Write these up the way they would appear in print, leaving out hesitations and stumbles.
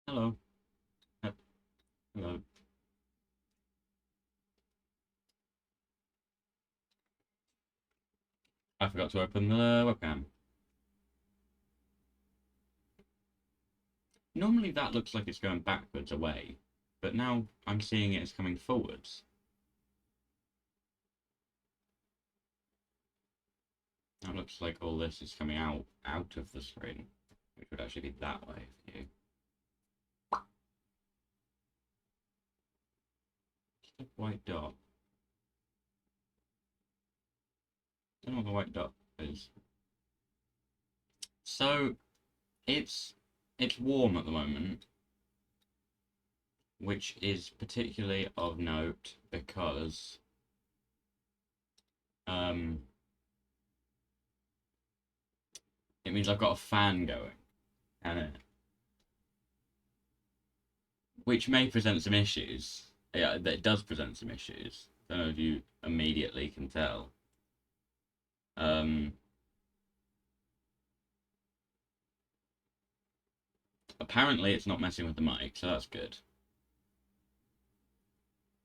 Hello. Hello. I forgot to open the webcam. Normally that looks like it's going backwards away, but now I'm seeing it as coming forwards. That looks like all this is coming out of the screen, which would actually be that way for you. Just a white dot. Don't know what the white dot is. So it's it's warm at the moment, which is particularly of note because um it means I've got a fan going, and which may present some issues. Yeah, that does present some issues. Don't know if you immediately can tell. Um, Apparently it's not messing with the mic, so that's good.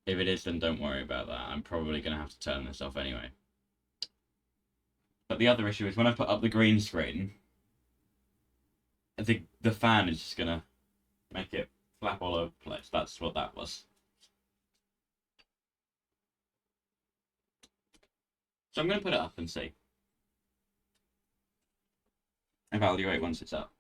If it is, then don't worry about that. I'm probably going to have to turn this off anyway. But the other issue is when I put up the green screen, the fan is just going to make it flap all over the place. That's what that was. So I'm going to put it up and see. Evaluate once it's up.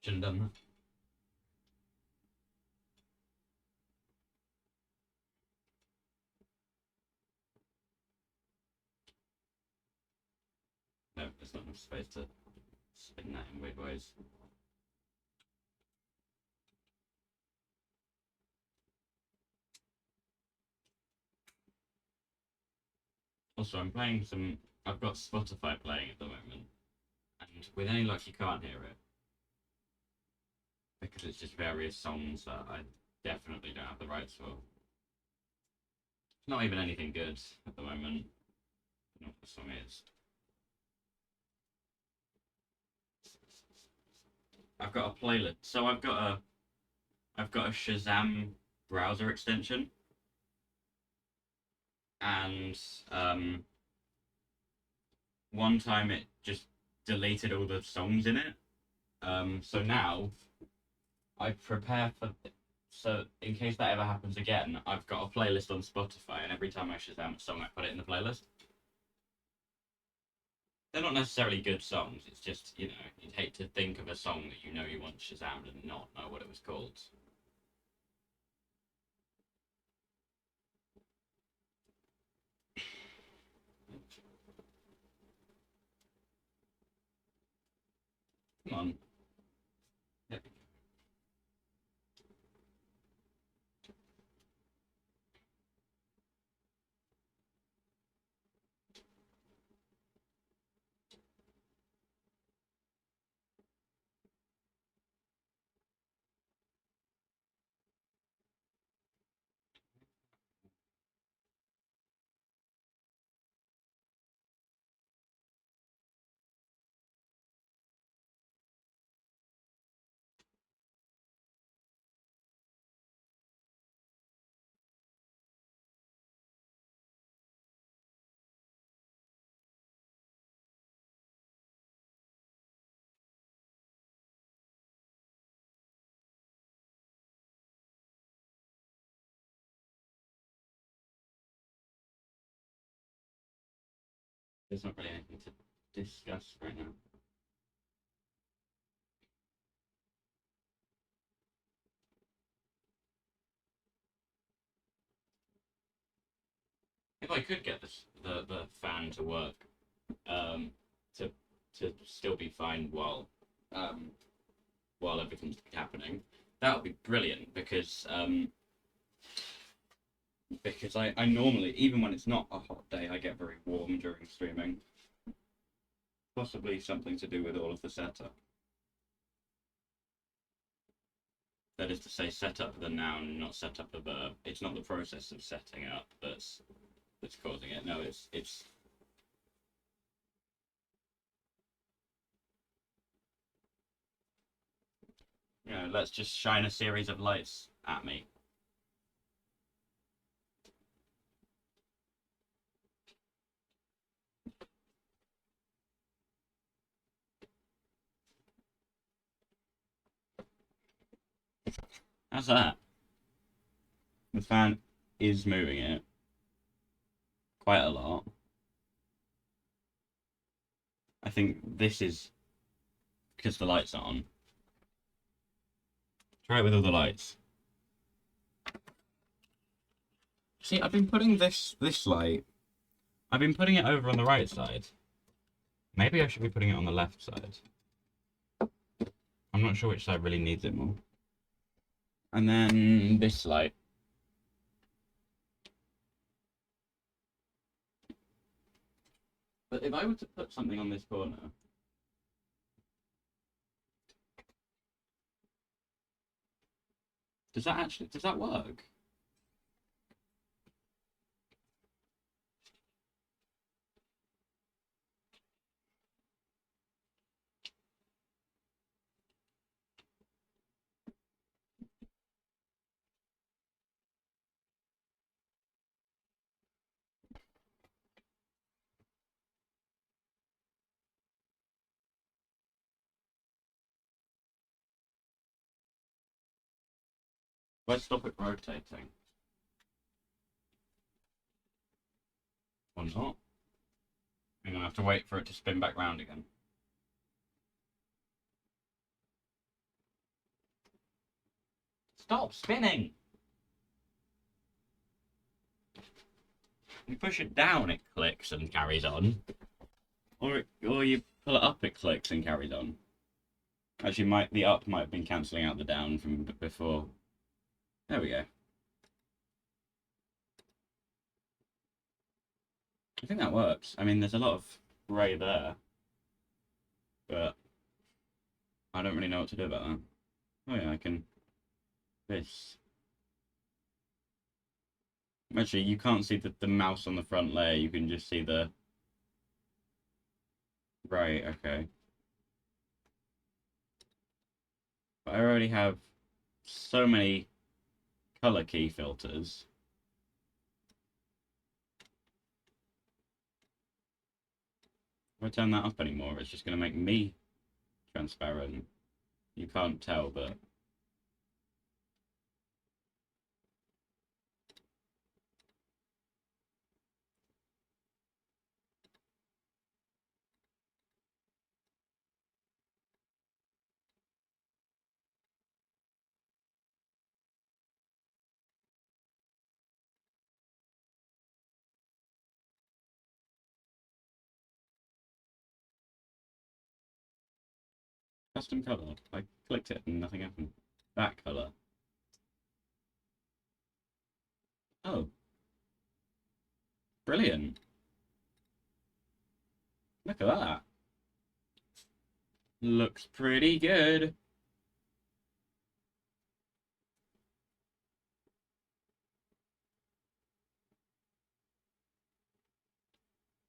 Shouldn't have done that. No, there's not enough space to spin that in weird ways. Also, I'm playing some. I've got Spotify playing at the moment, and with any luck, you can't hear it because it's just various songs that I definitely don't have the rights for. It's not even anything good at the moment. I don't know what the song is. I've got a playlist, so I've got a Shazam browser extension, and one time it just deleted all the songs in it. So now I prepare for. So in case that ever happens again, I've got a playlist on Spotify, and every time I Shazam a song, I put it in the playlist. They're not necessarily good songs. It's just you'd hate to think of a song that you want Shazammed and not know what it was called. Come on. Yep. There's not really anything to discuss right now. If I could get the fan to work, um, to still be fine um, while everything's happening, that would be brilliant because I normally, even when it's not a hot day, I get very warm during streaming. Possibly something to do with all of the setup. That is to say, set up the noun, not set up the verb. It's not the process of setting up that's causing it. No, it's. You know, let's just shine a series of lights at me. How's that? The fan is moving it quite a lot. I think this is because the lights are on. Try it with all the lights. See, I've been putting this light. I've been putting it over on the right side. Maybe I should be putting it on the left side. I'm not sure which side really needs it more. And then this light. But if I were to put something on this corner, does that work? Let's stop it rotating. Or not. I'm gonna have to wait for it to spin back round again. Stop spinning! You push it down, it clicks and carries on. Or you pull it up, it clicks and carries on. Actually, the up might have been cancelling out the down from before. There we go. I think that works. I mean, there's a lot of grey there, but I don't really know what to do about that. Oh yeah, I can. This. Actually, you can't see the mouse on the front layer. You can just see the. Right. Okay. But I already have so many color key filters. If I turn that up anymore, it's just going to make me transparent. You can't tell, but custom color. I clicked it and nothing happened. That color. Oh, brilliant. Look at that. Looks pretty good.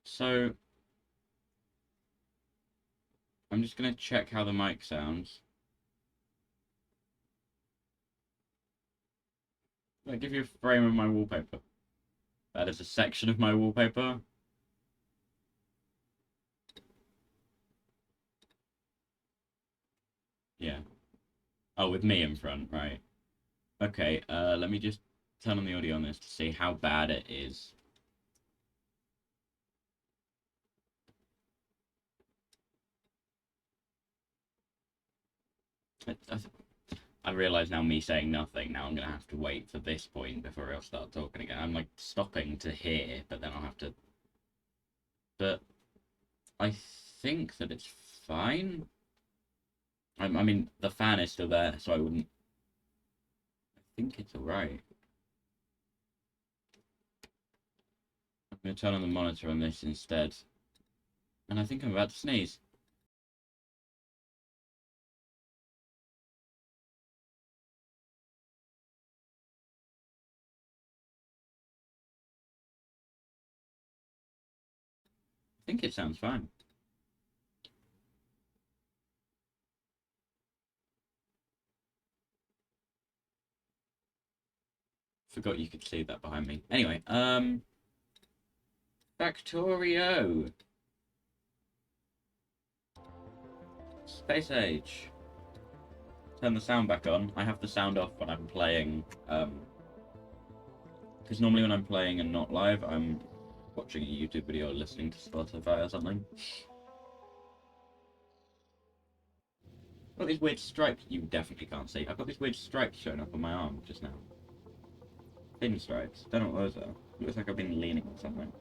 So, I'm just going to check how the mic sounds. I'll give you a frame of my wallpaper. That is a section of my wallpaper. Yeah. Oh, with me in front, right. Okay, let me just turn on the audio on this to see how bad it is. I realise now, me saying nothing, now I'm going to have to wait for this point before I'll start talking again. I'm like stopping to hear, but then I'll have to. But I think that it's fine. I mean, the fan is still there, so I wouldn't. I think it's alright. I'm going to turn on the monitor on this instead. And I think I'm about to sneeze. think it sounds fine. Forgot you could see that behind me. Anyway, Factorio Space Age. Turn the sound back on. I have the sound off when I'm playing, because normally when I'm playing and not live, I'm watching a YouTube video or listening to Spotify or something. I've got these weird stripes you definitely can't see. I've got these weird stripes showing up on my arm just now. Thin stripes. Don't know what those are. It looks like I've been leaning on something.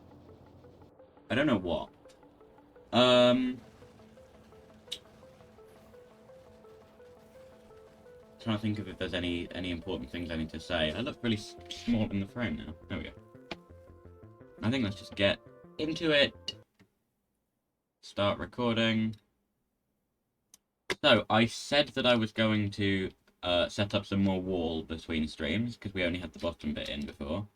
I don't know what. Trying to think of if there's any important things I need to say. I look really small in the frame now. There we go. I think let's just get into it. Start recording. So, I said that I was going to set up some more wall between streams, because we only had the bottom bit in before.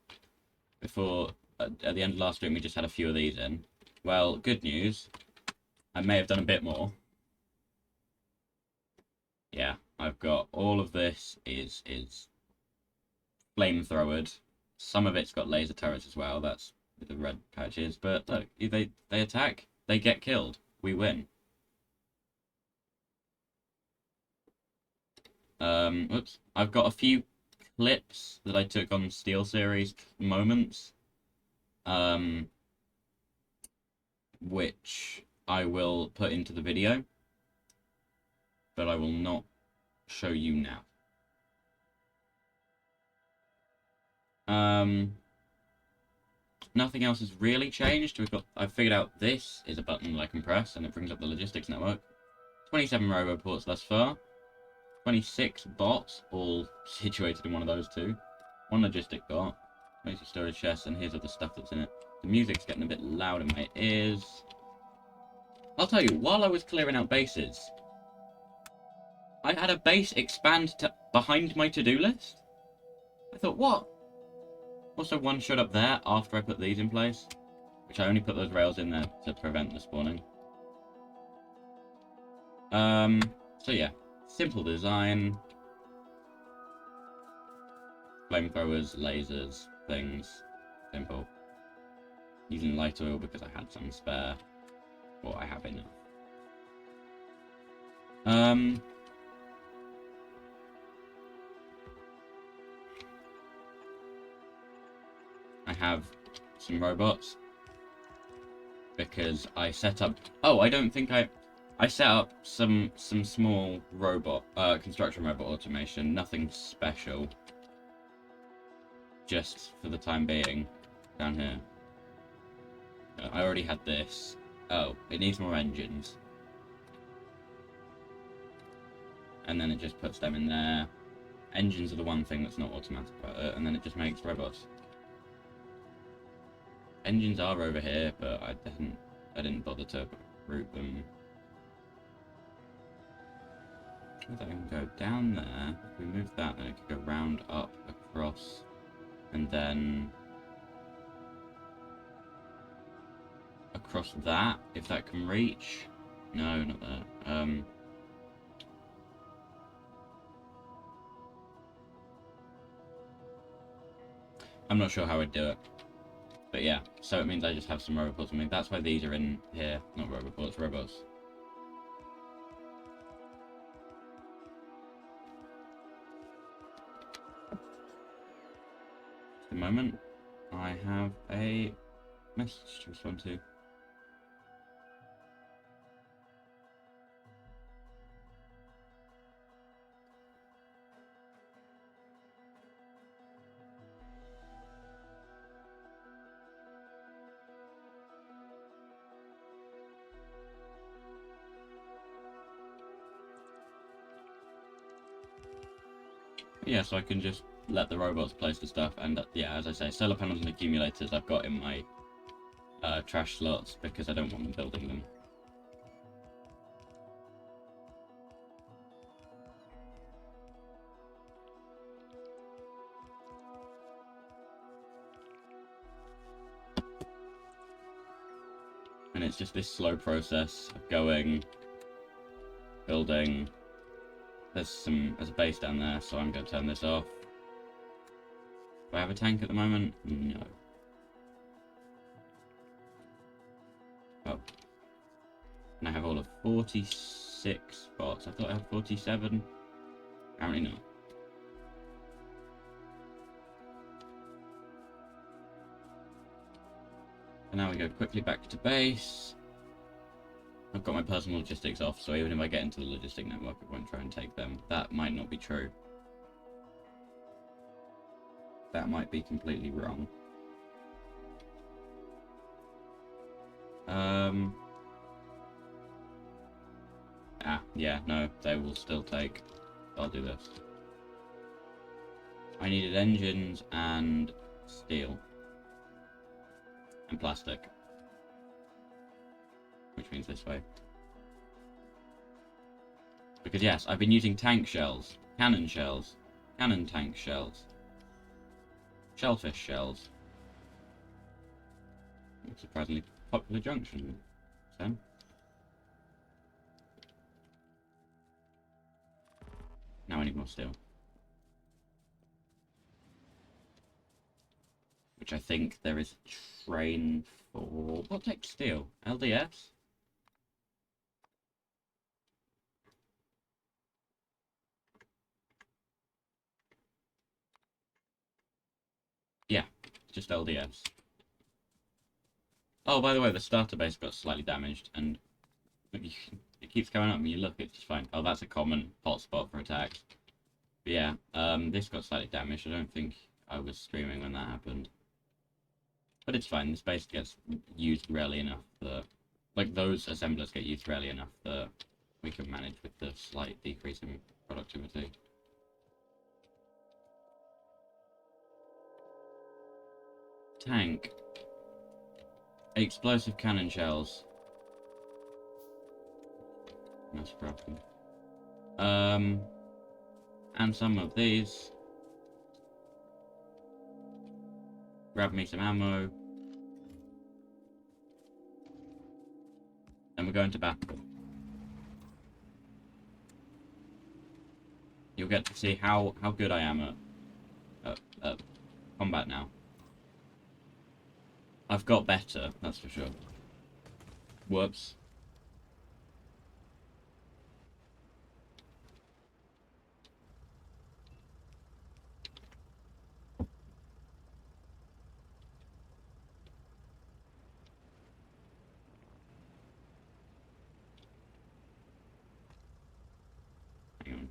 At the end of last stream, we just had a few of these in. Well, good news. I may have done a bit more. Yeah, I've got all of this is flamethrowered. Some of it's got laser turrets as well. That's with the red patches. But look, they attack, they get killed. We win. Oops. I've got a few clips that I took on SteelSeries moments. Which I will put into the video. But I will not show you now. Nothing else has really changed. I've figured out this is a button that I can press and it brings up the logistics network. 27 roboports thus far. 26 bots, all situated in one of those two. One logistic bot. Basic storage chest, and here's all the stuff that's in it. The music's getting a bit loud in my ears. I'll tell you, while I was clearing out bases, I had a base expand to behind my to-do list. I thought, what? Also, one showed up there after I put these in place, which I only put those rails in there to prevent the spawning. So yeah, simple design. Flamethrowers, lasers, things. Simple. Using light oil because I had some spare. Or I have enough. I have some robots. Because I set up... Oh, I don't think I set up some small robot, construction robot automation. Nothing special. Just for the time being. Down here. I already had this. Oh, it needs more engines. And then it just puts them in there. Engines are the one thing that's not automatic about it, and then it just makes robots. Engines are over here, but I didn't bother to route them. I can go down there. If we move that, then it could go round, up, across, and then across that, if that can reach. No, not that. I'm not sure how I'd do it. But yeah, so it means I just have some robots. I mean, that's why these are in here. Not robots, robots. At the moment, I have a message to respond to. Yeah, so I can just let the robots place the stuff, and yeah, as I say, solar panels and accumulators I've got in my trash slots because I don't want them building them. And it's just this slow process of going, building. There's a base down there, so I'm going to turn this off. Do I have a tank at the moment? No. Oh. And I have all of 46 spots. I thought I had 47. Apparently not. And now we go quickly back to base. I've got my personal logistics off, so even if I get into the logistic network, I won't try and take them. That might not be true. That might be completely wrong. Yeah, no, they will still take. I'll do this. I needed engines and steel. And plastic. Which means this way. Because yes, I've been using tank shells, cannon tank shells, shellfish shells. Surprisingly popular junction, Sam. Now I need more steel. Which I think there is a train for... What takes steel? LDS? Yeah, just LDS. Oh, by the way, the starter base got slightly damaged, and it keeps going up when you look, it's just fine. Oh, that's a common hotspot for attacks. But yeah, this got slightly damaged. I don't think I was streaming when that happened. But it's fine, this base gets used rarely enough that... Like, those assemblers get used rarely enough that we can manage with the slight decrease in productivity. Tank. Explosive cannon shells. That's broken. And some of these. Grab me some ammo. And we're going to battle. You'll get to see how good I am at combat now. I've got better, that's for sure. Whoops. Hang on.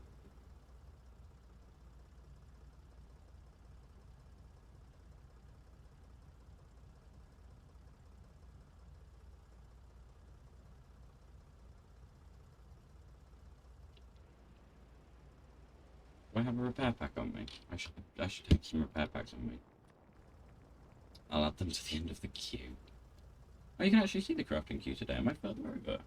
Do I have a repair pack on me? I should have some repair packs on me. I'll add them to the end of the queue. Oh, you can actually see the crafting queue today. Am I further over?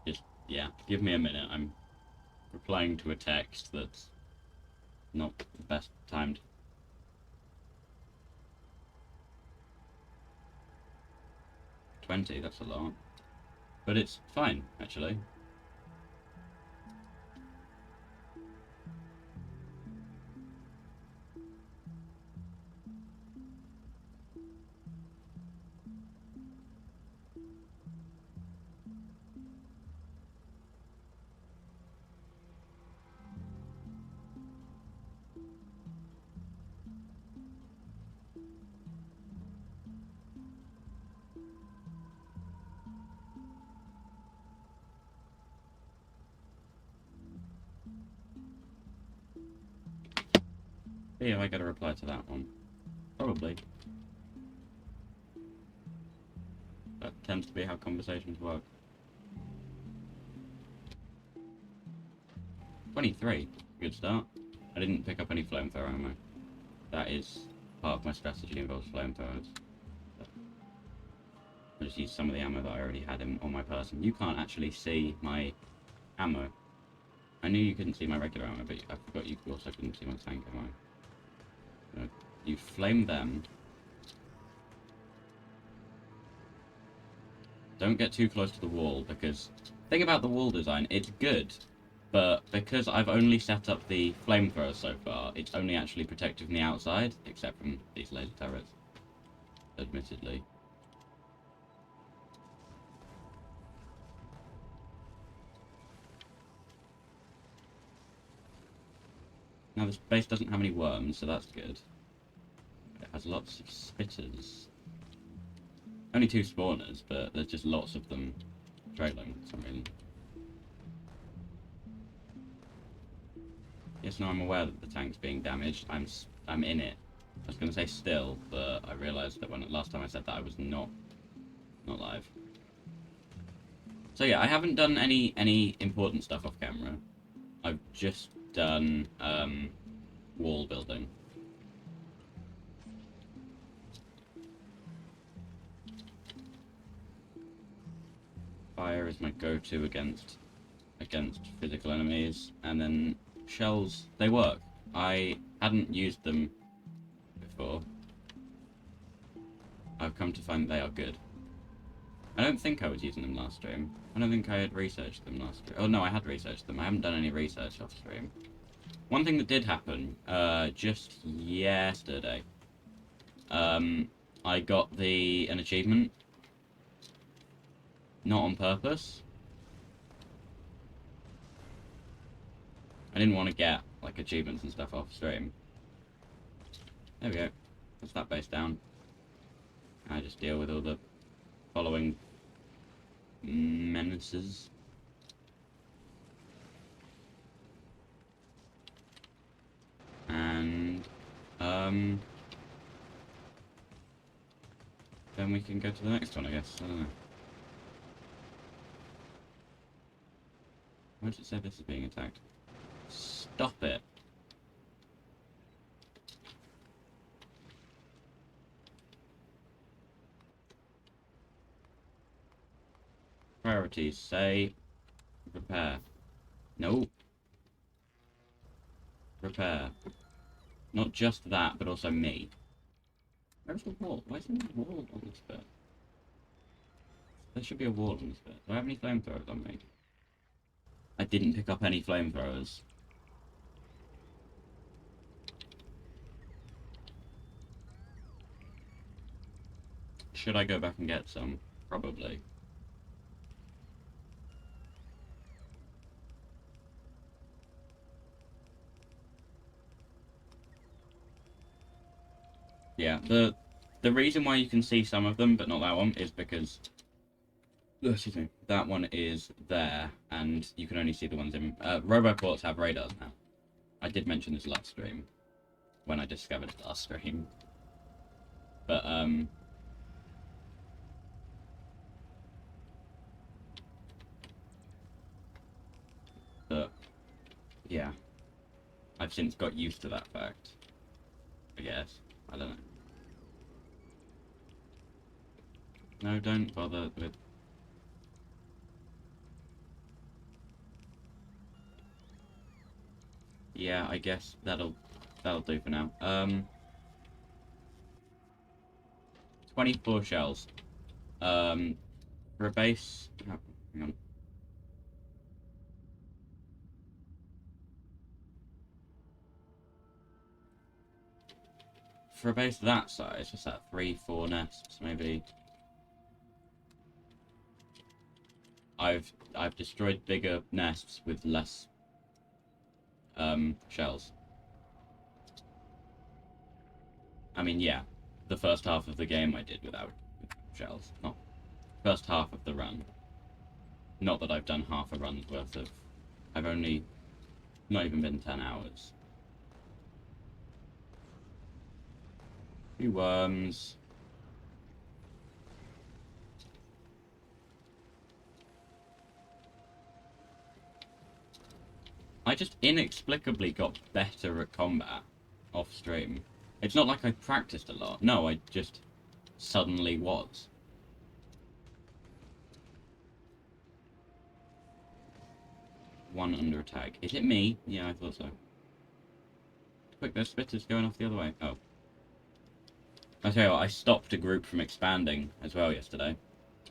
Just, yeah, give me a minute. I'm replying to a text that's not the best timed. 20, that's a lot. But it's fine, actually. Yeah, I gotta reply to that one. Probably. That tends to be how conversations work. 23. Good start. I didn't pick up any flamethrower ammo. That is part of my strategy involves flamethrowers. I just used some of the ammo that I already had on my person. You can't actually see my ammo. I knew you couldn't see my regular ammo, but I forgot you also couldn't see my tank ammo. So you flame them. Don't get too close to the wall, because the thing about the wall design, it's good, but because I've only set up the flamethrower so far, it's only actually protected from the outside, except from these laser turrets, admittedly. Now this base doesn't have any worms, so that's good. It has lots of spitters. Only 2 spawners, but there's just lots of them trailing for some reason. Yes, no, I'm aware that the tank's being damaged. I'm in it. I was going to say still, but I realised that when last time I said that I was not live. So yeah, I haven't done any important stuff off camera. I've just done wall building. Fire is my go-to against physical enemies, and then shells, they work. I hadn't used them before. I've come to find that they are good. I don't think I was using them last stream. I don't think I had researched them last stream. Oh no, I had researched them. I haven't done any research off stream. One thing that did happen, just yesterday, I got an achievement. Not on purpose. I didn't want to get, like, achievements and stuff off stream. There we go. That's that base down. I just deal with all the following menaces. And, then we can go to the next one, I guess. I don't know. Why does it say this is being attacked? Stop it. Priorities, say, repair. No. Repair. Not just that, but also me. Where's the wall? Why isn't there a wall on this bit? There should be a wall on this bit. Do I have any flamethrowers on me? I didn't pick up any flamethrowers. Should I go back and get some? Probably. Yeah, the reason why you can see some of them, but not that one, is because... excuse me. That one is there, and you can only see the ones in... Roboports have radars now. I did mention this last stream, when I discovered it last stream. But, yeah. I've since got used to that fact. I guess. I don't know. No, don't bother with... Yeah, I guess that'll do for now. 24 shells. For a base... Oh, hang on. For a base that size, what's that, 3-4 nests, maybe? I've destroyed bigger nests with less shells. I mean, yeah, the first half of the game I did without shells. Not first half of the run. Not that I've done half a run's worth of... I've only not even been 10 hours. Few worms. I just inexplicably got better at combat off stream. It's not like I practiced a lot. No, I just suddenly was. One under attack. Is it me? Yeah, I thought so. Quick, those spitters going off the other way. Oh. I tell you what, I stopped a group from expanding as well yesterday.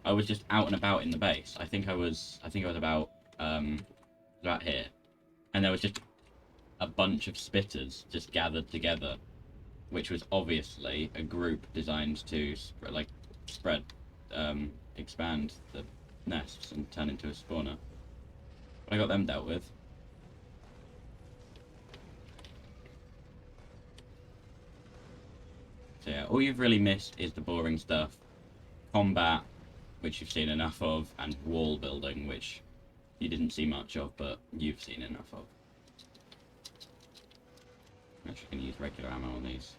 I was just out and about in the base. I think I was about here. And there was just a bunch of spitters just gathered together, which was obviously a group designed to expand the nests and turn into a spawner. But I got them dealt with. So yeah, all you've really missed is the boring stuff. Combat, which you've seen enough of, and wall building, which you didn't see much of, but you've seen enough of. I'm actually going to use regular ammo on these.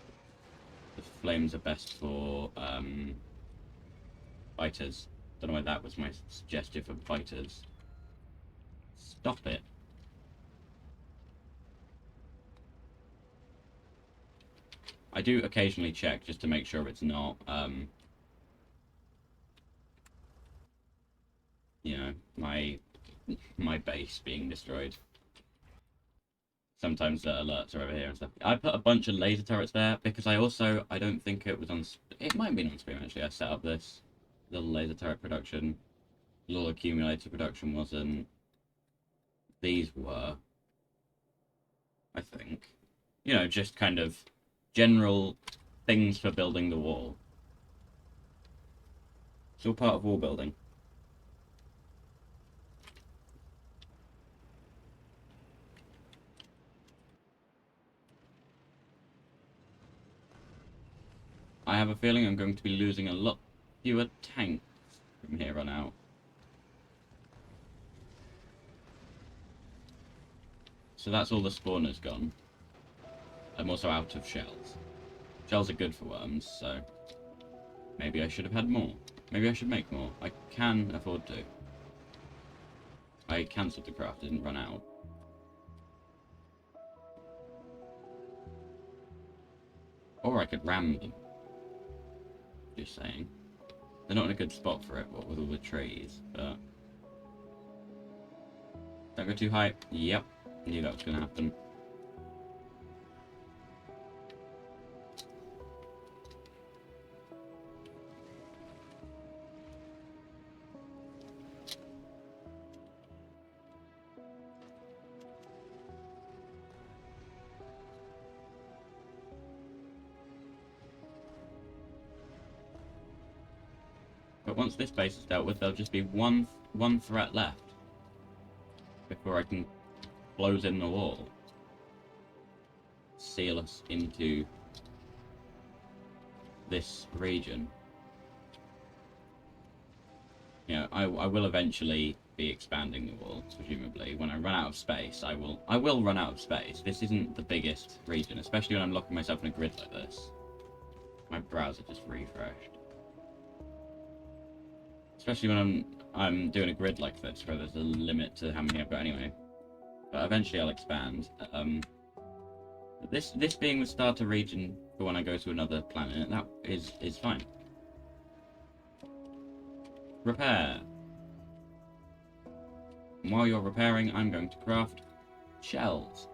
The flames are best for fighters. Don't know why that was my suggestion for fighters. Stop it. I do occasionally check just to make sure it's not, you know, my base being destroyed. Sometimes the alerts are over here and stuff. I put a bunch of laser turrets there because I don't think it was on... It might have been on stream, actually. I set up this little laser turret production. Little accumulator production wasn't. These were. I think. You know, just kind of general things for building the wall. It's all part of wall building. I have a feeling I'm going to be losing a lot fewer tanks from here on out. So that's all the spawners gone. I'm also out of shells. Shells are good for worms, so maybe I should have had more. Maybe I should make more. I can afford to. I cancelled the craft, didn't run out. Or I could ram them. Just saying. They're not in a good spot for it, what with all the trees, but... Don't go too high. Yep. Knew that was going to happen. But once this base is dealt with, there'll just be one threat left before I can close in the wall, seal us into this region. You know, I will eventually be expanding the wall, presumably. When I run out of space, I will run out of space. This isn't the biggest region, especially when I'm locking myself in a grid like this. My browser just refreshed. Especially when I'm doing a grid like this, where there's a limit to how many I've got anyway. But eventually I'll expand. This being the starter region for when I go to another planet, that is fine. Repair. And while you're repairing, I'm going to craft shells.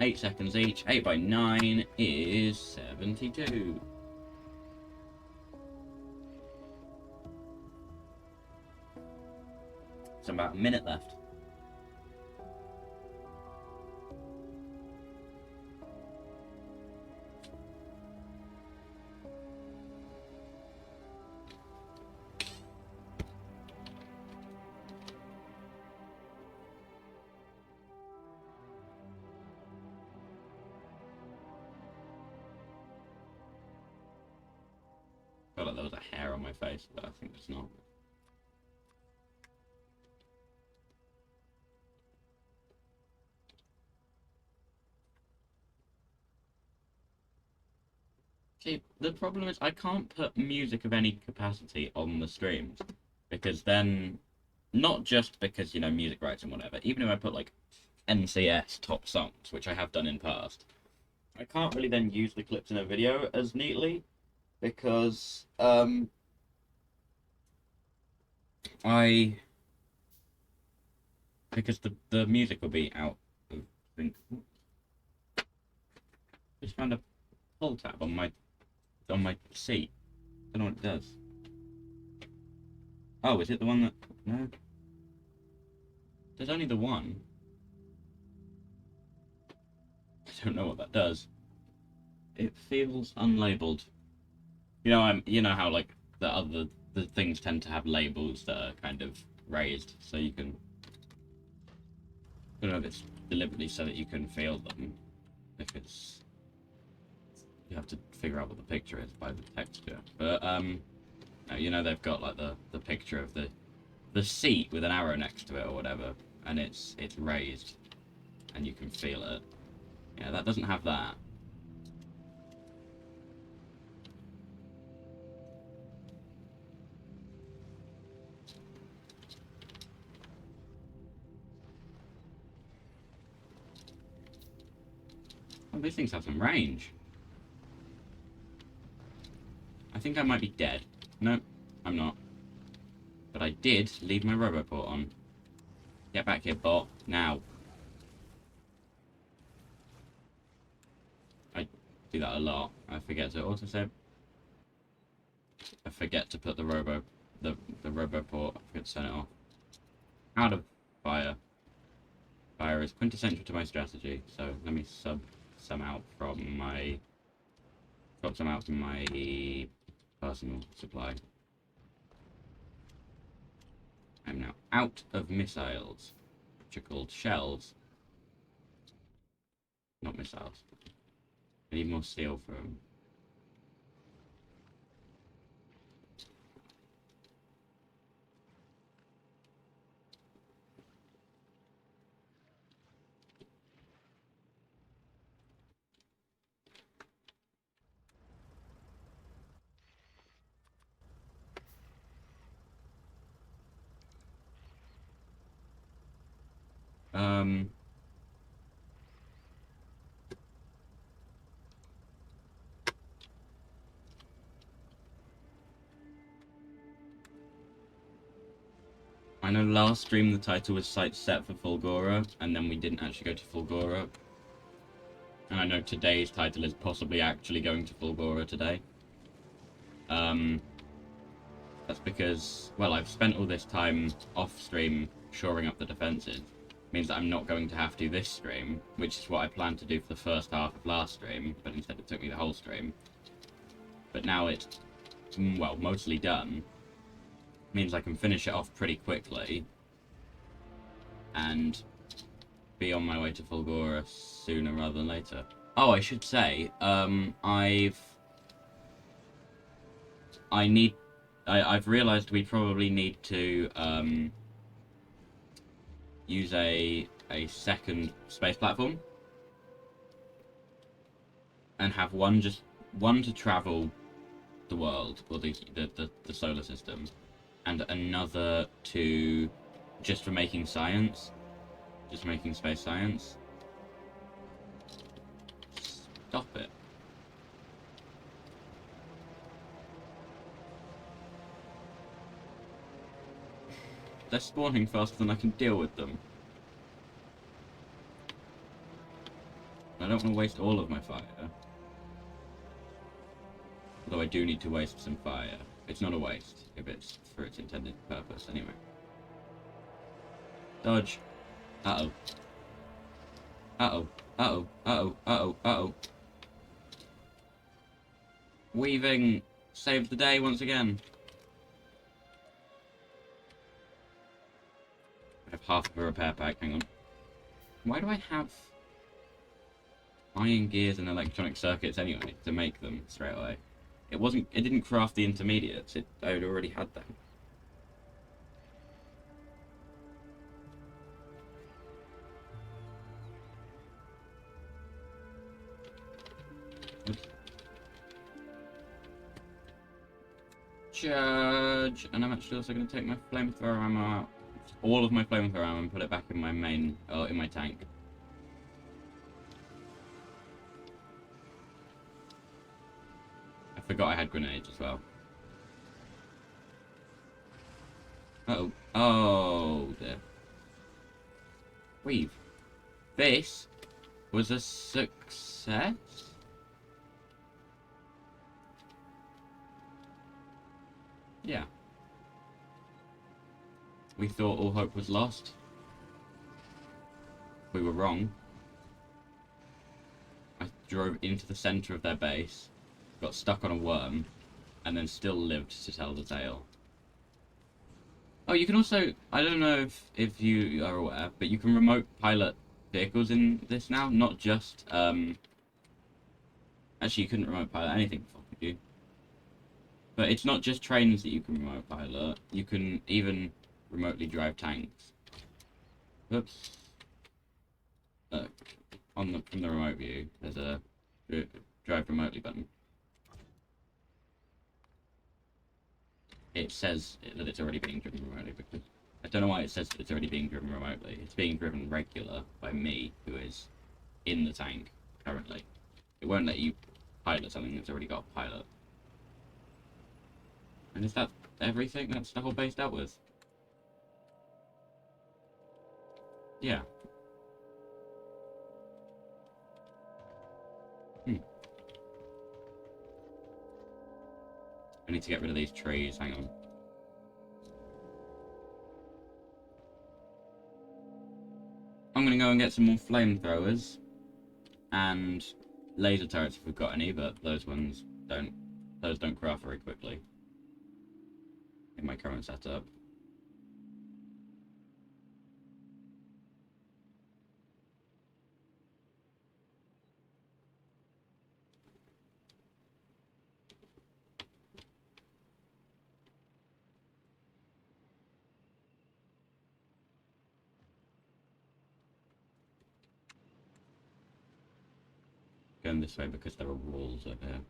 8 seconds each. 8 by 9 is 72. So about a minute left. I felt like there was a hair on my face, but I think it's not. See, the problem is I can't put music of any capacity on the streams, because then, not just because, you know, music rights and whatever, even if I put, like, NCS top songs, which I have done in past. I can't really then use the clips in a video as neatly because because the music will be out of sync. Just found a pull tab on my seat. I don't know what it does. Oh, is it the one that... No. There's only the one. I don't know what that does. It feels unlabeled. You know how like the things tend to have labels that are kind of raised, so you can... I don't know if it's deliberately so that you can feel them. If it's... You have to figure out what the picture is by the texture. But, you know, they've got like the picture of the seat with an arrow next to it or whatever, and it's raised, and you can feel it. Yeah, that doesn't have that. Oh, these things have some range. I think I might be dead. No, I'm not. But I did leave my roboport on. Get back here, bot. Now. I do that a lot. I forget to autosave. I forget to put the roboport. I forget to turn it off. Out of fire. Fire is quintessential to my strategy. So let me sub some out from my... Drop some out from my personal supply. I'm now out of missiles, which are called shells. Not missiles. I need more steel for them. I know last stream the title was site set for Fulgora, and then we didn't actually go to Fulgora. And I know today's title is possibly actually going to Fulgora today. That's because, well, I've spent all this time off stream shoring up the defenses. Means that I'm not going to have to this stream, which is what I planned to do for the first half of last stream, but instead it took me the whole stream. But now it's, well, mostly done. Means I can finish it off pretty quickly and be on my way to Fulgora sooner rather than later. Oh, I should say, I've realised we probably need to use a second space platform and have one to travel the world or the solar system, and another to just for making science, just making space science. Stop it. They're spawning faster than I can deal with them. I don't want to waste all of my fire. Although I do need to waste some fire. It's not a waste, if it's for its intended purpose, anyway. Dodge. Uh-oh. Uh-oh. Uh-oh. Uh-oh. Uh-oh. Uh-oh. Weaving saved the day once again. I have half of a repair pack, hang on. Why do I have iron gears and electronic circuits anyway, to make them straight away? It didn't craft the intermediates, I had already had them. Charge! And I'm actually also going to take my flamethrower ammo out. All of my flamethrower ammo and put it back in my main, in my tank. Forgot I had grenades as well. Uh-oh. Oh, dear. Weave. This was a success? Yeah. We thought all hope was lost. We were wrong. I drove into the centre of their base, got stuck on a worm, and then still lived to tell the tale. Oh, you can also, I don't know if you are aware, but you can remote pilot vehicles in this now, not just, actually you couldn't remote pilot anything before, could you? But it's not just trains that you can remote pilot, you can even remotely drive tanks. Oops. Look, from the remote view, there's a drive remotely button. It says that it's already being driven remotely, because I don't know why it says that it's already being driven remotely. It's being driven regular by me, who is in the tank currently. It won't let you pilot something that's already got a pilot. And is that everything that's the whole base dealt with? Yeah. I need to get rid of these trees, hang on. I'm gonna go and get some more flamethrowers and laser turrets if we've got any, but those don't craft very quickly in my current setup. Going this way because there are walls over here.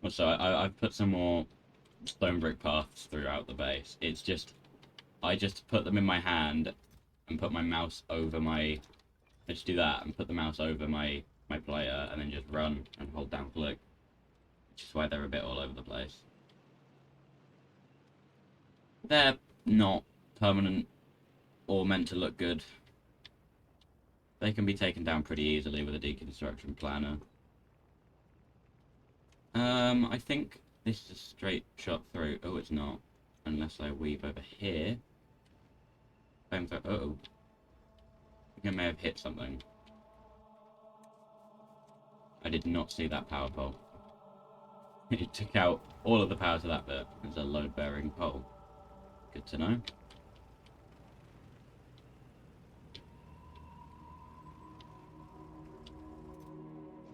Also, I've put some more stone brick paths throughout the base. It's just, I just put them in my hand and put my mouse over my, I just do that and put the mouse over my player and then just run and hold down click. Which is why they're a bit all over the place. They're not permanent or meant to look good. They can be taken down pretty easily with a deconstruction planner. I think this is a straight shot through. Oh, it's not. Unless I weave over here. Uh-oh. I think I may have hit something. I did not see that power pole. It took out all of the power to that bit. It's a load-bearing pole. Good to know.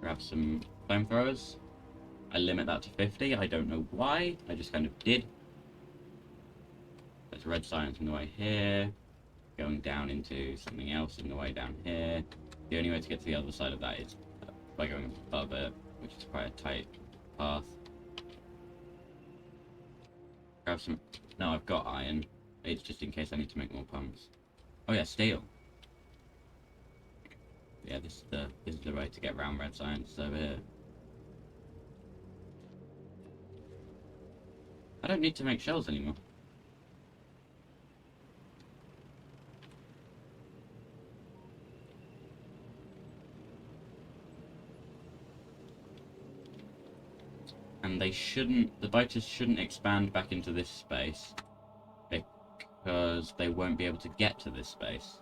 Grab some flamethrowers. I limit that to 50. I don't know why. I just kind of did. There's red science in the way here. Going down into something else in the way down here. The only way to get to the other side of that is by going above it, which is quite a tight path. Grab some... No, I've got iron. It's just in case I need to make more pumps. Oh yeah, steel. Yeah, this is the way to get round red science over here. I don't need to make shells anymore. And they shouldn't, the biters shouldn't expand back into this space because they won't be able to get to this space.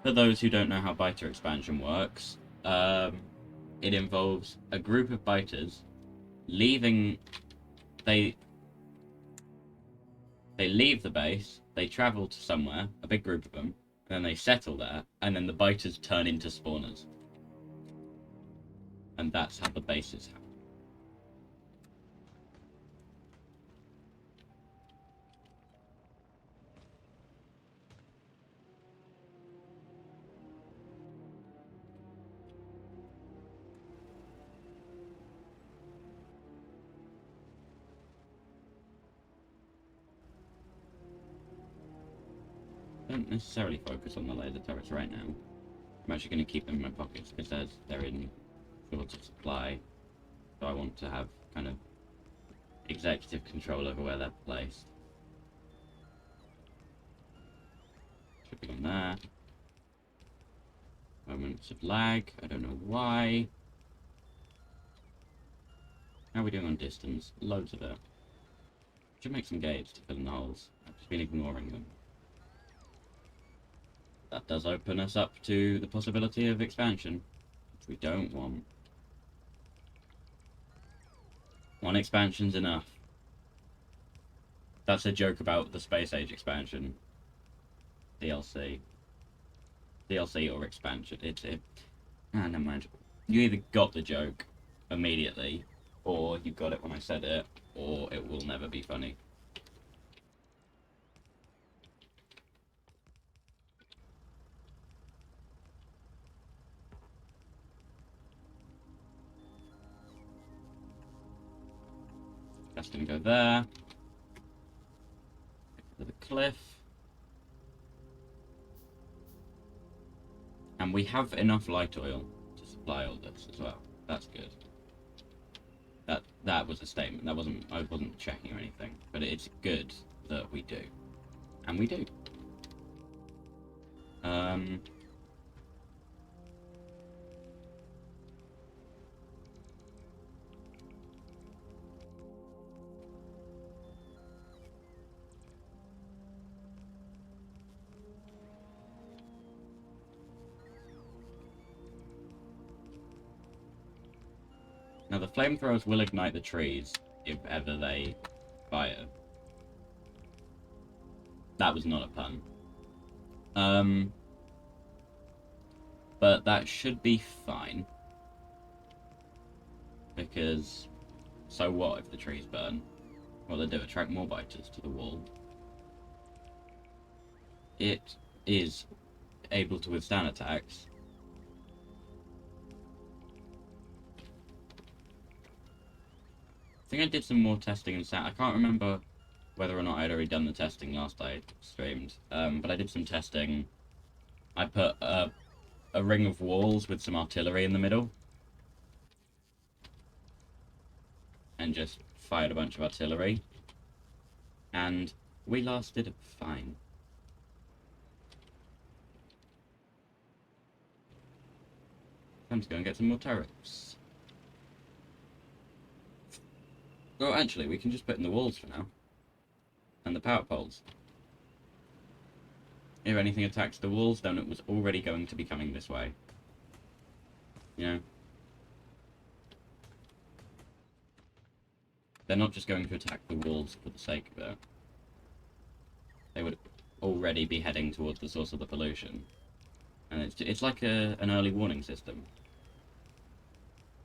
For those who don't know how biter expansion works, it involves a group of biters leaving, they leave the base, they travel to somewhere, a big group of them, and then they settle there, and then the biters turn into spawners. And that's how the bases happen. Don't necessarily focus on the laser turrets right now. I'm actually going to keep them in my pockets because they're in short of supply. So I want to have kind of executive control over where they're placed. Should be on there. Moments of lag, I don't know why. How are we doing on distance? Loads of it. Should make some gates to fill in the holes. I've just been ignoring them. That does open us up to the possibility of expansion, which we don't want. One expansion's enough. That's a joke about the Space Age expansion. DLC. DLC or expansion. Never mind. You either got the joke immediately, or you got it when I said it, or it will never be funny. That's gonna go there. To the cliff. And we have enough light oil to supply all this as well. That's good. That was a statement. I wasn't checking or anything. But it's good that we do. And we do. Now the flamethrowers will ignite the trees if ever they fire. That was not a pun. But that should be fine. Because, so what if the trees burn? Well, they do attract more biters to the wall. It is able to withstand attacks. I think I did some more testing and I can't remember whether or not I'd already done the testing last I streamed. But I did some testing. I put a ring of walls with some artillery in the middle. And just fired a bunch of artillery. And we lasted fine. Time to go and get some more turrets. Well, actually, we can just put in the walls for now. And the power poles. If anything attacks the walls, then it was already going to be coming this way. You know? They're not just going to attack the walls for the sake of it. They would already be heading towards the source of the pollution. And it's like an early warning system.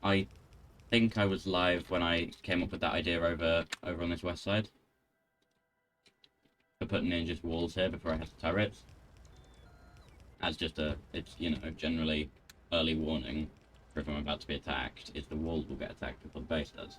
I think I was live when I came up with that idea over on this west side. For putting in just walls here before I had the turrets. As just it's, you know, generally early warning for if I'm about to be attacked, is the walls will get attacked before the base does.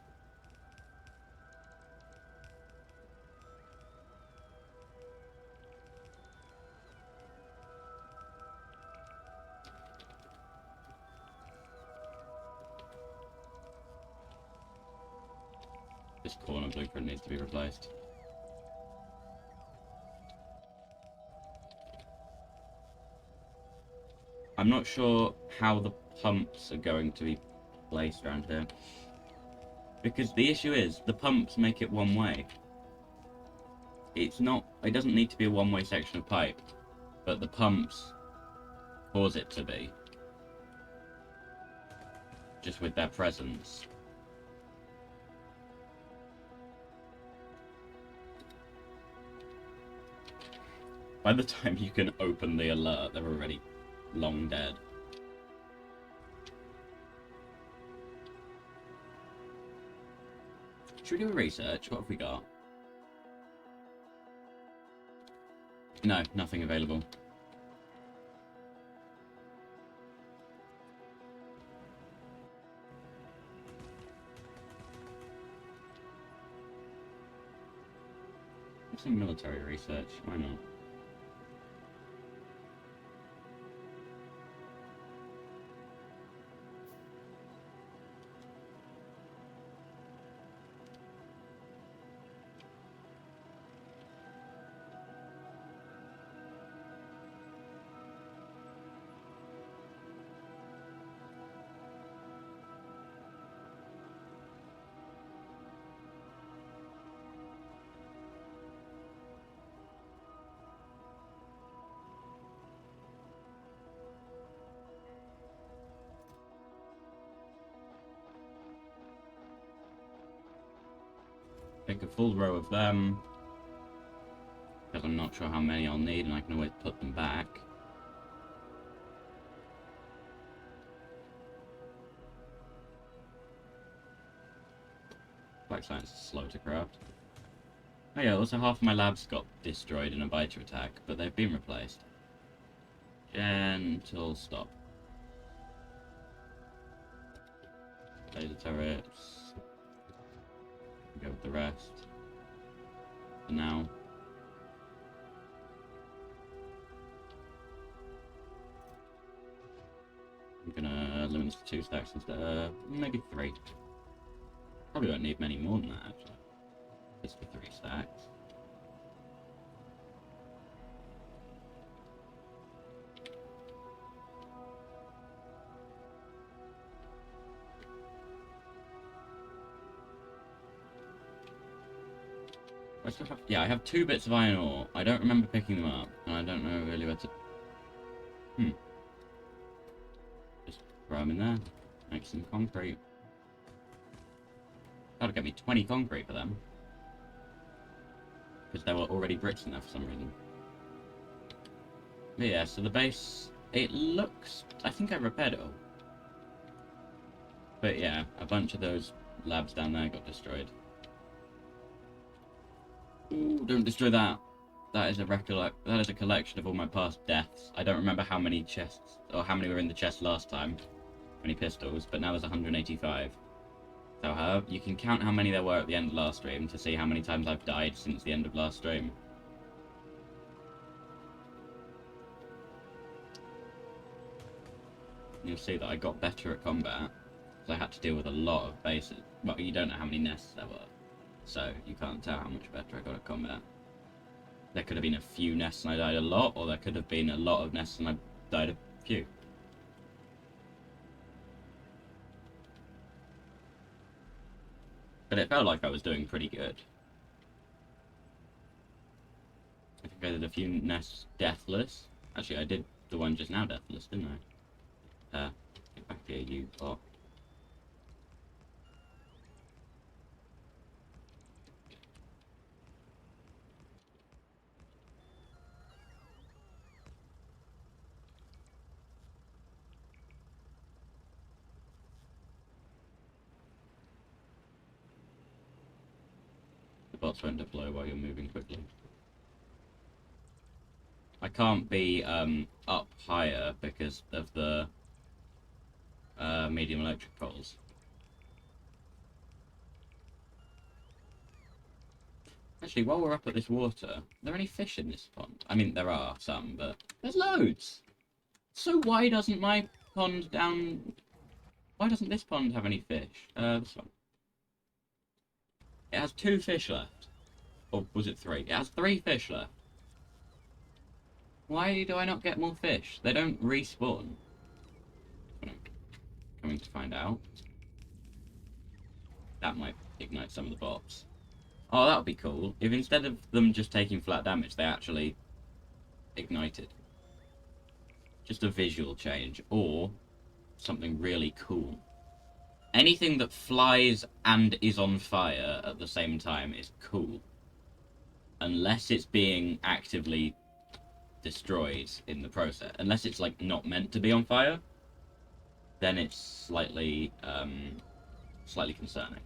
This corner blueprint needs to be replaced. I'm not sure how the pumps are going to be placed around here. Because the issue is, the pumps make it one way. It doesn't need to be a one-way section of pipe, but the pumps cause it to be. Just with their presence. By the time you can open the alert, they're already long dead. Should we do a research? What have we got? No, nothing available. Some military research, why not? Pick a full row of them, because I'm not sure how many I'll need, and I can always put them back. Black science is slow to craft. Oh yeah, also half of my labs got destroyed in a biter attack, but they've been replaced. Gentle stop. Laser turrets. Go with the rest. For now. I'm gonna limit this to 2 stacks instead. Maybe 3. Probably won't need many more than that, actually. Just for 3 stacks. I still have, yeah, I have 2 bits of iron ore. I don't remember picking them up, and I don't know really where to... Just throw them in there. Make some concrete. That'll get me 20 concrete for them. Because there were already bricks in there for some reason. But yeah, so the base... It looks... I think I repaired it all. But yeah, a bunch of those labs down there got destroyed. Ooh, don't destroy that. That is a collection of all my past deaths. I don't remember how many chests, or how many were in the chest last time. How many pistols, but now there's 185. So you can count how many there were at the end of last stream to see how many times I've died since the end of last stream. You'll see that I got better at combat, because I had to deal with a lot of bases. Well, you don't know how many nests there were, so you can't tell how much better I got at combat. There could have been a few nests and I died a lot, or there could have been a lot of nests and I died a few. But it felt like I was doing pretty good. I think I did a few nests deathless. Actually, I did the one just now deathless, didn't I? Get back here, you bot. The bots won't deploy while you're moving quickly. I can't be up higher because of the medium electric poles. Actually, while we're up at this water, are there any fish in this pond? I mean, there are some, but there's loads! So why doesn't my pond down... Why doesn't this pond have any fish? This one. It has 2 fish left. Or was it 3? It has 3 fish left. Why do I not get more fish? They don't respawn. I'm coming to find out. That might ignite some of the bots. Oh, that would be cool. If instead of them just taking flat damage, they actually ignited. Just a visual change. Or something really cool. Anything that flies and is on fire at the same time is cool. Unless it's being actively destroyed in the process. Unless it's, like, not meant to be on fire, then it's slightly concerning.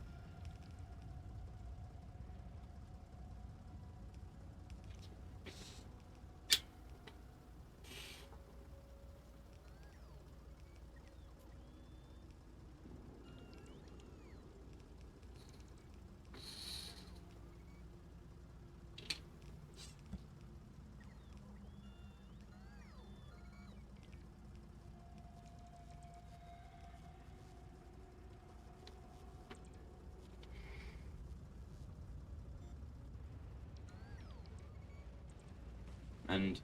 And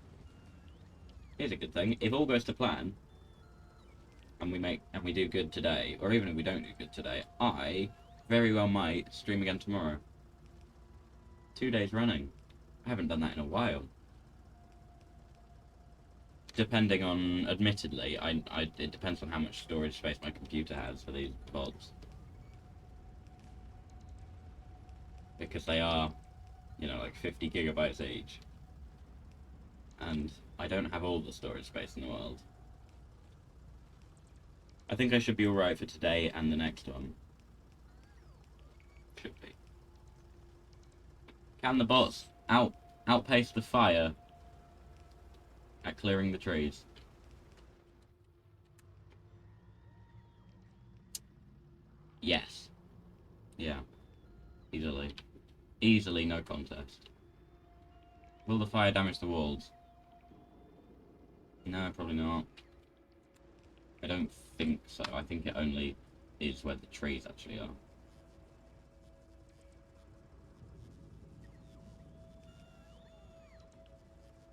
here's a good thing: if all goes to plan, and we do good today, or even if we don't do good today, I very well might stream again tomorrow. 2 days running. I haven't done that in a while. Depending on, admittedly, it depends on how much storage space my computer has for these VODs. because they are, you know, like 50 gigabytes each. And I don't have all the storage space in the world. I think I should be alright for today and the next one. Should be. Can the bots outpace the fire at clearing the trees? Yes. Yeah. Easily. Easily, no contest. Will the fire damage the walls? No, probably not. I don't think so. I think it only is where the trees actually are.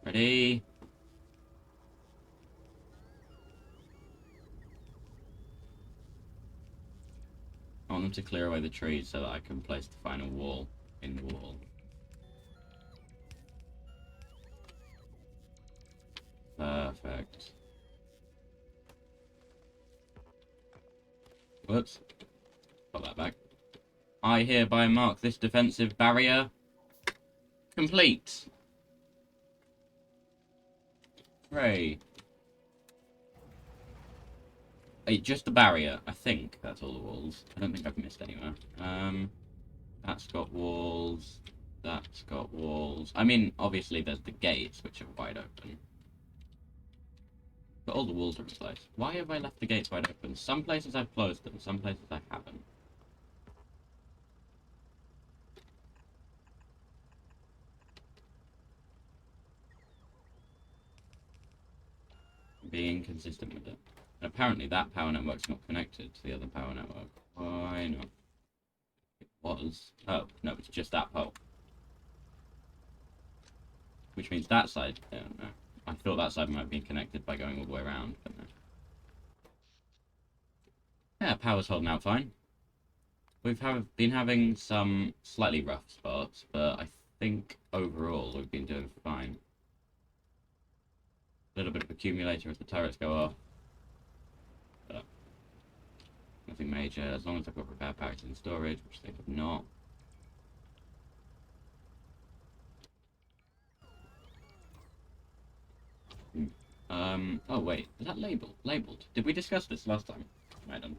Ready? I want them to clear away the trees so that I can place the final wall in the wall. Perfect. Whoops. Put that back. I hereby mark this defensive barrier complete. Hooray. Just the barrier. I think that's all the walls. I don't think I've missed anywhere. That's got walls. That's got walls. I mean, obviously there's the gates, which are wide open. But all the walls are in place. Why have I left the gates wide open? Some places I've closed them, some places I haven't. Being inconsistent with it. And apparently that power network's not connected to the other power network. Why not? It was. Oh, no, it's just that pole. Which means that side. Yeah, no. I thought that side might be connected by going all the way around, but no. Yeah, power's holding out fine. We've been having some slightly rough spots, but I think overall we've been doing fine. A little bit of accumulator as the turrets go off. But nothing major, as long as I've got repair packs in storage, which they have not. Oh wait, is that labeled? Did we discuss this last time? Madam.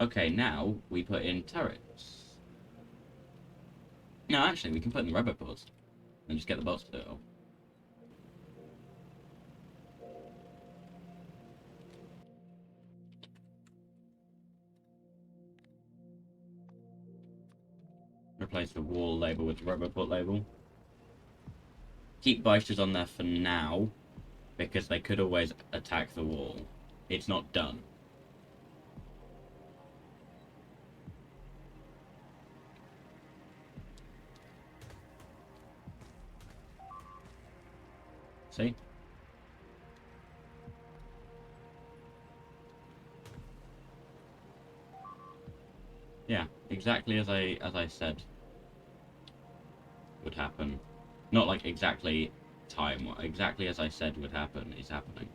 Okay, now we put in turrets. No, actually, we can put in the rubber boards and just get the bots to do it all. Replace the wall label with the rubber port label. Keep boosters on there for now, because they could always attack the wall. It's not done. See? Yeah, exactly as I said would happen. Not like exactly time, exactly as I said would happen is happening.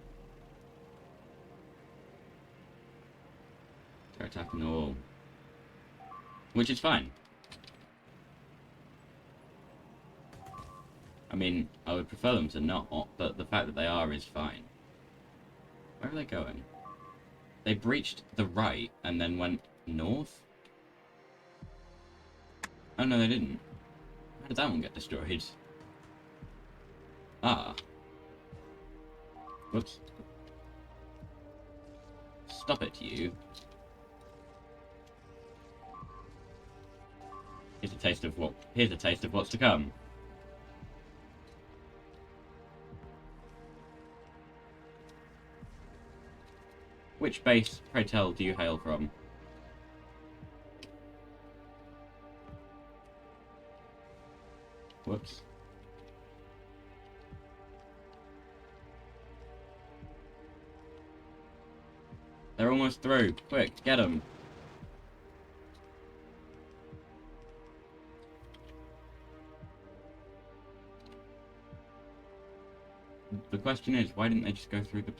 They're attacking the wall. Which is fine. I mean, I would prefer them to not, but the fact that they are is fine. Where are they going? They breached the right and then went north? Oh no, they didn't. How did that one get destroyed? Ah. Whoops. Stop it, you. Here's a taste of what's to come. Which base, pray tell, do you hail from? Whoops. They're almost through. Quick, get them. The question is, why didn't they just go through the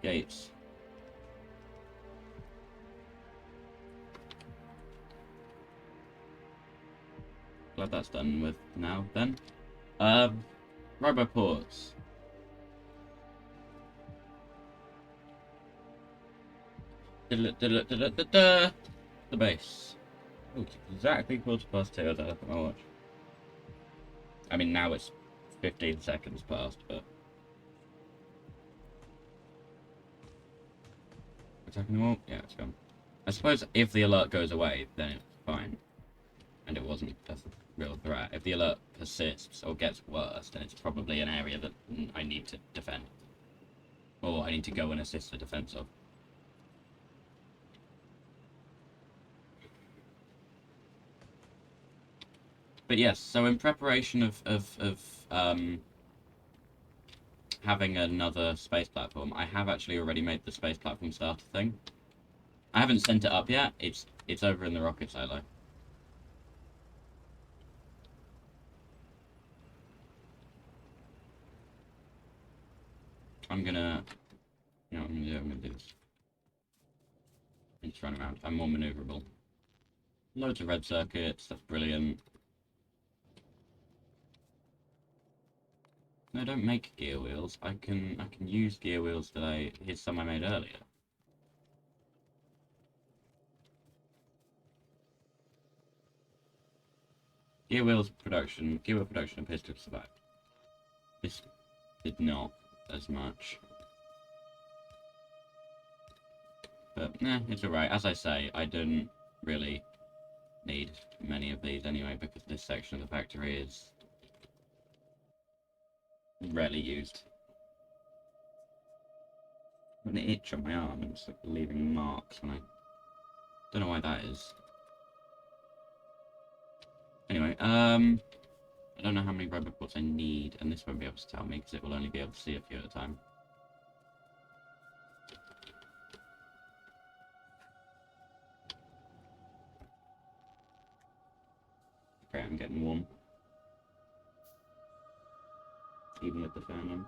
gates? glad that's done with now, then. Roboports. The base. Oh, it's exactly 2:15 as I look at my watch. I mean, now it's 15 seconds past, but... Attacking the wall? Yeah, it's gone. I suppose if the alert goes away, then it's fine. And it wasn't a real threat. If the alert persists or gets worse, then it's probably an area that I need to defend. Or I need to go and assist the defense of. But yes, so in preparation of having another space platform, I have actually already made the space platform starter thing. I haven't sent it up yet. It's over in the rocket silo. I'm gonna, you know what I'm gonna do? I'm gonna do this. I'm just running around. I'm more maneuverable. Loads of red circuits. That's brilliant. No, don't make gear wheels. I can use gear wheels that here's some I made earlier. Gear wheel production appears to have survived. This did not as much. But it's alright. As I say, I didn't really need many of these anyway, because this section of the factory is rarely used. An itch on my arm, and it's like leaving marks when I don't know why that is. Anyway, I don't know how many roboports I need, and this won't be able to tell me because it will only be able to see a few at a time. Okay, I'm getting warm. Even with the fan on.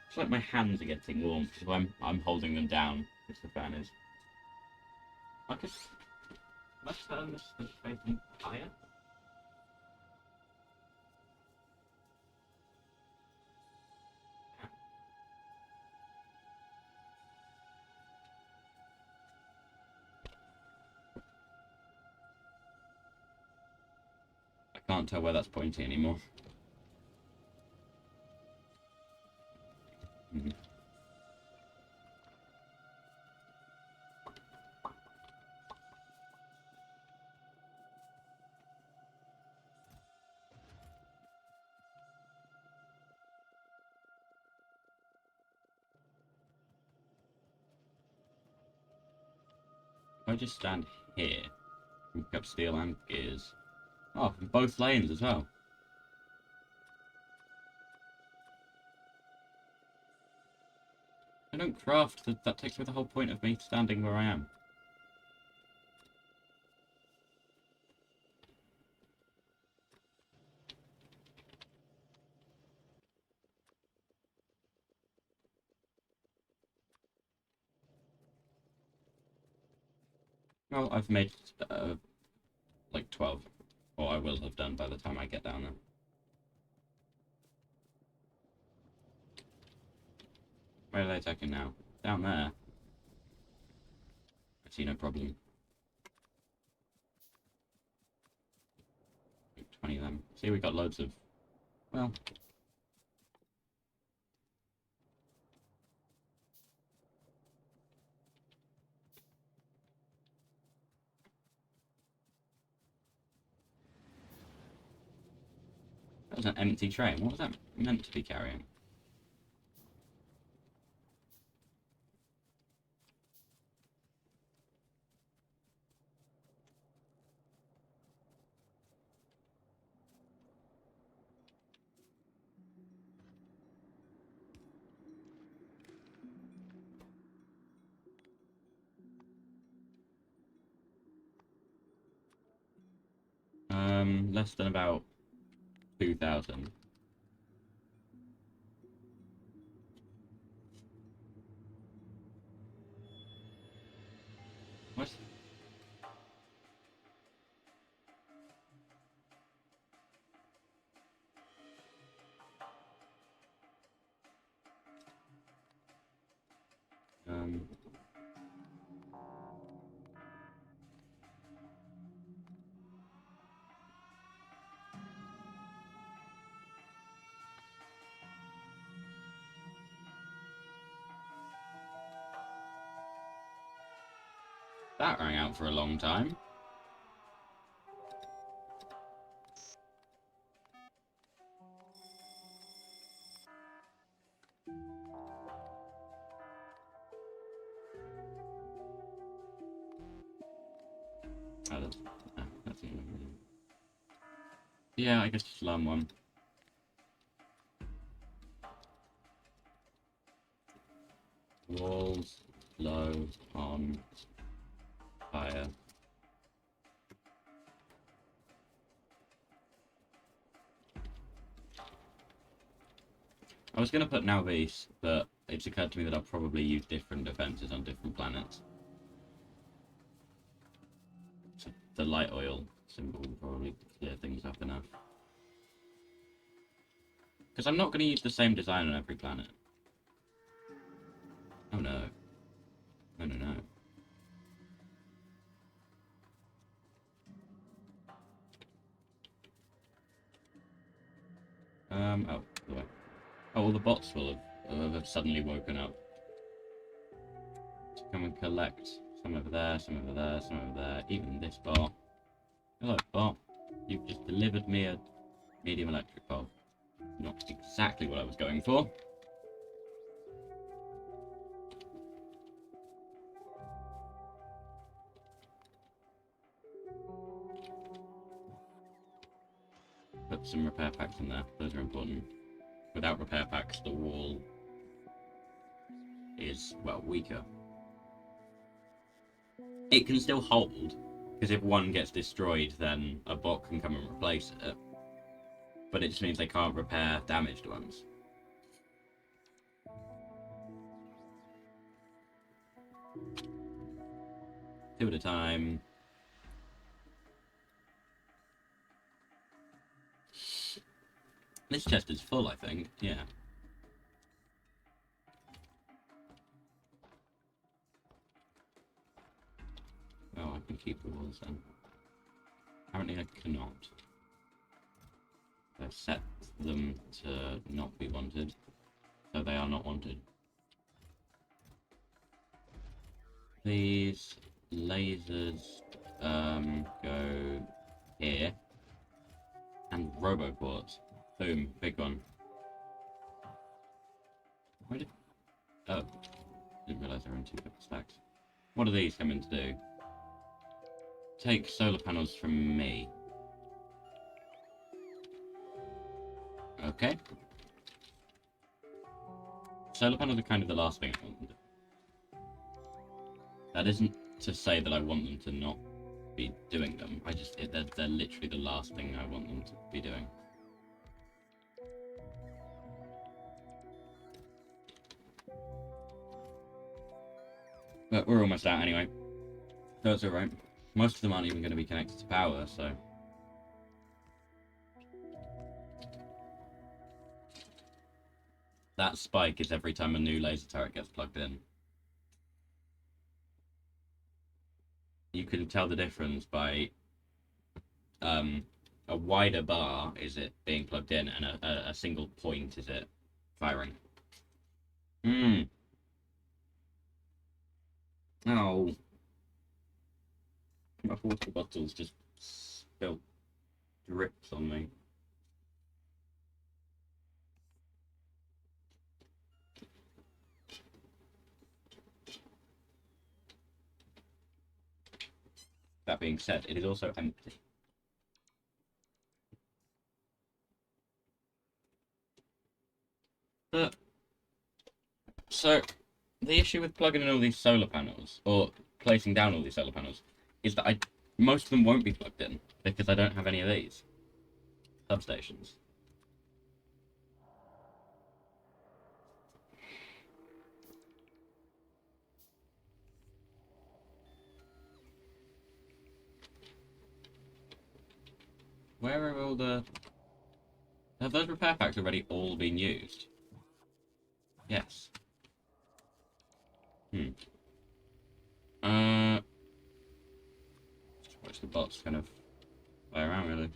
It's like my hands are getting warm because I'm holding them down because the fan is. Let's turn this facing higher. I can't tell where that's pointing anymore. If I just stand here and pick up steel and gears. Oh, from both lanes as well. I don't craft, that takes away the whole point of me standing where I am. Well, I've made like 12, or I will have done by the time I get down there. Where are they attacking now? Down there. I see no problem. 20 of them. See, we got loads of... Well... That was an empty train. What was that meant to be carrying? Less than about 2,000. What? That rang out for a long time. Oh, that's not really... Yeah, I guess just learn one. Walls low on fire. I was going to put Nalvis, but it's occurred to me that I'll probably use different defenses on different planets. So the light oil symbol will probably clear things up enough. Because I'm not going to use the same design on every planet. Oh no. No, no, no. Oh, the way. Oh, all the bots will have suddenly woken up. So come and collect some over there, some over there, some over there, even this bot. Hello, bot. You've just delivered me a medium electric bulb. Not exactly what I was going for. Put some repair packs in there. Those are important. Without repair packs, the wall is, well, weaker. It can still hold, because if one gets destroyed, then a bot can come and replace it. But it just means they can't repair damaged ones. Two at a time. This chest is full, I think. Yeah. Oh, I can keep the walls then. Apparently I cannot. I've set them to not be wanted, so they are not wanted. These lasers go here. And roboports. Boom, big one. Where did... Oh. Didn't realise they were in 2 stacks. What are these coming to do? Take solar panels from me. Okay. Solar panels are kind of the last thing I want them to do. That isn't to say that I want them to not be doing them. They're literally the last thing I want them to be doing. But we're almost out anyway. That's alright. Most of them aren't even going to be connected to power, so... That spike is every time a new laser turret gets plugged in. You can tell the difference by a wider bar is it being plugged in, and a single point is it firing. Oh. My water bottle's just spilled drips on me. That being said, it is also empty. But, so, the issue with plugging in all these solar panels, or placing down all these solar panels, is that most of them won't be plugged in, because I don't have any of these substations. Where are all the... Have those repair packs already all been used? Yes. Just watch the bots kind of play around, really.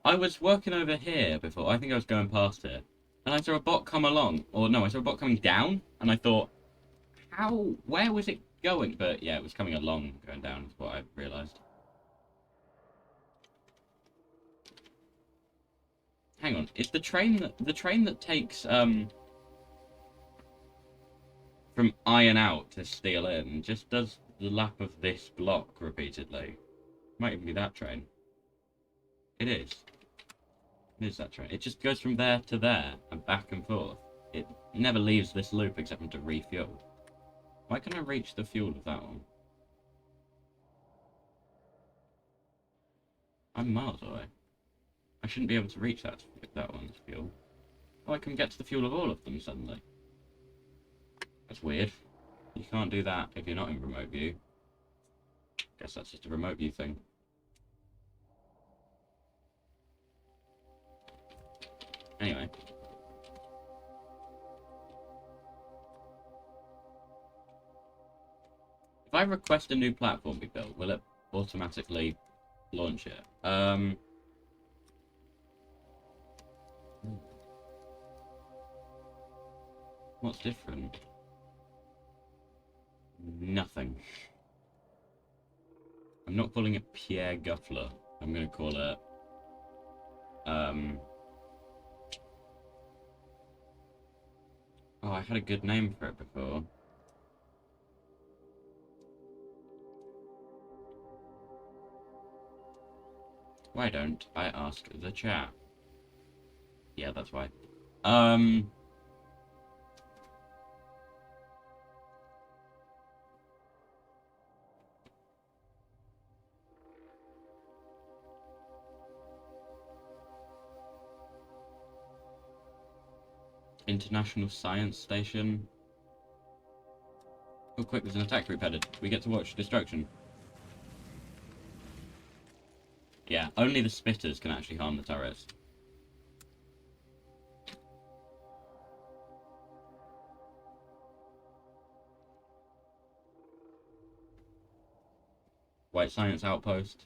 I was working over here before. I think I was going past here. And I saw a bot come along, or no, I saw a bot coming down, and I thought, where was it going? But yeah, it was coming along, going down, is what I realised. Hang on, is the train that takes, from iron out to steel in, just does the lap of this block repeatedly? Might even be that train. It is. It is that train. It just goes from there to there, and back and forth. It never leaves this loop except for to refuel. Why can I reach the fuel of that one? I'm miles away. I shouldn't be able to reach that one's fuel. Oh, I can get to the fuel of all of them suddenly. That's weird. You can't do that if you're not in remote view. Guess that's just a remote view thing. Anyway. If I request a new platform be built, will it automatically launch it? What's different? Nothing. I'm not calling it Pierre Guffler. I'm gonna call it oh, I had a good name for it before. Why don't I ask the chat? Yeah, that's why. International Science Station. Oh, quick, there's an attack group headed. We get to watch destruction. Yeah, only the spitters can actually harm the turrets. White Science Outpost.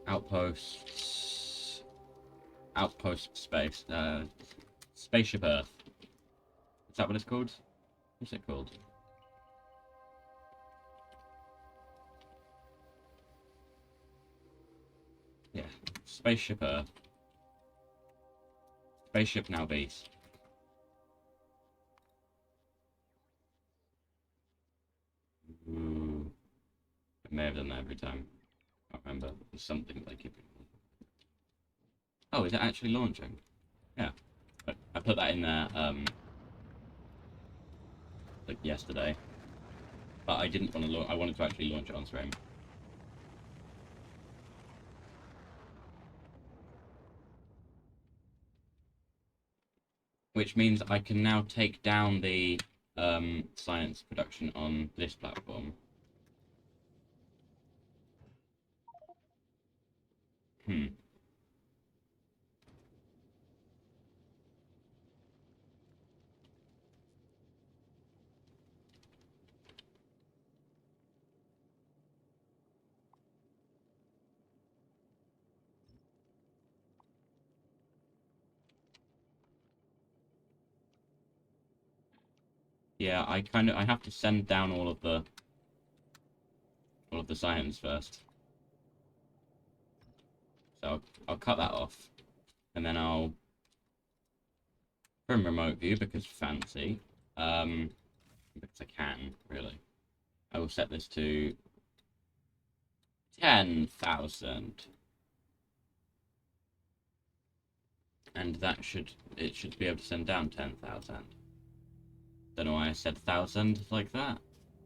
Outposts. Outpost Space. Spaceship Earth. Is that what it's called? What's it called? Yeah, Spaceship Earth. Spaceship now beast. Ooh. I may have done that every time. I can't remember. There's something like it. Oh, is it actually launching? Yeah. I put that in there, like yesterday. But I didn't want to launch. I wanted to actually launch it on stream. Which means I can now take down the science production on this platform. Yeah, I have to send down all of the science first. So I'll cut that off, and then I'll, from remote view because fancy, because I can really, I will set this to 10,000, and it should be able to send down 10,000. Don't know why I said 1,000 like that,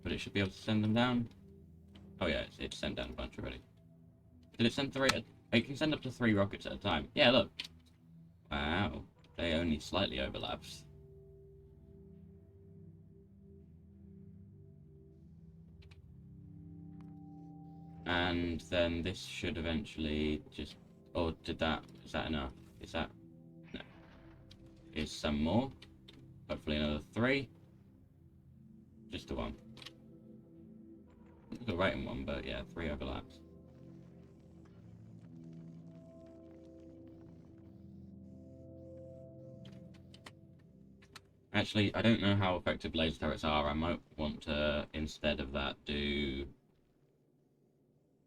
but it should be able to send them down. Oh yeah, it sent down a bunch already. Did it send 3? It can send up to 3 rockets at a time. Yeah, look. Wow, they only slightly overlaps. And then this should eventually just... Oh, is that enough? Is that... No. Is some more. Hopefully another 3. Just the 1. It's the right in 1, but yeah, 3 overlaps. Actually, I don't know how effective laser turrets are. I might want to, instead of that, do...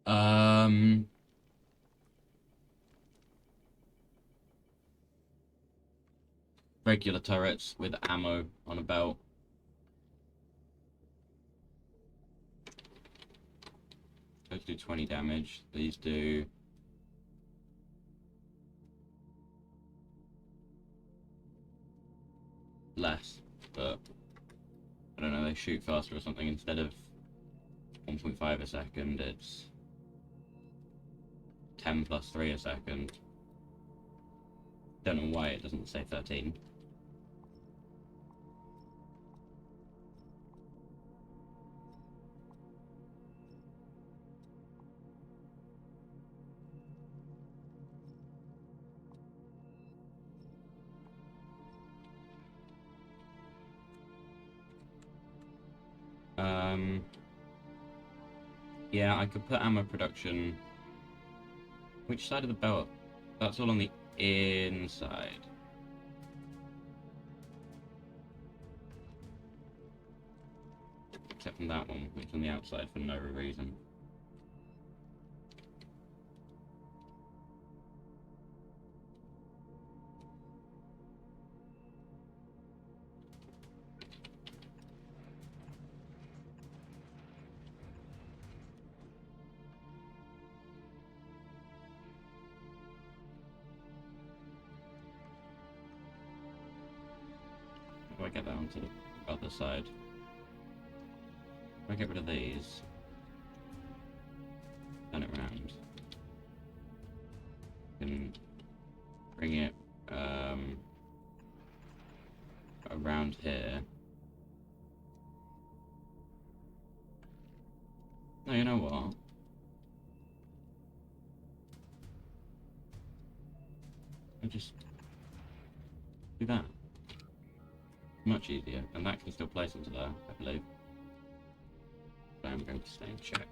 Um... regular turrets with ammo on a belt. Those do 20 damage. These do... less, but... I don't know, they shoot faster or something. Instead of 1.5 a second, it's 10 plus 3 a second. Don't know why it doesn't say 13. Yeah, I could put ammo production... Which side of the belt? That's all on the inside. Except from that one, which is on the outside for no reason. How do I get that onto the other side? If I get rid of these, turn it around, and bring it around here. No, you know what? I just do that. Much easier, and that can still place into there, I believe. But I'm going to stay and check.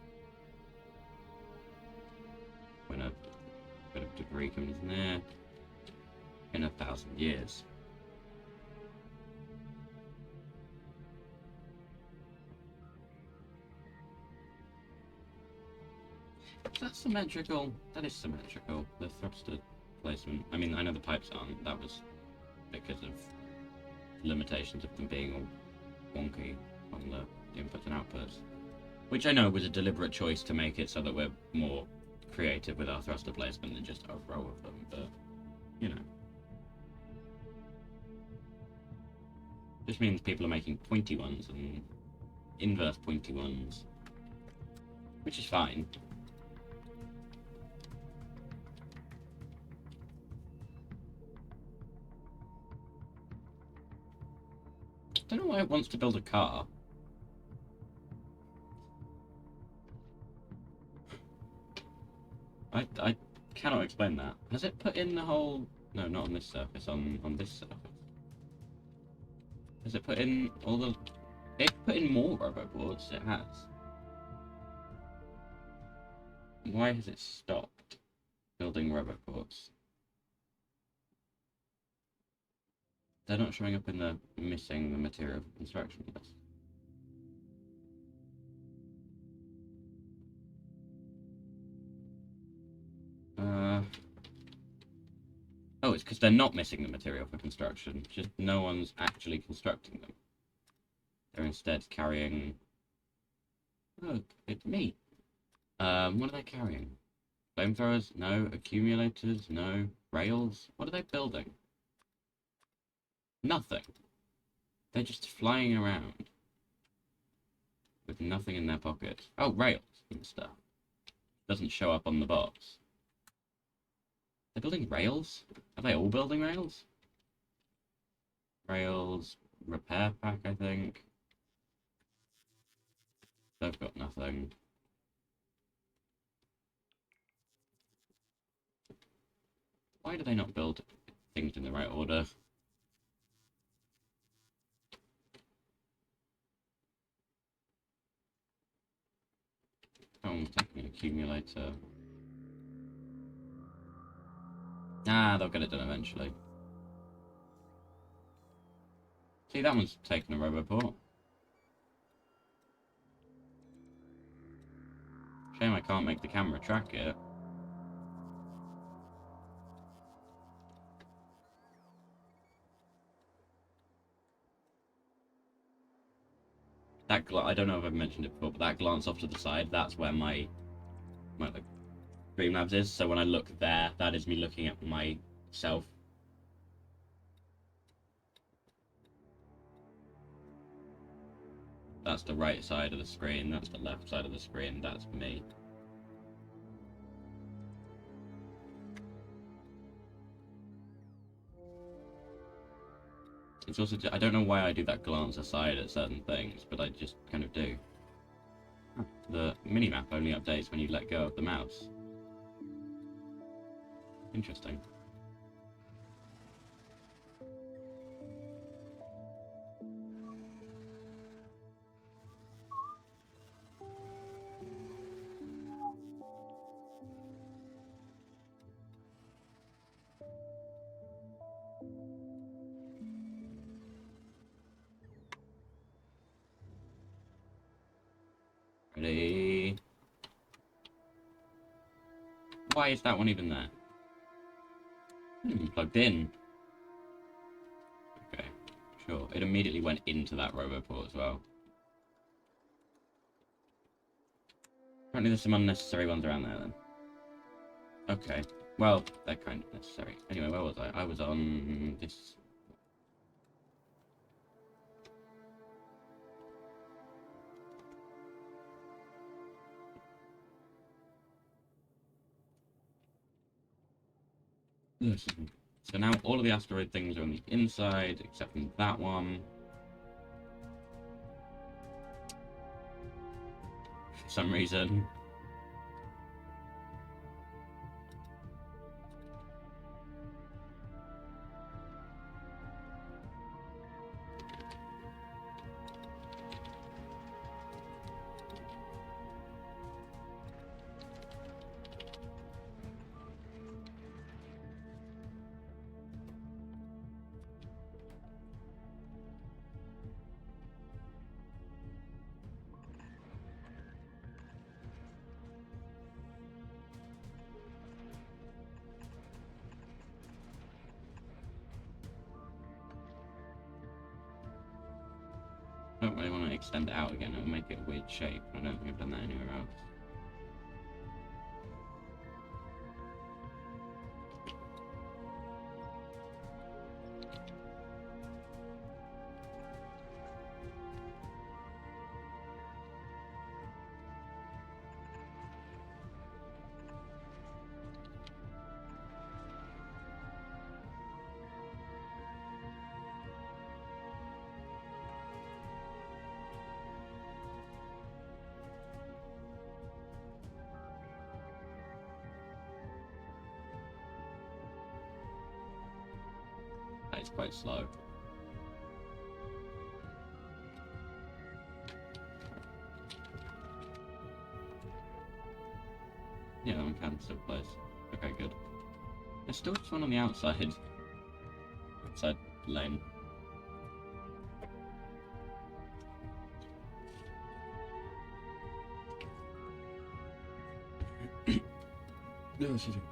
When a bit of debris comes in there, in 1,000 years. Is that symmetrical? That is symmetrical. The thruster placement. I mean, I know the pipes aren't. That was because of limitations of them being all wonky on the inputs and outputs. Which I know was a deliberate choice to make it so that we're more creative with our thruster placement than just a row of them, but, you know. This means people are making pointy ones and inverse pointy ones, which is fine. I don't know why it wants to build a car. I cannot explain that. Has it put in the whole... No, not on this surface, on this surface. Has it put in all the... It put in more roboboards, it has. Why has it stopped building roboboards? They're not showing up in the missing the material for construction list. Oh, it's because they're not missing the material for construction. Just no one's actually constructing them. They're instead carrying... Oh, it's me. What are they carrying? Flamethrowers? No. Accumulators? No. Rails? What are they building? Nothing. They're just flying around with nothing in their pockets. Oh, rails and stuff. Doesn't show up on the box. They're building rails? Are they all building rails? Rails, repair pack, I think. They've got nothing. Why do they not build things in the right order? Oh, I'm taking an accumulator. Ah, they'll get it done eventually. See, that one's taken a roboport. Shame I can't make the camera track it. That I don't know if I've mentioned it before, but that glance off to the side, that's where my like, Streamlabs is. So when I look there, that is me looking at myself. That's the right side of the screen, that's the left side of the screen, that's me. It's also, I don't know why I do that glance aside at certain things, but I just kind of do. The minimap only updates when you let go of the mouse. Interesting. Ready? Why is that one even there? Not even plugged in. Okay, sure. It immediately went into that roboport as well. Apparently there's some unnecessary ones around there then. Okay. Well, they're kind of necessary. Anyway, where was I? I was on this. So now all of the asteroid things are on the inside, except from that one. For some reason. I don't really want to extend it out again, it'll make it a weird shape. I don't think I've done that anywhere else. That is quite slow. Yeah, that one can still place. Okay, good. There's still just one on the outside. Outside lane. No, excuse me.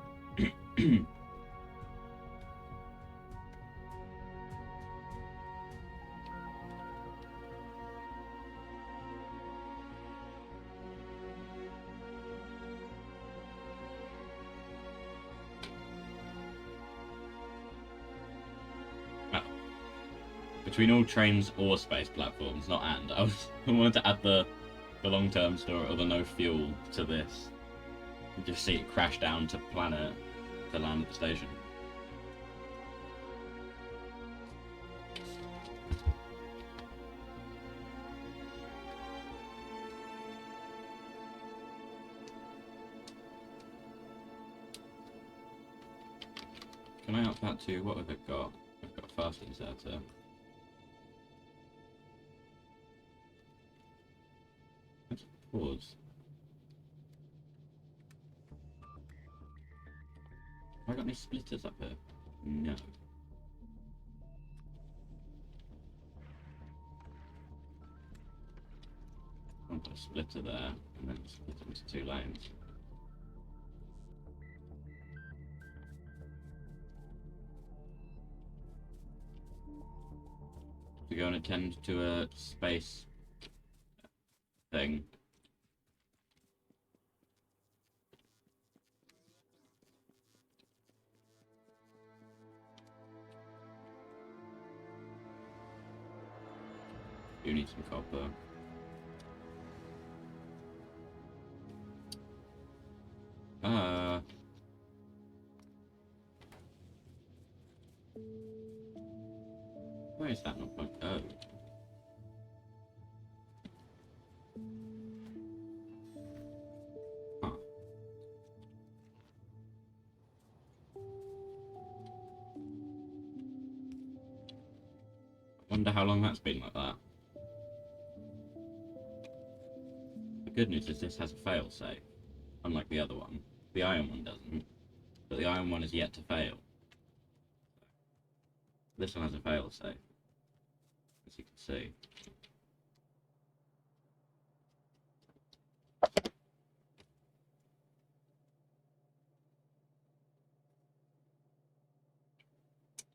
Between all trains or space platforms, not and. I wanted to add the long-term story or the no fuel to this. And just see it crash down to planet to land at the station. Can I up that to what have I got? I've got a fast inserter. Let's pause. Have I got any splitters up here? No. put a splitter there, and then split it into 2 lanes. To go and attend to a space thing. You need some copper. Where is that not? Oh. Huh. Wonder how long that's been like that. The good news is this has a fail-safe, unlike the other one. The iron one doesn't, but the iron one is yet to fail. This one has a fail-safe, as you can see.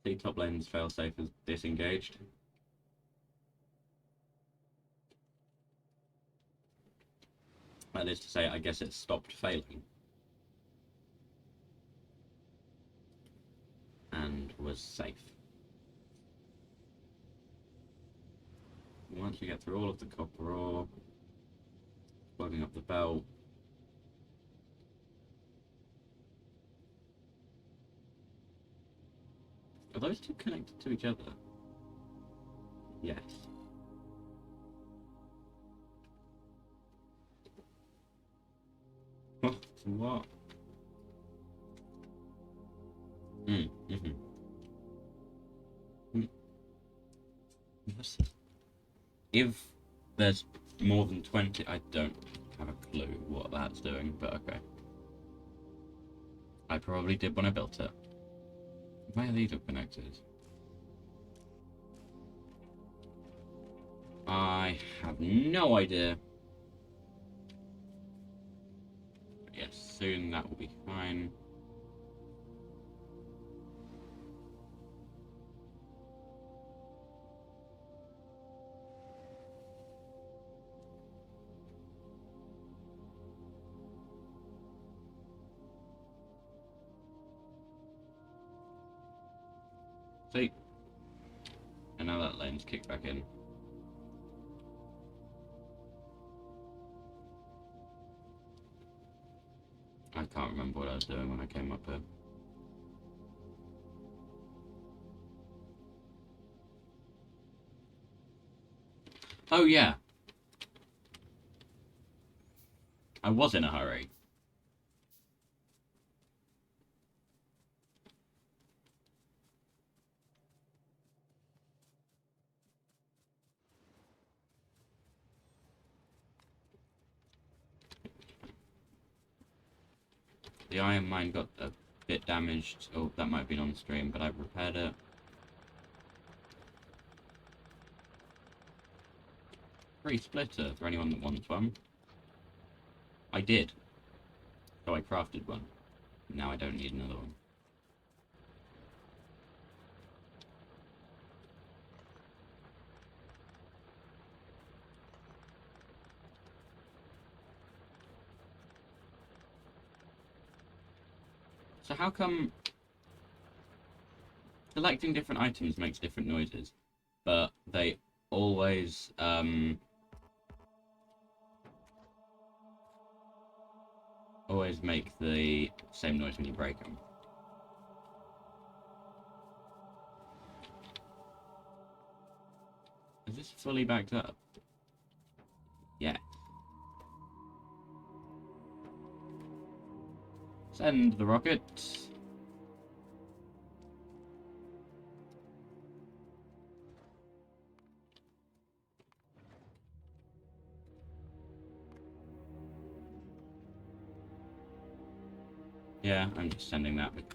The top lane's fail-safe is disengaged. That is to say, I guess it stopped failing. And was safe. Once we get through all of the copper ore, plugging up the belt, are those two connected to each other? Yes. What? If there's more than 20, I don't have a clue what that's doing, but okay. I probably did when I built it. Why are these all connected? I have no idea. Yes, soon that will be fine. See? And now that lane's kicked back in. I can't remember what I was doing when I came up here. Oh yeah. I was in a hurry. The iron mine got a bit damaged. Oh, that might have been on stream, but I've repaired it. Free splitter for anyone that wants one. I did. So I crafted one. Now I don't need another one. So how come selecting different items makes different noises, but they always always make the same noise when you break them? Is this fully backed up? Yeah. Send the rocket. Yeah, I'm just sending that. But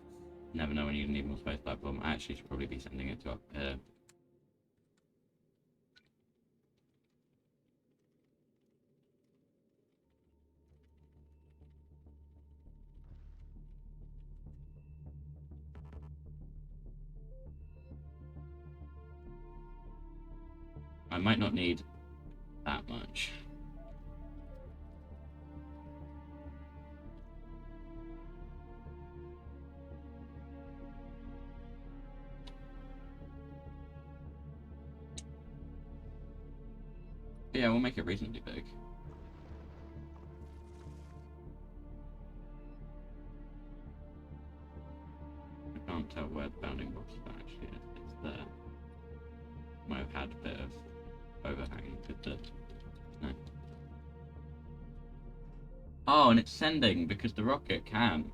never know when you need more space platform. I actually should probably be sending it to up here. I might not need that much. Yeah, we'll make it reasonably big. I can't tell where the bounding box actually is. It's there. Might have had a bit of overhang with the... No. Oh, and it's sending because the rocket can.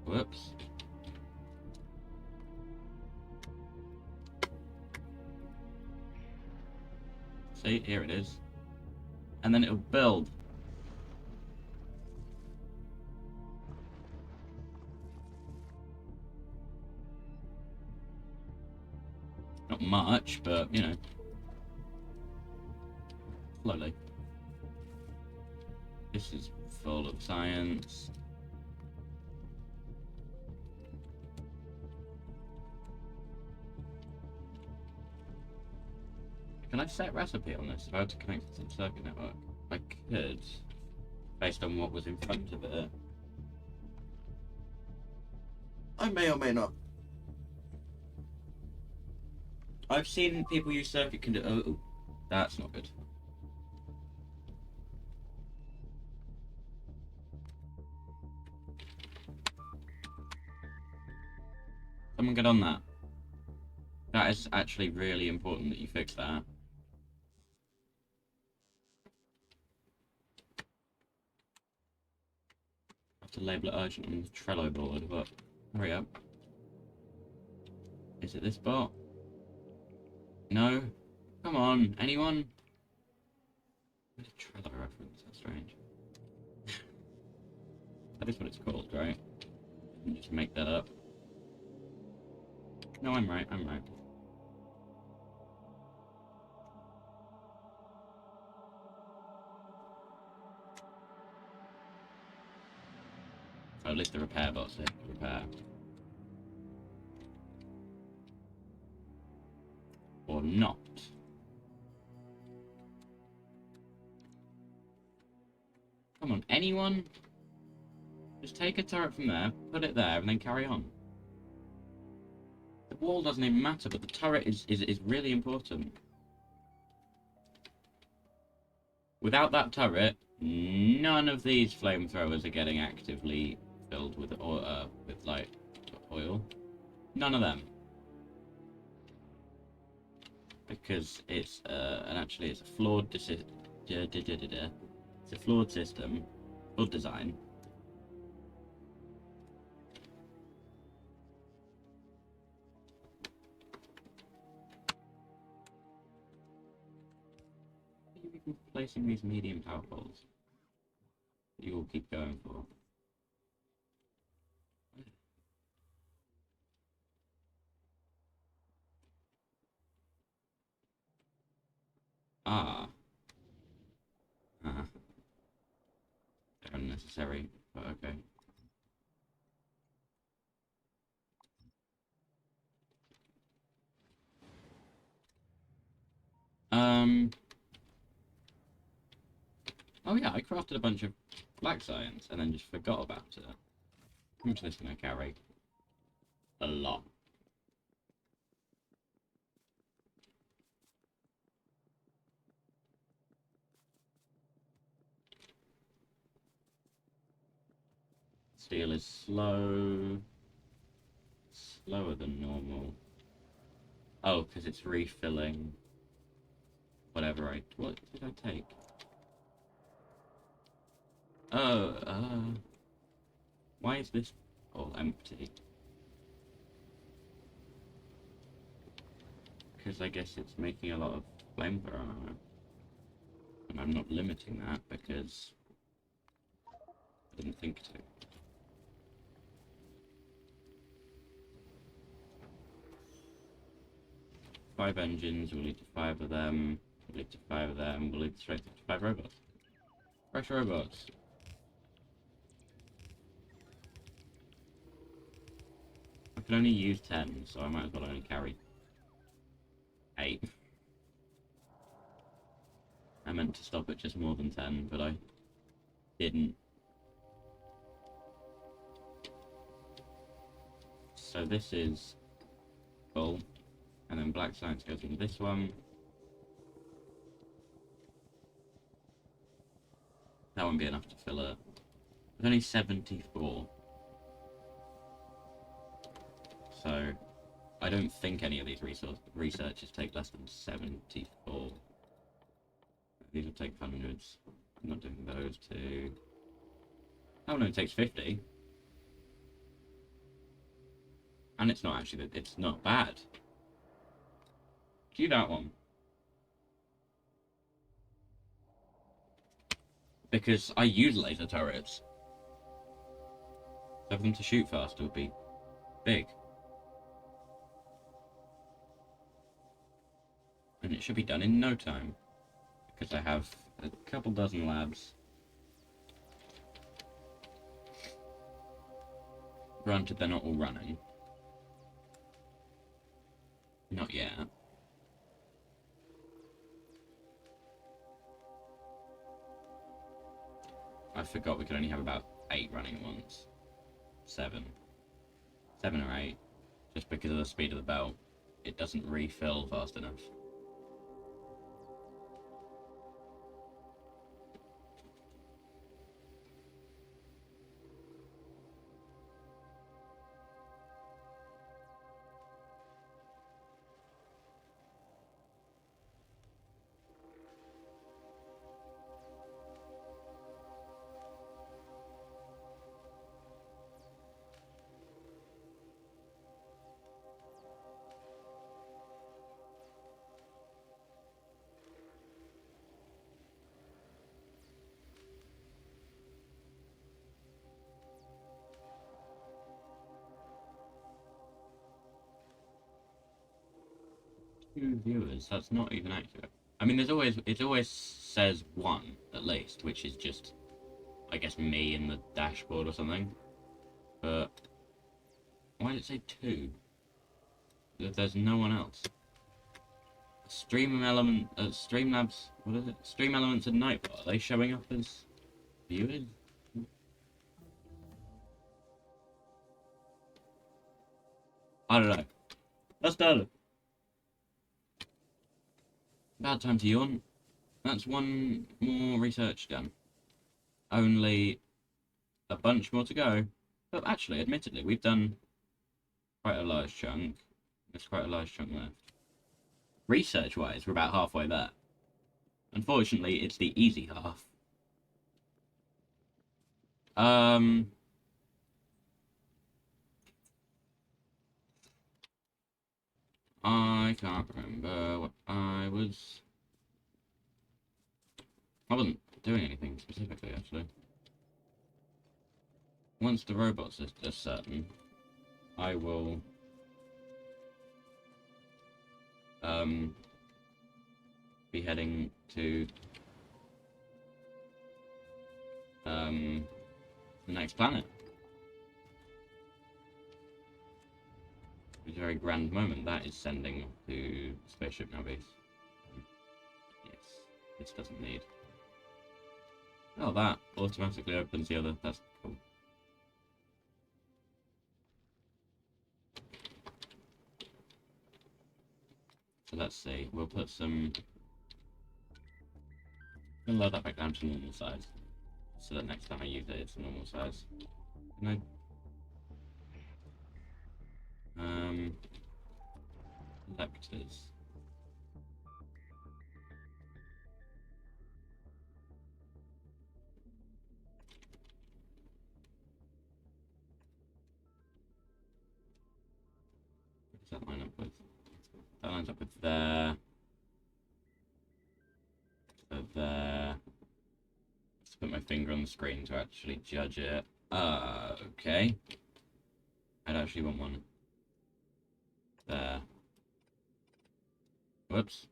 Whoops. See, here it is. And then it'll build. Not much, but, you know. Slowly. This is full of science. Can I set recipe on this if I had to connect it to the circuit network? I could, based on what was in front of it. I may or may not. I've seen people use circuit oh, that's not good. Someone get on that. That is actually really important that you fix that. I have to label it urgent on the Trello board, but hurry up. Is it this bot? No? Come on, anyone? Where's a Trello reference? That's strange. That is what it's called, right? I can just make that up. No, I'm right, I'm right. Oh, at least the repair bot's here to repair. Or not. Come on, anyone? Just take a turret from there, put it there, and then carry on. The wall doesn't even matter, but the turret is really important. Without that turret, none of these flamethrowers are getting actively filled with like oil. None of them. Because it's and actually it's a flawed it's a flawed system, flawed design. Placing these medium power poles that you all keep going for. Ah. They're unnecessary, but okay. Oh yeah, I crafted a bunch of black science and then just forgot about it. How much is this gonna carry? A lot. Steel is slow. Slower than normal. Oh, because it's refilling. Whatever what did I take? Oh, why is this all empty? Because I guess it's making a lot of flamethrower ammo. And I'm not limiting that because I didn't think to. Five engines, we'll lead to 5 of them. We'll lead to 5 of them. We'll lead straight to 5 robots. Fresh robots. can only use 10, so I might as well only carry 8. I meant to stop at just more than 10, but I didn't. So this is full, and then black science goes into this one. That won't be enough to fill it. There's only 74. So I don't think any of these researches take less than 74. These will take hundreds. I'm not doing those two. Oh no, it takes 50. And it's not actually, it's not bad. Do that one. Because I use laser turrets. So for them to shoot faster would be big. And it should be done in no time. Because I have a couple dozen labs. Granted, they're not all running. Not yet. I forgot we could only have about 8 running at once. 7. 7 or 8. Just because of the speed of the belt. It doesn't refill fast enough. Two viewers, that's not even accurate. I mean, it always says 1 at least, which is just, I guess, me in the dashboard or something. But why did it say 2? There's no one else. Streamlabs, what is it? Stream Elements and Nightbot, are they showing up as viewers? I don't know. That's done. Bad time to yawn. That's one more research done. Only a bunch more to go. But actually, admittedly, we've done quite a large chunk. There's quite a large chunk left. Research-wise, we're about halfway there. Unfortunately, it's the easy half. I can't remember what I wasn't doing anything specifically, actually. Once the robots are certain, I will be heading to the next planet. It's a very grand moment. That is sending to spaceship now base. Yes, this doesn't need. Oh, that automatically opens the other. That's cool. So let's see. We'll put some. We'll load that back down to normal size, so that next time I use it, it's a normal size. And lectors. What does that line up with? That lines up with there. So there. Let's put my finger on the screen to actually judge it. Okay. I'd actually want one there. Whoops.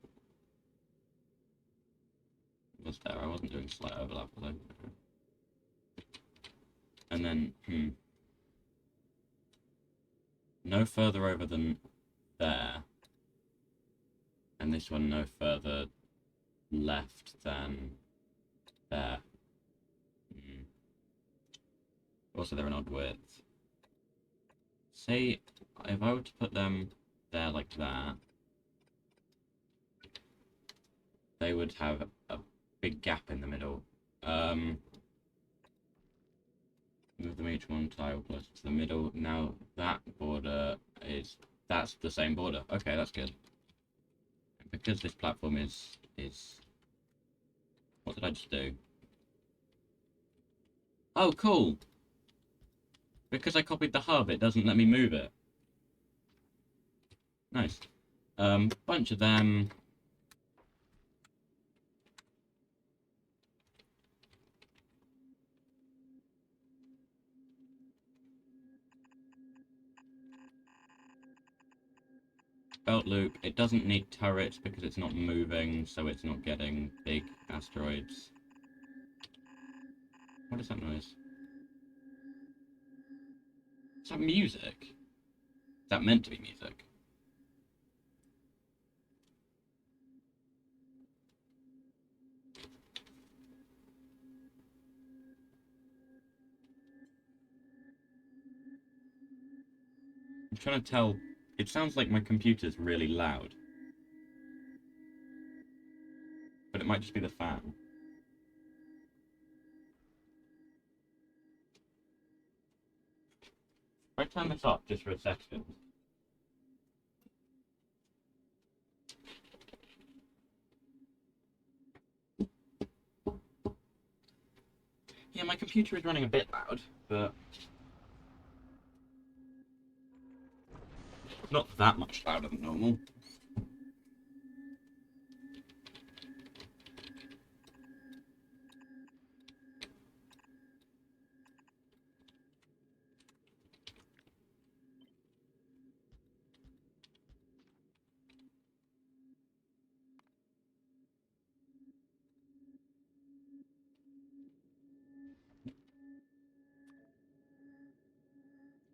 Was there? I wasn't doing slight overlap, was I? And then, no further over than there. And this one no further left than there. Also, they're an odd width. Say, if I were to put them there like that, they would have a big gap in the middle. Move them each one tile closer to the middle. Now that border that's the same border. Okay, that's good. Because this platform is what did I just do? Oh, cool. Because I copied the hub, it doesn't let me move it. Nice. Bunch of them. Belt loop. It doesn't need turrets because it's not moving, so it's not getting big asteroids. What is that noise? Is that music? Is that meant to be music? I'm trying to tell. It sounds like my computer's really loud. But it might just be the fan. If I turn this up just for a second. Yeah, my computer is running a bit loud, but not that much louder than normal.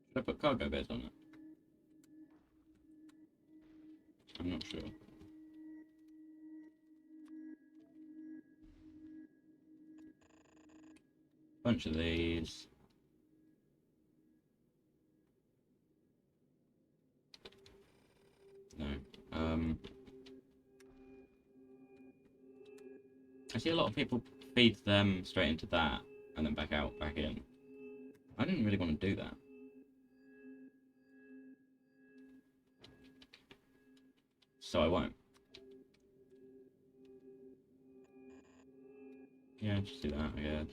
Should I put cargo bays on it? I'm not sure. Bunch of these. No. I see a lot of people feed them straight into that and then back out, back in. I didn't really want to do that. So I won't. Yeah, just do that, I guess.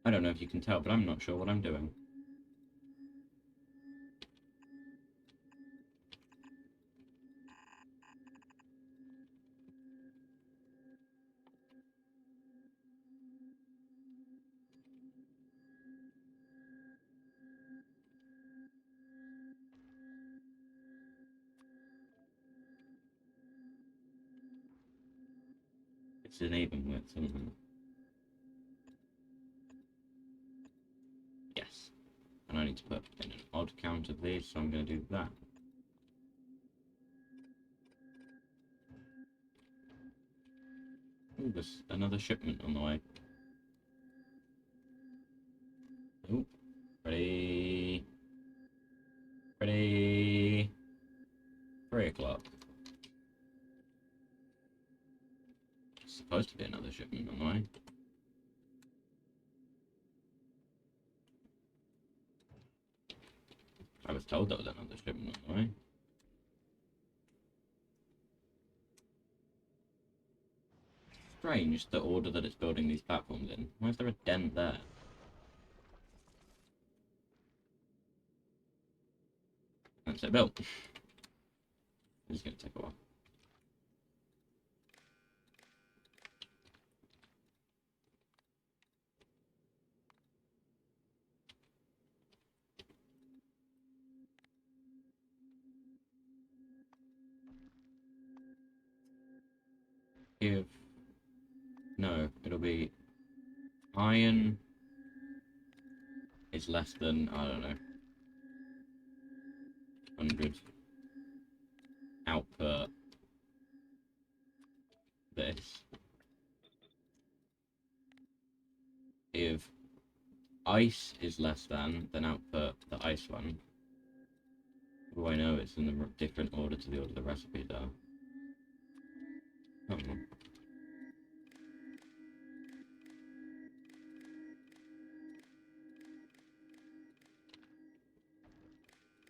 I don't know if you can tell, but I'm not sure what I'm doing. It's an even width, isn't it? Yes. And I need to put in an odd count of these, so I'm going to do that. Ooh, there's another shipment on the way. Ooh. Ready. Ready. 3 o'clock. Supposed to be another shipment on the way. I was told there was another shipment on the way. Strange, the order that it's building these platforms in. Why is there a dent there? That's it built. This is going to take a while. if... No, it'll be iron is less than, I don't know, 100. Output this. If ice is less than, then output the ice one. How do I know it's in the different order to the order the recipes are? Oh.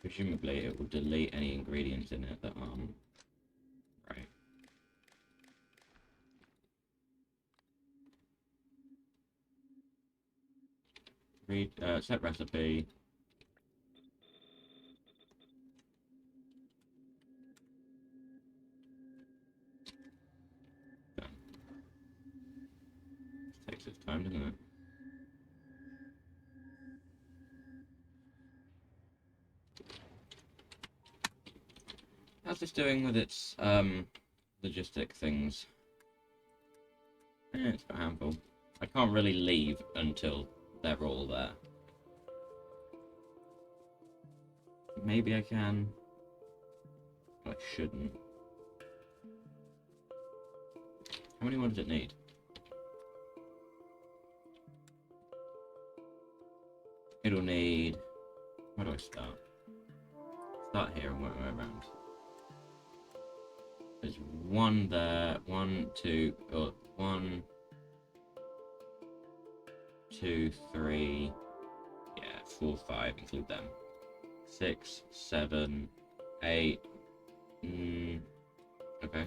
Presumably it will delete any ingredients in it that aren't right. Read, set recipe. Done. This takes its time, doesn't it? How's this doing with its logistic things? It's got a handful. I can't really leave until they're all there. Maybe I can. I shouldn't. How many more does it need? It'll need... Where do I start? Start here and work my way around. There's one there, 1, 2, 1, 2, 3, yeah, 4, 5, include them. 6, 7, 8, okay.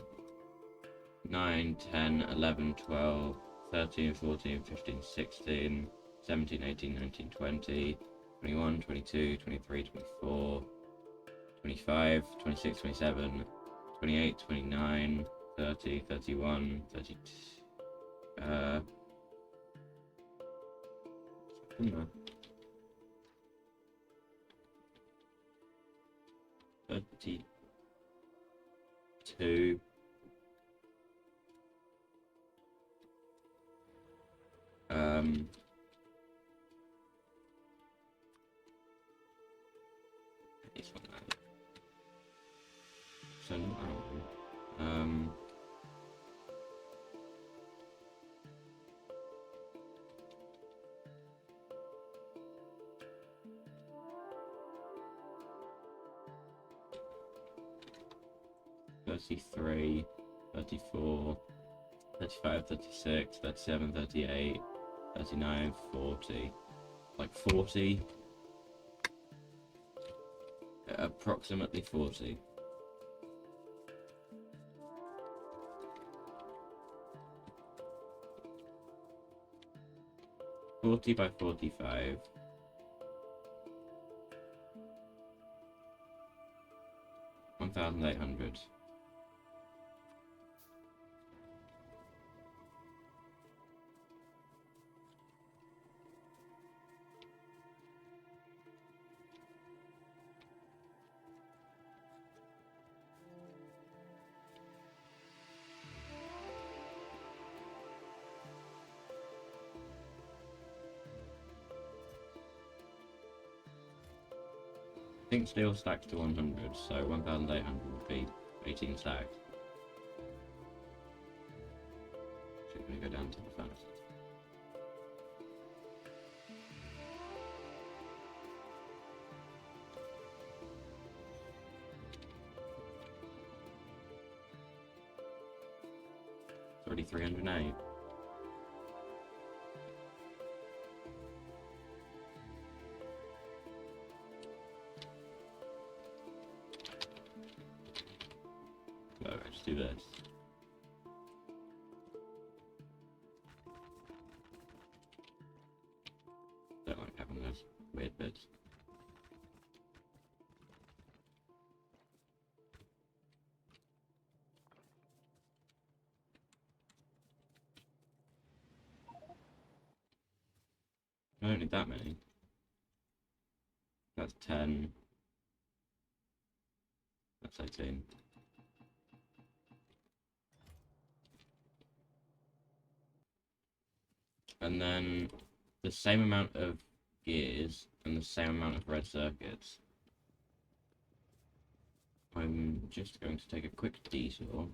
9, 10, 11, 12, 13, 14, 15, 16, 17, 18, 19, 20, 21, 22, 23, 24, 25, 26, 27, 28, 29, 30, 31, 32, 32, this one now. So, 33, 34, 35, 36, 37, 38, 39, 40. Like 40. Approximately 40. By 45. 1,800. I think steel stacks to 100, so 1,800 would be 18 stacks. So we're going to go down to the furnaces. It's already 308. So let's do this. Don't like having those weird bits. I don't need that many. That's 10. That's 18. and then the same amount of gears and the same amount of red circuits. I'm just going to take a quick detour.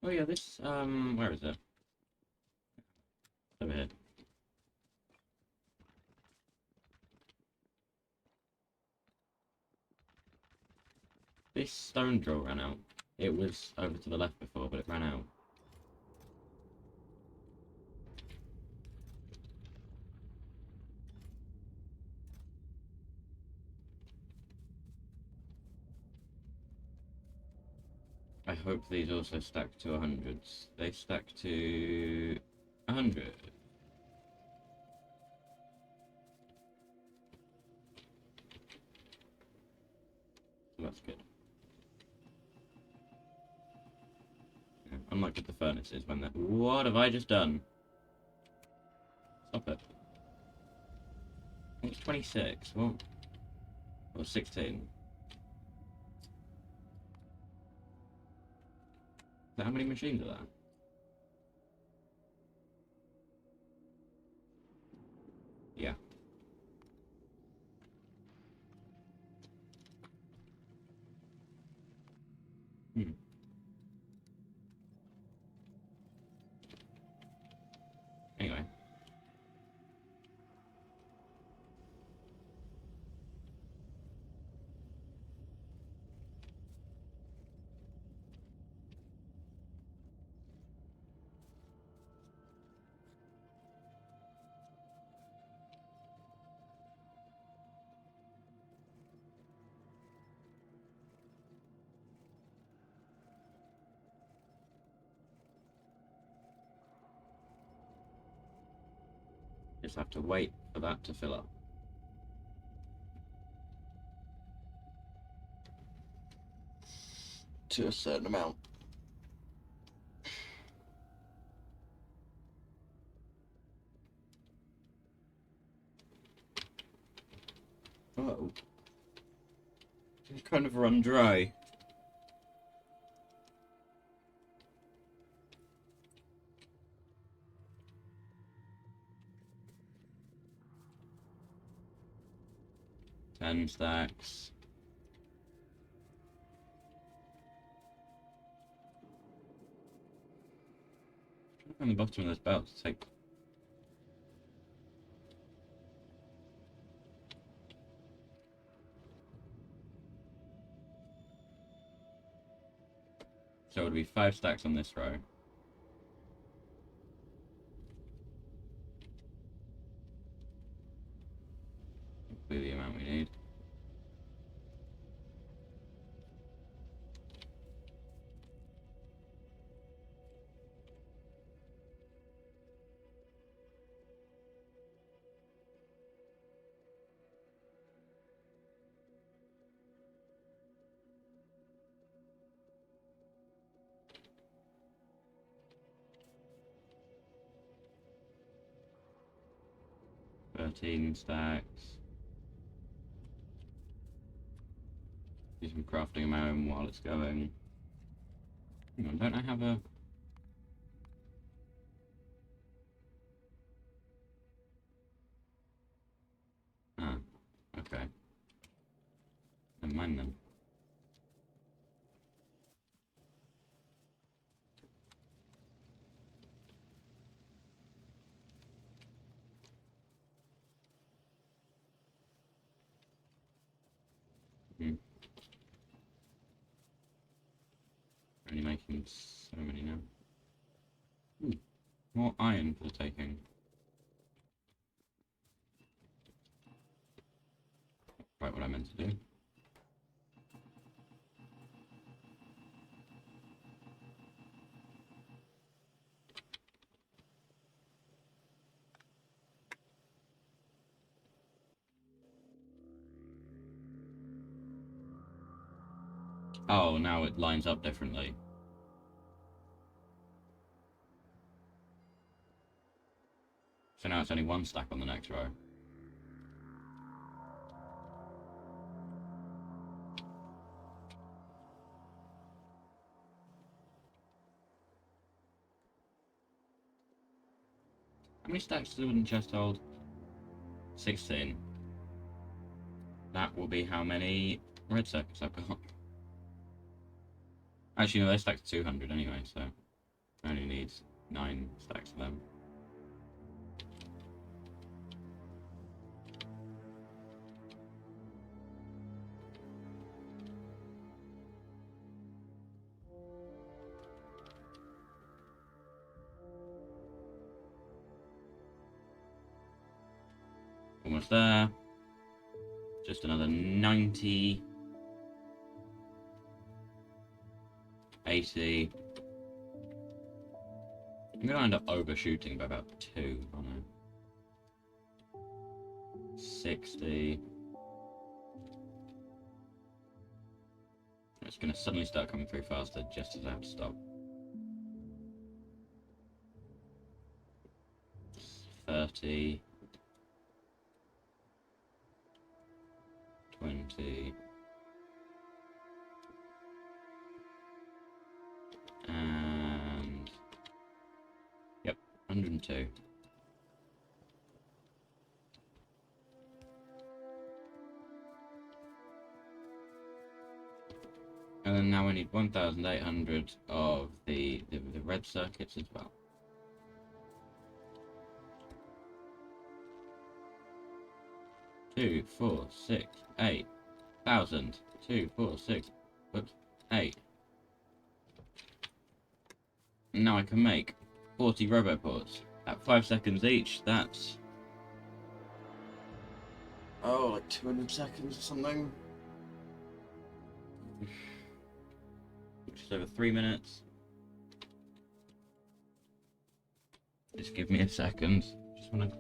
Oh yeah, this, where is it? Over here. This stone drill ran out. It was over to the left before, but it ran out. I hope these also stack to 100s. They stack to 100. So that's good. Yeah, unlike with the furnaces, when that. What have I just done? Stop it. It's 26. Well, or 16. So how many machines are there? Yeah. Hmm. Anyway. Just have to wait for that to fill up. To a certain amount. Oh. It's kind of run dry. Ten stacks. On the bottom of this belt to take. So it would be 5 stacks on this row. Be the amount we need. Thirteen stacks. Do some crafting of my own while it's going. Hang on, don't I have a... Ah, okay. Never mind then. Hmm. Only making so many now. Ooh, more iron for the taking. Right, what I meant to do. Oh, now it lines up differently. So now it's only one stack on the next row. How many stacks does the wooden chest hold? 16. That will be how many red circuits I've got. Actually, no, they stacked 200 anyway, so I only need 9 stacks of them. Almost there. Just another 90. 80. I'm gonna end up overshooting by about 2, aren't I? 60. It's gonna suddenly start coming through faster just as I have to stop. 30. 20. And yep, 102. And then now we need 1,800 of the red circuits as well. 2, 4, 6, 8,000. 2, 4, 6, whoops, 8. And now I can make 40 roboports at 5 seconds each. That's like 200 seconds or something. Which is over 3 minutes. Just give me a second. Just want to.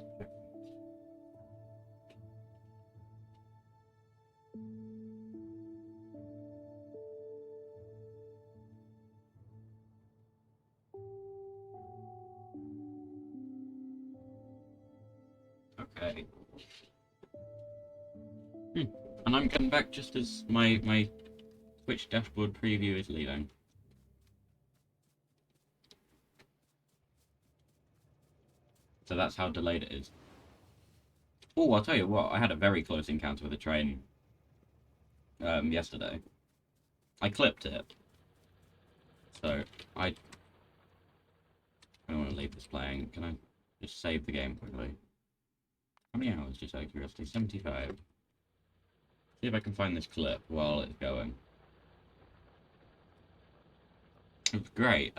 Okay. And I'm getting back just as my Twitch dashboard preview is leaving. So that's how delayed it is. Oh, I'll tell you what, I had a very close encounter with a train yesterday. I clipped it. So I don't want to leave this playing. Can I just save the game quickly? How many hours, just out of curiosity? 75. See if I can find this clip while it's going. It's great.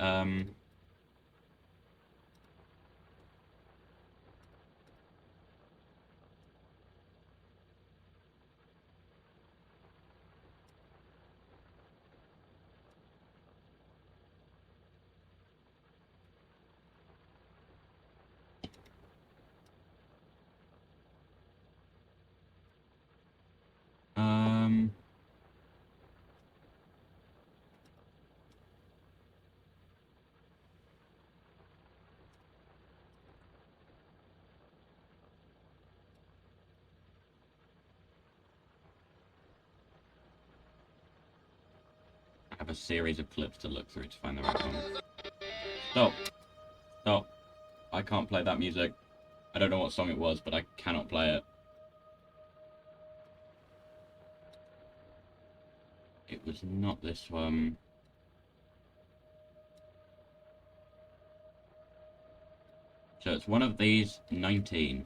I have a series of clips to look through to find the right one. Stop. Stop. I can't play that music. I don't know what song it was, but I cannot play it. It was not this one. So it's one of these 19.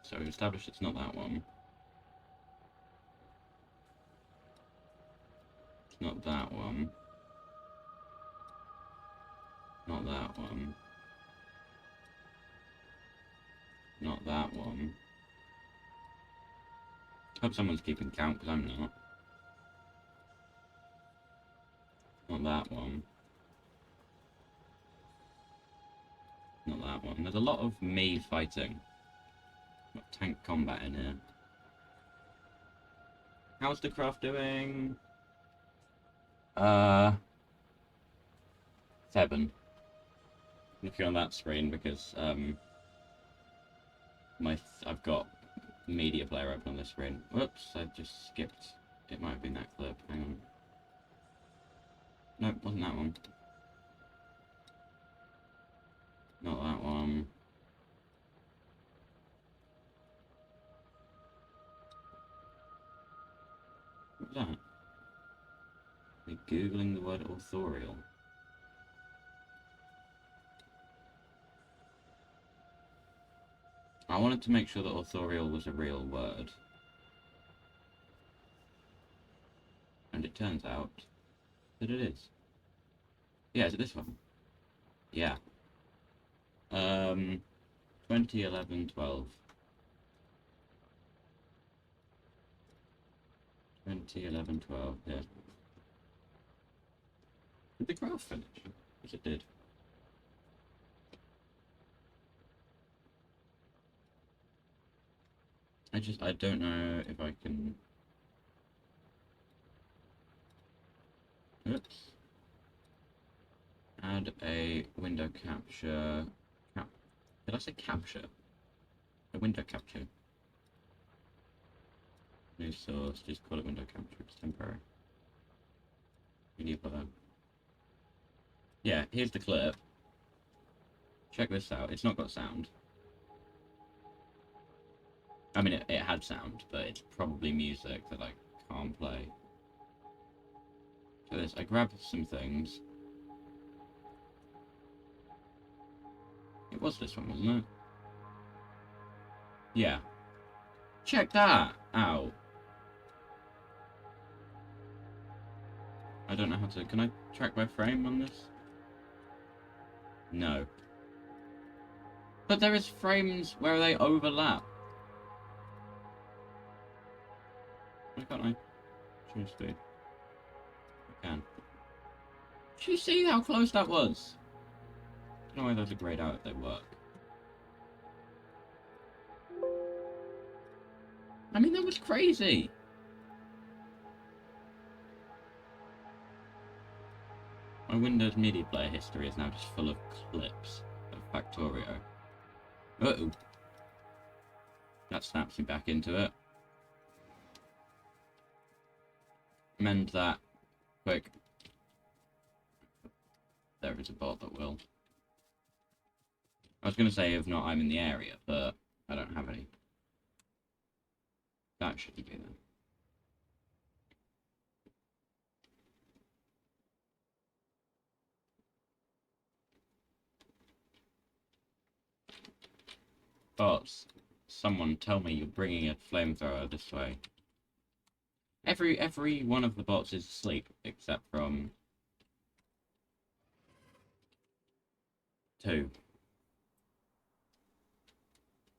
So we've established it's not that one. It's not that one. Not that one. Not that one. Hope someone's keeping count, because I'm not. Not that one. Not that one. There's a lot of me fighting. Not tank combat in here. How's the craft doing? 7. Looking on that screen because I've got media player open on this screen. Whoops, I just skipped. It might have been that clip. Hang on. Nope, wasn't that one. Not that one. What was that? They're googling the word authorial. I wanted to make sure that authorial was a real word. And it turns out that it is. Yeah, is it this one? Yeah. 2011, 12. 2011, 12, yeah. Did the graph finish? Yes, it did. I don't know if I can... Oops. Add a window capture... Did I say capture? A window capture. New source, just call it window capture, it's temporary. Media player. Yeah, here's the clip. Check this out, it's not got sound. I mean, it had sound, but it's probably music that I can't play. So this, I grabbed some things. It was this one, wasn't it? Yeah. Check that out. I don't know how to... Can I track by frame on this? No. But there is frames where they overlap. Why can't I change speed? I can. Did you see how close that was? I don't know why those are grayed out if they work. I mean, that was crazy. My Windows media player history is now just full of clips of Factorio. Uh-oh. That snaps me back into it. Mend that. Quick. There is a bot that will. I was going to say, if not, I'm in the area, but I don't have any. That shouldn't be there. Bots, someone tell me you're bringing a flamethrower this way. Every one of the bots is asleep, except from 2.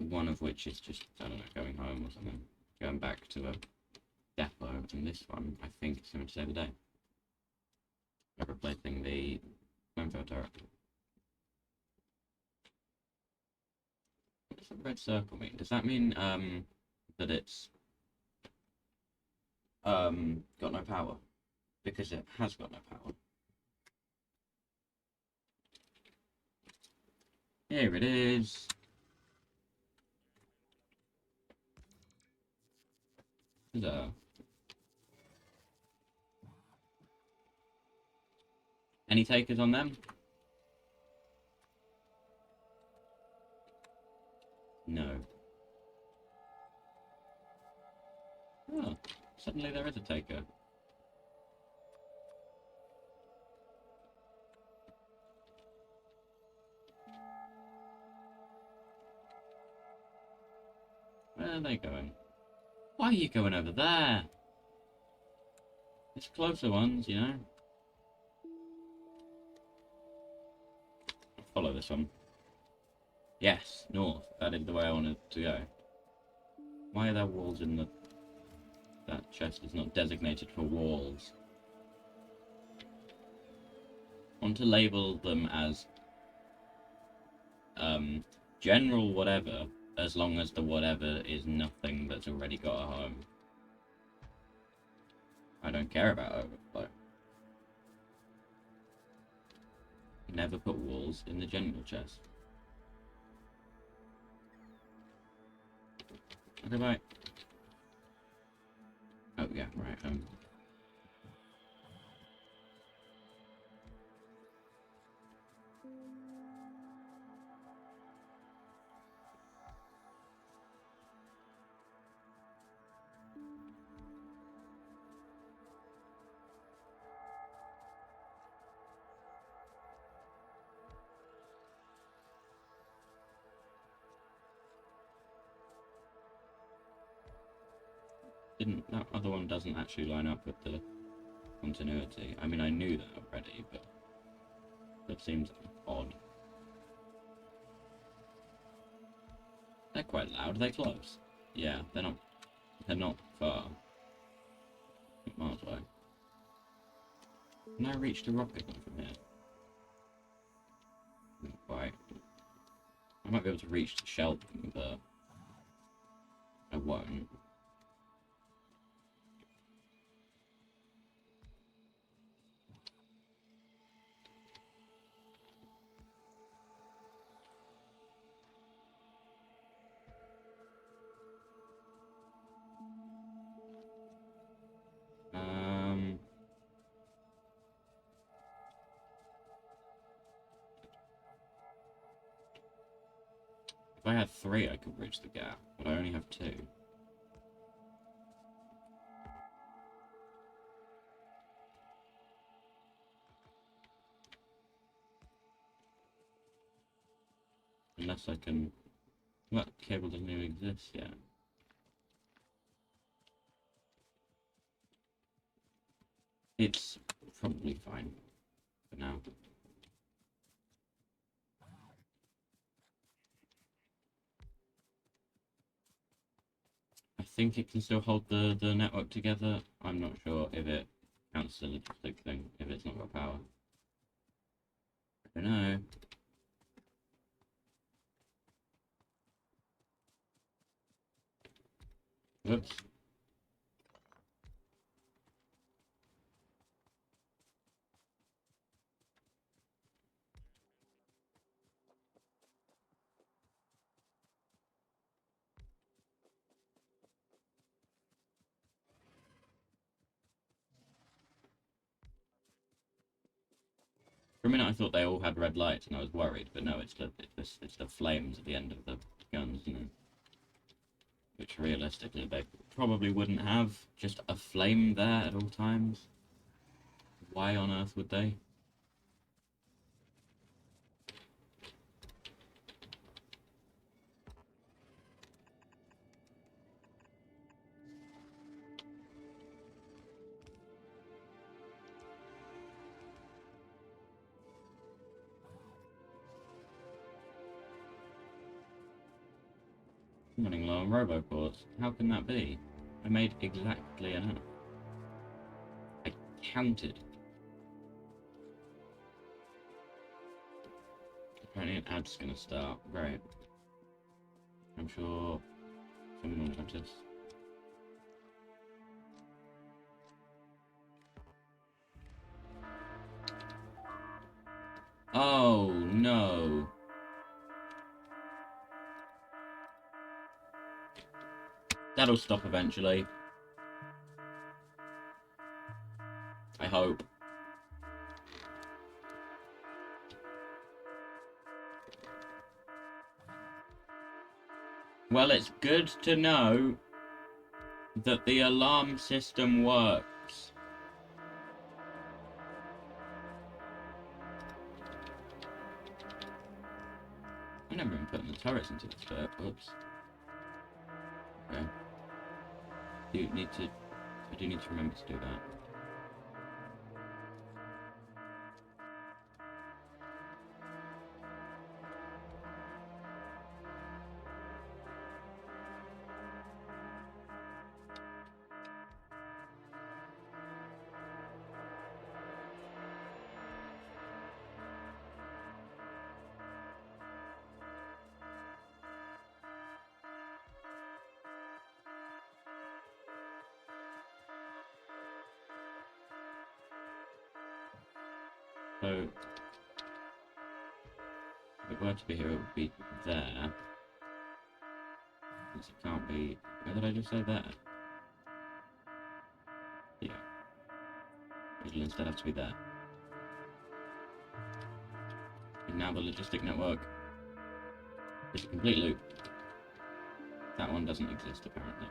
One of which is just, I don't know, going home or something. Going back to a depot, and this one, I think, is going to save the day. By replacing the flamethrower turret. What does the red circle mean? Does that mean, that it's, got no power? Because it has got no power. Here it is. So. Any takers on them? No. Oh, suddenly there is a taker. Where are they going? Why are you going over there? It's closer ones, you know. I'll follow this one. Yes, north. That is the way I wanted to go. Why are there walls in the... That chest is not designated for walls. I want to label them as General whatever, as long as the whatever is nothing that's already got a home. I don't care about overflow. Never put walls in the general chest. Okay, bye. Oh yeah, right. That other one doesn't actually line up with the continuity. I mean, I knew that already, but that seems odd. They're quite loud. Are they close? Yeah, they're not. They're not far. Not miles away. Can I reach the rocket from here? Not quite. I might be able to reach the shelving, but I won't. If I had 3, I could bridge the gap, but I only have 2. Unless I can... That cable doesn't even exist yet. It's probably fine for now. I think it can still hold the network together. I'm not sure if it counts as a logistic thing, if it's not got power. I don't know. Whoops. For a minute I thought they all had red lights and I was worried, but no, it's the flames at the end of the guns, you know. Which realistically they probably wouldn't have just a flame there at all times. Why on earth would they? I'm running low on robocores. How can that be? I made exactly enough. I counted. Apparently an ad's gonna start. Right. I'm sure someone will notice. Oh no. That'll stop eventually. I hope. Well, it's good to know that the alarm system works. I've never been putting the turrets into this bit. Oops. Okay. I do need to remember to do that. So, if it were to be here, it would be there. Since it can't be... Where did I just say there? Yeah. It'll instead have to be there. And now the logistic network is a complete loop. That one doesn't exist, apparently.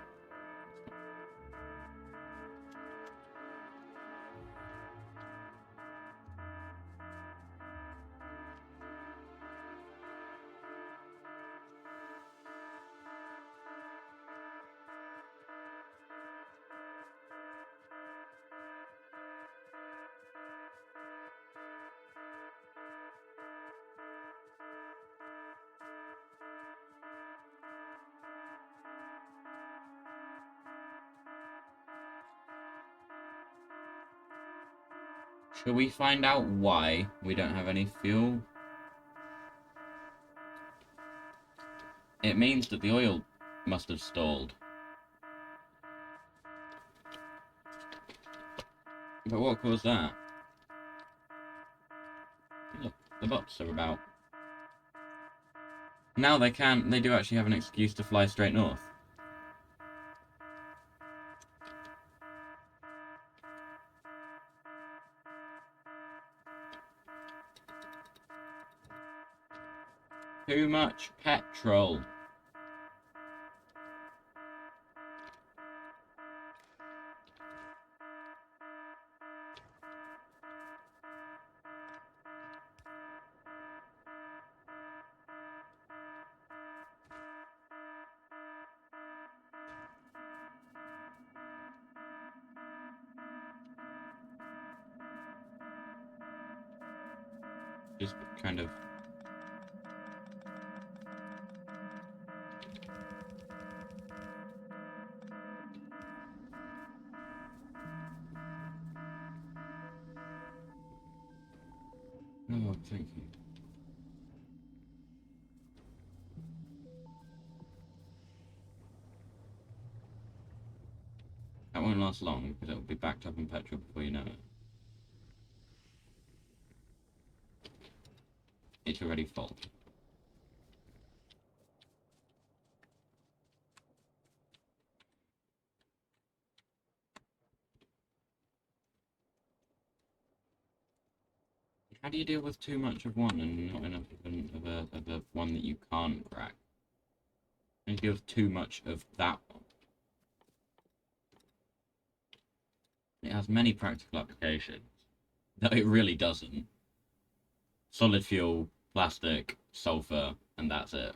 Shall we find out why we don't have any fuel? It means that the oil must have stalled. But what caused that? Look, the bots are about. Now they do actually have an excuse to fly straight north. Too much petrol. Just kind of. Oh, thank you. That won't last long because it'll be backed up in petrol before you know it. It's already full. How do you deal with too much of one and not enough of a one that you can't crack? How do you deal with too much of that one? It has many practical applications. No, it really doesn't. Solid fuel, plastic, sulfur, and that's it.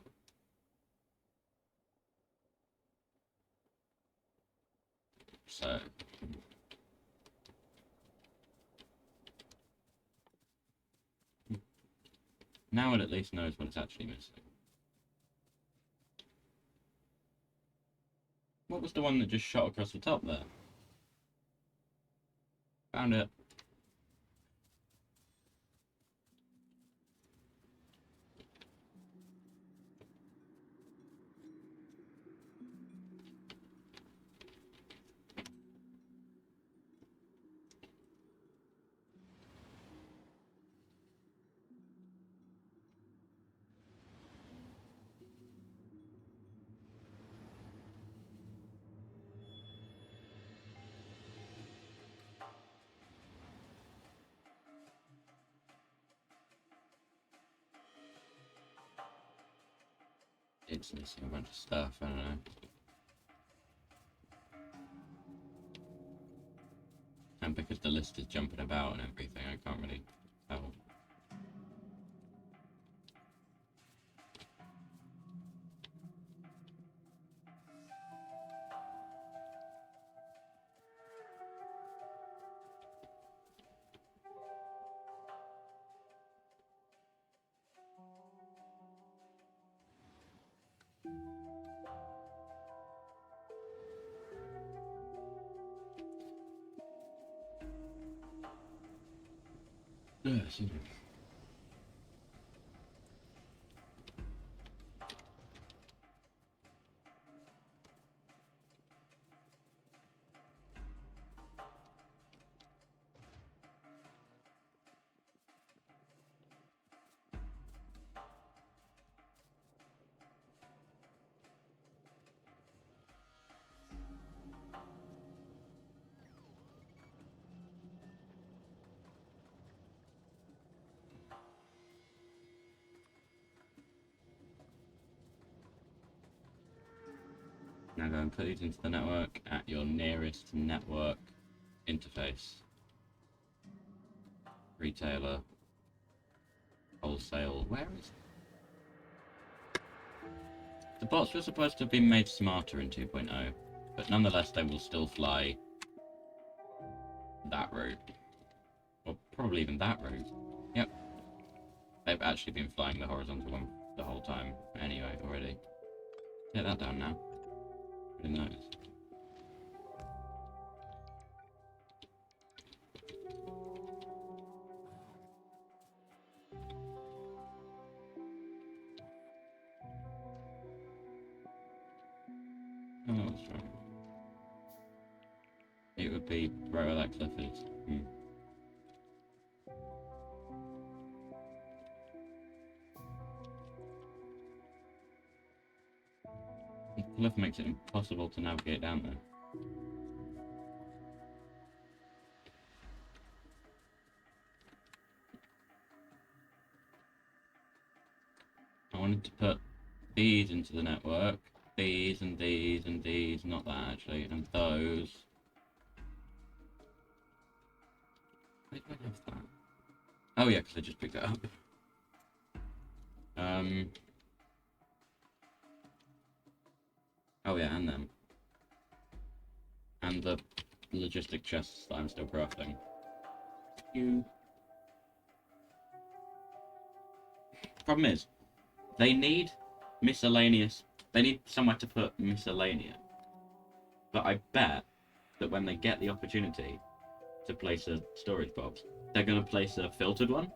So... now it at least knows what it's actually missing. What was the one that just shot across the top there? Found it. It's missing a bunch of stuff, I don't know. And because the list is jumping about and everything, I can't really tell. Yes, you know. Now go and put these into the network at your nearest network interface. Retailer. Wholesale. Where is it? The bots were supposed to have been made smarter in 2.0, but nonetheless they will still fly that route. Or probably even that route. Yep. They've actually been flying the horizontal one the whole time anyway already. Take that down now. I didn't notice. Oh, that's right. It would be right where that cliff is. The cliff makes it impossible to navigate down there. I wanted to put these into the network. These and these and these, not that actually, and those. Where did I have that? Oh yeah, because I just picked it up. Oh yeah, and them. And the logistic chests that I'm still crafting. Problem is, they need miscellaneous. They need somewhere to put miscellaneous. But I bet that when they get the opportunity to place a storage box, they're going to place a filtered one.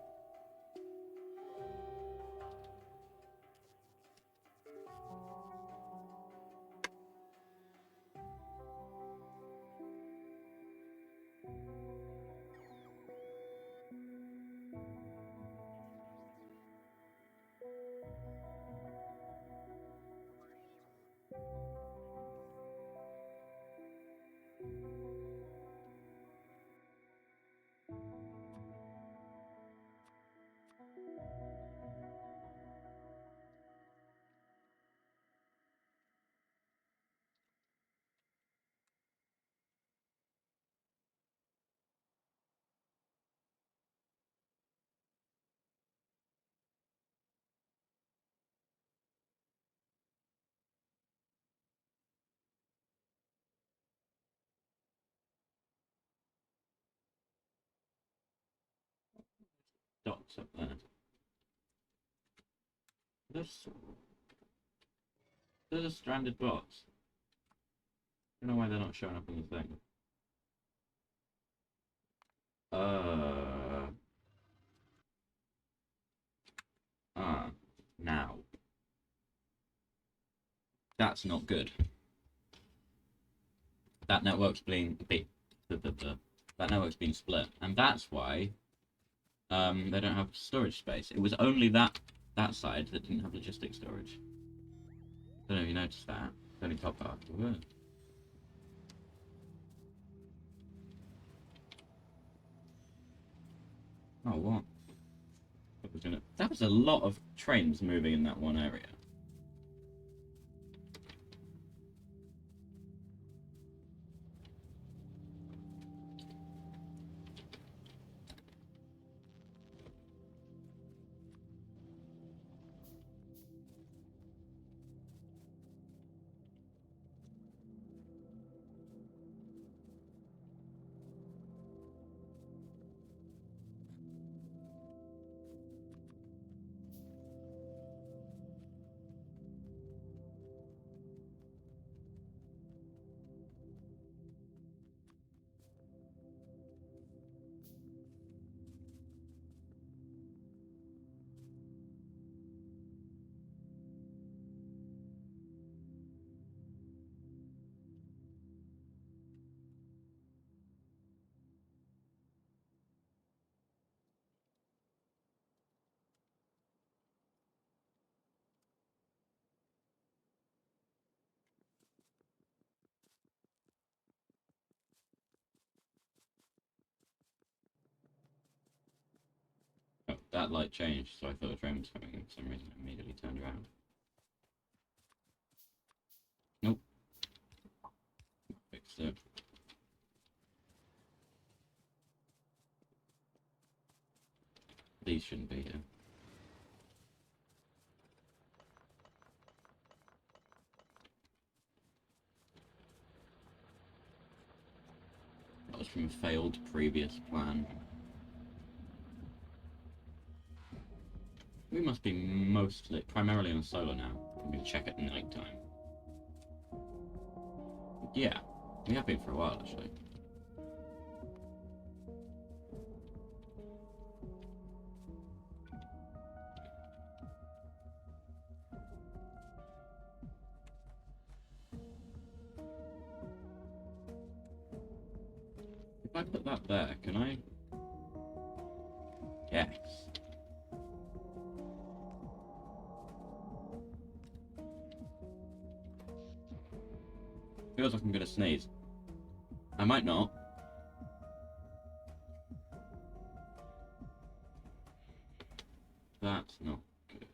Dots up there. There's a stranded box. I don't know why they're not showing up on the thing. Now. That's not good. That network's been that network's been split, and that's why they don't have storage space. It was only that side that didn't have logistic storage. I don't know if you noticed that. It's only top half of it. Oh, what? That was a lot of trains moving in that one area. Oh, that light changed, so I thought a train was coming, and for some reason I immediately turned around. Nope. These shouldn't be here. That was from a failed previous plan. We must be primarily on solar now. I'm going to check at night time. Yeah, we have been for a while actually. If I put that there, can I? Yes. Feels like I'm gonna sneeze. I might not. That's not good.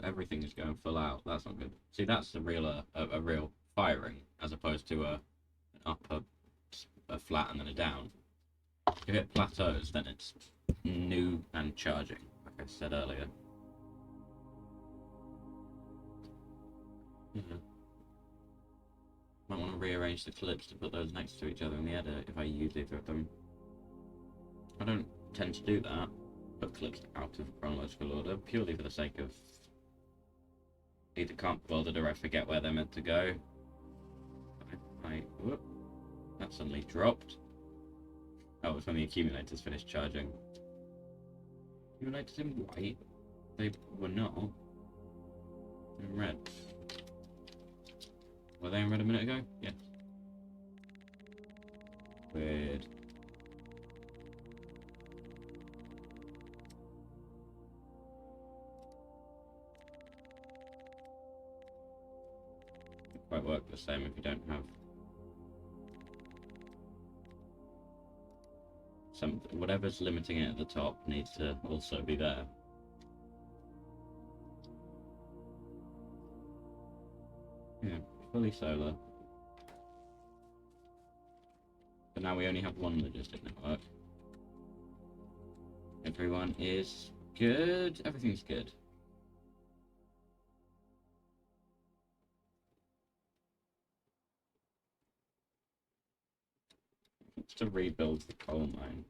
Everything is going full out. That's not good. See, that's a real firing, as opposed to an up, a flat, and then a down. If it plateaus, then it's new and charging, like I said earlier. Might want to rearrange the clips to put those next to each other in the edit if I use either of them. I don't tend to do that, put clips out of chronological order, purely for the sake of either can't be bothered or I forget where they're meant to go. Whoop, that suddenly dropped. Oh, it's when the accumulators finished charging. Accumulators in white? They were not. In red. Were they in red a minute ago? Yes. Weird. It won't work the same if you don't have whatever's limiting it at the top needs to also be there. Yeah, fully solar. But now we only have one logistic network. Everyone is good. Everything's good. It's to rebuild the coal mine.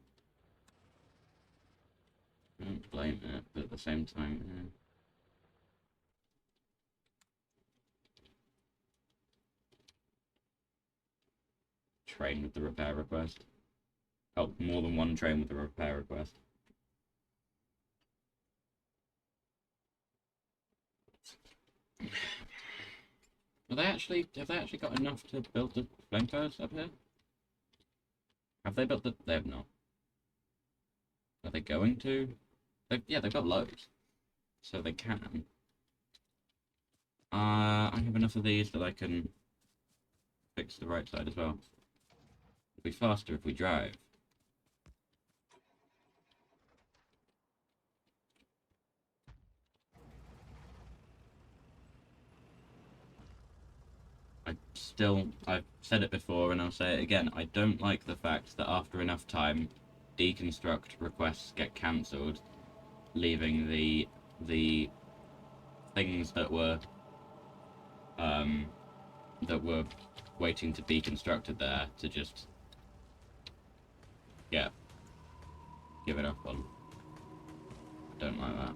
I don't blame it, but at the same time, yeah. Train with the repair request. Oh, more than one train with the repair request. Have they actually got enough to build the flamethrowers up here? Have they built the... They have not. Are they going to? Yeah, they've got loads. So they can. I have enough of these that I can fix the right side as well. It'll be faster if we drive. I've said it before and I'll say it again, I don't like the fact that after enough time, deconstruct requests get cancelled, leaving the things that were waiting to be constructed there to just give it up on. Don't like that.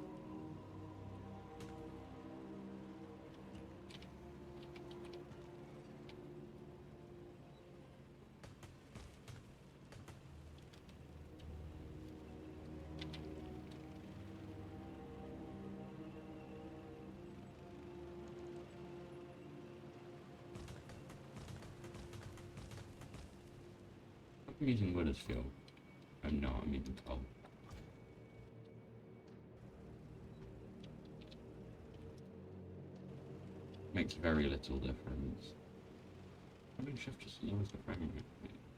I'm using wood as fuel. I'm not, I'm using coal. Makes very little difference. Having shift just lowers the frame rate.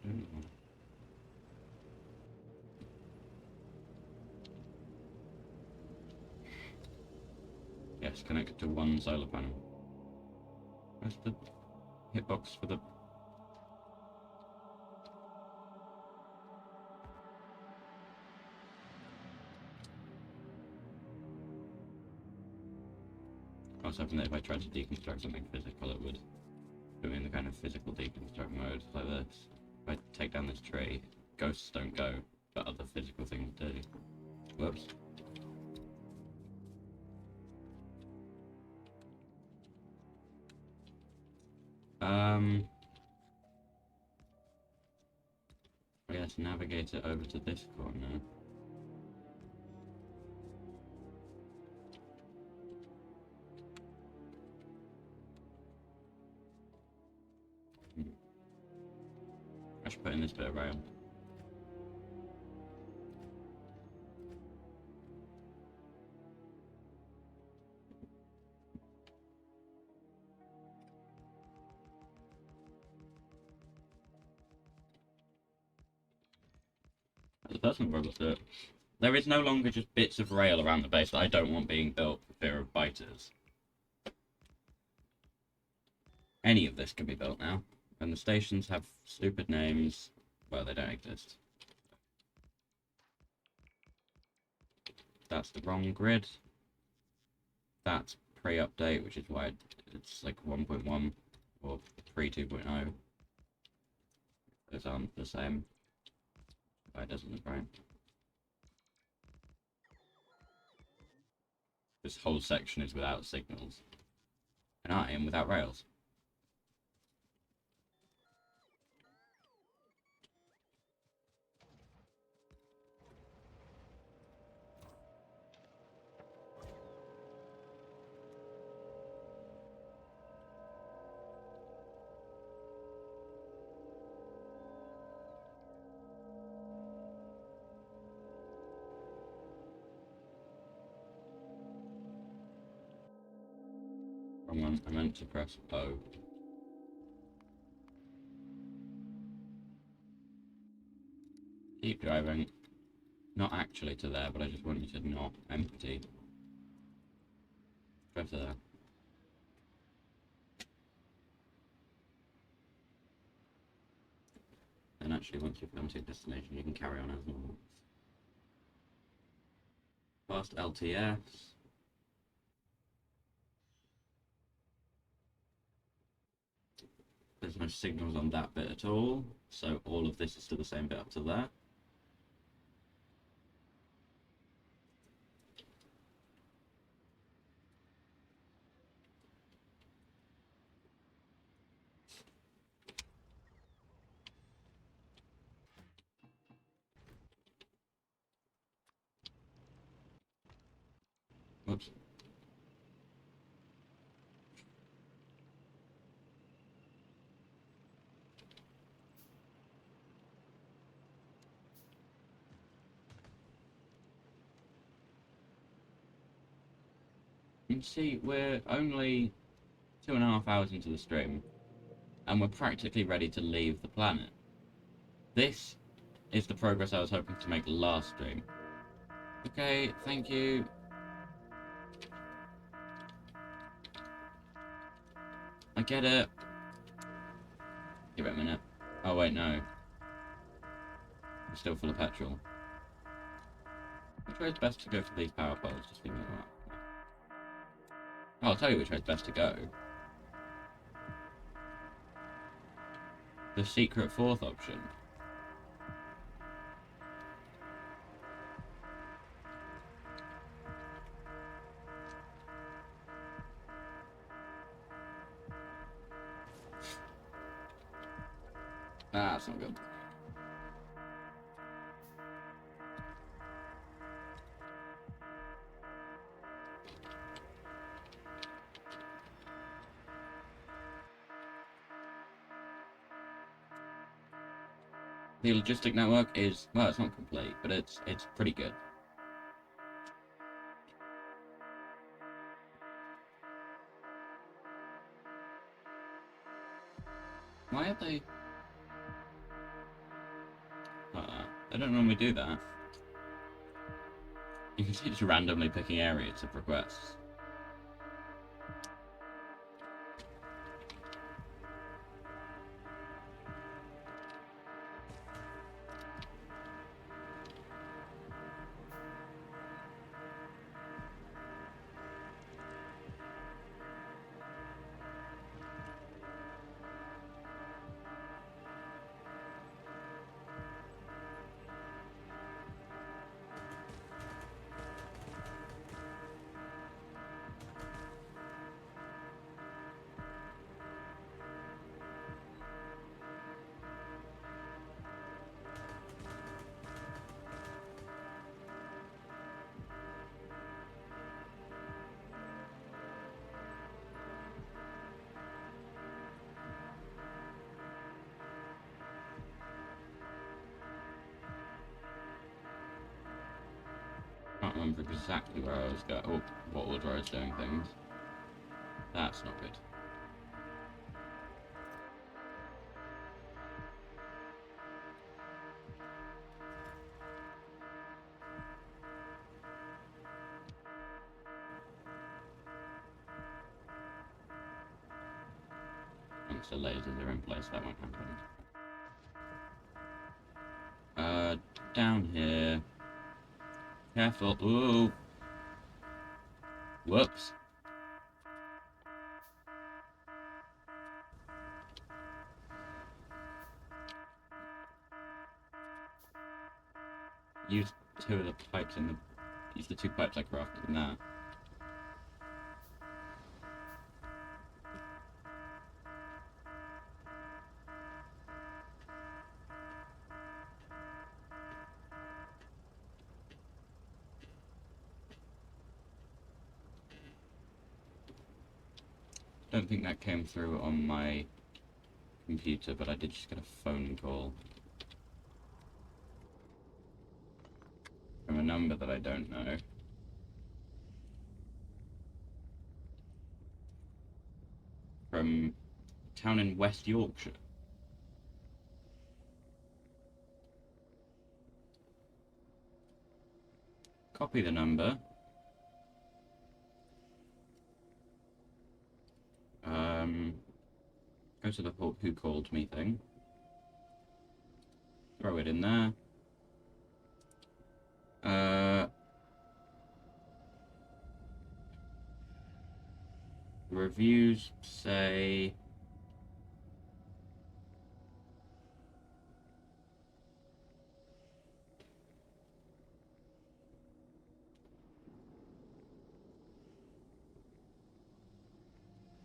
I don't know. Yes, connect to one solar panel. Where's the hitbox for the... I was hoping that if I tried to deconstruct something physical, it would put me in the kind of physical deconstruct mode like this. If I take down this tree, ghosts don't go, but other physical things do. Whoops. I guess navigate it over to this corner. I should put in this bit of rail. The personal progress do it. There is no longer just bits of rail around the base that I don't want being built for fear of biters. Any of this can be built now, and the stations have stupid names. Well, they don't exist. That's the wrong grid. That's pre-update, which is why it's like 1.1 or pre-2.0. Those aren't the same. Why it doesn't look right. This whole section is without signals. And I am without rails. Wrong one. I meant to press O. Keep driving. Not actually to there, but I just want you to not empty. Drive to there. And actually, once you've come to your destination, you can carry on as normal. Past LTS. There's no signals on that bit at all, so all of this is still the same bit up to there. Whoops. You can see we're only 2.5 hours into the stream, and we're practically ready to leave the planet. This is the progress I was hoping to make last stream. Okay, thank you. I get it. Give it a minute. Oh wait, no. I'm still full of petrol. Which way is best to go for these power poles? Just leave me alone. Oh, I'll tell you which way is best to go. The secret fourth option. Ah, that's not good. The logistic network is, well, it's not complete, but it's pretty good. Why are they like that? They don't normally do that. You can see it's randomly picking areas of requests. I can't remember exactly where I was going, or what order I was doing things. That's not good. Once the lasers are in place, that won't happen. Down here. Careful. Ooh. Whoops. Use two of the pipes in the... Use the two pipes I crafted in that. Don't think that came through on my computer, but I did just get a phone call from a number that I don't know. From a town in West Yorkshire. Copy the number. Go to the who called me thing. Throw it in there. Reviews say...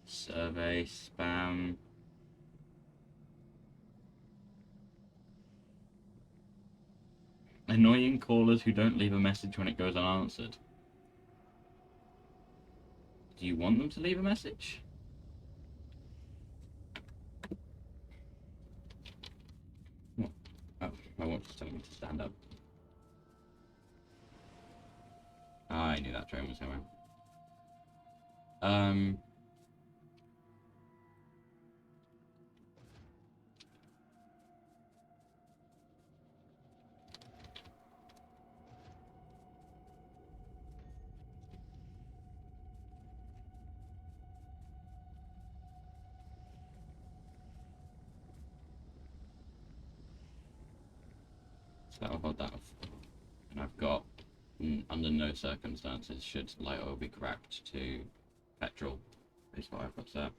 Survey, spam... Annoying callers who don't leave a message when it goes unanswered. Do you want them to leave a message? What? Oh, my watch is telling me to stand up. Oh, I knew that train was coming. So I'll hold that off. And I've got, under no circumstances should light oil be cracked to petrol, is what I've got set.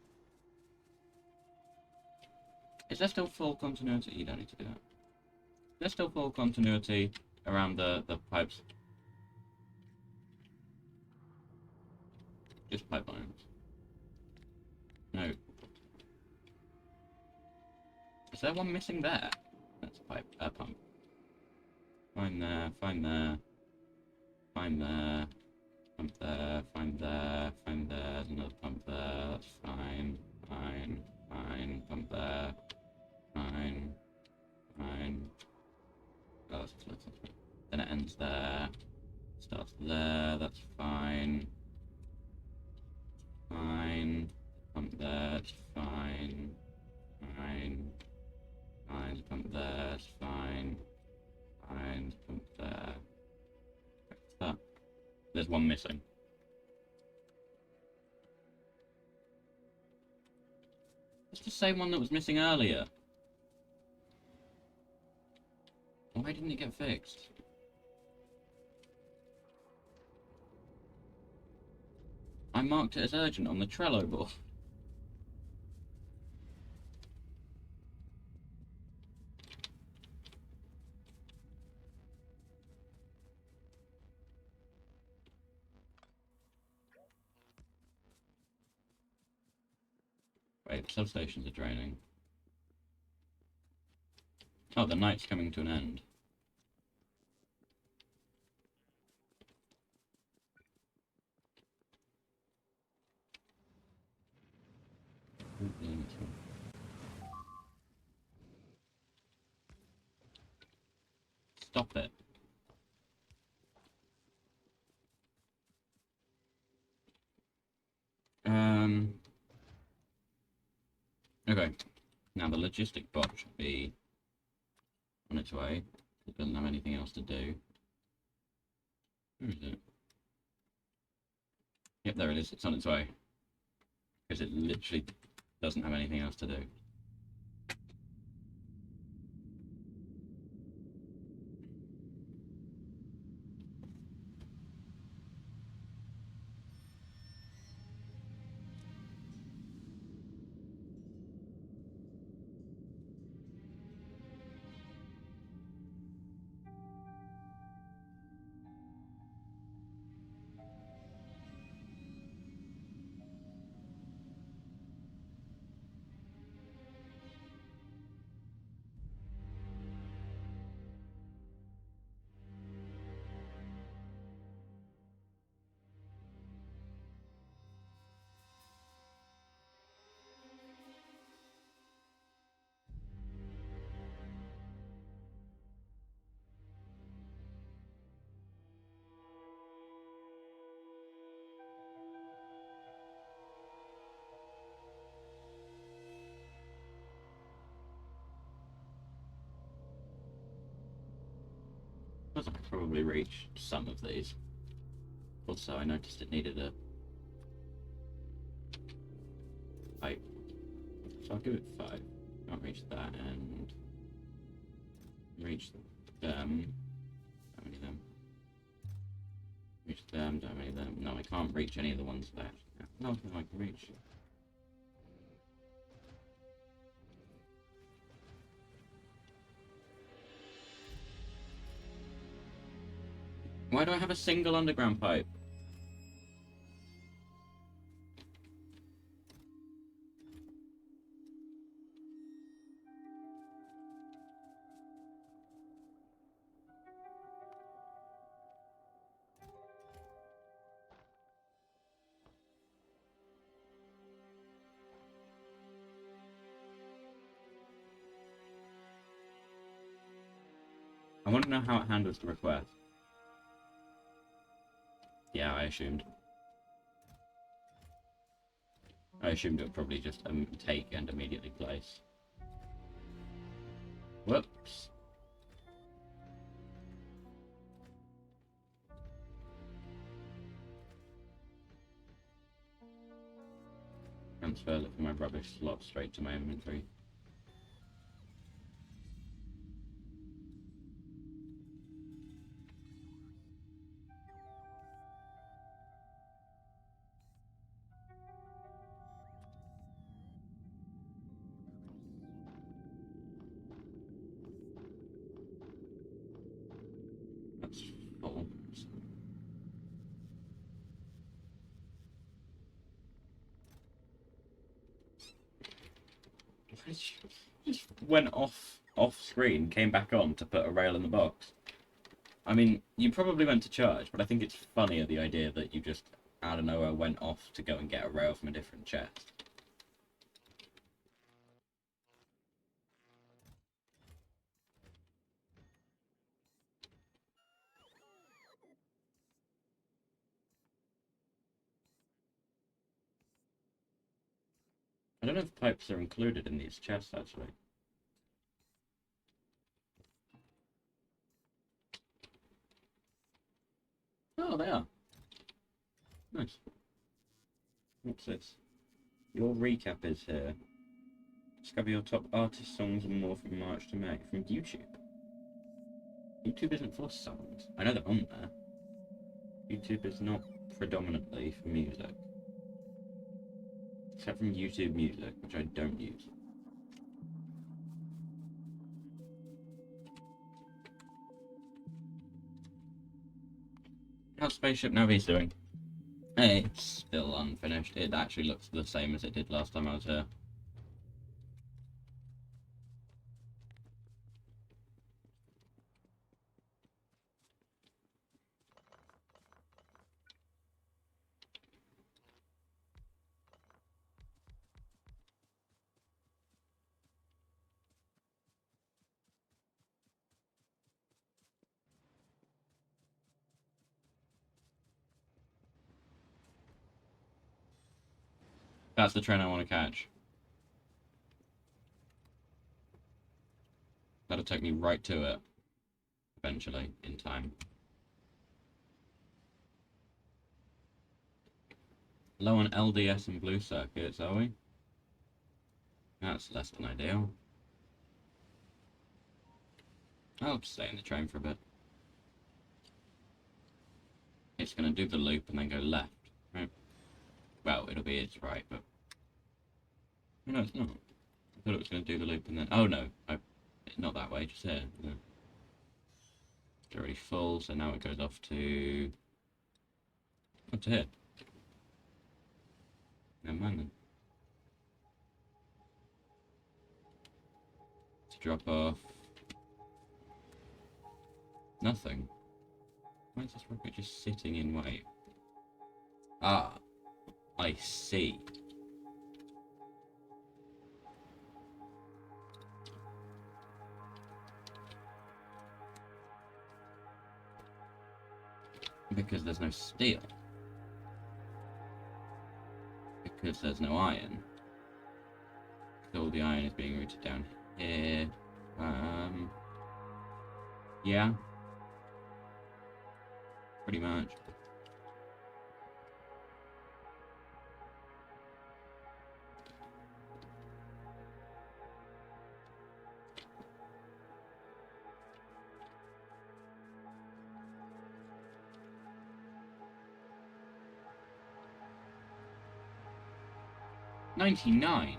Is there still full continuity? You don't need to do that. There's still full continuity around the pipes. Just pipelines. No. Is there one missing there? That's a pipe, a pump. Fine there, fine there. Fine there. Pump there, fine there, fine there. There's another pump there. That's fine. Fine, fine. Pump there. Fine. Fine. Oh, that's fine. Then it ends there. Starts there. That's fine. Fine. Pump there. It's fine. Fine. Pump there, it's fine. Fine, pump there. What's that? There's one missing. It's the same one that was missing earlier. Why didn't it get fixed? I marked it as urgent on the Trello board. Wait, the substations are draining. Oh, the night's coming to an end. Stop it. Okay. Now the logistic bot should be on its way. It doesn't have anything else to do. Where is it? Yep, there it is. It's on its way. Because it literally doesn't have anything else to do. I suppose I could probably reach some of these. Also, I noticed it needed a pipe. So I'll give it 5. Can't reach that and reach them. How many of them? Reach them, don't many of them. No, I can't reach any of the ones that no, I can reach. Why do I have a single underground pipe? I want to know how it handles the request. Yeah, I assumed. I assumed it would probably just take and immediately place. Whoops. Transfer it from my rubbish slot straight to my inventory. That's full. Just went off screen, came back on to put a rail in the box. I mean, you probably went to church, but I think it's funnier the idea that you just out of nowhere went off to go and get a rail from a different chest. I don't know if pipes are included in these chests actually. Oh, they are. Nice. What's this? Your recap is here. Discover your top artist songs and more from March to May. From YouTube. YouTube isn't for songs. I know they're on there. YouTube is not predominantly for music. Except from YouTube Music, which I don't use. How's Spaceship Navi's doing? It's still unfinished. It actually looks the same as it did last time I was here. That's the train I want to catch. That'll take me right to it. Eventually, in time. Low on LDS and blue circuits, are we? That's less than ideal. I'll just stay in the train for a bit. It's going to do the loop and then go left, right? Well, it'll be its right, but... No, it's not. I thought it was going to do the loop and then... Oh, no. Not that way, just here. No. It's already full, so now it goes off to... Up to here. Never mind then. To drop off... Nothing. Why is this rocket just sitting in wait? Ah, I see. Because there's no steel. Because there's no iron. So all the iron is being routed down here. Yeah. Pretty much. $99.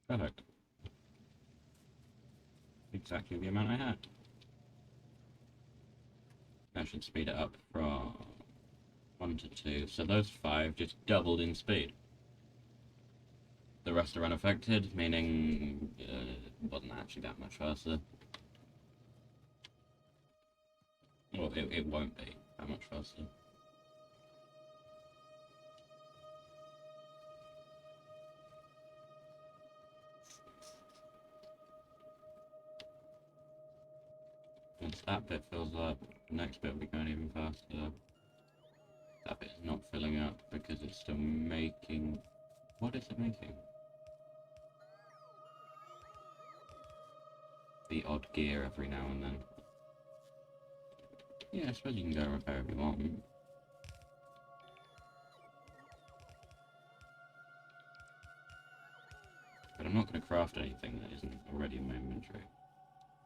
Perfect. Exactly the amount I had. That should speed it up from 1 to 2. So those 5 just doubled in speed. The rest are unaffected, meaning it wasn't actually that much faster. Well, it won't be that much faster. Once that bit fills up, the next bit will be going even faster. That bit is not filling up because it's still making... What is it making? The odd gear every now and then. Yeah, I suppose you can go repair if you want. But I'm not going to craft anything that isn't already in my inventory.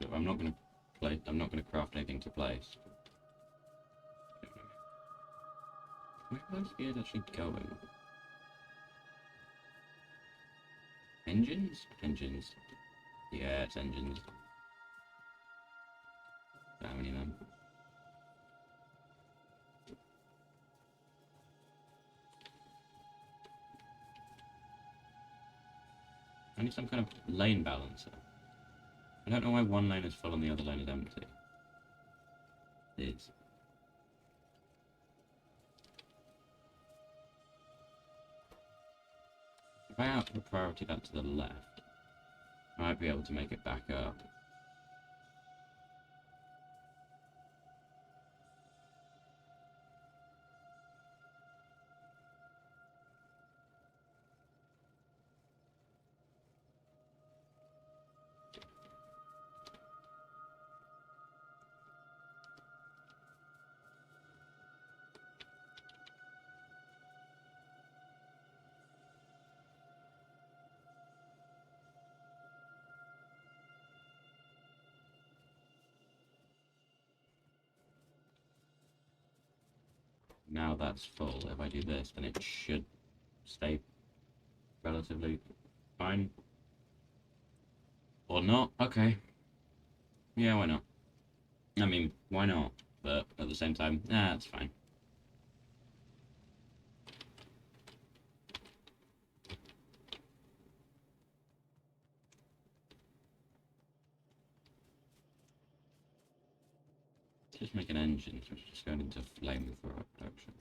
So I'm not going to play. I'm not going to craft anything to place. Where are those gears actually going? Engines? Engines. Yeah, it's engines. How many of them? I need some kind of lane balancer. I don't know why one lane is full and the other lane is empty. It is. If I out the priority that to the left, I might be able to make it back up. Now that's full. If I do this, then it should stay relatively fine. Or not. Okay. Yeah, why not? I mean, why not? But at the same time, it's fine. Just make an engine, so it's just going into flamethrower production.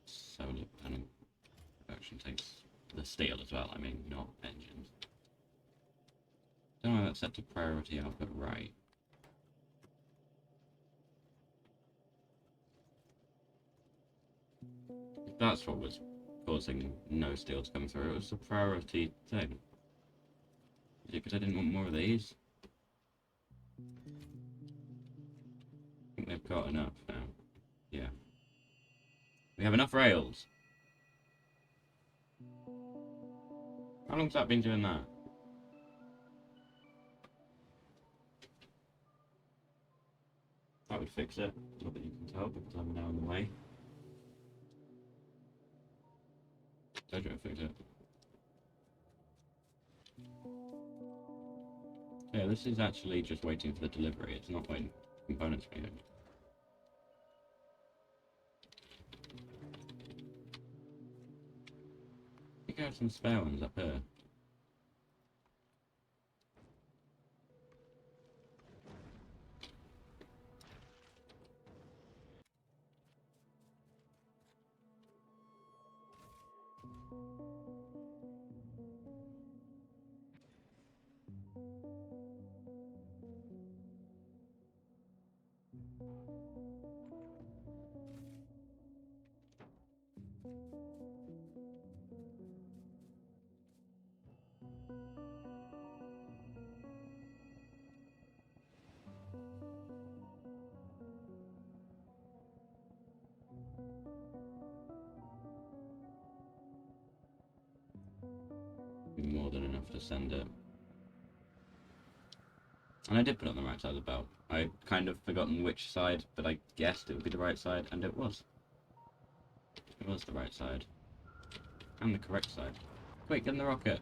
Solar panel production takes the steel as well, I mean, not engines. Don't know why that's set to priority output right. If that's what was causing no steel to come through, it was a priority thing. Is it because I didn't want more of these? I think they've got enough now. Yeah. We have enough rails. How long's that been doing that? That would fix it. Not that you can tell because I'm now in the way. Told you I'd fix it. Yeah, this is actually just waiting for the delivery. It's not waiting for components being owned. I think I have some spare ones up here. More than enough to send it. And I did put it on the right side of the belt. I'd kind of forgotten which side, but I guessed it would be the right side, and it was. It was the right side. And the correct side. Quick, get in the rocket!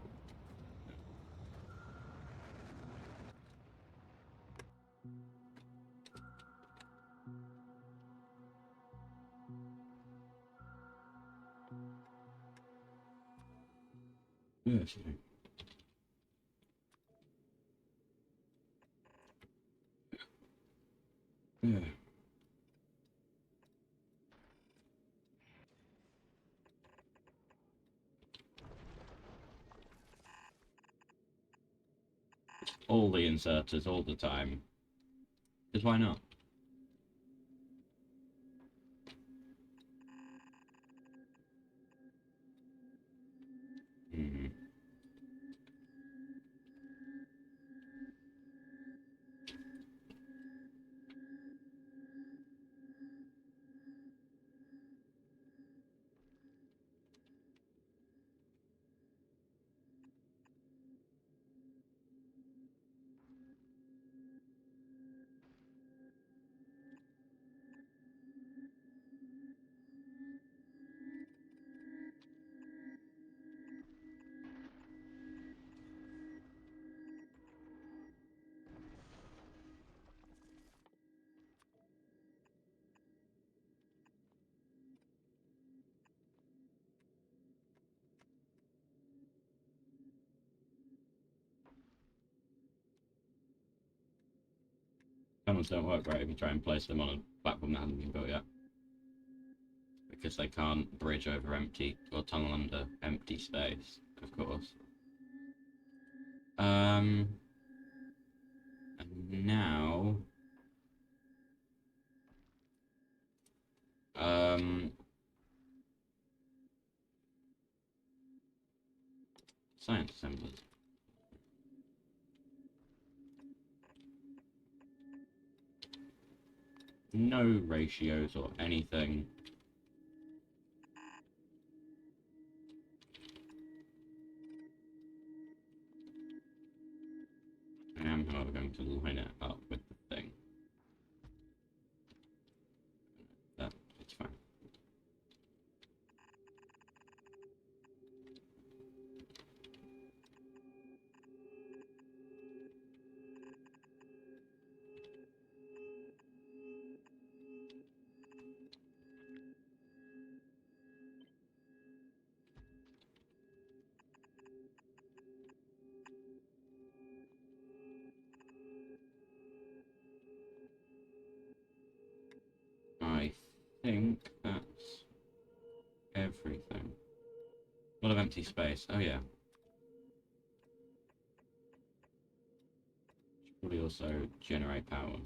Yeah, excuse me. Yeah. All the inserters, all the time. Because why not? Mm-hmm. Tunnels don't work right if you try and place them on a platform that hasn't been built yet. Because they can't bridge over empty, or tunnel under empty space, of course. And now... Science assemblers. No ratios or anything. I am, however, going to line it up with the thing. It's fine. I think that's everything. A lot of empty space. Oh yeah. Should probably also generate power.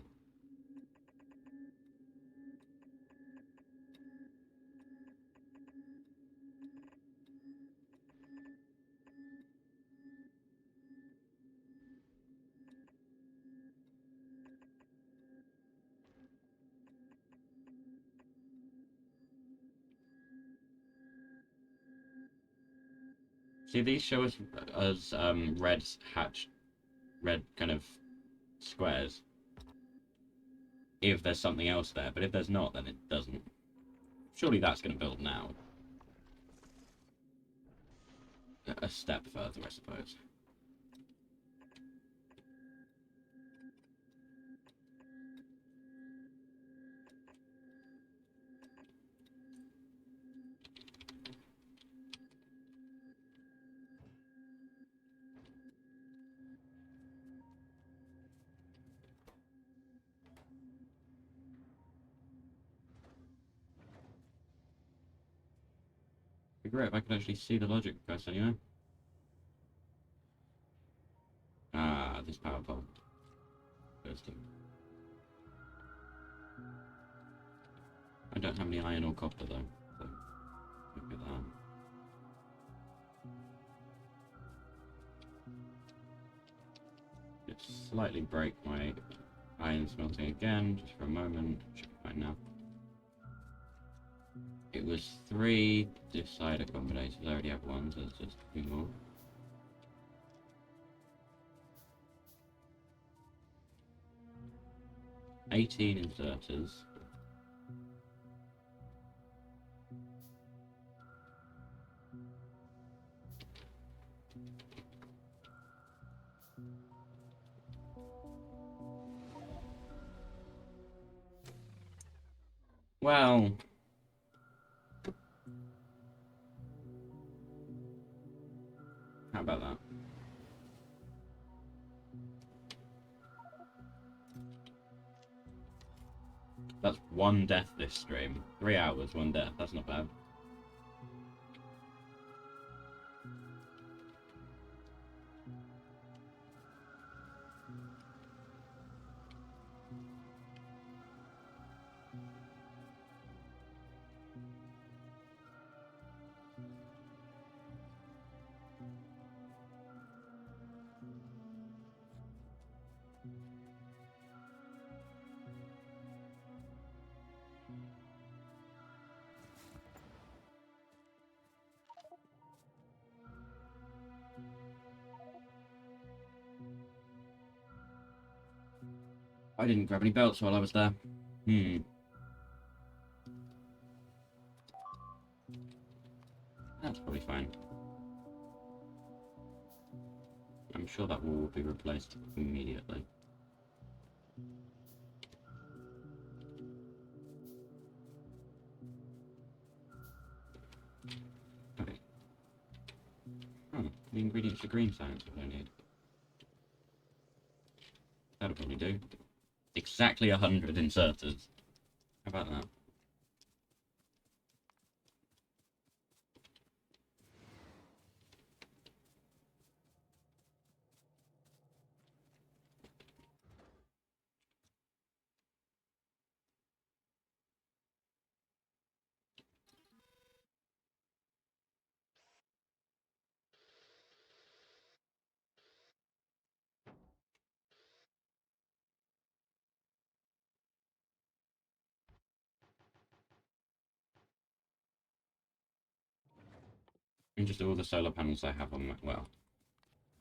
See, these show us as red kind of squares. If there's something else there, but if there's not, then it doesn't. Surely that's going to build now. A step further, I suppose. It'd be great if I could actually see the logic press anyway. Ah, this power pole. Thirsty. I don't have any iron or copper though, so look at that. Just slightly break my iron smelting again, just for a moment. Should be fine now. It was 3 decider combinations. I already have one, so it's just 2 more. $18 inserters. Well, how about that? That's 1 death this stream. 3 hours, 1 death. That's not bad. I didn't grab any belts while I was there. That's probably fine. I'm sure that wall will be replaced immediately. Okay. Oh, the ingredients for green science what I need. That'll probably do. exactly 100 inserters. How about that? And just all the solar panels I have on my, well,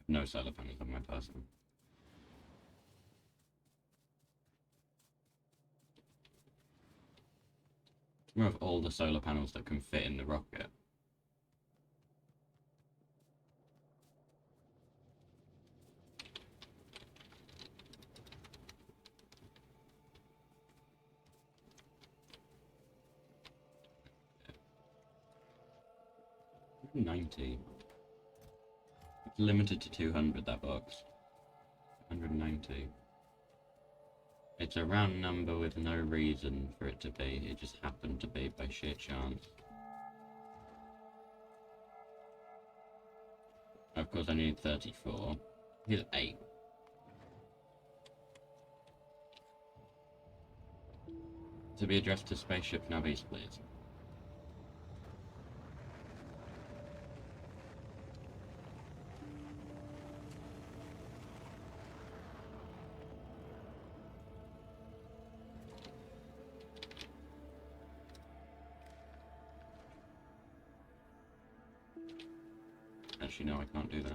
no solar panels on my person. More of all the solar panels that can fit in the rocket. $90. It's limited to 200, that box. 190. It's a round number with no reason for it to be. It just happened to be by sheer chance. Of course, I need 34. Here's 8. To be addressed to Spaceship Navies, please. Actually, no, I can't do that.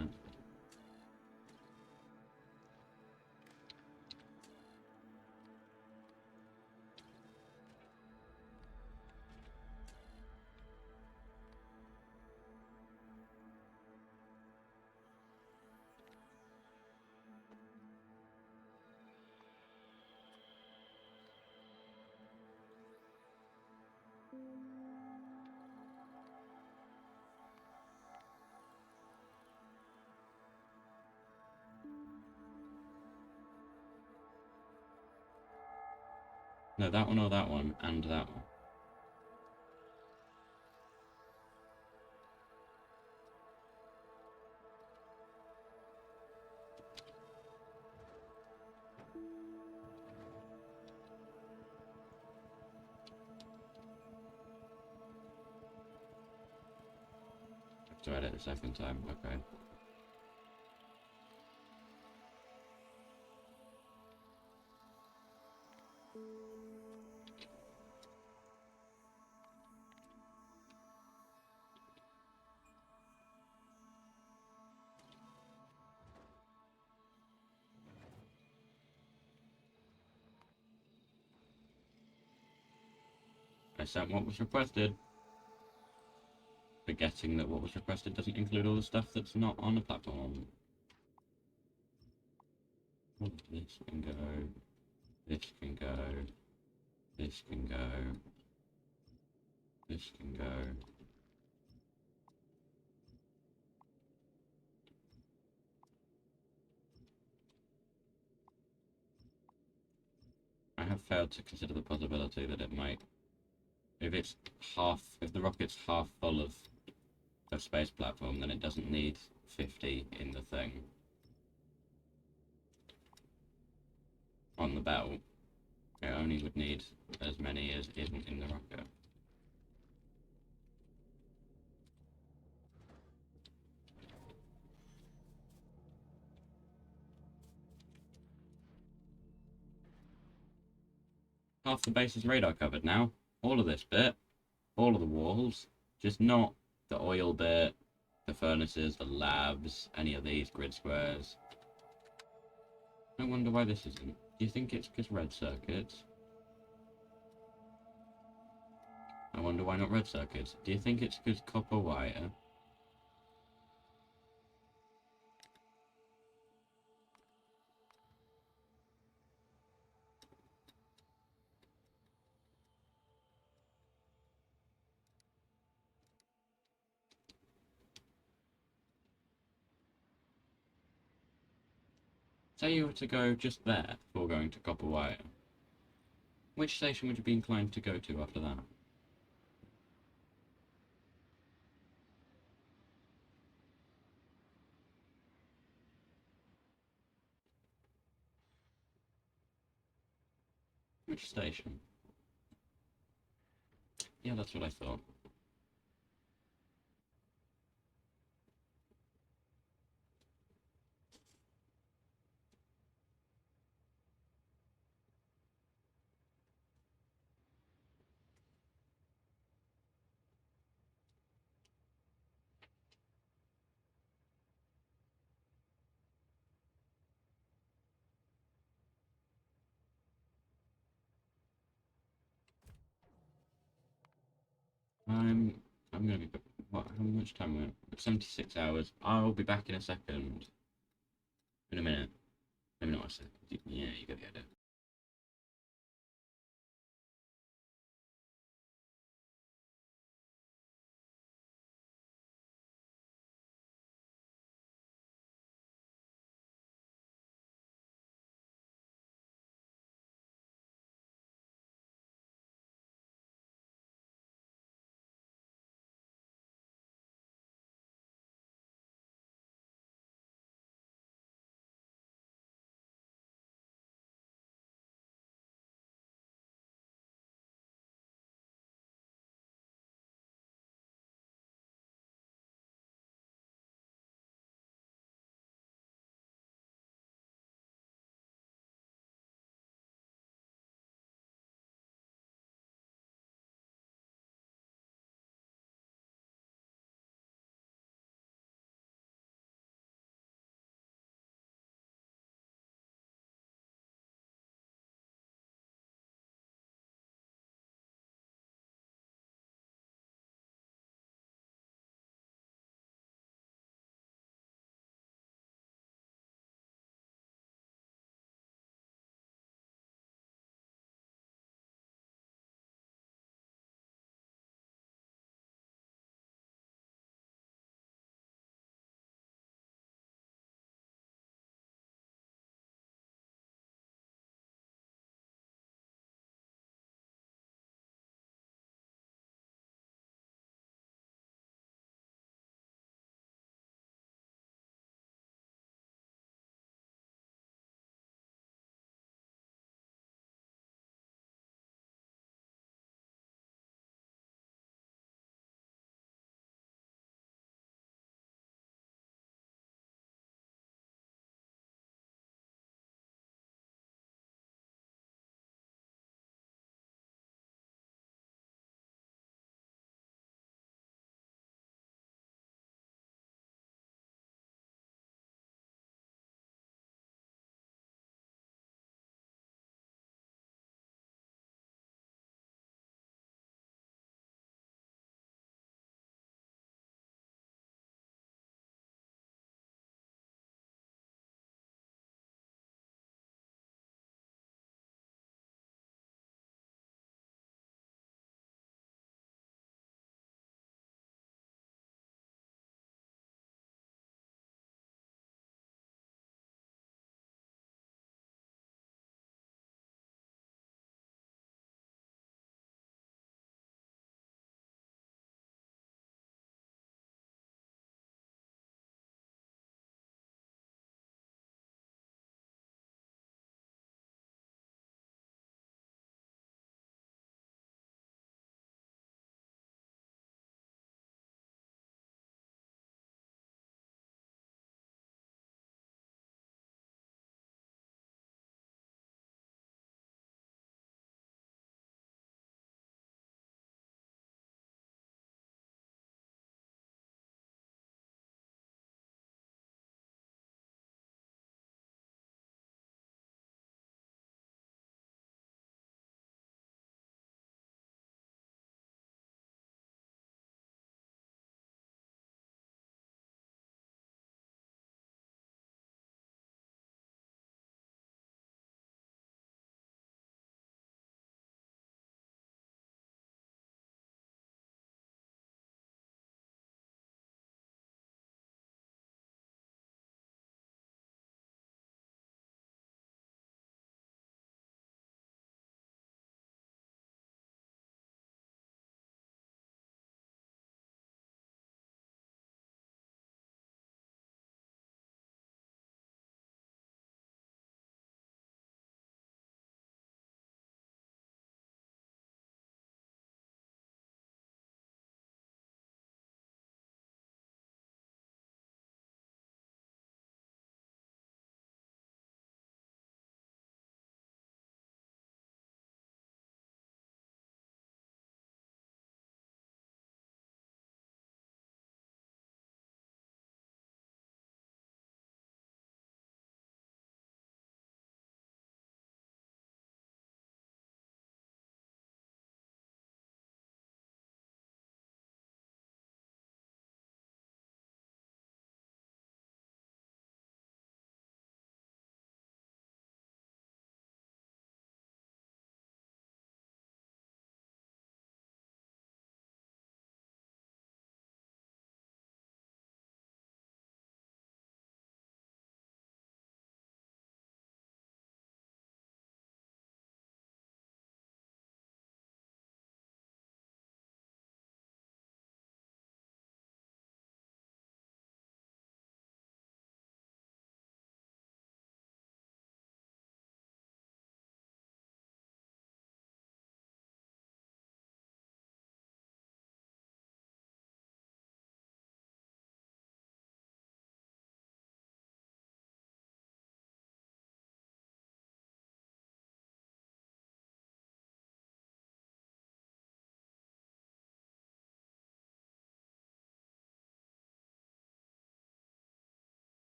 No, that one or that one, and that one. I have to edit the second time, okay. I sent what was requested. Forgetting that what was requested doesn't include all the stuff that's not on the platform. This can go. This can go. This can go. This can go. I have failed to consider the possibility that it might, if the rocket's half full of a space platform, then it doesn't need 50 in the thing. On the belt, it only would need as many as isn't in the rocket. Half the base is radar covered now. All of this bit, all of the walls, just not the oil bit, the furnaces, the labs, any of these grid squares. I wonder why this isn't. Do you think it's because red circuits? I wonder why not red circuits. Do you think it's because copper wire? Say you were to go just there before going to copper wire. Which station would you be inclined to go to after that? Which station? Yeah, that's what I thought. I'm gonna be. What? How much time? Are we at? 76 hours. I'll be back in a second. In a minute. Maybe not a second. Yeah, you get the idea.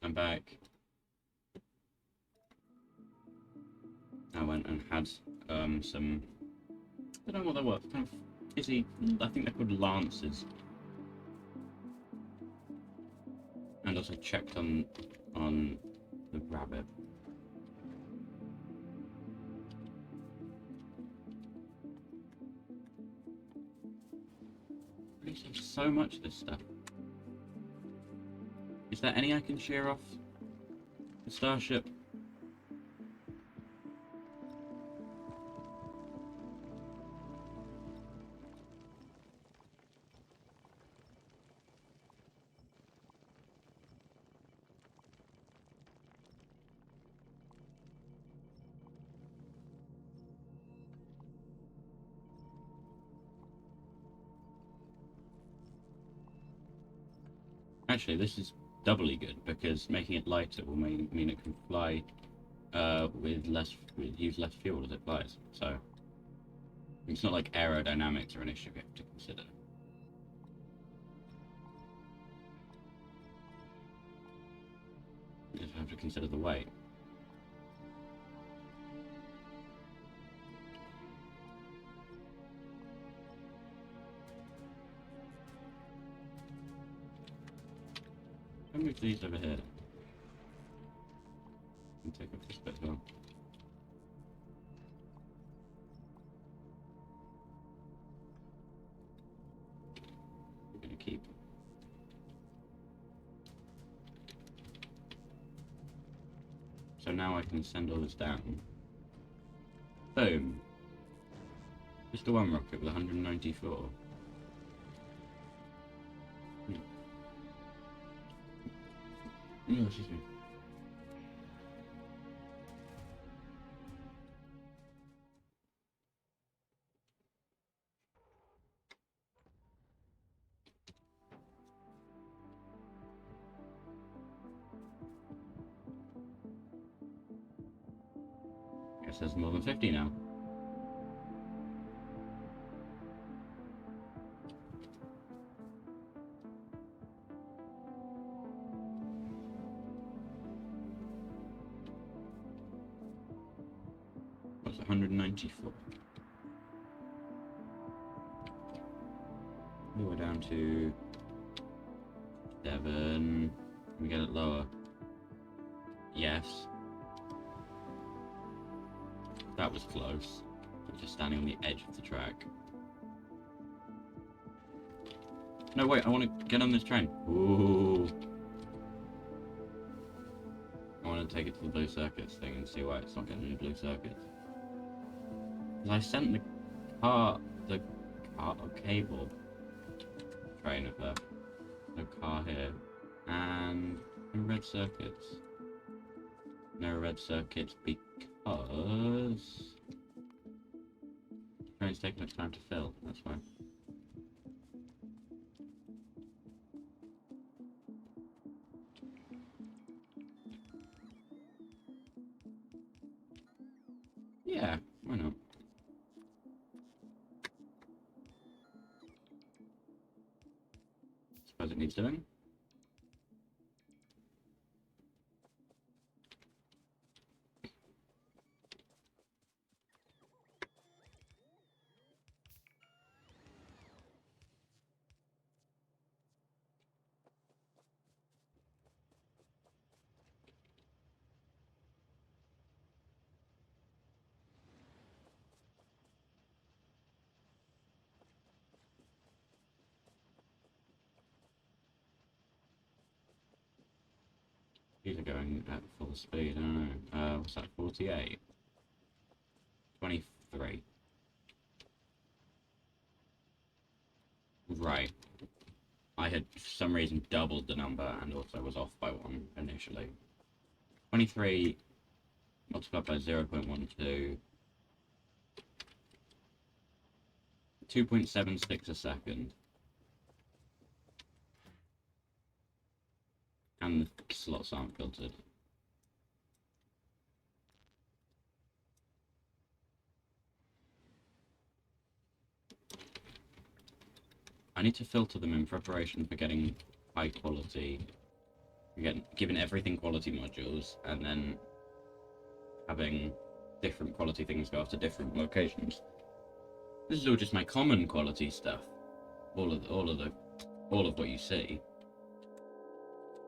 I'm back. I went and had some. I don't know what they were. Kind of fizzy. I think they're called lances. And also checked on the rabbit. There's so much of this stuff. Is there any I can shear off the starship? Actually, this is doubly good because making it lighter will mean it can fly use less fuel as it flies. So it's not like aerodynamics are an issue we have to consider. You just have to consider the weight. I'll move these over here. And take off this bit as well. I'm gonna keep. So now I can send all this down. Boom. Just the one rocket with 194. Oh, excuse me. Guess there's more than 50 now. What's 194? We're down to 7. Can we get it lower? Yes. That was close. I'm just standing on the edge of the track. No, wait, I want to get on this train. Ooh. I want to take it to the blue circuits thing and see why it's not getting any blue circuits. Because I sent the cable train up there. No car here. And no red circuits. No red circuits because the train's taking its time to fill, that's why. Yeah, why not? Suppose it needs doing. These are going at full speed, I don't know. What's that, 48? 23. Right. I had, for some reason, doubled the number and also was off by 1 initially. 23 multiplied by 0.12. 2.76 a second. And the slots aren't filtered. I need to filter them in preparation for getting high quality Giving everything quality modules, and then having different quality things go off to different locations. This is all just my common quality stuff. All of what you see.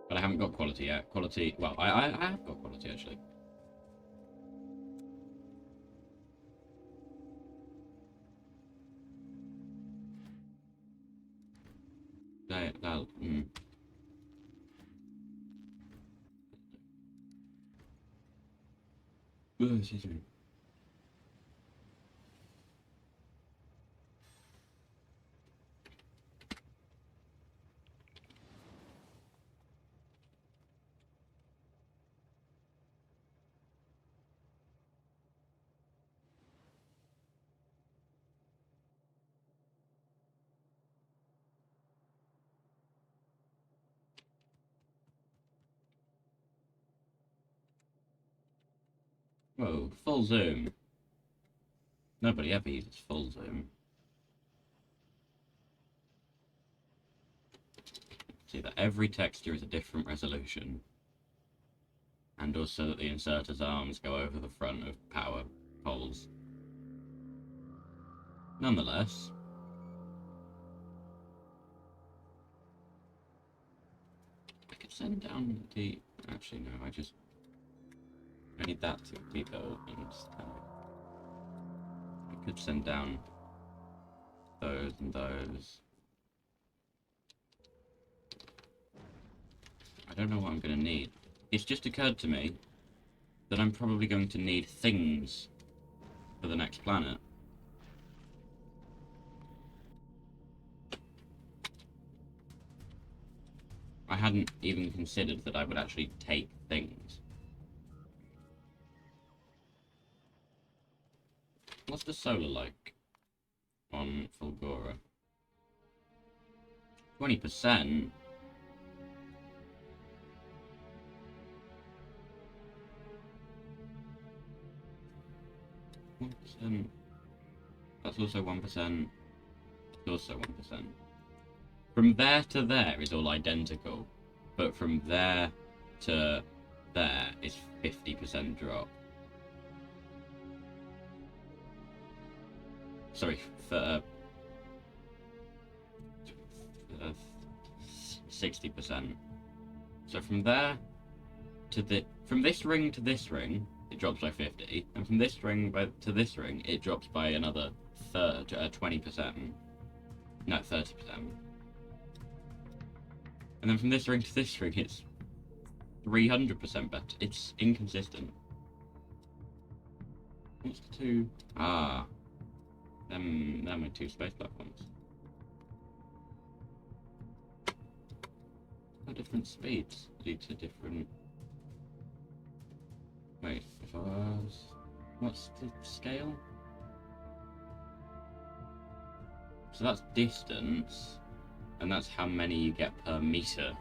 But I haven't got quality yet. Quality, well, I have got quality actually. Excuse me. Whoa, full zoom. Nobody ever uses full zoom. See that every texture is a different resolution. And also that the inserter's arms go over the front of power poles. Nonetheless, I could send down the... Actually, no, I need that to be built, and I could send down those and those. I don't know what I'm going to need. It's just occurred to me that I'm probably going to need things for the next planet. I hadn't even considered that I would actually take things. What's the solar like on Fulgora? 20%? That's also 1%. It's also 1%. From there to there is all identical, but from there to there is 50% drop. Sorry, for 60%. So from there to from this ring to this ring, it drops by 50, and from this ring to this ring, it drops by another 20%. No, 30%. And then from this ring to this ring, it's 300% better. It's inconsistent. What's the two? Ah. They're my two space platforms. At different speeds due to different... Wait, if I was... What's the scale? So that's distance, and that's how many you get per meter.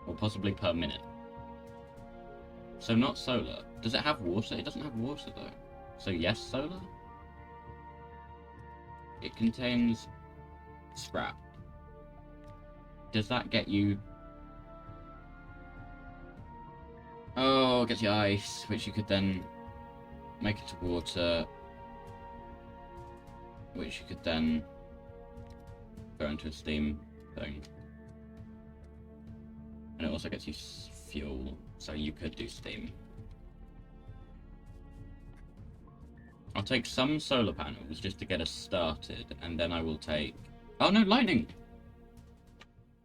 Or possibly per minute. So not solar. Does it have water? It doesn't have water though. So yes, solar? It contains scrap. Does that get you... Oh, it gets you ice, which you could then make into water, which you could then go into a steam thing. And it also gets you fuel, so you could do steam. I'll take some solar panels just to get us started, and then I will take... Oh no, lightning!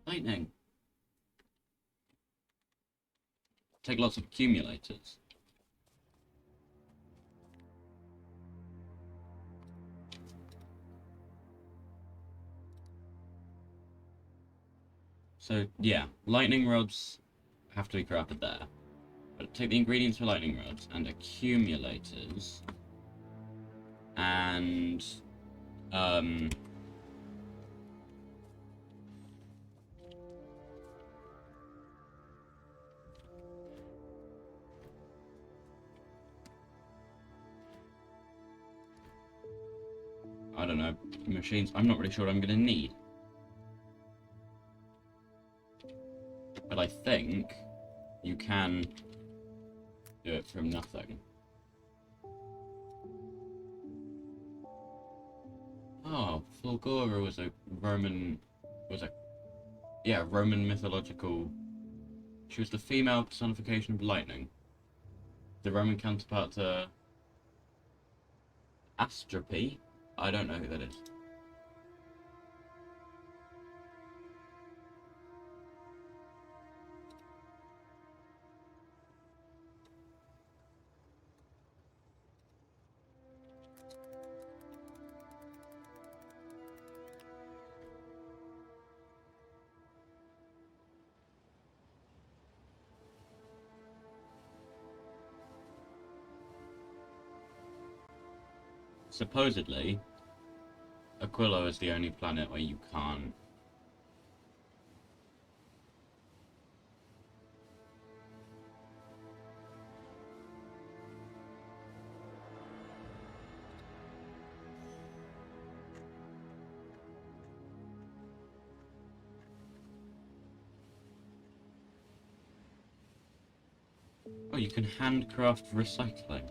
Lightning! Take lots of accumulators. So, yeah, lightning rods have to be crafted there. But take the ingredients for lightning rods and accumulators. And, I don't know, machines. I'm not really sure what I'm going to need. But I think you can do it from nothing. Oh, Fulgora was a Roman mythological. She was the female personification of lightning. The Roman counterpart to Astrope. I don't know who that is. Supposedly, Aquilo is the only planet where you can't. Oh, you can handcraft recycling.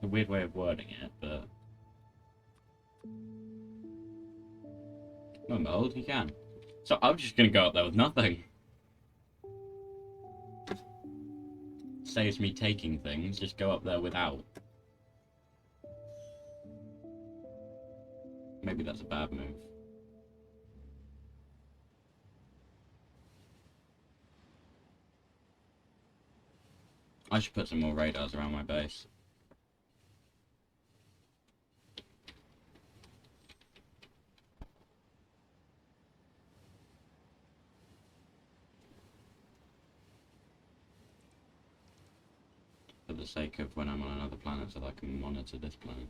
A weird way of wording it, but well, mold, you can. So I'm just gonna go up there with nothing. Saves me taking things, just go up there without. Maybe that's a bad move. I should put some more radars around my base. For the sake of when I'm on another planet so that I can monitor this planet.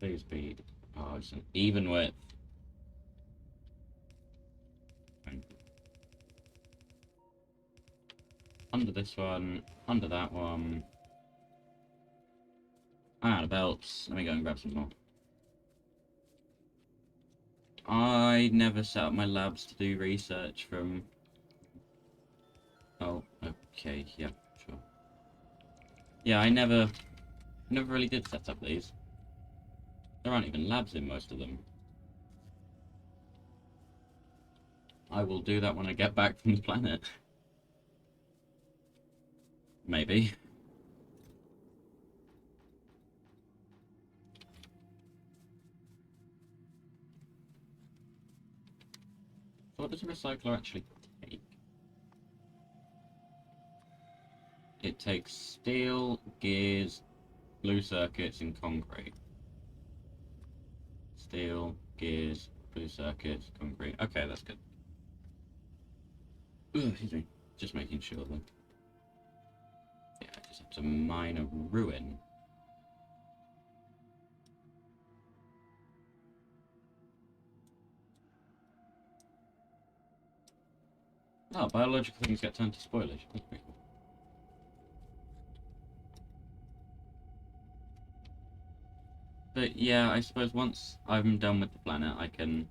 Please be. Oh, it's an even width. Under this one, under that one. Ah, the belts. Let me go and grab some more. I never set up my labs to do research from. Oh, okay, yeah, sure. Yeah, I never really did set up these. There aren't even labs in most of them. I will do that when I get back from the planet. Maybe. So what does a recycler actually take? It takes steel, gears, blue circuits, and concrete. Steel, gears, blue circuits, concrete. Okay, that's good. Ugh, excuse me. Just making sure that. Yeah, I just have to mine a ruin. Oh, biological things get turned to spoilage. That's pretty cool. But yeah, I suppose once I'm done with the planet, I can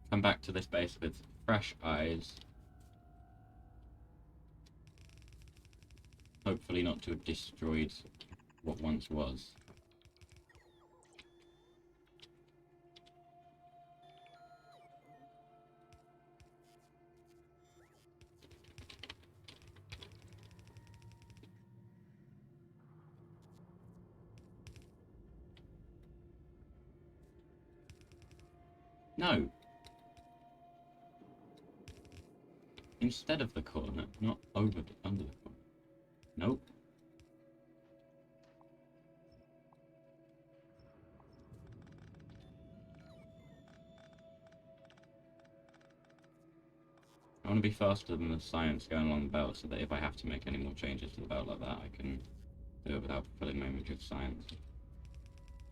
come back to this base with fresh eyes. Hopefully not to have destroyed what once was. No! Instead of the corner, not under the corner. Nope. I want to be faster than the science going along the belt, so that if I have to make any more changes to the belt like that, I can do it without filling my inventory with science.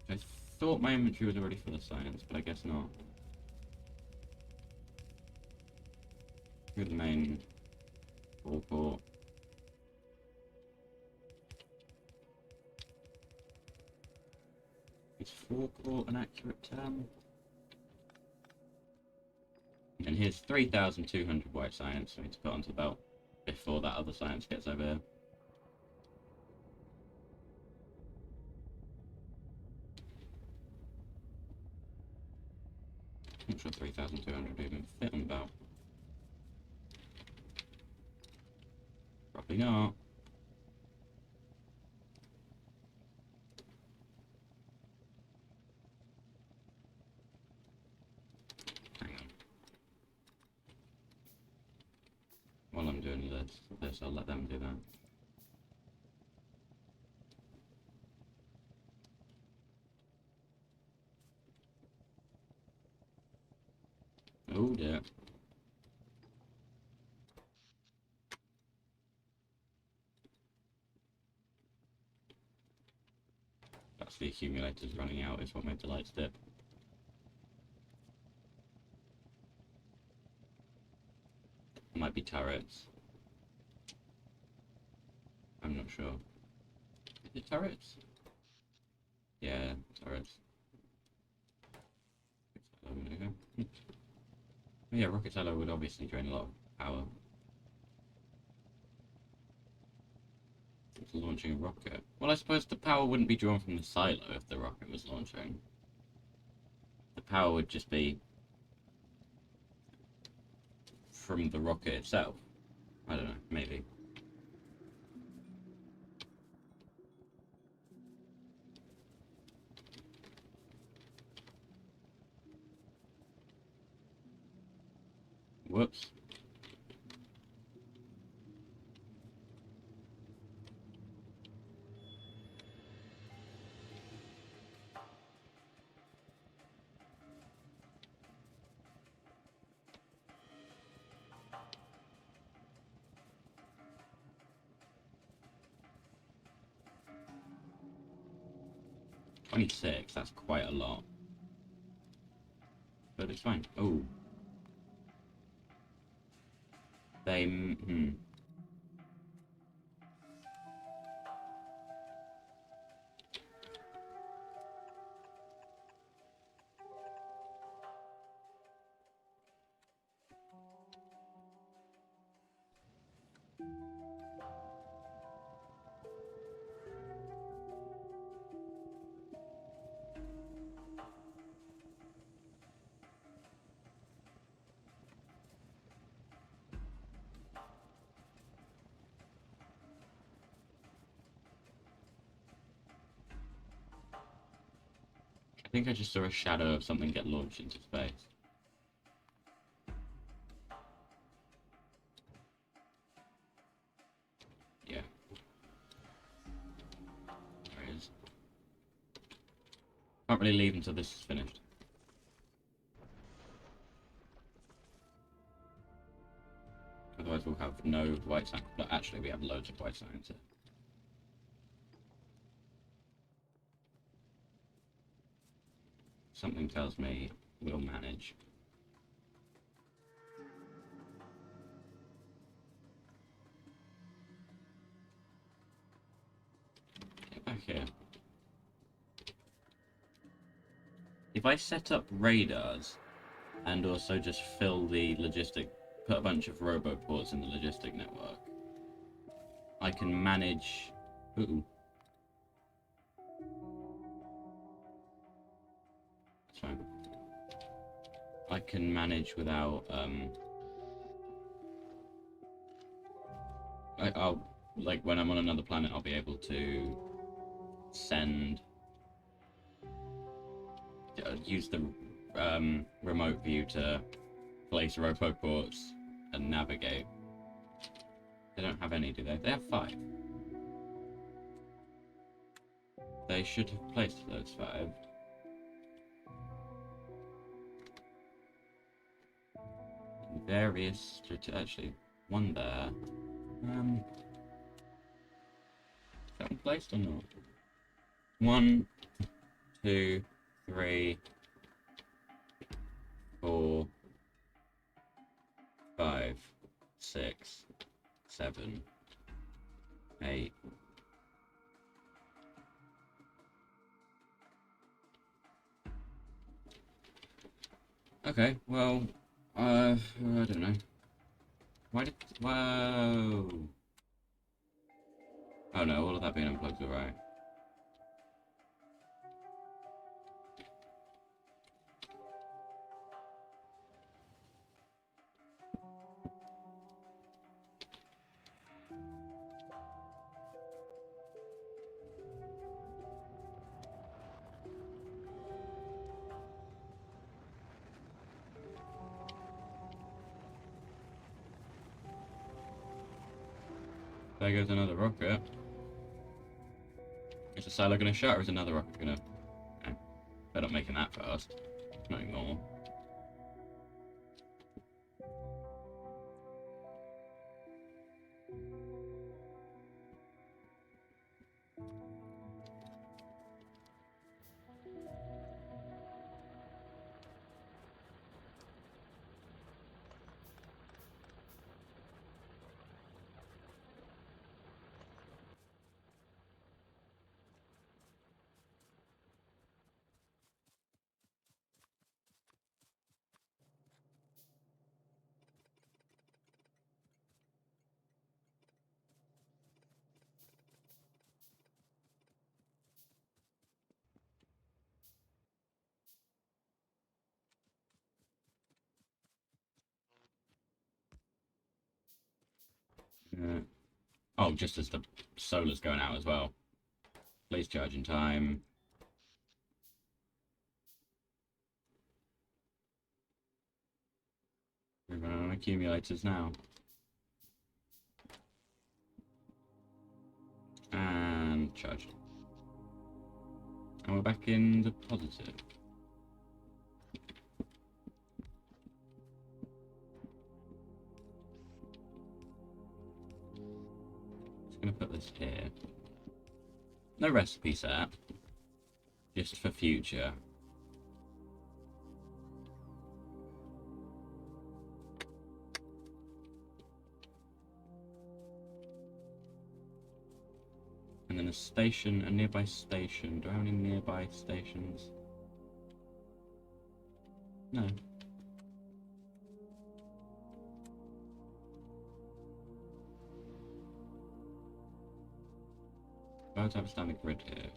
I thought my inventory was already full of science, but I guess not. Through the main forecourt. Is forecourt an accurate term? And here's 3,200 white science for me to put onto the belt before that other science gets over here. I'm not sure 3,200 would even fit on the belt. Probably not. Hang on. While I'm doing this, I'll let them do that. Oh dear. That's the accumulators running out, is what made the lights dip. Might be turrets. I'm not sure. Is it turrets? Yeah, turrets. Yeah, rocket silo would obviously drain a lot of power. It's launching a rocket. Well, I suppose the power wouldn't be drawn from the silo if the rocket was launching. The power would just be from the rocket itself. I don't know, maybe. Whoops. $26, that's quite a lot. But it's fine. Oh. They... 'I think I just saw a shadow of something get launched into space. Yeah. There it is. Can't really leave until this is finished. Otherwise we'll have no white science. But actually we have loads of white science here. Something tells me we'll manage. Get back here. If I set up radars and also just fill the logistic, put a bunch of roboports in the logistic network, I can manage. Ooh. That's fine. I can manage without I'll like when I'm on another planet I'll be able to send use the remote view to place roboports and navigate. They don't have any, do they? They have 5. They should have placed those 5. In various... Actually, one there. Is that one placed or not? 1, 2, 3, 4, 5, 6, 7, 8. Okay, well, I don't know. Why did... Whoa! Oh no, all of that being unplugged, alright. There goes another rocket. Is the silo gonna shut or is another rocket gonna... They're not making that fast. Not anymore. Oh, just as the solar's going out as well. Please charge in time. We're running on accumulators now. And charged. And we're back in the positive. Just gonna put this here. No recipe set. Just for future. And then a station, a nearby station. Do I have any nearby stations? No. I have to have a standard grid here.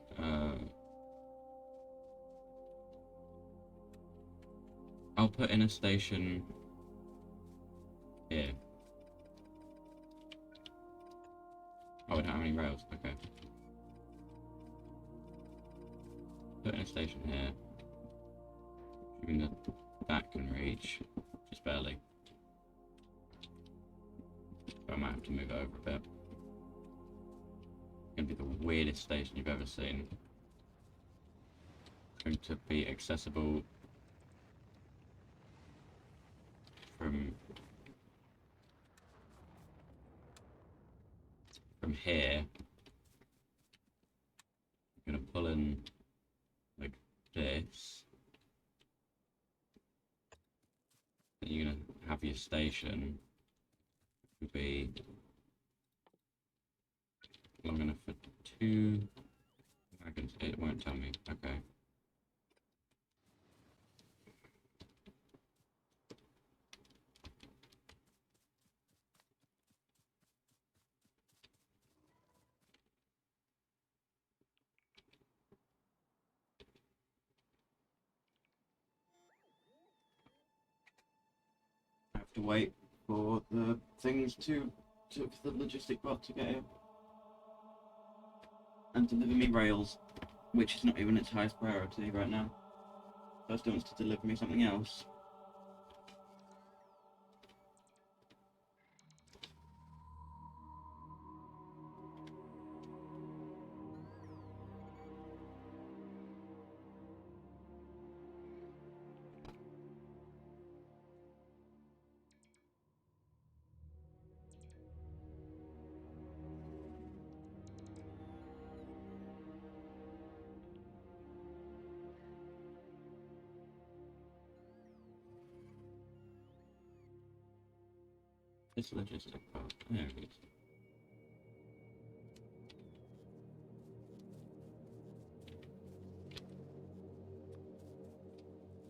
I'll put in a station here. Oh, I don't have any rails. Okay. Put in a station here. Assuming that that can reach. Just barely. So I might have to move over a bit. It's going to be the weirdest station you've ever seen. It's going to be accessible from here. I'm going to pull in like this. Then you're going to have your station. Would be long enough for 2 wagons. It won't tell me. Okay. I have to wait for the things to the logistic bot to get here and deliver me rails, which is not even its highest priority right now. First it wants to deliver me something else. This logistic part. There it is.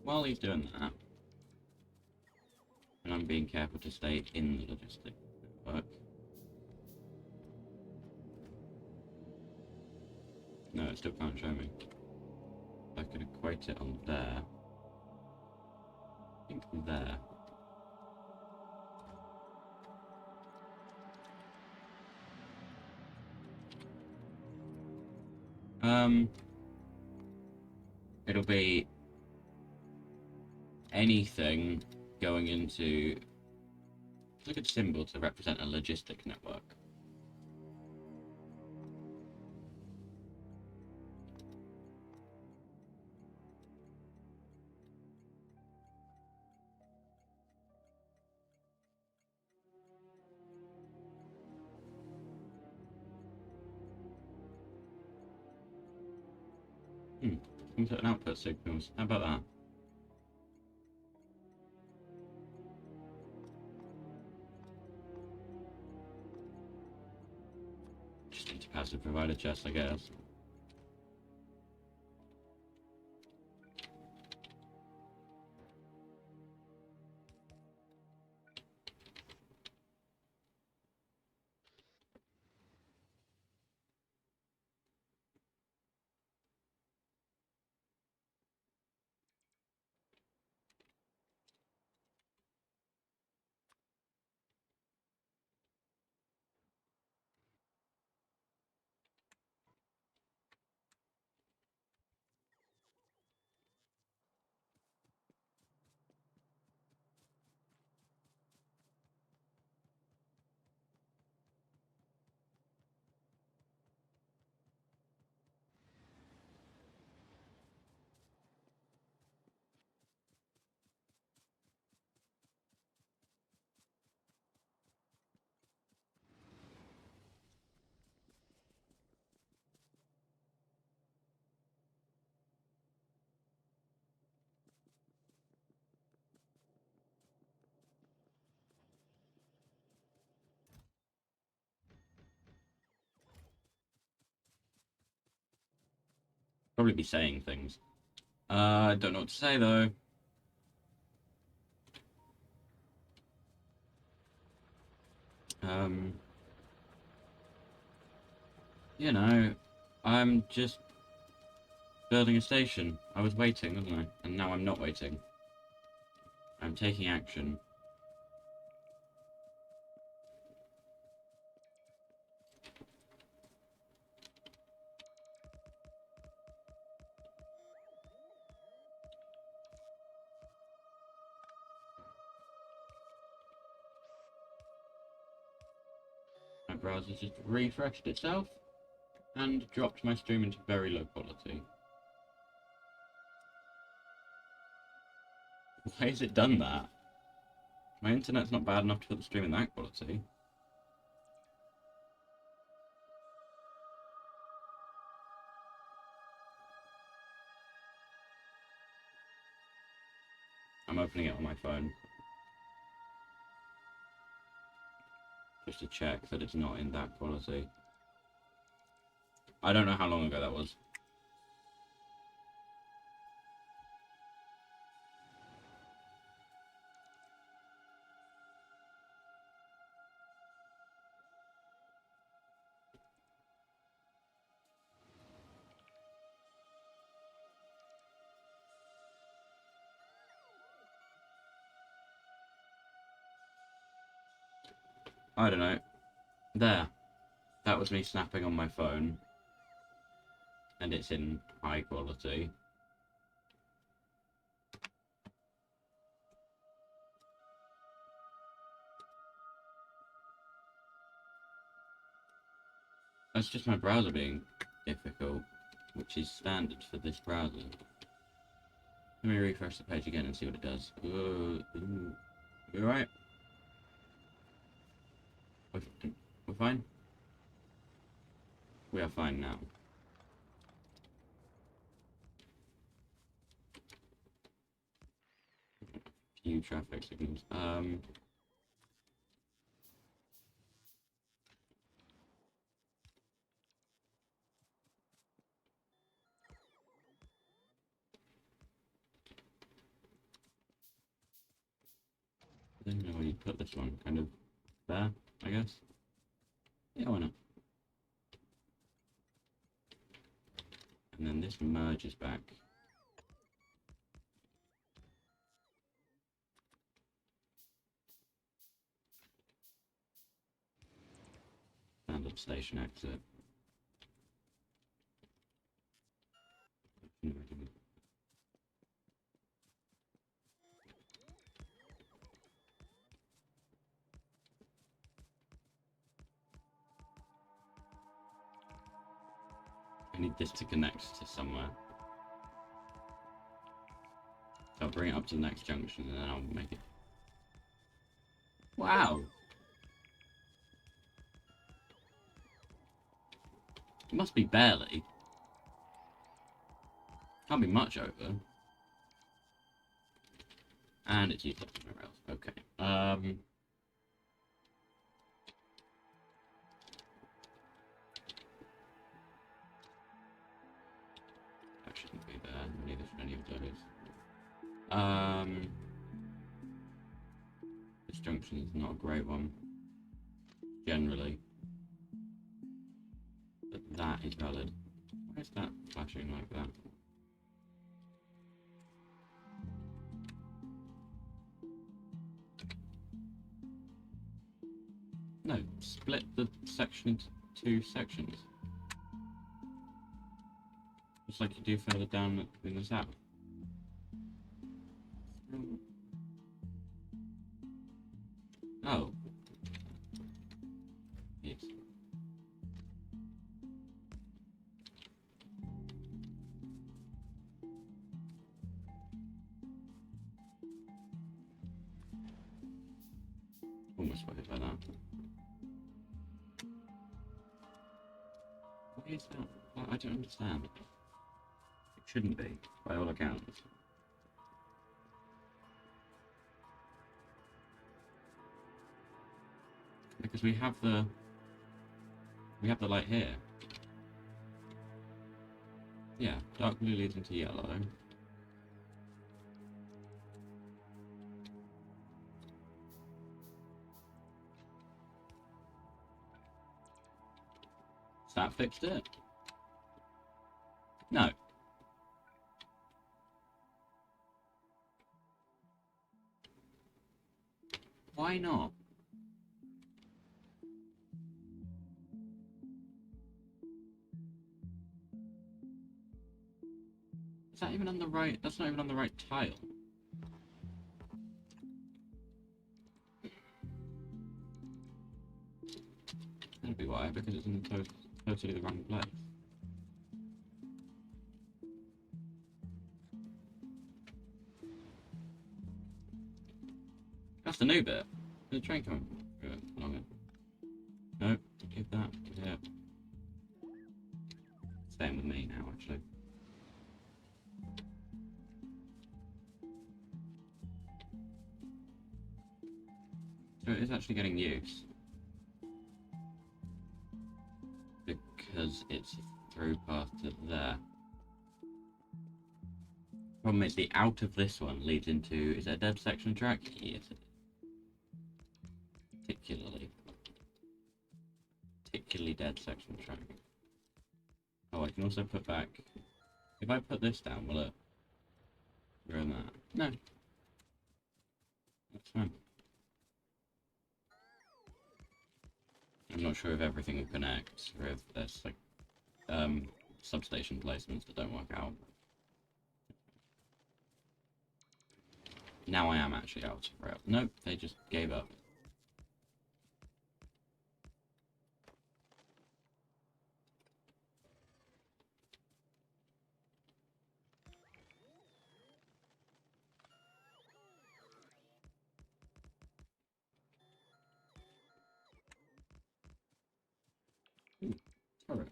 While he's doing that, and I'm being careful to stay in the logistic network. No, it still can't show me. I could equate it on there. I think there. It'll be anything going into. It's a good symbol to represent a logistic network. Input and output signals. How about that? Just need to passive provide a chest, I guess. Probably be saying things. I don't know what to say though. You know, I'm just building a station. I was waiting, wasn't I? And now I'm not waiting. I'm taking action. My browser just refreshed itself and dropped my stream into very low quality. Why has it done that? My internet's not bad enough to put the stream in that quality. I'm opening it on my phone. Just to check that it's not in that quality. I don't know how long ago that was. I don't know. There. That was me snapping on my phone. And it's in high quality. That's just my browser being difficult, which is standard for this browser. Let me refresh the page again and see what it does. You alright? We're fine? We are fine now. Few traffic signals. don't know where you put this one. Kind of there, I guess. Yeah, why not? And then this merges back. Standard station exit. I need this to connect to somewhere. So I'll bring it up to the next junction and then I'll make it. Wow! It must be barely. Can't be much over. And it's used up somewhere else. Okay. That shouldn't be there. Neither should any of those. This junction is not a great one. Generally. But that is valid. Why is that flashing like that? No, split the section into 2 sections. Just like you do further down in the south. Oh. Yes. Almost got hit by that. What is that? I don't understand. It shouldn't be, by all accounts. Because we have the light here. Yeah, dark blue leads into yellow. Has that fixed it? No. Why not? Is that even on the right? That's not even on the right tile. That'd be why, because it's in totally the wrong place. That's the new bit. The train coming along it. No, give that. Yeah. Staying with me now, actually. So it is actually getting use. Because it's a through path to there. Problem is, the out of this one leads into... Is it a dead section track? Yes, it is. Particularly dead section track. Oh, I can also put back... If I put this down, will it ruin that? No. That's fine. I'm not sure if everything will connect, or if there's, like, substation placements that don't work out. Now I am actually out of rail. Nope, they just gave up. Alright.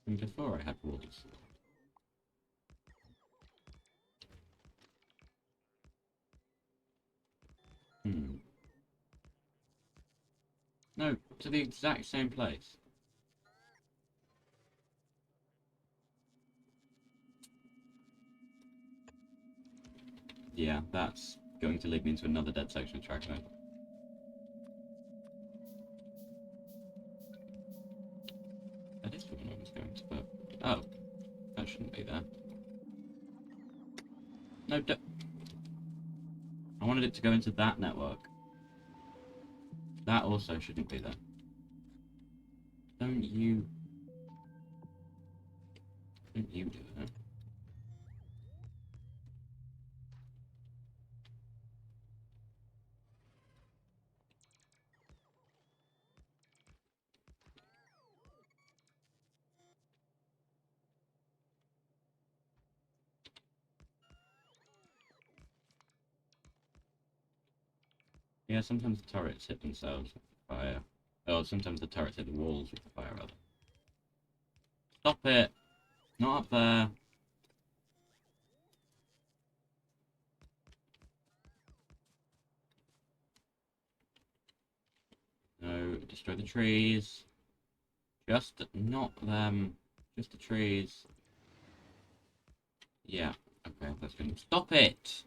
And before I had walls. No, to the exact same place. Yeah, that's going to lead me into another dead section of track though. That is the one I was going to, but... Oh. That shouldn't be there. No, I wanted it to go into that network. That also shouldn't be there. Don't you do it? Yeah, sometimes the turrets hit themselves with fire. Oh, sometimes the turrets hit the walls with the fire, rather. Stop it! Not up there! No, destroy the trees. Just not them. Just the trees. Yeah, okay, that's gonna... Stop it!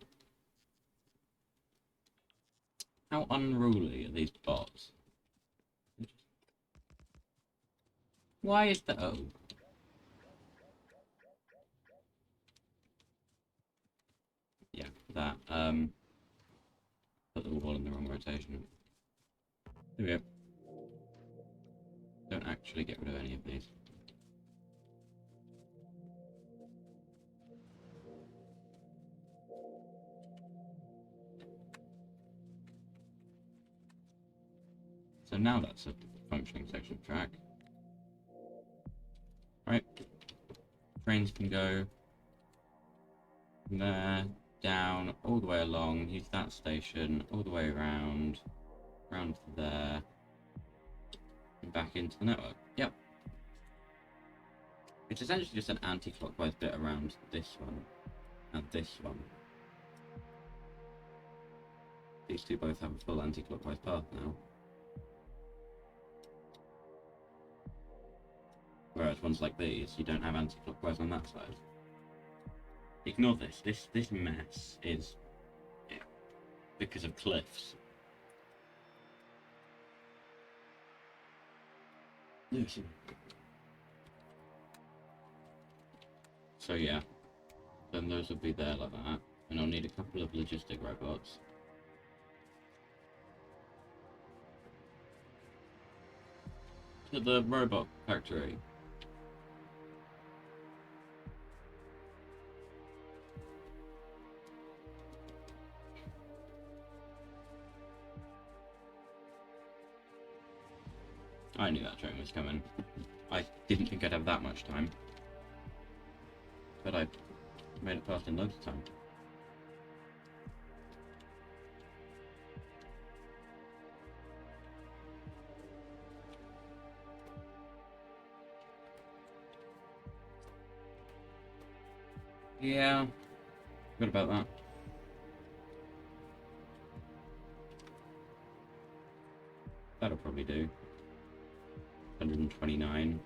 How unruly are these bots? Why is that? Oh. Yeah, that. Put the wall in the wrong rotation. There we go. Don't actually get rid of any of these. So now that's a functioning section of track. Right. Trains can go from there, down, all the way along, use that station, all the way around, round to there, and back into the network. Yep. It's essentially just an anti-clockwise bit around this one, and this one. These two both have a full anti-clockwise path now. Whereas ones like these, you don't have anti-clockwise on that side. Ignore this. This mess is because of cliffs. So yeah, then those will be there like that, and I'll need a couple of logistic robots. To the robot factory. I knew that train was coming. I didn't think I'd have that much time. But I made it past in loads of time. Yeah, good about that. That'll probably do. 129.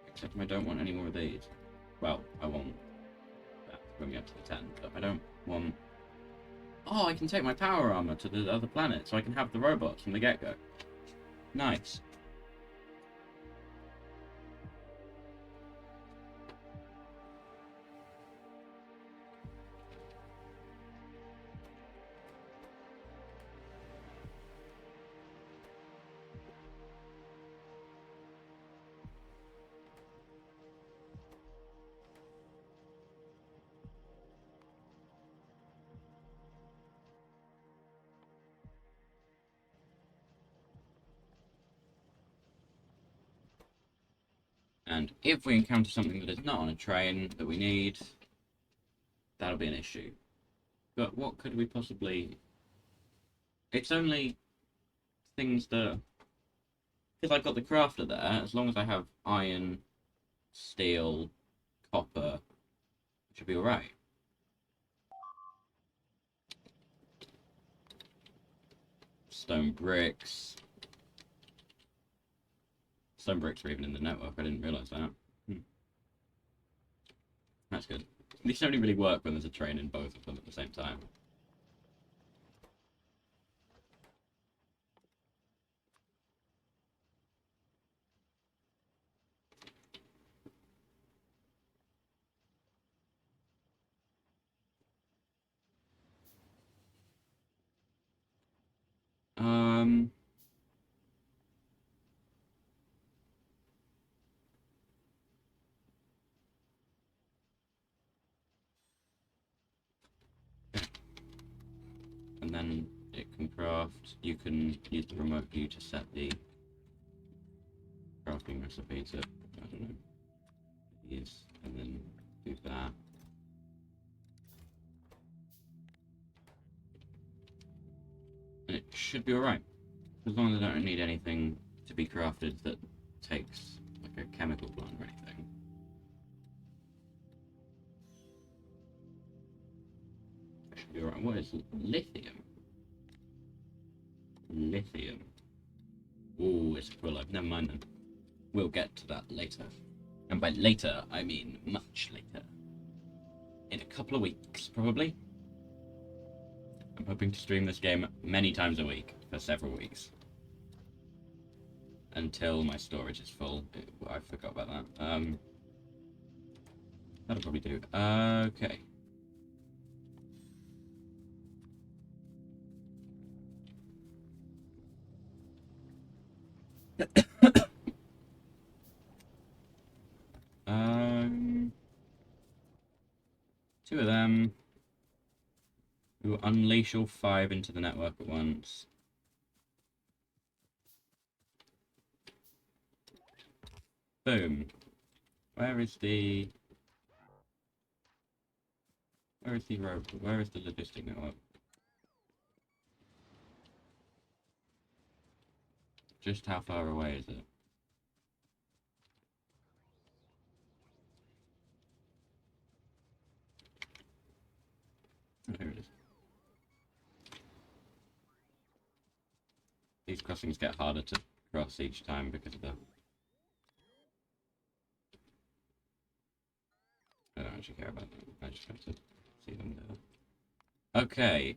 Except I don't want any more of these. Well, I want that to bring me up to the 10, but I don't want... Oh, I can take my power armor to the other planet, so I can have the robots from the get-go. Nice. And if we encounter something that is not on a train that we need, that'll be an issue. But what could we possibly... It's only things that... Because I've got the crafter there, as long as I have iron, steel, copper, it should be alright. Stone bricks. Stone bricks are even in the network, I didn't realise that. That's good. These only really work when there's a train in both of them at the same time. Um... And then it can craft. You can use the remote view to set the crafting recipe to, I don't know, use, and then do that. And it should be alright. As long as I don't need anything to be crafted that takes like a chemical plant or anything. It should be alright. What is lithium? Lithium. Ooh, it's full life. Never mind then. We'll get to that later. And by later, I mean much later. In a couple of weeks, probably. I'm hoping to stream this game many times a week for several weeks. Until my storage is full. I forgot about that. That'll probably do. Okay. Two of them. We will unleash all 5 into the network at once. Boom. Where is the road? Where is the logistic network? Just how far away is it? Oh, here it is. These crossings get harder to cross each time because of the... I don't actually care about them. I just have to see them there. Okay.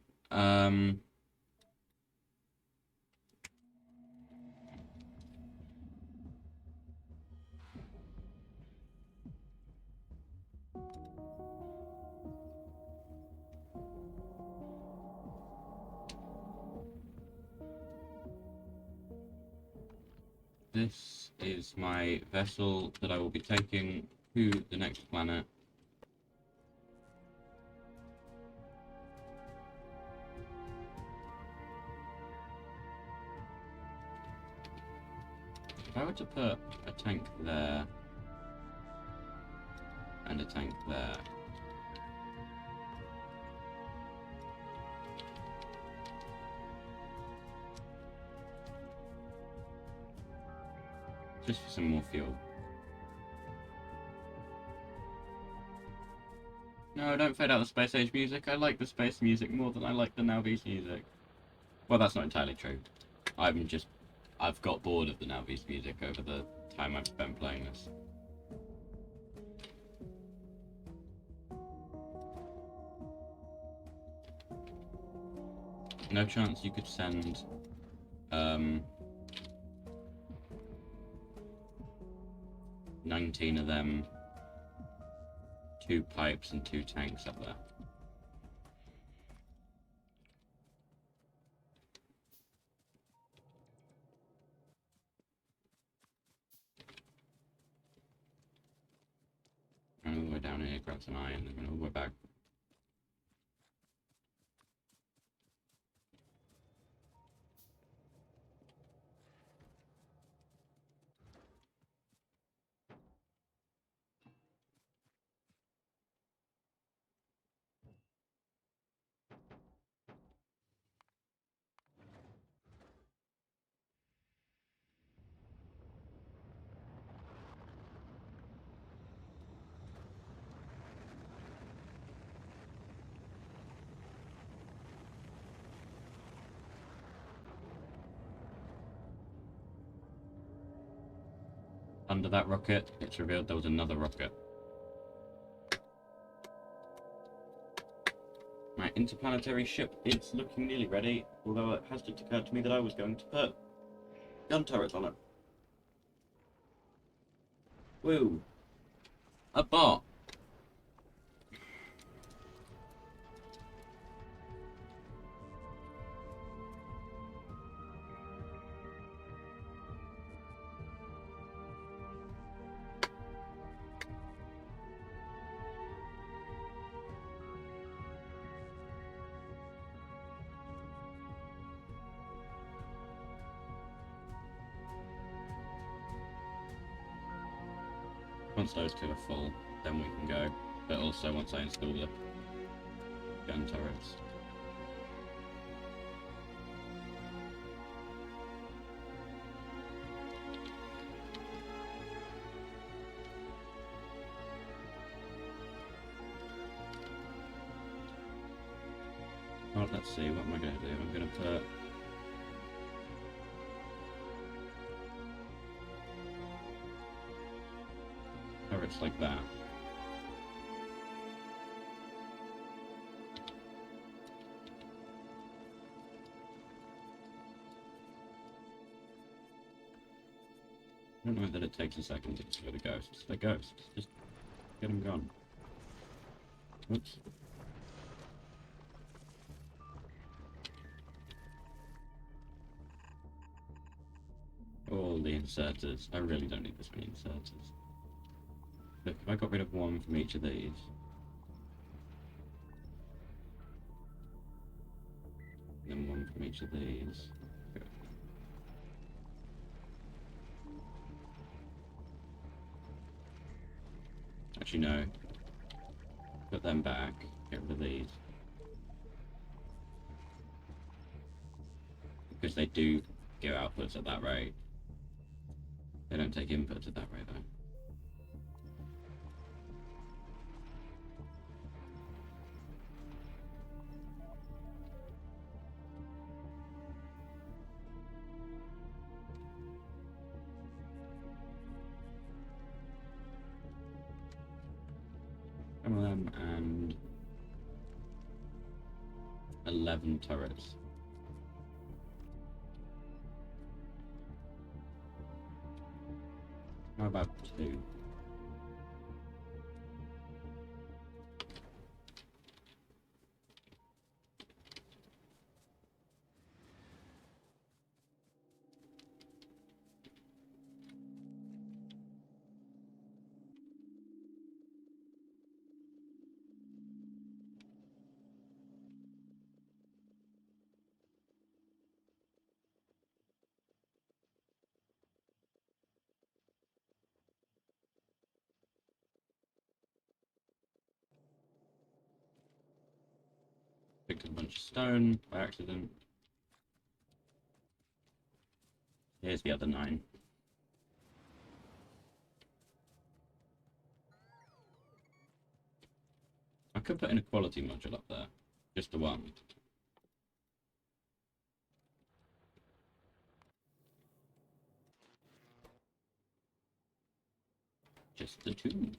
This is my vessel that I will be taking to the next planet. If I were to put a tank there and a tank there, just for some more fuel. No, don't fade out the Space Age music. I like the space music more than I like the Now Beast music. Well, that's not entirely true. I've got bored of the Now Beast music over the time I've spent playing this. No chance you could send 19 of them, 2 pipes and 2 tanks up there. Run all the way down here, grab some iron, then run all the way back. Under that rocket, it's revealed there was another rocket. interplanetary ship is looking nearly ready, although it has just occurred to me that I was going to put gun turrets on it. Woo! A bot! Once those two are full, then we can go. But also once I install the gun turrets. Well, let's see, what am I going to do? I'm going to put... turrets like that. I don't know that it takes a second to destroy the ghosts. They're ghosts. Just get them gone. Oops. All the inserters. I really don't need this many inserters. Look, if I got rid of one from each of these... then one from each of these... Good. Actually, no. Put them back. Get rid of these. Because they do give outputs at that rate. They don't take inputs at that rate, though. MLM and 11 turrets. How about 2? Picked up a bunch of stone by accident. Here's the other 9. I could put an equality module up there. Just the one. Just the 2.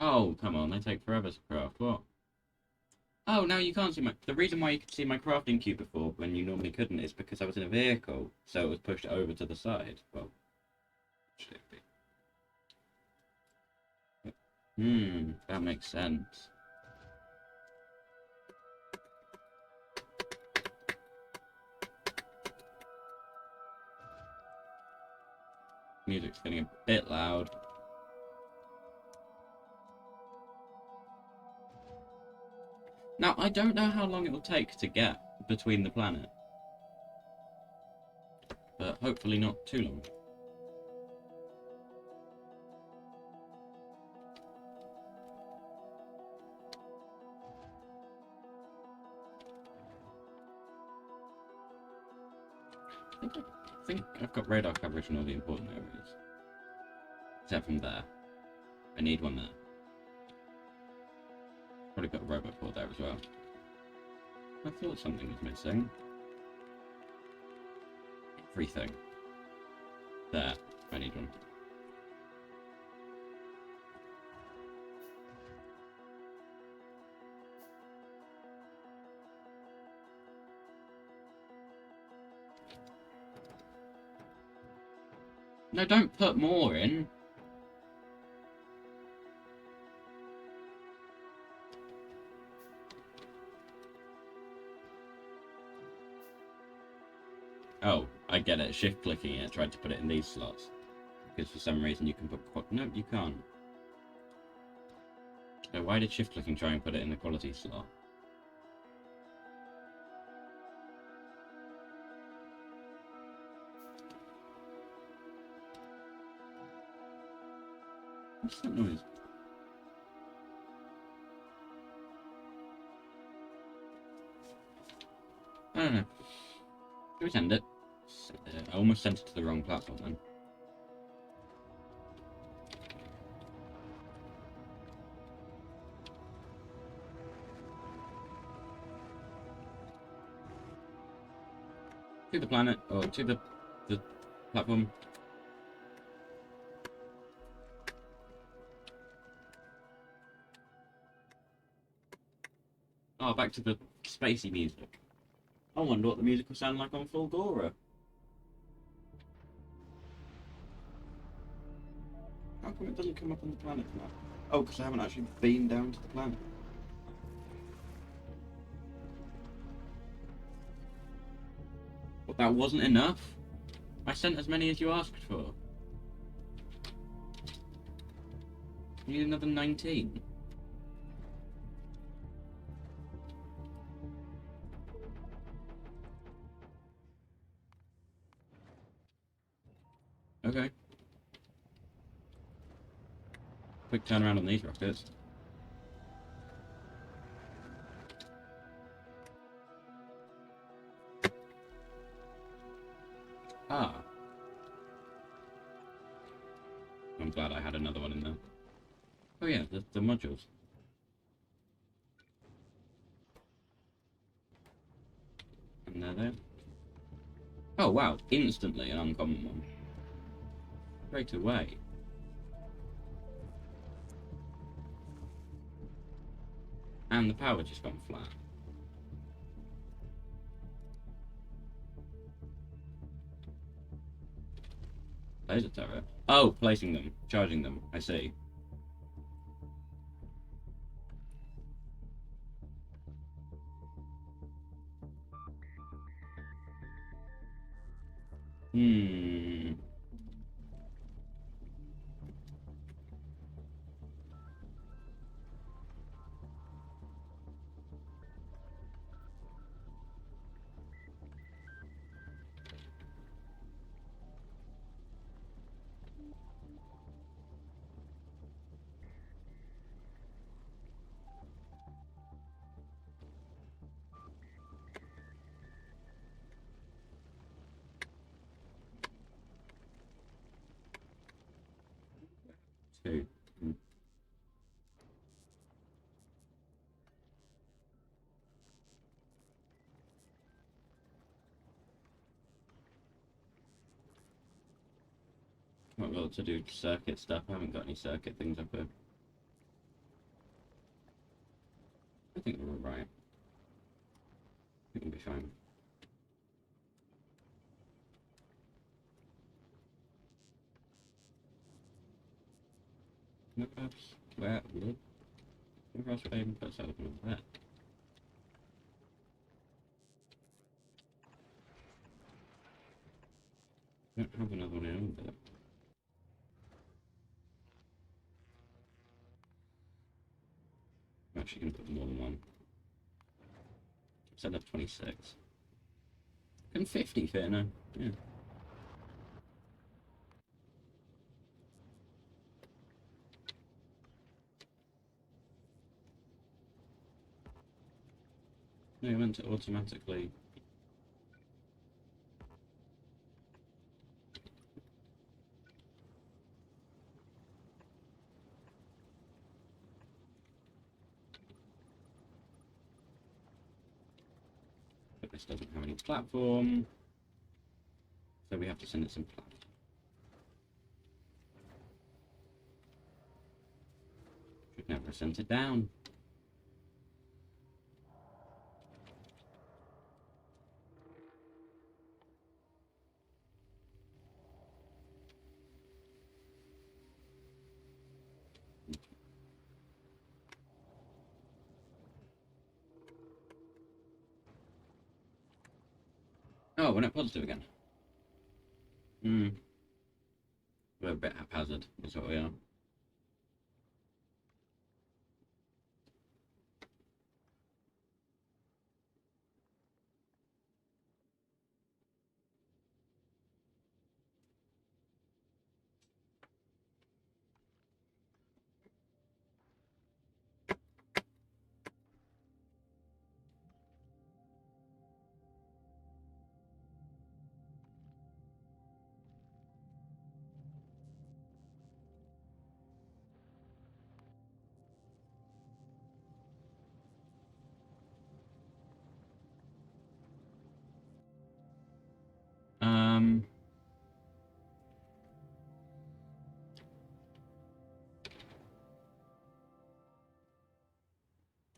Oh, come on, they take forever to craft. What? Oh, now you can't see my... The reason why you could see my crafting queue before, when you normally couldn't, is because I was in a vehicle, so it was pushed over to the side. Well, should it be? That makes sense. Music's getting a bit loud. Now, I don't know how long it will take to get between the planet. But hopefully not too long. I think I've got radar coverage in all the important areas. Except from there. I need one there. Probably got a robot port there as well. I thought something was missing. Everything. There. I need one. No, don't put more in. Oh, I get it. Shift clicking it, tried to put it in these slots. Because for some reason you can put... No, you can't. So why did shift clicking try and put it in the quality slot? What's that noise? I don't know. Should we send it? I almost sent it to the wrong platform then. To the planet, or to the platform. Oh, back to the spacey music. I wonder what the music will sound like on Fulgora. How come it doesn't come up on the planet map? Oh, because I haven't actually been down to the planet. But that wasn't enough? I sent as many as you asked for. You need another 19. Okay. Quick turnaround on these rockets. Ah. I'm glad I had another one in there. Oh yeah, the modules. And they're there. Oh wow, instantly an uncommon one. Straight away. And the power just gone flat. Laser turret. Oh, placing them, charging them. I see. Hmm. Two. Hmm. Might be able to do circuit stuff. I haven't got any circuit things up here. I think we're alright. I think we'll be fine. No, perhaps. Where else would I even put something like that? I don't have another one in there. I'm actually going to put more than one. Set up 26. And 50 fit now. Yeah. No, you meant to automatically. This doesn't have any platform, so we have to send it some platform. Should never have sent it down. Oh, we're not positive again. We're a bit haphazard, is what we are.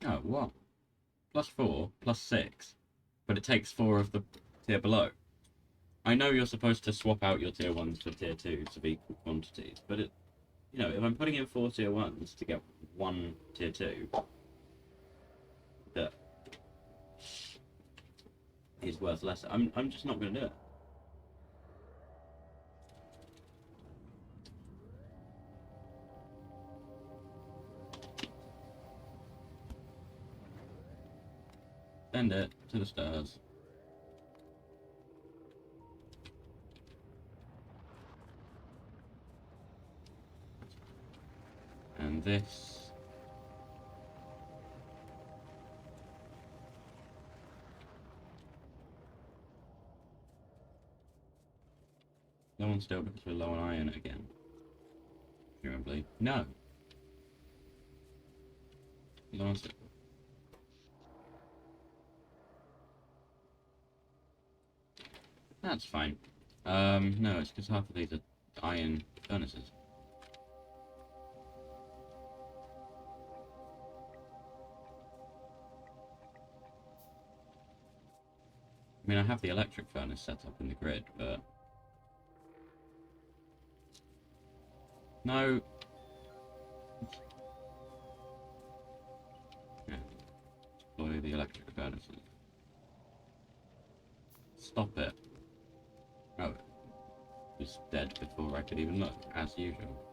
Oh, what? +4, +6. But it takes 4 of the tier below. I know you're supposed to swap out your tier 1s for tier 2s of equal quantities, but it, you know, if I'm putting in 4 tier 1s to get 1 tier 2, that is worth less. I'm just not going to do it. Send it to the stars. And this. Low on steel because we're low on iron again. Presumably. No. Low on steel. That's fine. No, it's because half of these are iron furnaces. I mean, I have the electric furnace set up in the grid, but... No. Yeah. Deploy the electric furnaces. Stop it. Oh, it was dead before I could even look, as usual.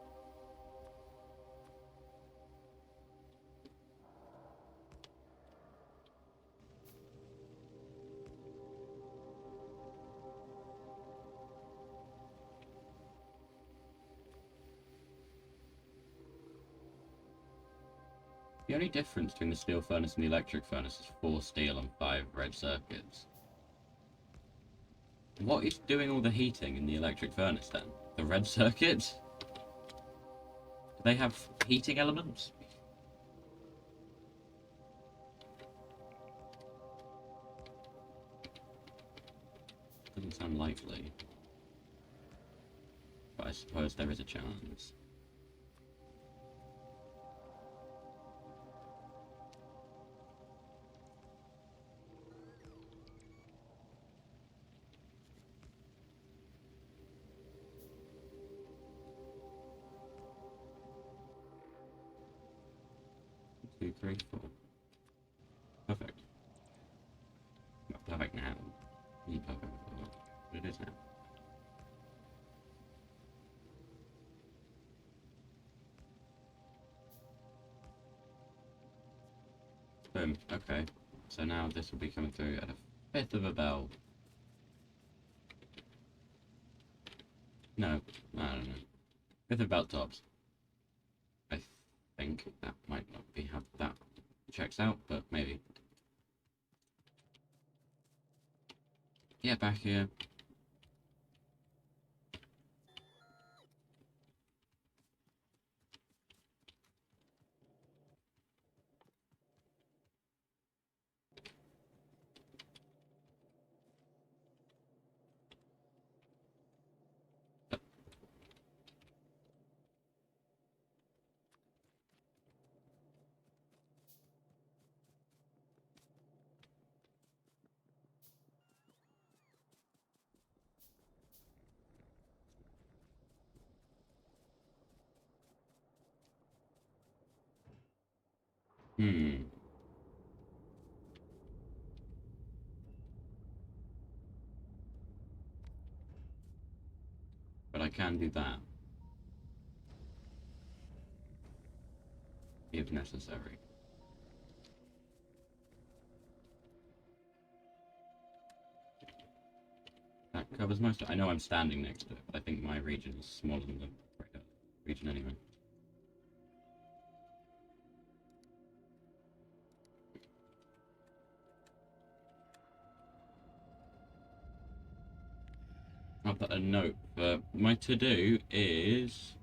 The only difference between the steel furnace and the electric furnace is 4 steel and 5 red circuits. What is doing all the heating in the electric furnace then? The red circuits? Do they have heating elements? Doesn't sound likely. But I suppose there is a chance. Two, three, 4. Perfect. Not perfect now. Perfect before. But it is now. Boom. Okay. So now this will be coming through at a 5th of a bell. No, I don't know. 5th of belt tops. I think that might not be how that checks out, but maybe. Yeah, back here. Hmm. But I can do that if necessary. That covers most of it. I know I'm standing next to it, but I think my region is smaller than the region anyway. I'll put a note, but my to-do is...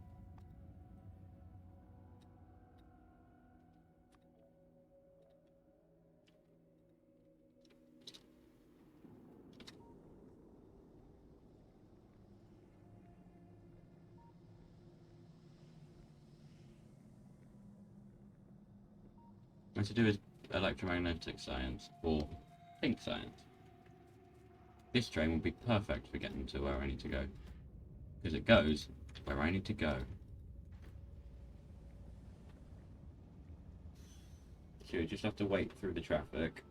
My to-do is electromagnetic science or think science. This train will be perfect for getting to where I need to go. Because it goes where I need to go. So you just have to wait through the traffic.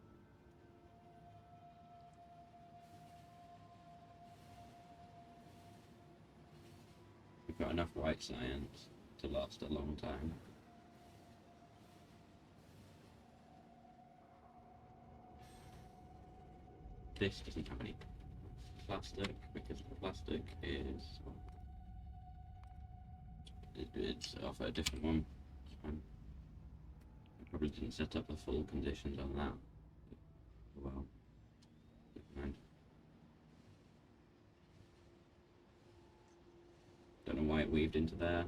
We've got enough white science to last a long time. This doesn't have any plastic because the plastic is... It's off a different one. I probably didn't set up the full conditions on that. Well, never mind. Don't know why it weaved into there.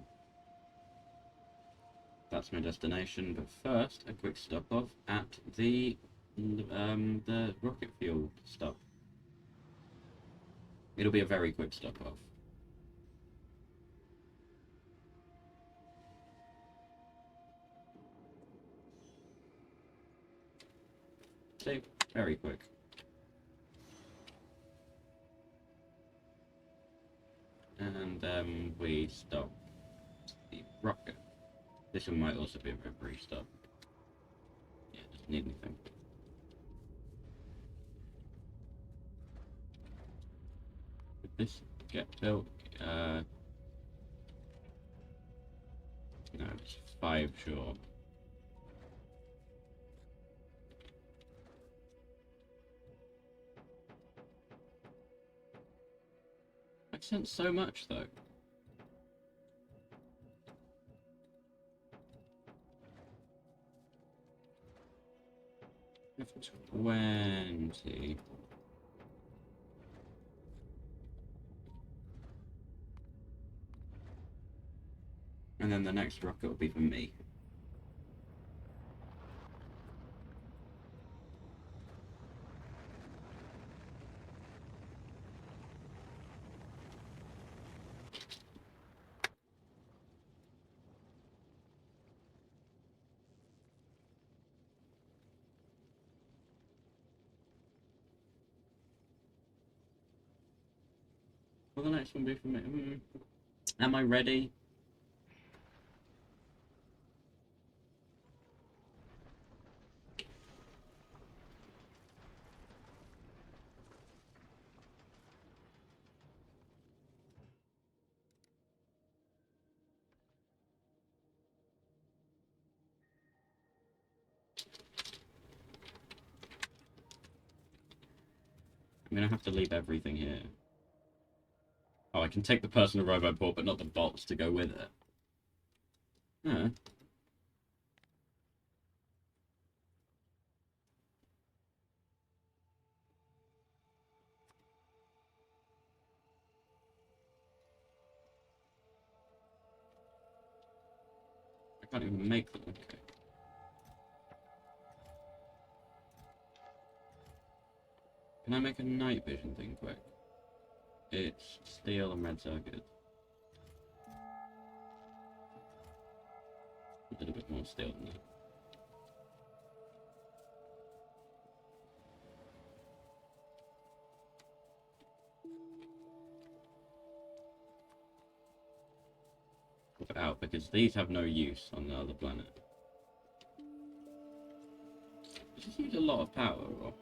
That's my destination, but first a quick stop off at the rocket fuel stop. It'll be a very quick stop off. So, very quick. And we stop the rocket. This one might also be a very brief stop. Yeah, doesn't need anything. Did this get built? No, it's 5 short. I sent so much though. F20. And then the next rocket will be for me. Will the next one be for me? Am I ready? I'm gonna have to leave everything here. Oh, I can take the personal robot port, but not the bots to go with it. Huh. I can't even make them. Okay. Can I make a night vision thing quick? It's steel and red circuit. A little bit more steel than that. Put it out because these have no use on the other planet. Does this use a lot of power, or?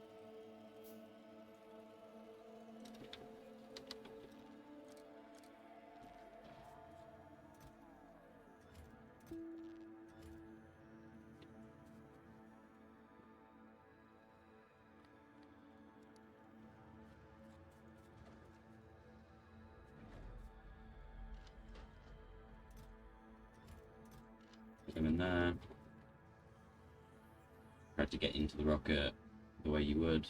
Put them in there. Try to get into the rocket the way you would.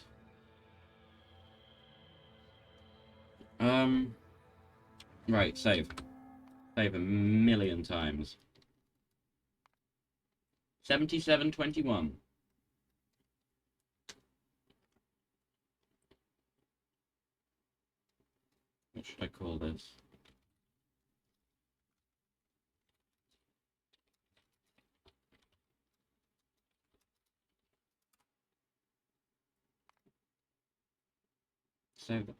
Right, save. Save a million times. 7721. What should I call this? Save that.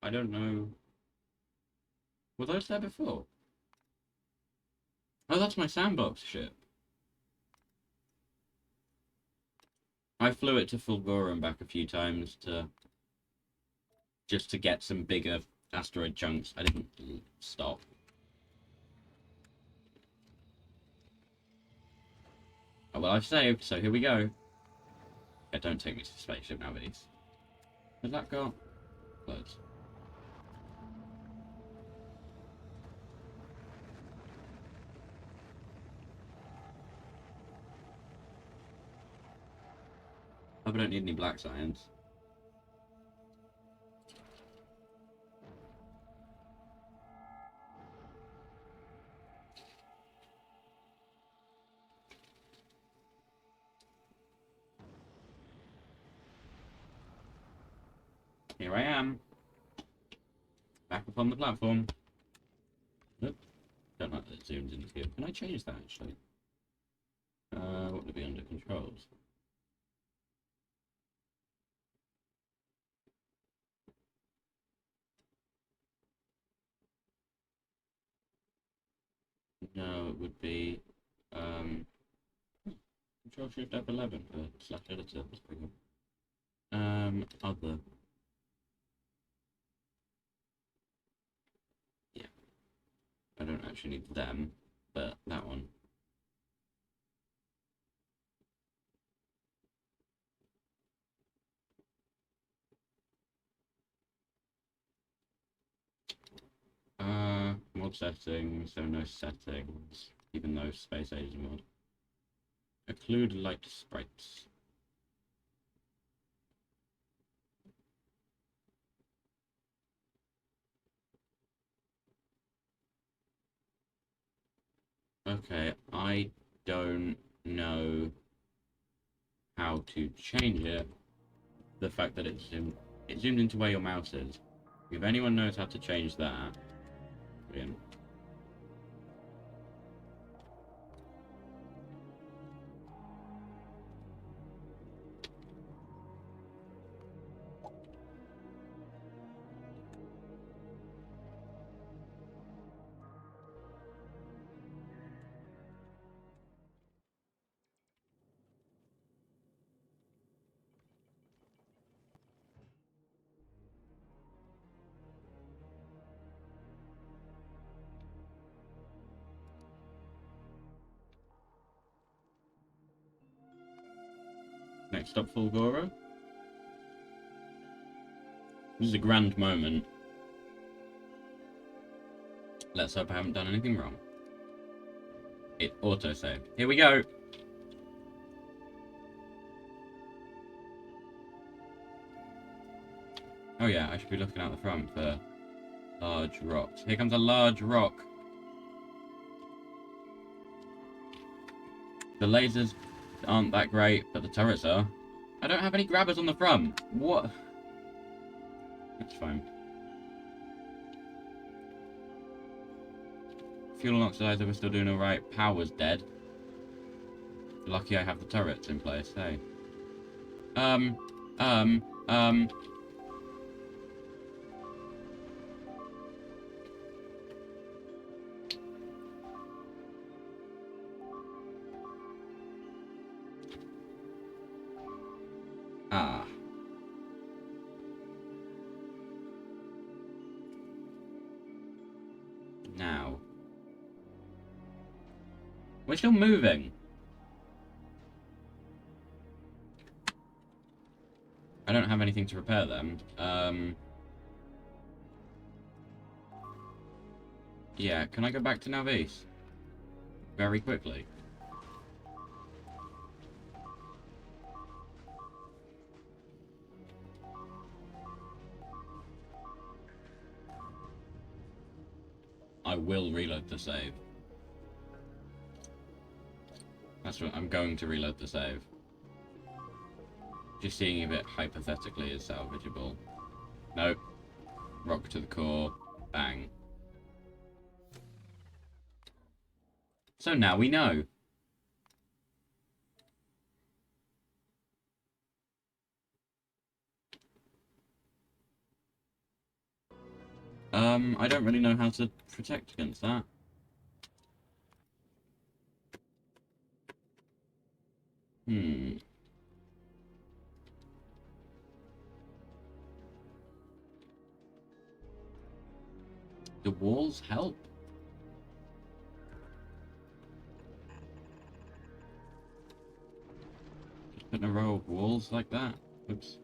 I don't know. Were those there before? Oh, that's my sandbox ship. I flew it to Fulgora and back a few times just to get some bigger asteroid chunks. I didn't stop. Oh, well, I've saved, so here we go. Yeah, don't take me to the spaceship nowadays. Has that got loads? I don't need any black science. Here I am. Back up on the platform. Nope. Don't like that it zooms into here. Can I change that actually? What would be under controls? No, it would be Control Shift F11 for slash editor. That's pretty good. Other. Yeah. I don't actually need them, but that one. Mod settings, so no settings, even though Space Age is a mod. Occlude light sprites. Okay, I don't know how to change it. The fact that it zoomed into where your mouse is. If anyone knows how to change that, brilliant. Next up, Fulgora. This is a grand moment. Let's hope I haven't done anything wrong. It autosaved. Here we go. Oh yeah, I should be looking out the front for large rocks. Here comes a large rock. The lasers aren't that great, but the turrets are. I don't have any grabbers on the front. What? That's fine. Fuel and oxidizer, we're still doing alright. Power's dead. Lucky I have the turrets in place, hey. Now. We're still moving. I don't have anything to repair them. Yeah, can I go back to Navis? Very quickly. I will reload the save. That's what I'm going to reload the save. Just seeing if it hypothetically is salvageable. Nope. Rock to the core. Bang. So now we know. I don't really know how to protect against that. The walls help. Just putting a row of walls like that. Oops.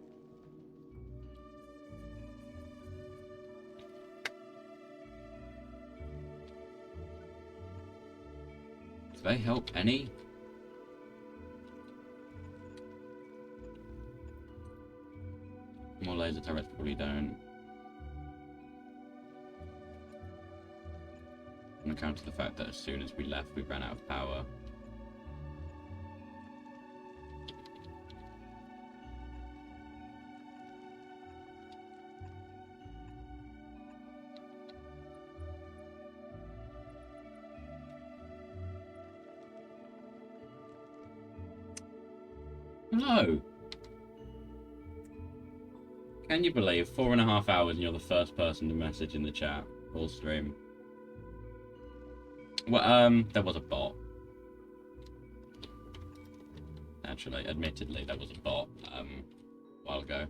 Do they help any? More laser turrets probably don't. On account of the fact that as soon as we left, we ran out of power. Hello! Can you believe 4.5 hours and you're the first person to message in the chat or stream? Well, there was a bot. Actually, admittedly, there was a bot, a while ago.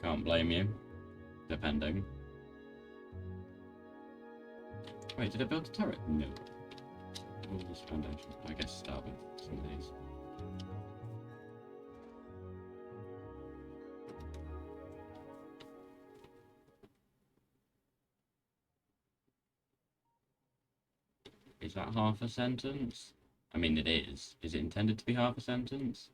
Can't blame you, depending. Wait, did I build a turret? No. Walls, foundation. I guess start with some of these. Is that half a sentence? I mean, it is. Is it intended to be half a sentence?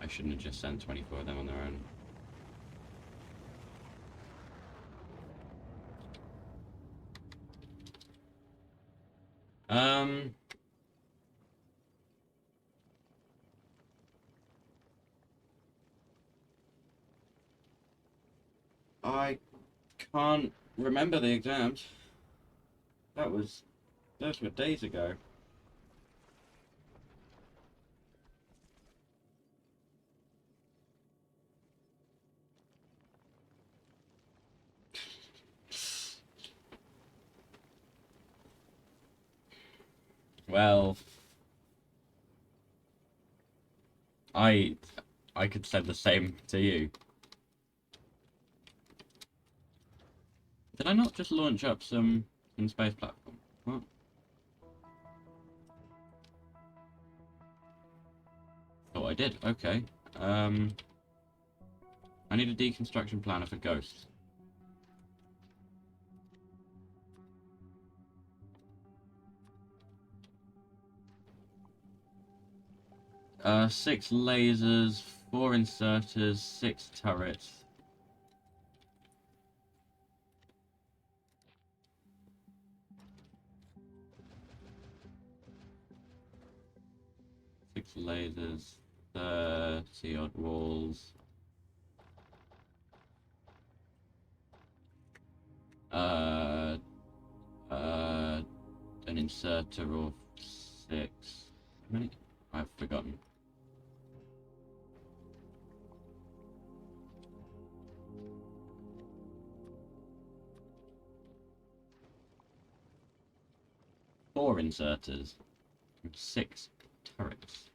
I shouldn't have just sent 24 of them on their own. I can't remember the exams. Those were days ago. Well, I could say the same to you. Did I not just launch up some space platform? What? Oh, I did. Okay. I need a deconstruction planner for ghosts. Six lasers, 4 inserters, 6 turrets. Six lasers, 30 odd walls. An inserter of 6. How many? I've forgotten. Four inserters. And 6 turrets.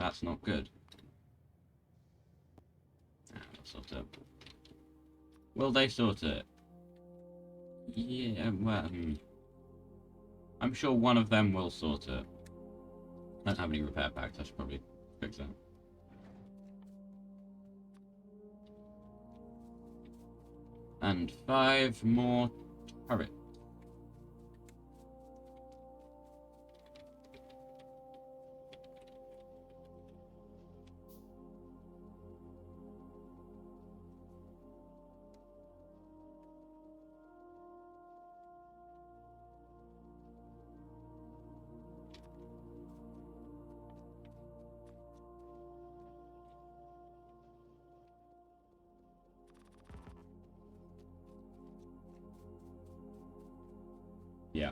That's not good. Ah, that's sort of... Will they sort it? Yeah, well, I'm sure one of them will sort it. I don't have any repair packs, I should probably fix that. And 5 more turrets. Yeah.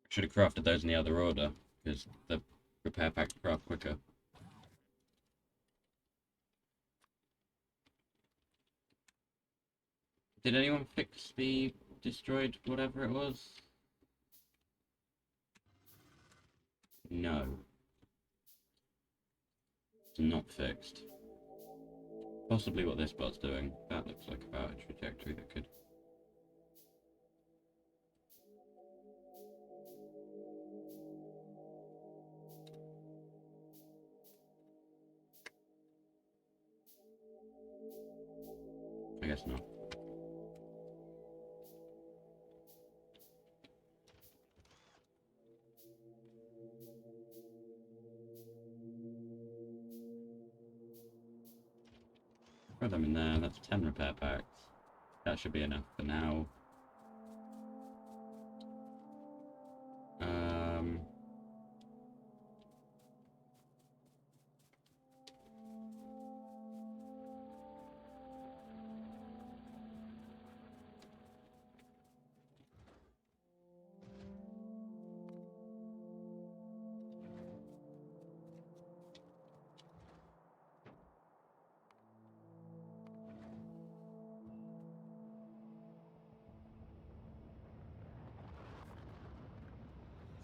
Should have crafted those in the other order, because the repair packs craft quicker. Did anyone fix the destroyed whatever it was? No. It's not fixed. Possibly what this bot's doing. That looks like about a trajectory that could... I guess not. Throw them in there, that's 10 repair packs. That should be enough for now.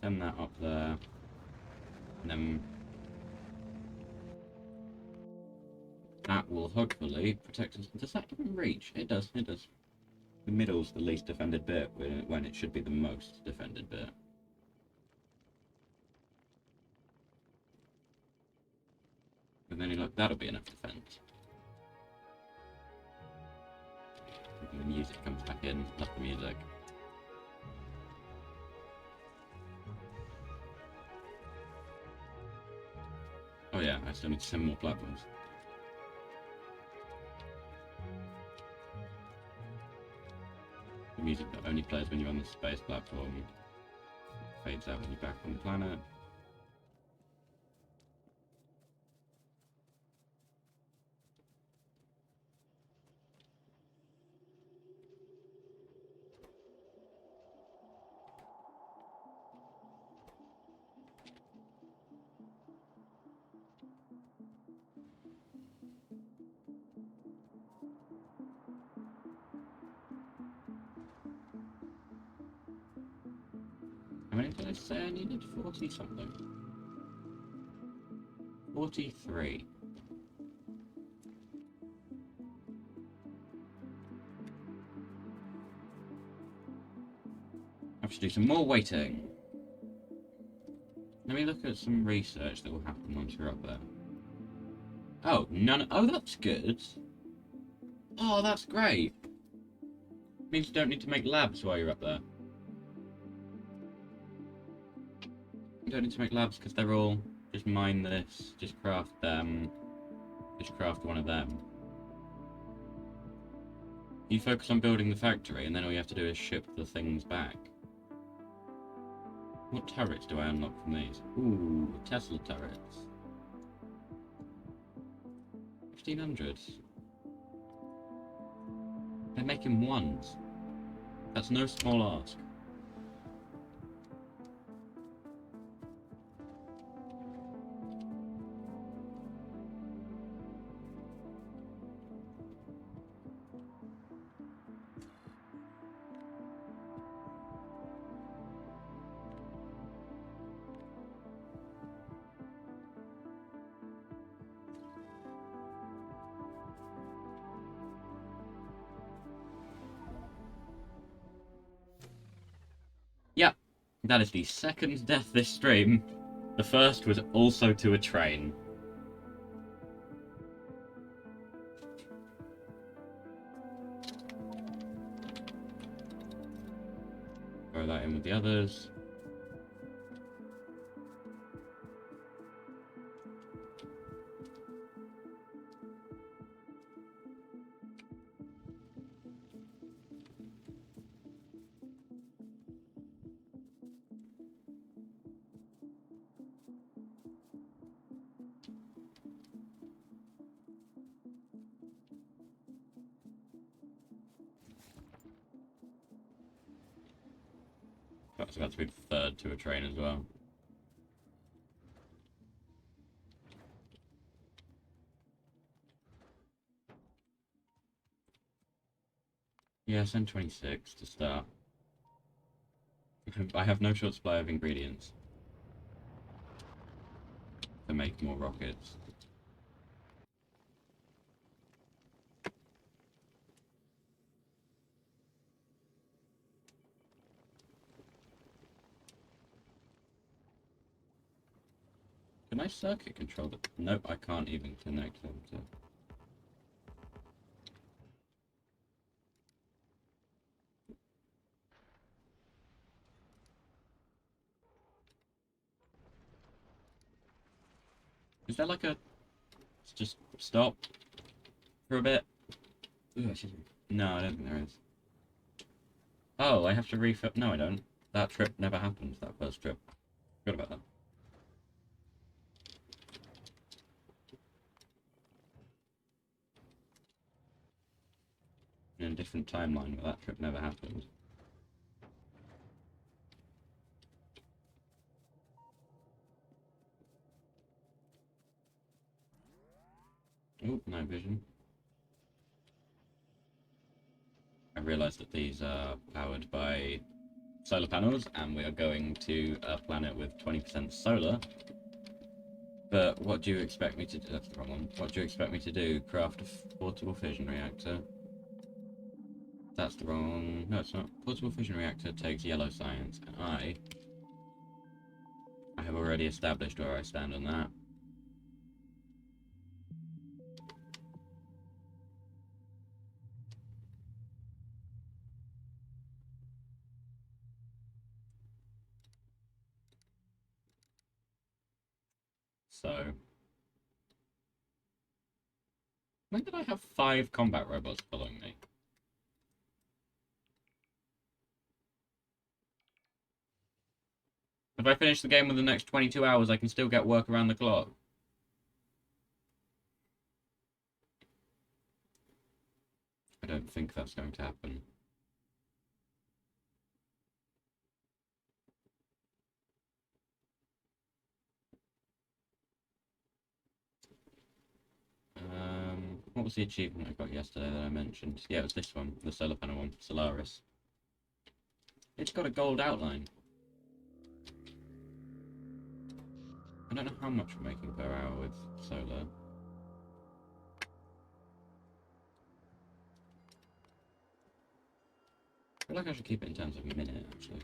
Send that up there. And then that will hopefully protect us. Does that even reach? It does, it does. The middle's the least defended bit, when it should be the most defended bit. And then look, that'll be enough defense. And the music comes back in, love the music. Oh yeah, I still need to send more platforms. The music that only plays when you're on the space platform fades out when you're back on the planet. How many did I say I needed? 40 something. 43. I have to do some more waiting. Let me look at some research that will happen once we're up there. Oh, none. Oh, that's good. Oh, that's great. means you don't need to make labs while you're up there. You don't need to make labs because they're all just mine this, just craft them, just craft one of them. You focus on building the factory, and then all you have to do is ship the things back. What turrets do I unlock from these? Ooh, Tesla turrets. 1500. They're making ones. That's no small ask. Yep, that is the second death this stream. The first was also to a train. Throw that in with the others. That's about to be the third to a train as well. Yeah, send 26 to start. I have no short supply of ingredients to make more rockets. Can I circuit control them? Nope, I can't even connect them to... Is there like a... Just stop for a bit? Ooh, excuse me. No, I don't think there is. Oh, I have to refill... No, I don't. That trip never happened, that first trip. Forgot about that. In a different timeline, but that trip never happened. Oh, night vision. I realised that these are powered by solar panels, and we are going to a planet with 20% solar. But what do you expect me to do? That's the wrong one. What do you expect me to do? Craft a portable fission reactor? That's the wrong... No, it's not. Portable fission reactor takes yellow science, and I have already established where I stand on that. So... When did I have 5 combat robots following me? If I finish the game within the next 22 hours, I can still get work around the clock. I don't think that's going to happen. What was the achievement I got yesterday that I mentioned? Yeah, it was this one, the solar panel one, Solaris. It's got a gold outline. I don't know how much we're making per hour with solar. I feel like I should keep it in terms of a minute, actually.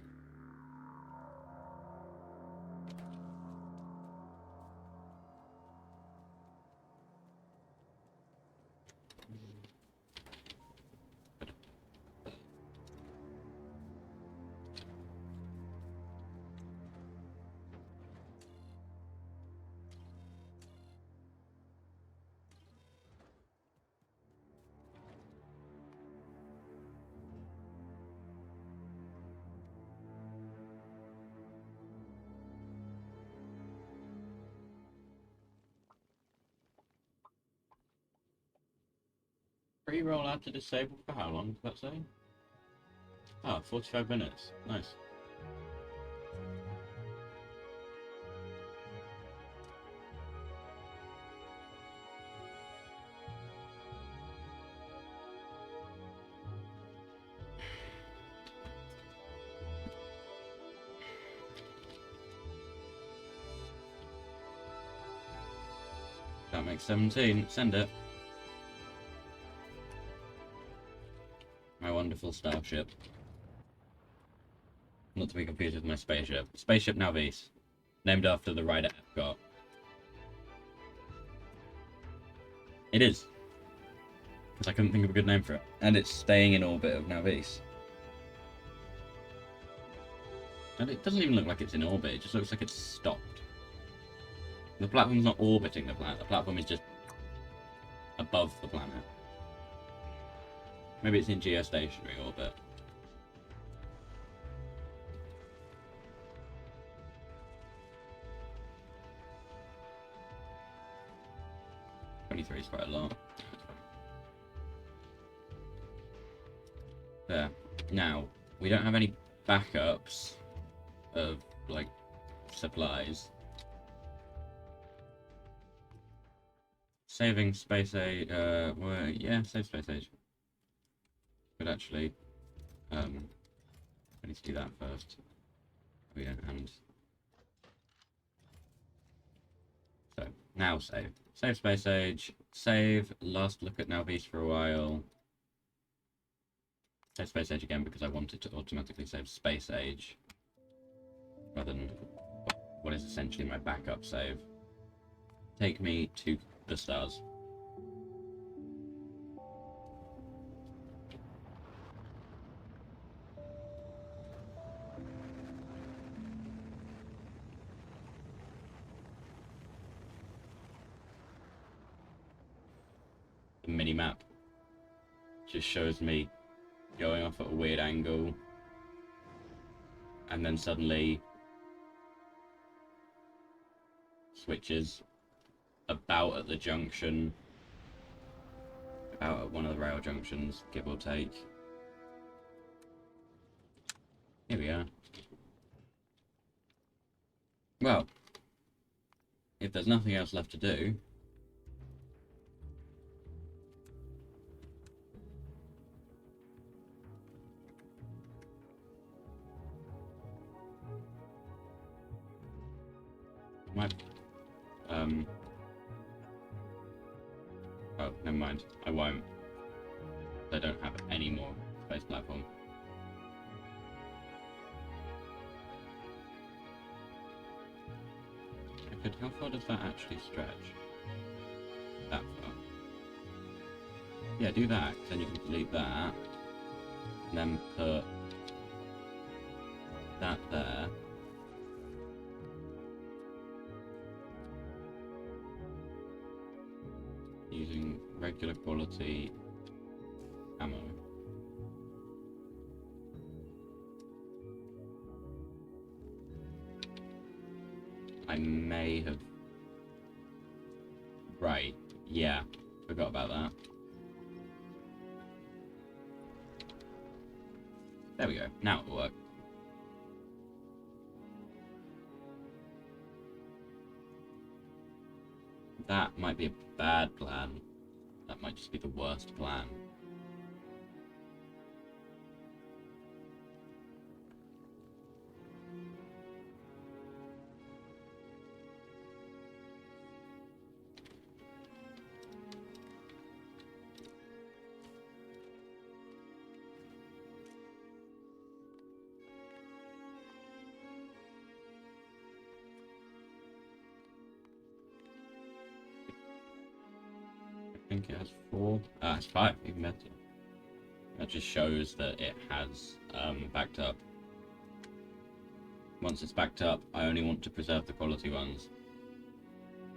Pre-roll add to disable for how long, did that say? Oh, 45 minutes. Nice. That makes 17. Send it. My wonderful starship. Not to be confused with my spaceship. Spaceship Navis. Named after the ride at Epcot. It is. Because I couldn't think of a good name for it. And it's staying in orbit of Navis. And it doesn't even look like it's in orbit, it just looks like it's stopped. The platform's not orbiting the planet, the platform is just above the planet. Maybe it's in geostationary orbit. Is quite a lot. There. Now, we don't have any backups of, like, supplies. Saving Space Age, well, yeah, save Space Age. But actually, I need to do that first. Oh yeah, and... So, now save. Save Space Age, save last look at Navis for a while. Save Space Age again because I wanted to automatically save Space Age rather than what is essentially my backup save. Take me to the stars. The mini-map just shows me going off at a weird angle and then suddenly switches about at the junction, about at one of the rail junctions, give or take. Here we are. Well, if there's nothing else left to do, my oh, never mind. I won't. I don't have any more space platform. How far does that actually stretch? That far. Yeah, do that, because then you can delete that. And then put that there. Using regular quality ammo. I may have... Right, yeah, forgot about that. There we go, now it'll work. That might be a bad plan. That might just be the worst plan. I think it has 4. It's 5, even better. That just shows that it has backed up. Once it's backed up, I only want to preserve the quality ones.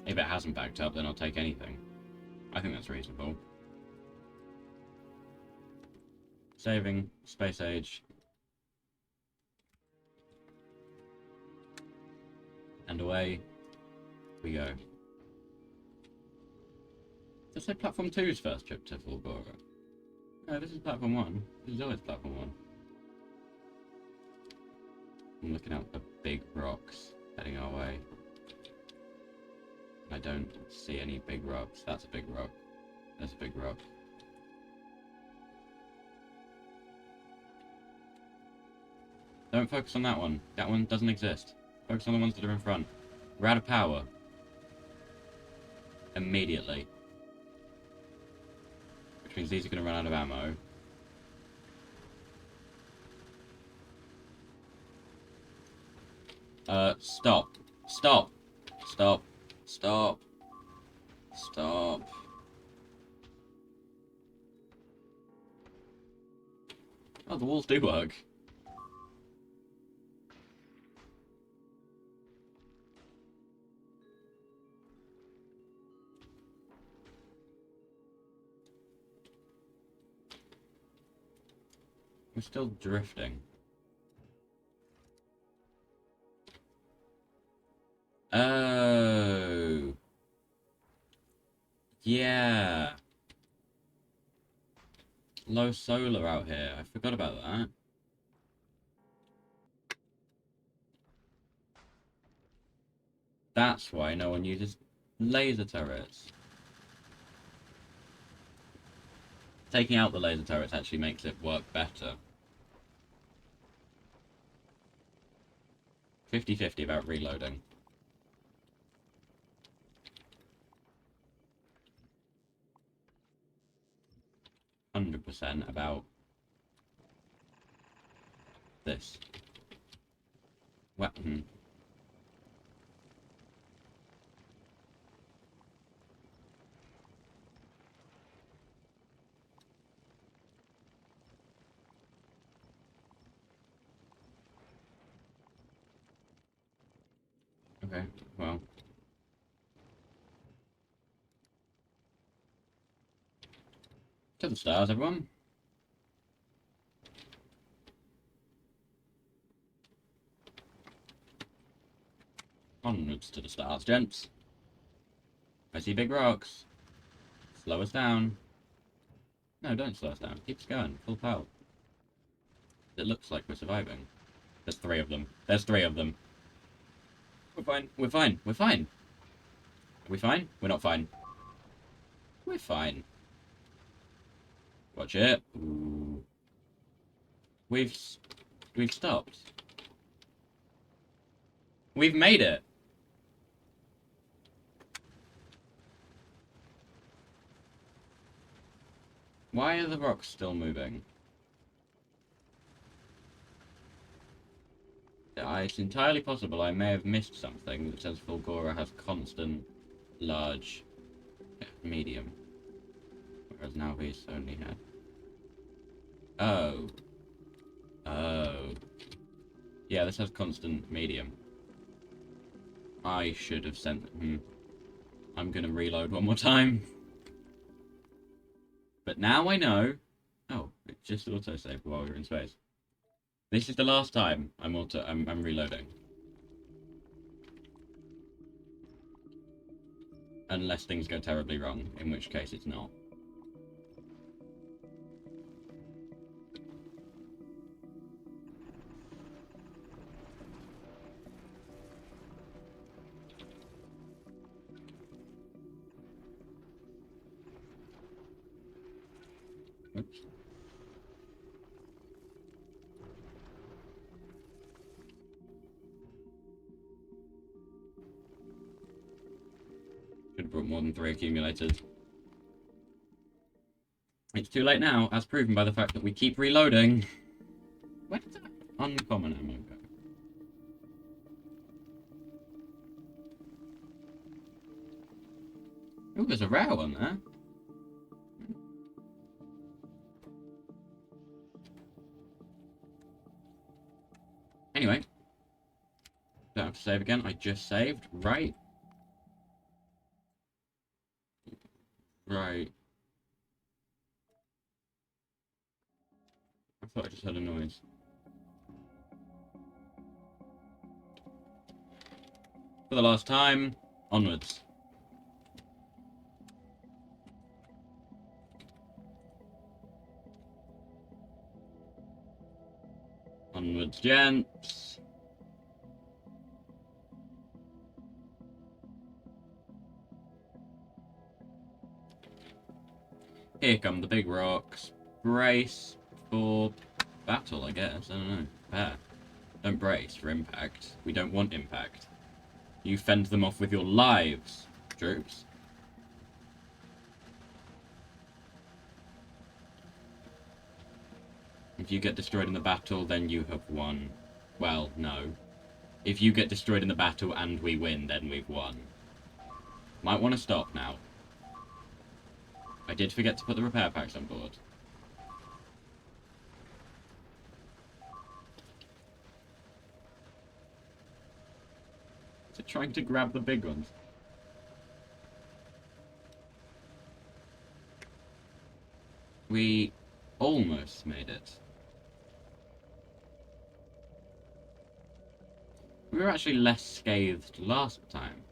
If it hasn't backed up, then I'll take anything. I think that's reasonable. Saving, Space Age. And away we go. Let's say Platform 2's first trip to Fulgora. No, this is platform 1. This is always platform 1. I'm looking out for big rocks heading our way. I don't see any big rocks. That's a big rock. That's a big rock. Don't focus on that one. That one doesn't exist. Focus on the ones that are in front. We're out of power. Immediately. Which means these are going to run out of ammo. Stop. Stop. Stop. Stop. Stop. Oh, the walls do work. We're still drifting. Oh. Yeah. Low solar out here. I forgot about that. That's why no one uses laser turrets. Taking out the laser turrets actually makes it work better. 50-50 about reloading. %, about this. Weapon. Okay, well. To the stars, everyone. Onwards to the stars, gents. I see big rocks. Slow us down. No, don't slow us down. Keep us going. Full power. It looks like we're surviving. There's 3 of them. There's 3 of them. We're fine. We're fine. We're fine. Are we fine? We're not fine. We're fine. Watch it. Ooh. We've stopped. We've made it. Why are the rocks still moving? It's entirely possible I may have missed something that says Fulgora has constant, large, medium. Whereas now he's only had... Oh. Oh. Yeah, this has constant, medium. I should have sent... I'm gonna reload one more time. But now I know... Oh, it just auto-saved while we were in space. This is the last time I'm reloading. Unless things go terribly wrong, in which case it's not. Oops. Should have brought more than 3 accumulators. It's too late now, as proven by the fact that we keep reloading. Where did that uncommon ammo go? Oh, there's a rare one there. Anyway. Don't have to save again. I just saved. Right. Right. I thought I just heard a noise. For the last time, onwards. Onwards, gents. Here come the big rocks. Brace for battle, I guess. I don't know. Prepare. Don't brace for impact. We don't want impact. You fend them off with your lives, troops. If you get destroyed in the battle, then you have won. Well, no. If you get destroyed in the battle and we win, then we've won. Might want to stop now. I did forget to put the repair packs on board. Is it trying to grab the big ones? We almost made it. We were actually less scathed last time.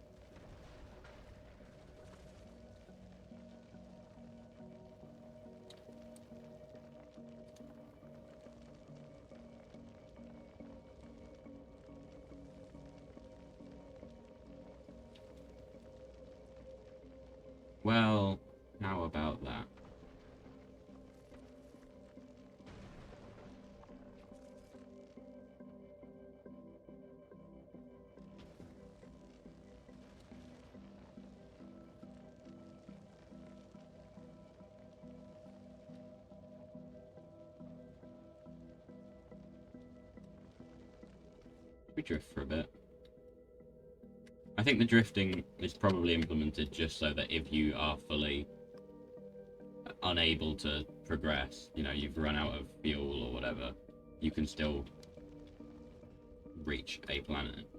Well, how about that? We drift for a bit. I think the drifting is probably implemented just so that if you are fully unable to progress, you know, you've run out of fuel or whatever, you can still reach a planet.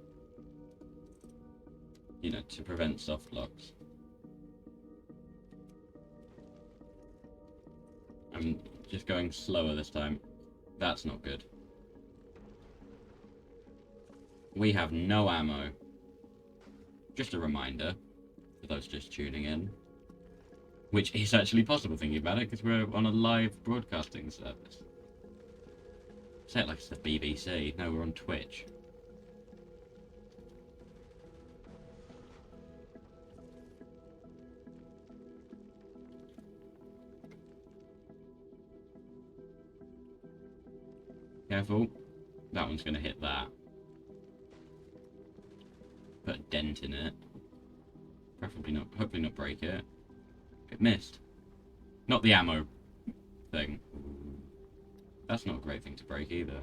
You know, to prevent soft locks. I'm just going slower this time. That's not good. We have no ammo. Just a reminder for those just tuning in. Which is actually possible thinking about it, because we're on a live broadcasting service. Say it like it's the BBC. No, we're on Twitch. Careful. That one's going to hit that. Put a dent in it. Preferably not, hopefully not break it. It missed. Not the ammo thing. That's not a great thing to break either.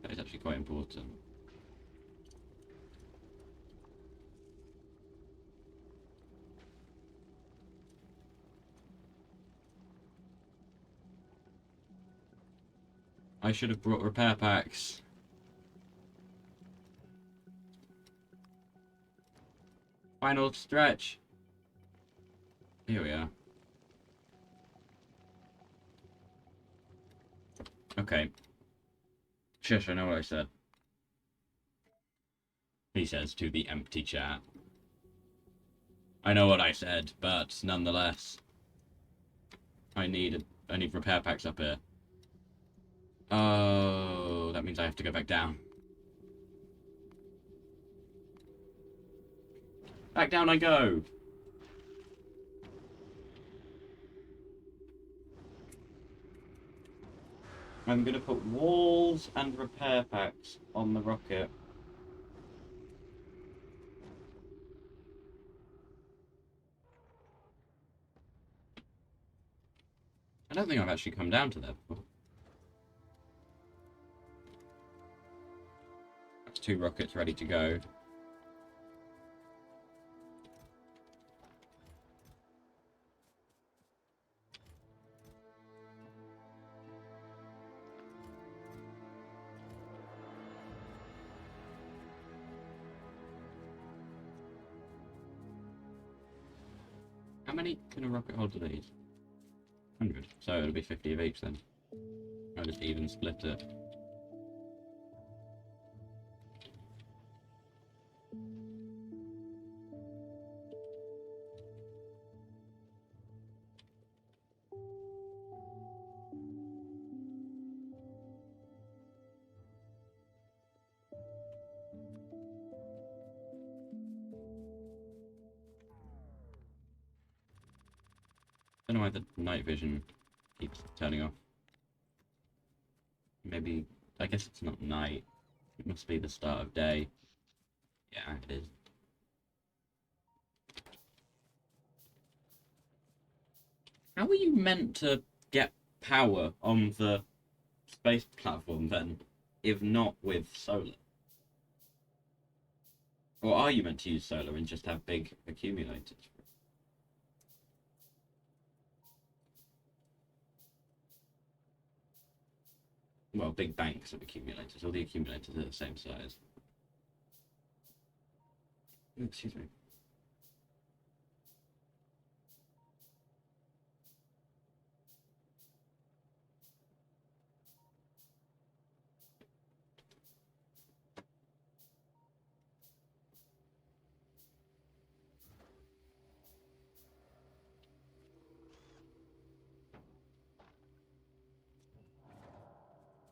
That is actually quite important. I should have brought repair packs. Final stretch. Here we are. Okay. Shush, I know what I said. He says to the empty chat. I know what I said, but nonetheless. I need repair packs up here. Oh, that means I have to go back down. Back down I go! I'm gonna put walls and repair packs on the rocket. I don't think I've actually come down to that before. That's 2 rockets ready to go. How many can a rocket hold of these? 100. So it'll be 50 of each then. I'll just even split it. know why the night vision keeps turning off. Maybe, I guess it's not night. It must be the start of day. Yeah, it is. How are you meant to get power on the space platform then, if not with solar? Or are you meant to use solar and just have big accumulators? Well, big banks of accumulators. All the accumulators are the same size. Excuse me.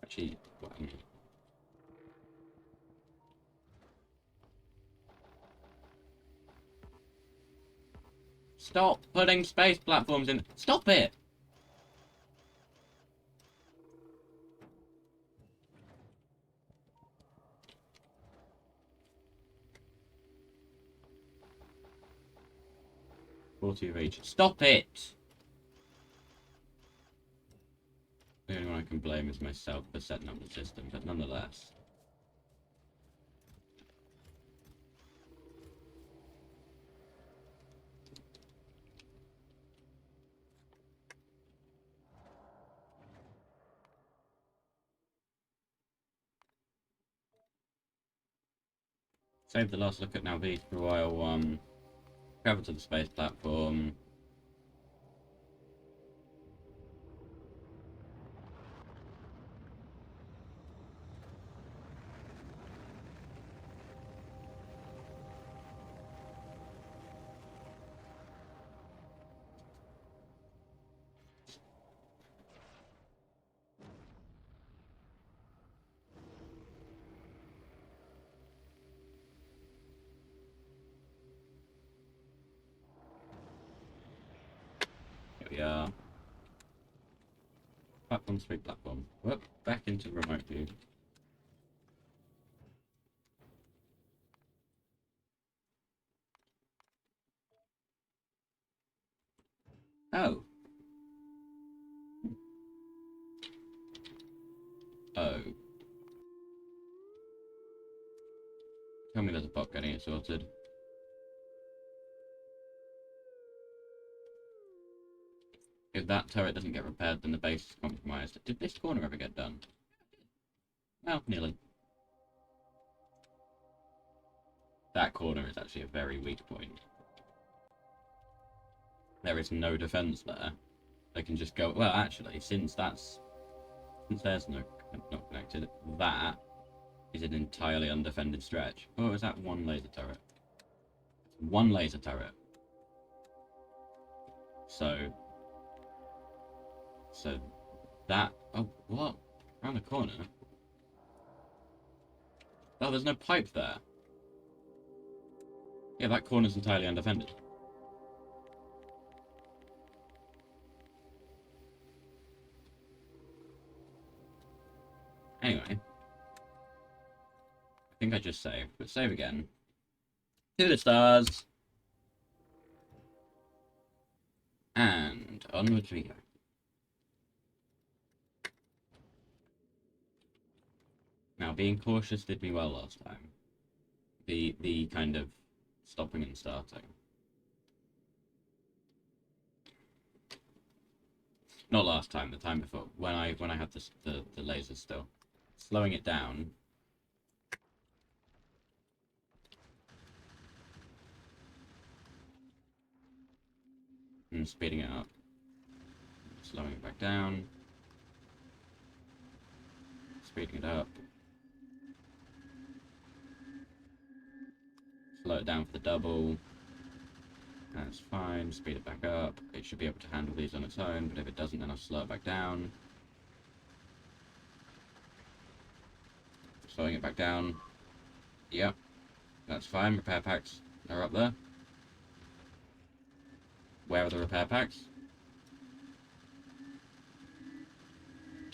Actually, what, stop putting space platforms in. Stop it! Of each. Stop it! The only one I can blame is myself for setting up the system, but nonetheless. Save the last look at Nalvi for a while, travel to the space platform. Here we are. Platform, speed platform. Whoop, back into remote view. Oh. Oh. Tell me there's a bug getting it sorted. If that turret doesn't get repaired, then the base is compromised. Did this corner ever get done? Well, nearly. That corner is actually a very weak point. There is no defense there. They can just go... Well, actually, since there's not connected, that is an entirely undefended stretch. Oh, is that one laser turret? One laser turret. So that... Oh, what? Around the corner? Oh, there's no pipe there. Yeah, that corner's entirely undefended. Anyway. I think I just saved, but save again. To the stars. And onwards we go. Now, being cautious did me well last time. The kind of stopping and starting. Not last time, the time before. When I had the lasers still. Slowing it down. And speeding it up. Slowing it back down. Speeding it up. Slow it down for the double. That's fine. Speed it back up. It should be able to handle these on its own, but if it doesn't, then I'll slow it back down. Slowing it back down. Yep. That's fine. Repair packs are up there. Where are the repair packs?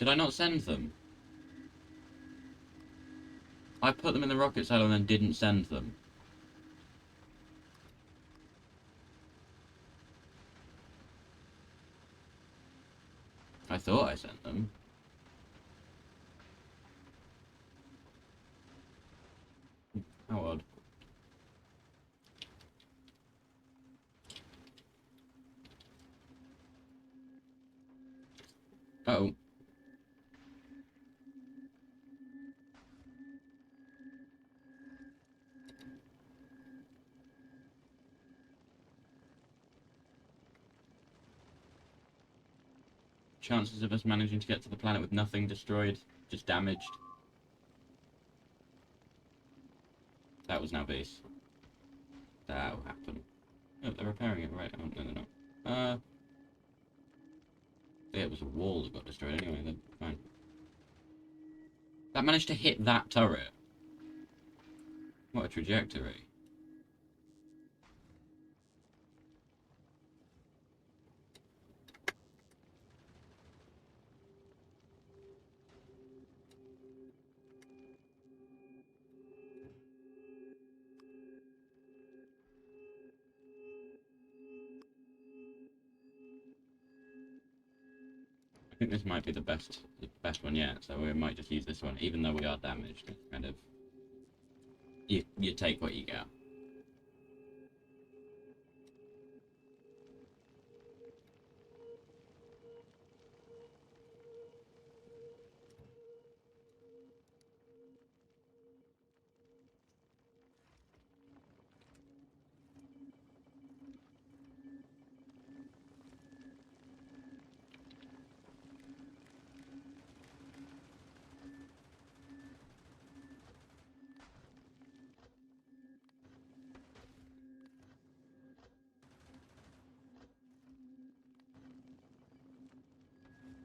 Did I not send them? I put them in the rocket silo and then didn't send them. I thought I sent them. How odd. Uh-oh. Chances of us managing to get to the planet with nothing destroyed, just damaged. That was now base. That will happen. Oh, they're repairing it, right? Oh, no, they're not. Yeah, it was a wall that got destroyed anyway, then fine. That managed to hit that turret. What a trajectory. I think this might be the best one yet, so we might just use this one, even though we are damaged. It's kind of... You take what you get.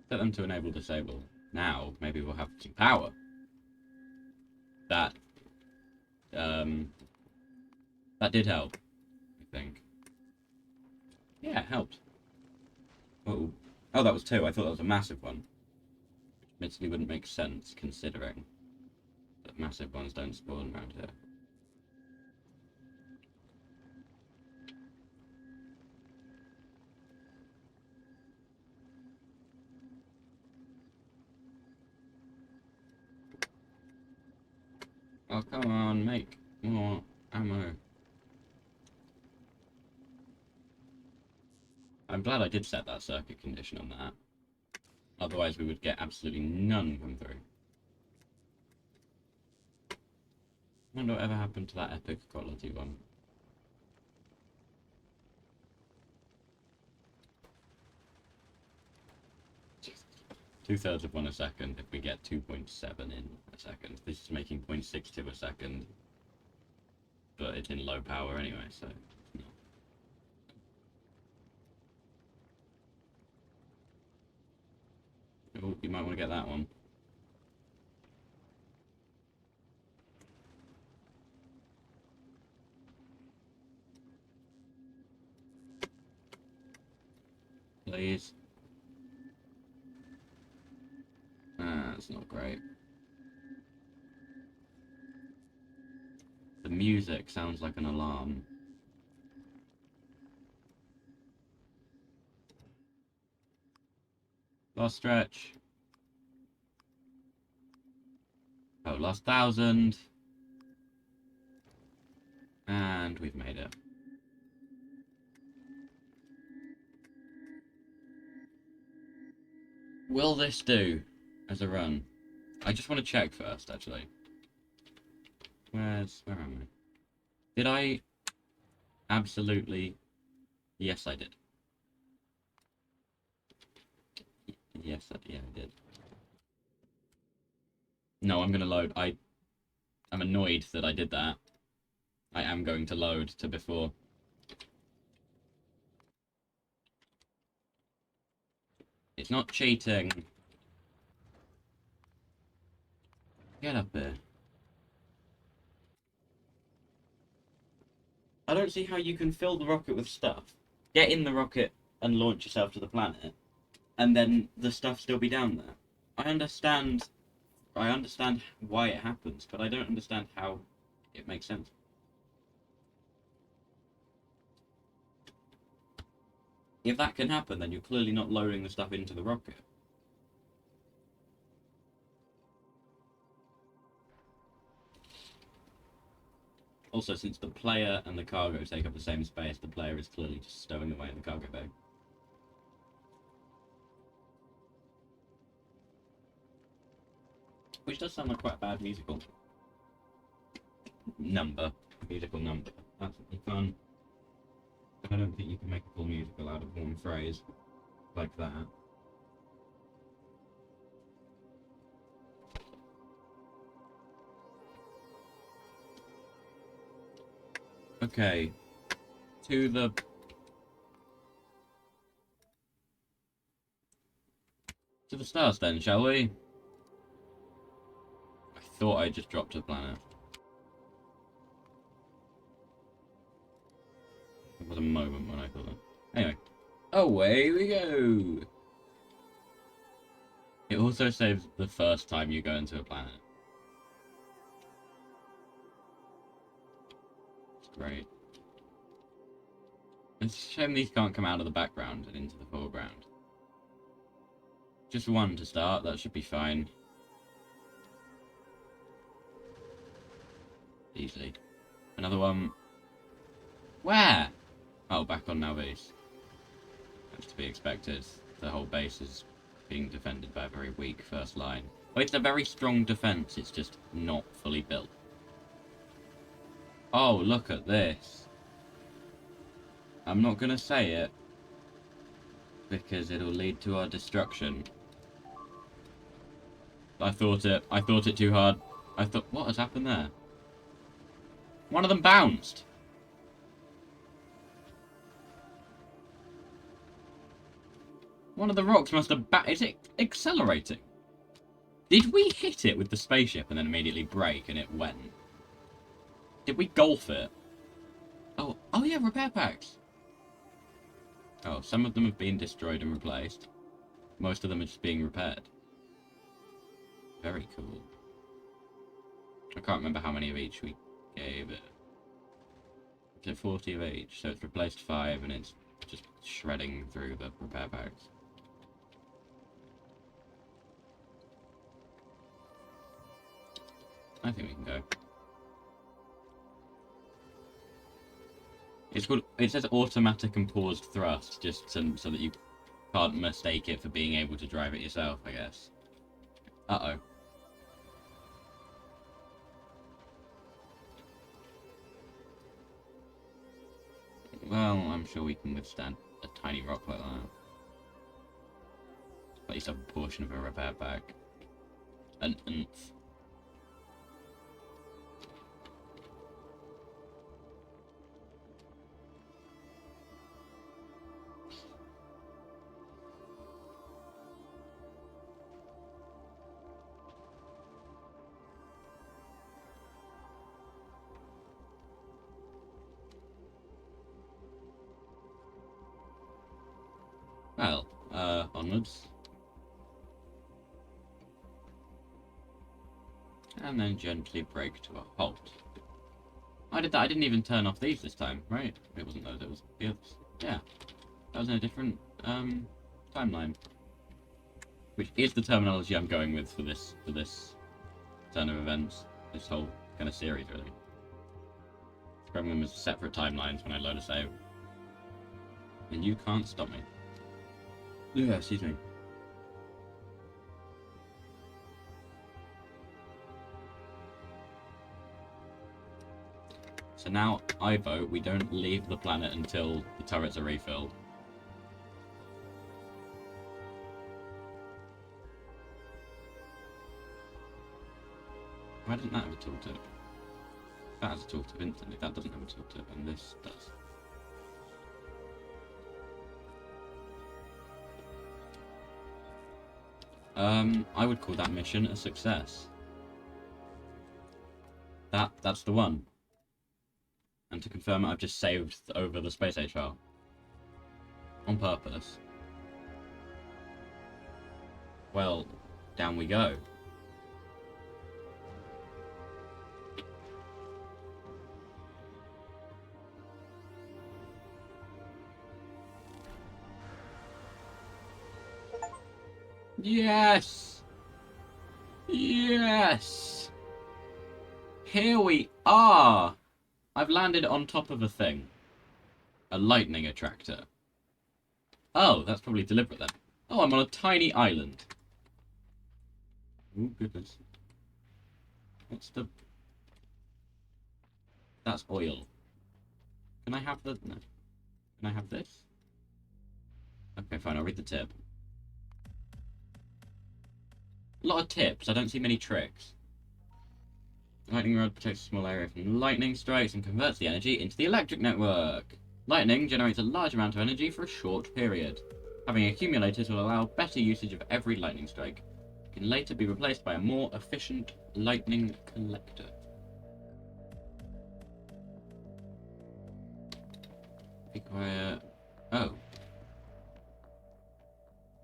Set them to enable disable. Now, maybe we'll have some power. That did help, I think. Yeah, it helped. Oh, oh, that was 2. I thought that was a massive one. Which admittedly wouldn't make sense, considering that massive ones don't spawn around here. Oh, come on, make more ammo. I'm glad I did set that circuit condition on that. Otherwise we would get absolutely none come through. I wonder what ever happened to that epic quality one. Two-thirds of one a second if we get 2.7 in a second. This is making 0.62 a second. But it's in low power anyway, so it's not. Oh, you might want to get that one. Please. That's not great. The music sounds like an alarm. Last stretch. Oh, last 1,000. And we've made it. Will this do as a run? I just want to check first, actually. Where am I? Did I? Absolutely. Yes, I did. Yes, yeah, I did. No, I'm gonna load. I'm annoyed that I did that. I am going to load to before. It's not cheating. Get up here. I don't see how you can fill the rocket with stuff, get in the rocket and launch yourself to the planet, and then the stuff still be down there. I understand. I understand why it happens, but I don't understand how it makes sense. If that can happen, then you're clearly not loading the stuff into the rocket. Also, since the player and the cargo take up the same space, the player is clearly just stowing away in the cargo bay. Which does sound like quite a bad musical number. Musical number. That's fun. I don't think you can make a full musical out of one phrase like that. Okay. To the stars then, shall we? I thought I just dropped a planet. There was a moment when I thought that. Anyway. Away we go! It also saves the first time you go into a planet. It's great. It's a shame these can't come out of the background and into the foreground. Just one to start, that should be fine. Easily. Another one. Where? Oh, back on now base. That's to be expected. The whole base is being defended by a very weak first line. Oh, it's a very strong defense, it's just not fully built. Oh, look at this. I'm not gonna say it, because it'll lead to our destruction. I thought it too hard. What has happened there? One of them bounced. One of the rocks must have is it accelerating? Did we hit it with the spaceship and then immediately brake and it went? Did we golf it? Oh yeah, repair packs. Oh, some of them have been destroyed and replaced. Most of them are just being repaired. Very cool. I can't remember how many of each we gave it. It's 40 of each, so it's replaced 5 and it's just shredding through the repair packs. I think we can go. It says automatic and paused thrust, just so that you can't mistake it for being able to drive it yourself, I guess. Uh-oh. Well, I'm sure we can withstand a tiny rock like that. At least have a portion of a repair pack. An oomph. Well, onwards. And then gently brake to a halt. I did that. I didn't even turn off these this time, right? It wasn't those, it was the others. Yeah. That was in a different, timeline. Which is the terminology I'm going with for this turn of events. This whole kind of series, really. Describing them as separate timelines when I load a save. And you can't stop me. Yeah, excuse me. So now, I vote we don't leave the planet until the turrets are refilled. Why doesn't that have a tooltip? That has a tooltip instantly. That doesn't have a tooltip, and this does. I would call that mission a success. That's the one. And to confirm it, I've just saved over the Space Age file. On purpose. Well, down we go. Yes! Yes! Here we are! I've landed on top of a thing. A lightning attractor. Oh, that's probably deliberate then. Oh, I'm on a tiny island. Oh, goodness. What's the... That's oil. Can I have the... No. Can I have this? Okay, fine, I'll read the tip. A lot of tips, I don't see many tricks. Lightning rod protects a small area from lightning strikes and converts the energy into the electric network. Lightning generates a large amount of energy for a short period. Having accumulators will allow better usage of every lightning strike. It can later be replaced by a more efficient lightning collector. Be quiet. Oh.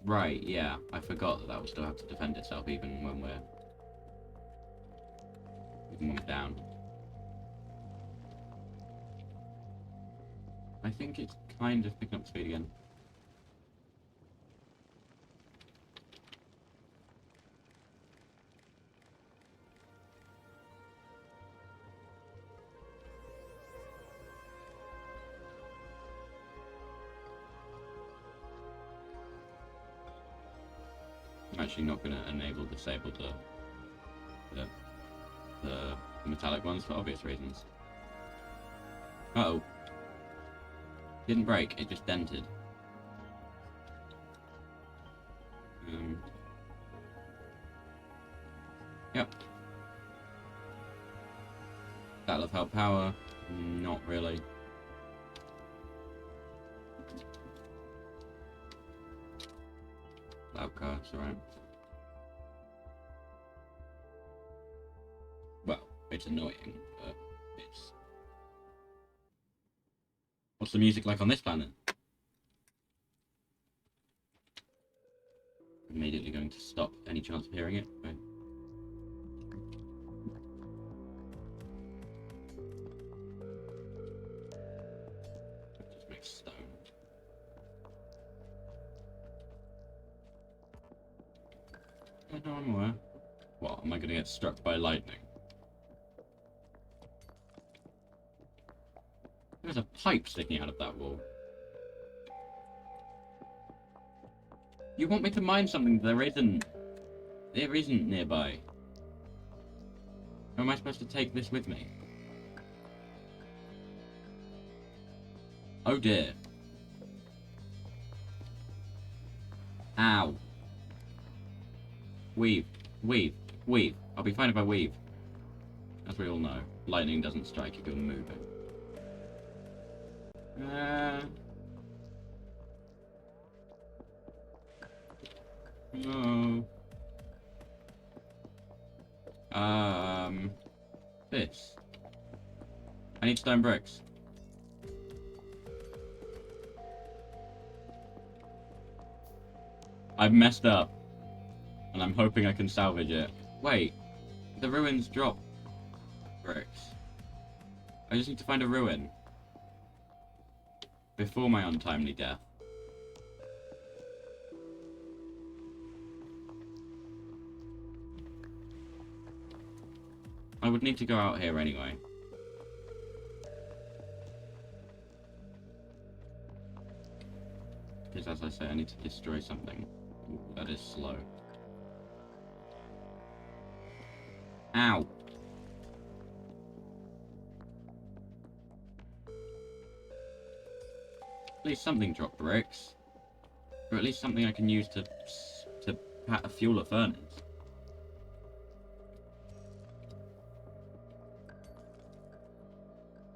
Right, yeah. I forgot that that will still have to defend itself even when we're down. I think it's kind of picking up speed again. I'm actually not going to disable the metallic ones for obvious reasons. Uh-oh. Didn't break, it just dented. Yep. That'll have helped power. Not really. Loud car, it's alright. Well, it's annoying, but it's... What's the music like on this planet? Immediately going to stop any chance of hearing it. Right. Just make stone. No, I'm aware. What, am I going to get struck by lightning? There's a pipe sticking out of that wall. You want me to mine something there isn't? There isn't nearby. How am I supposed to take this with me? Oh dear. Ow. Weave. Weave. Weave. I'll be fine if I weave. As we all know, lightning doesn't strike if you're moving. No. This. I need stone bricks. I've messed up. And I'm hoping I can salvage it. Wait. The ruins drop bricks. I just need to find a ruin. Before my untimely death. I would need to go out here anyway. Because as I say, I need to destroy something. Ooh, that is slow. Ow! At least something dropped bricks. Or at least something I can use to fuel a furnace.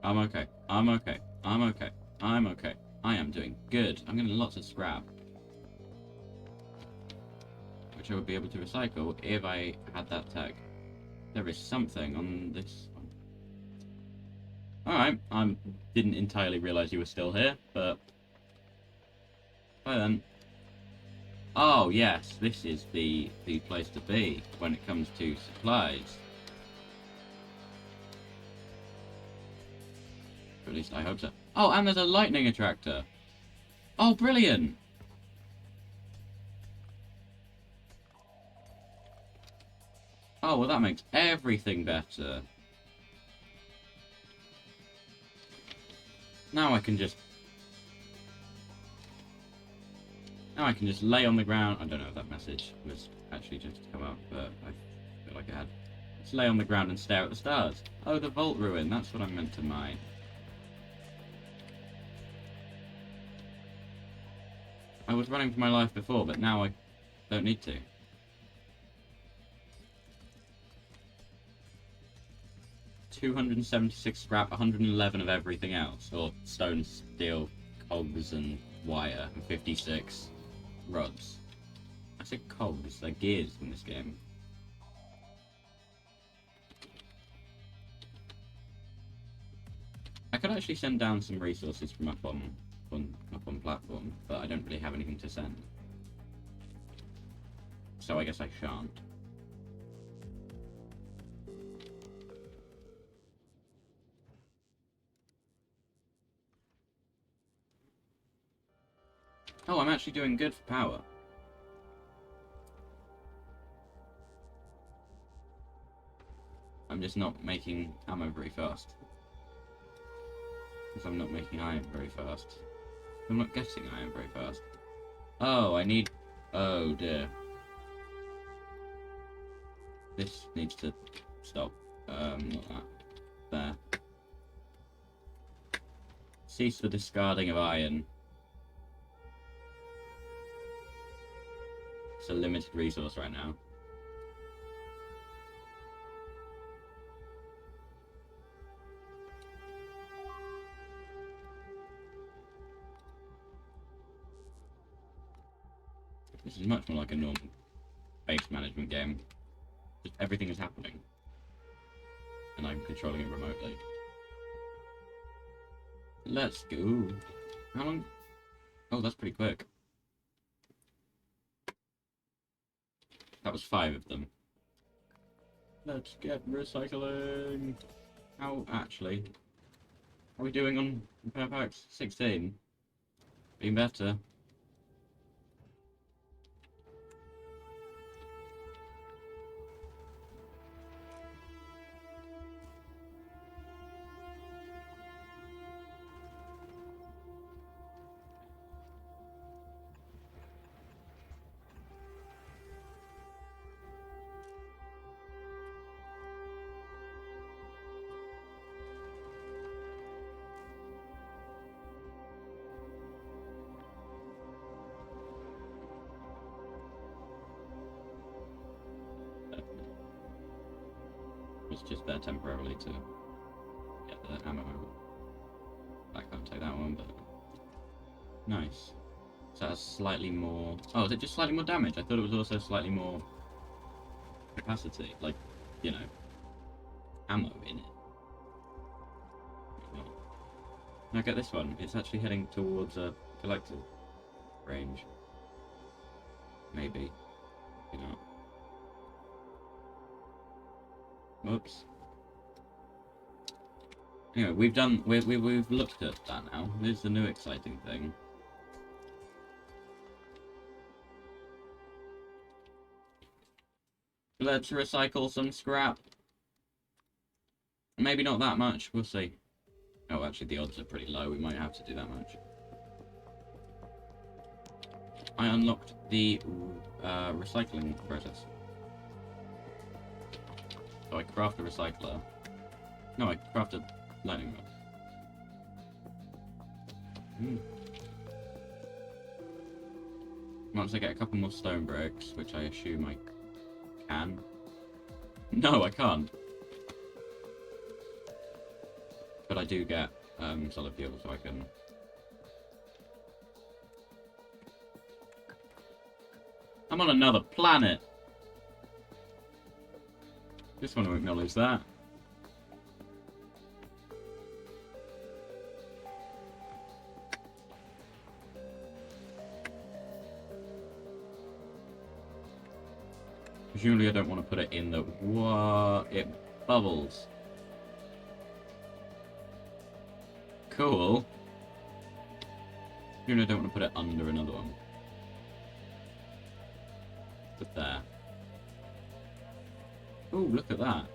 I'm okay. I'm okay. I'm okay. I'm okay. I am doing good. I'm getting lots of scrap. Which I would be able to recycle if I had that tag. There is something on this one. Alright, I didn't entirely realise you were still here, but... Bye then. Oh yes, this is the place to be when it comes to supplies. Or at least I hope so. Oh, and there's a lightning attractor. Oh, brilliant! Oh, well that makes everything better. Now I can just lay on the ground. I don't know if that message was actually just come up, but I feel like I had. Just lay on the ground and stare at the stars. Oh, the vault ruin. That's what I'm meant to mine. I was running for my life before, but now I don't need to. $276 scrap, 111 of everything else, or stone, steel, cogs, and wire, and 56 rods. I said cogs, they're gears in this game. I could actually send down some resources from up on platform, but I don't really have anything to send. So I guess I shan't. Oh, I'm actually doing good for power. I'm just not making ammo very fast. Because I'm not making iron very fast. I'm not getting iron very fast. Oh, I need... Oh, dear. This needs to stop. Not that. There. Cease the discarding of iron. It's a limited resource right now. This is much more like a normal base management game. Just everything is happening. And I'm controlling it remotely. Let's go. How long? Oh, that's pretty quick. That was 5 of them. Let's get recycling. How, actually? Are we doing on repair packs? 16. Being better. It's just there temporarily to get the ammo. I can't take that one, but nice. So that's slightly more. Oh, is it just slightly more damage? I thought it was also slightly more capacity, like, you know, ammo in it. Now get this one. It's actually heading towards a collector range. Maybe. You know. Oops. Anyway, we've looked at that now. This is the new exciting thing. Let's recycle some scrap. Maybe not that much. We'll see. Oh, actually, the odds are pretty low. We might have to do that much. I unlocked the recycling process. So I craft a recycler. No, I crafted lightning rod. Once I get a couple more stone bricks, which I assume I can. No, I can't. But I do get solid fuel, so I can. I'm on another planet. Just want to acknowledge that. Presumably I don't want to put it in the... What? It bubbles. Cool. Presumably I don't want to put it under another one. But there. Oh, look at that.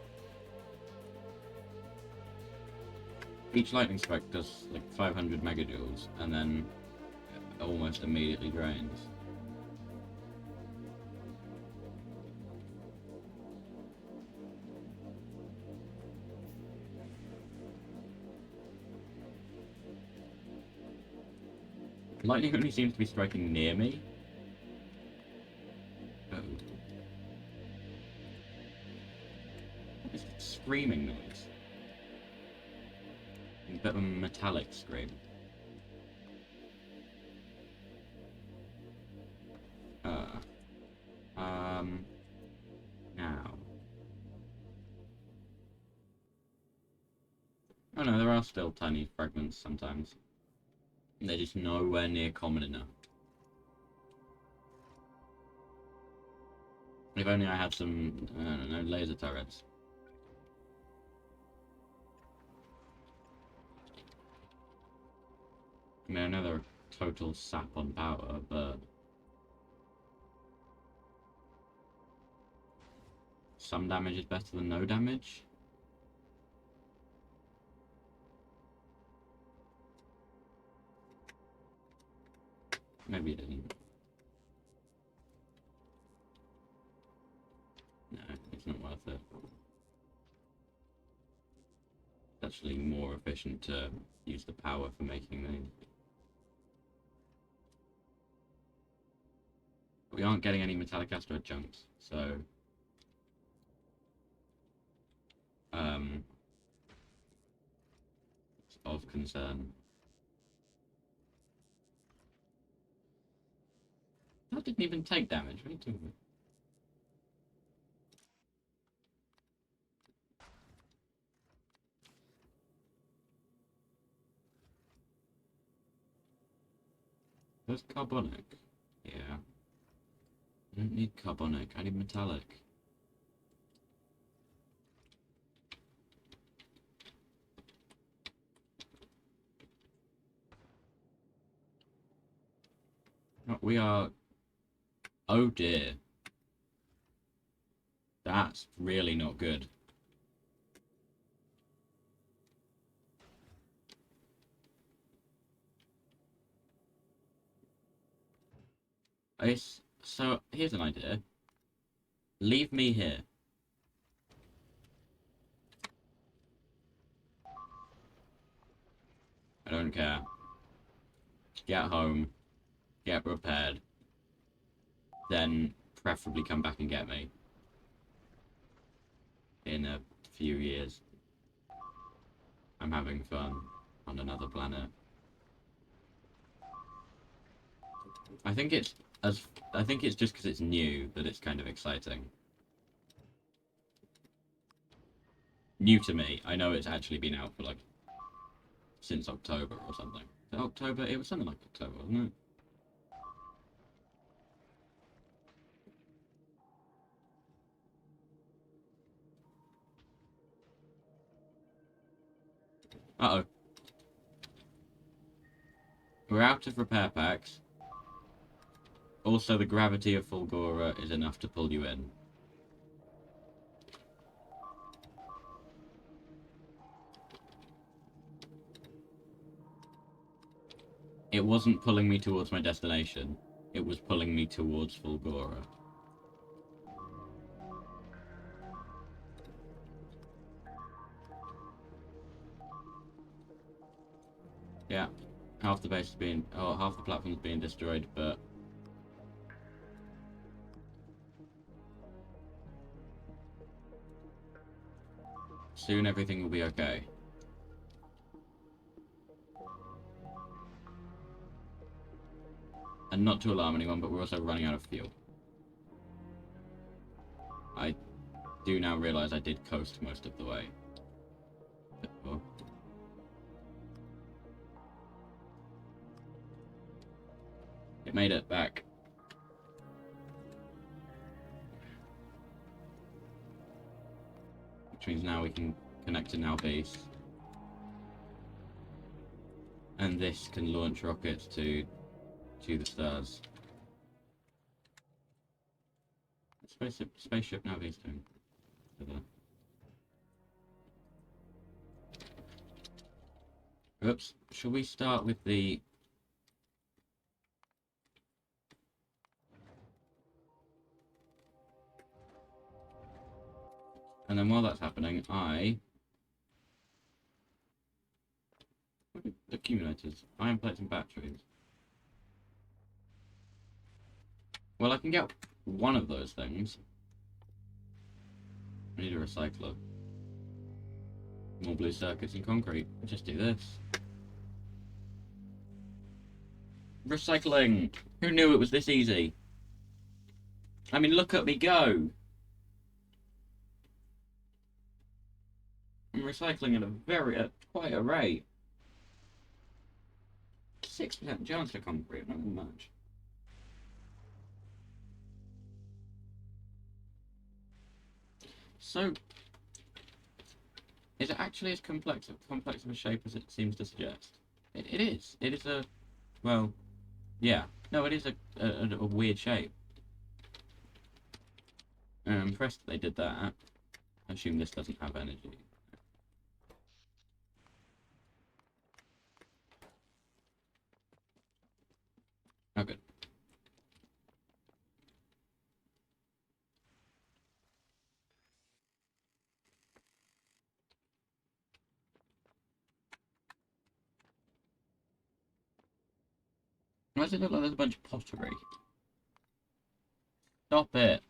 Each lightning strike does like 500 megajoules, and then almost immediately drains. Lightning only seems to be striking near me. Oh. What is that screaming noise? A bit of a metallic scream. Now. Oh no, there are still tiny fragments sometimes. They're just nowhere near common enough. If only I had some, I don't know, laser turrets. I mean, I know they're total sap on power, but... some damage is better than no damage? Maybe it isn't. No, it's not worth it. It's actually more efficient to use the power for making these. We aren't getting any metallic asteroid chunks, so... it's of concern. That didn't even take damage, what are you talking about? There's carbonic. Yeah. I don't need carbonic, I need metallic. We are... oh dear. That's really not good. So, here's an idea. Leave me here. I don't care. Get home. Get repaired. Then preferably come back and get me. In a few years. I'm having fun on another planet. I think it's just because it's new that it's kind of exciting. New to me. I know it's actually been out for like since October or something. October? It was something like October, wasn't it? Uh-oh. We're out of repair packs. Also, the gravity of Fulgora is enough to pull you in. It wasn't pulling me towards my destination. It was pulling me towards Fulgora. Yeah. Half the base is being... oh, half the platform's being destroyed, but... soon everything will be okay. And not to alarm anyone, but we're also running out of fuel. I do now realise I did coast most of the way. Oh. It made it back. which means now we can connect to now base. And this can launch rockets to the stars. Spaceship now base doing. Oops. Shall we start with the... And then while that's happening, accumulators, iron plates and batteries. Well, I can get one of those things. I need a recycler. More blue circuits and concrete. Just do this. Recycling! Who knew it was this easy? I mean, look at me go! I'm recycling at quite a rate. 6% chance for concrete, not much. So, is it actually as complex of a shape as it seems to suggest? It is. It is a... Well, yeah. No, it is a weird shape. I'm impressed that they did that. I assume this doesn't have energy. Oh, good. Why does it look like there's a bunch of pottery? Stop it!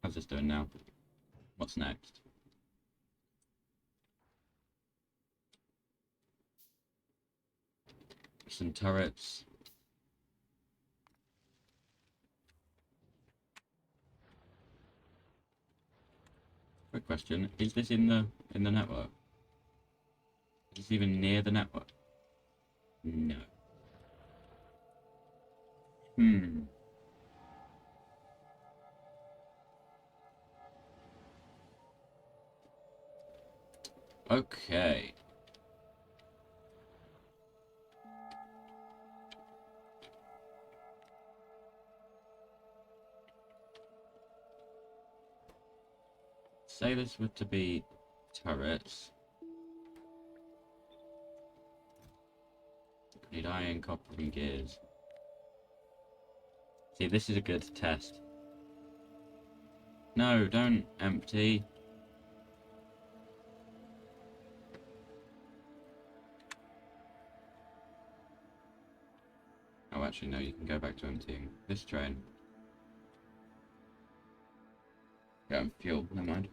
How's this doing now? What's next? Some turrets. Quick question: is this in the network? Is this even near the network? No. Okay. Say this were to be turrets. Need iron, copper, and gears. See, this is a good test. No, don't empty. Oh, actually, no, you can go back to emptying this train. Yeah, fuel, never mind.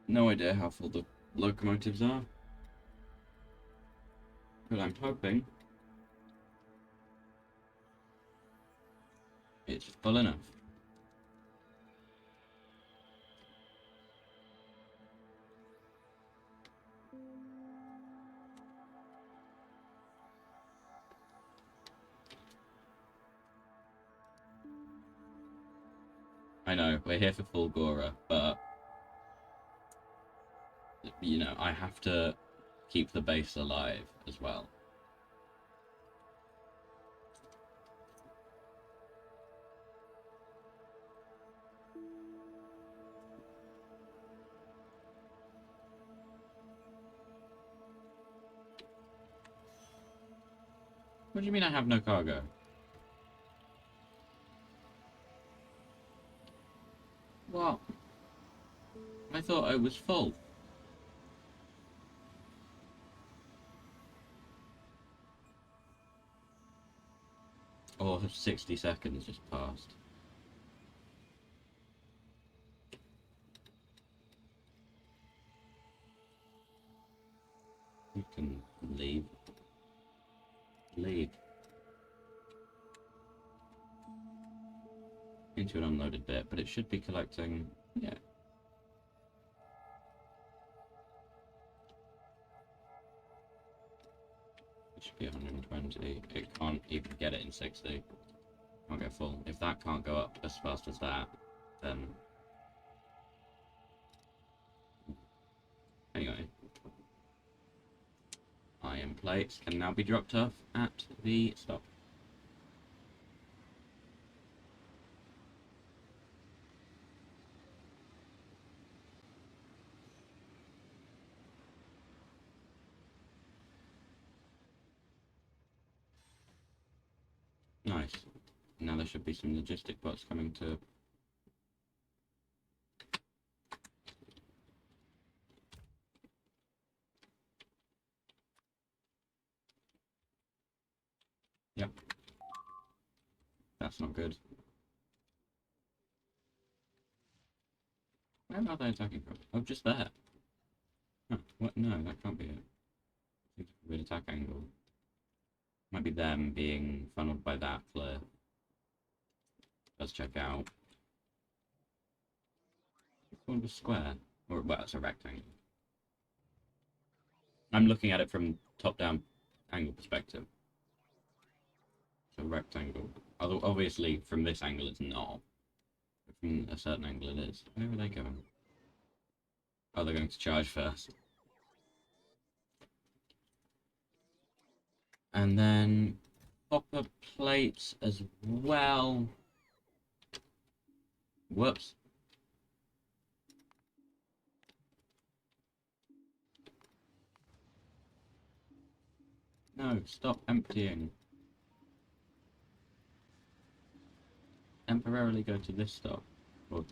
No idea how full the locomotives are. But I'm hoping it's full enough. I know, we're here for Fulgora, but you know, I have to keep the base alive as well. What do you mean I have no cargo? What? I thought I was full. Oh, 60 seconds just passed. You can leave. Leave. Into an unloaded bit, but it should be collecting... Yeah. It should be 120. It can't even get it in 60. can't go full. If that can't go up as fast as that, then... Anyway. Iron plates can now be dropped off at the stop. Nice. Now there should be some logistic bots coming to... Yep. That's not good. Where are they attacking from? Oh, just there. Huh. What? No, that can't be it. It's a weird attack angle. Might be them being funneled by that flare. Let's check out. It's called a square. Or, well, it's a rectangle. I'm looking at it from top-down angle perspective. It's a rectangle. Although, obviously, from this angle it's not. But from a certain angle it is. Where are they going? Oh, they're going to charge first. And then copper plates as well. Whoops. No, stop emptying. Temporarily go to this stop. Or...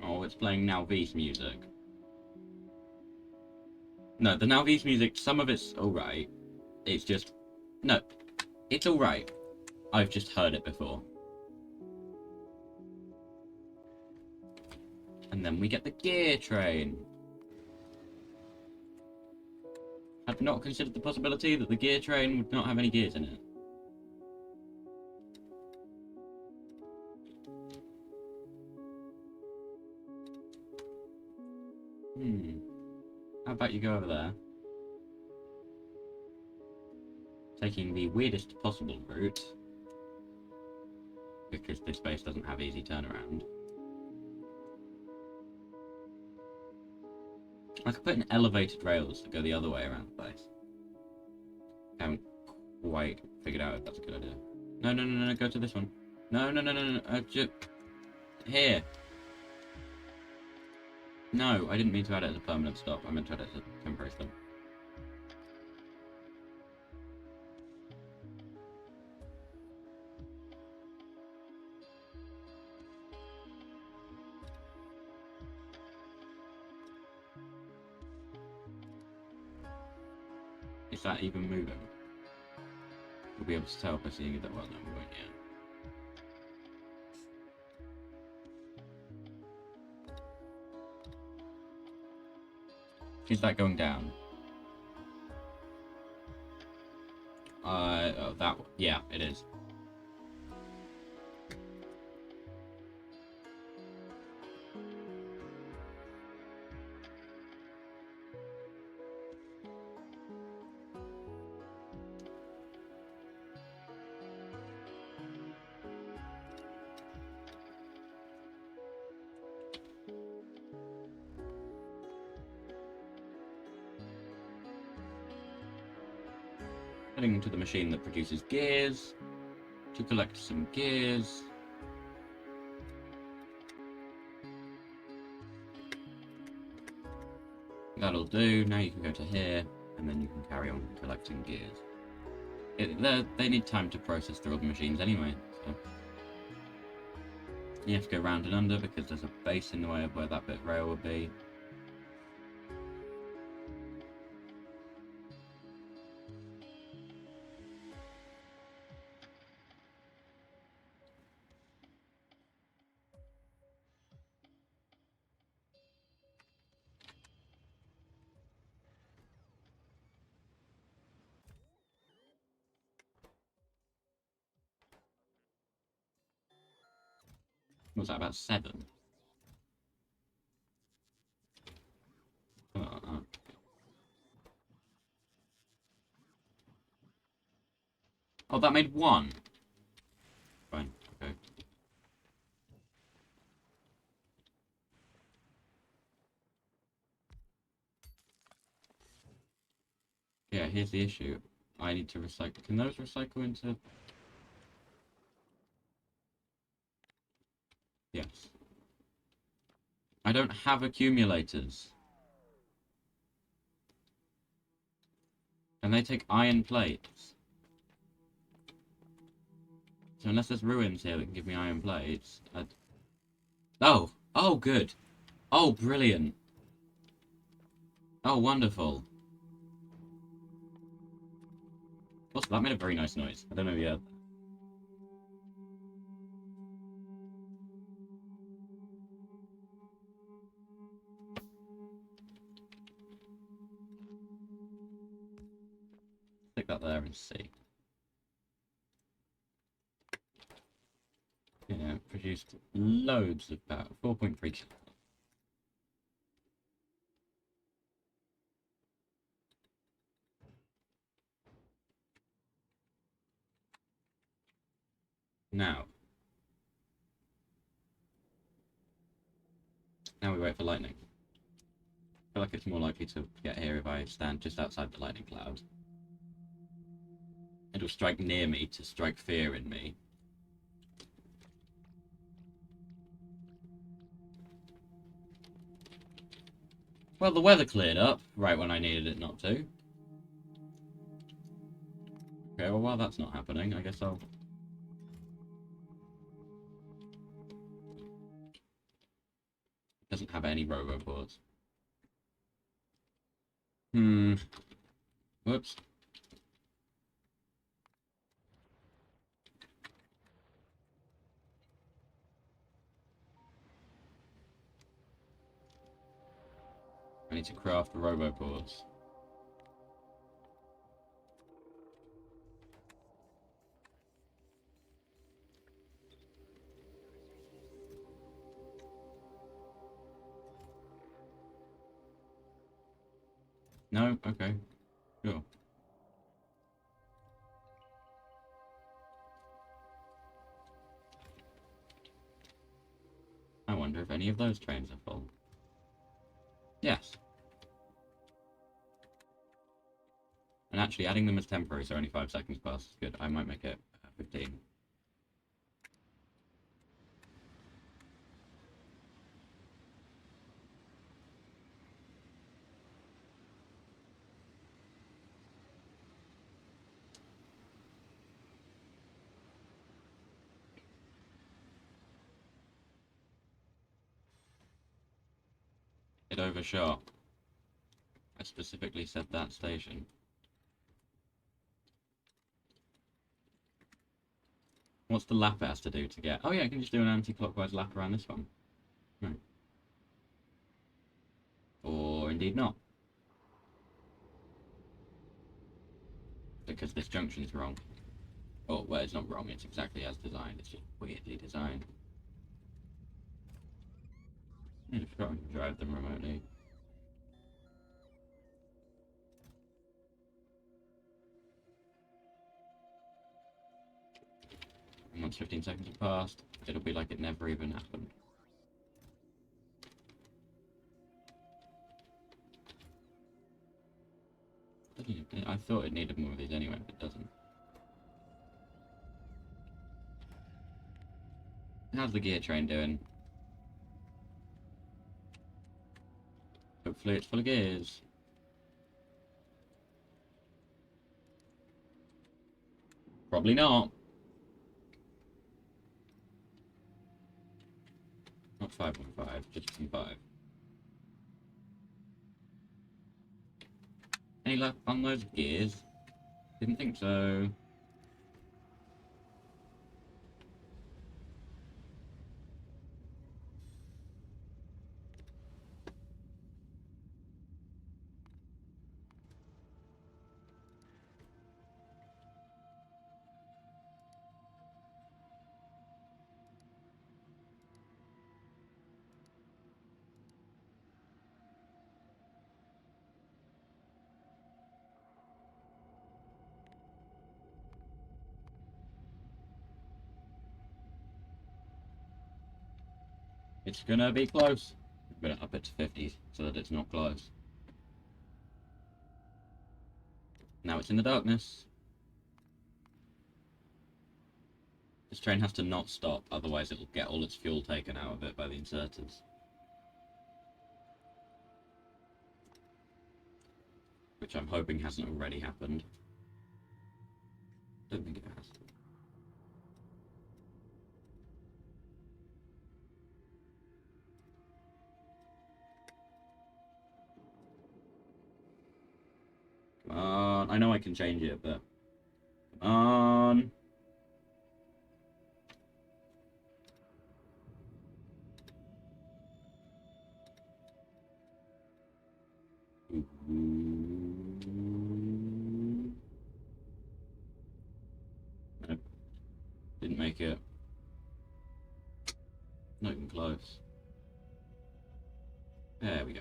Oh, it's playing Nalvese music. No, the Nalvese music, some of it's alright. It's just... No, it's alright. I've just heard it before. And then we get the gear train. I've not considered the possibility that the gear train would not have any gears in it. How about you go over there? Taking the weirdest possible route. Because this base doesn't have easy turnaround. I could put in elevated rails to go the other way around the base. I haven't quite figured out if that's a good idea. No, no, no, no, go to this one. No, no, no, no, no, just... Here. No, I didn't mean to add it as a permanent stop. I meant to add it as a temporary stop. Is that even moving? We'll be able to tell by seeing it that well. No, we won't yet. Is that going down? Oh, that one. Yeah, it is. Heading to the machine that produces gears to collect some gears. That'll do. Now you can go to here, and then you can carry on collecting gears. They need time to process through all the machines anyway, so... You have to go round and under because there's a base in the way of where that bit of rail would be. What's that, about 7? Oh, that made one. Fine, okay. Yeah, here's the issue. I need to recycle. Can those recycle into... Yes. I don't have accumulators. And they take iron plates. So unless there's ruins here that can give me iron plates, I'd... Oh! Oh, good! Oh, brilliant! Oh, wonderful! Also, that made a very nice noise. I don't know yet. Stick that there and see. Yeah, produced loads of power. 4.3 kilowatts. Now we wait for lightning. I feel like it's more likely to get here if I stand just outside the lightning cloud. It'll strike near me to strike fear in me. Well, the weather cleared up right when I needed it not to. Okay, well, while that's not happening, I guess I'll... Doesn't have any roboports. Whoops. I need to craft the roboports. No? Okay. Sure. I wonder if any of those trains are full. Yes. And actually, adding them as temporary, so only 5 seconds pass is good. I might make it 15. It overshot. I specifically said that station. What's the lap it has to do to get... Oh yeah, I can just do an anti-clockwise lap around this one. Right. Or indeed not. Because this junction's wrong. Oh, well, it's not wrong, it's exactly as designed, it's just weirdly designed. I forgot I can drive them remotely. And once 15 seconds have passed, it'll be like it never even happened. I thought it needed more of these anyway, but it doesn't. How's the gear train doing? Hopefully it's full of gears. Probably not. Not 5.5, just some 5. Any luck on those gears? Didn't think so. It's gonna be close. I'm gonna up it to 50 so that it's not close. Now it's in the darkness. This train has to not stop, otherwise it'll get all its fuel taken out of it by the inserters. Which I'm hoping hasn't already happened. Don't think it has. Come on. I know I can change it, but... Come on. Nope. Didn't make it. Not even close. There we go.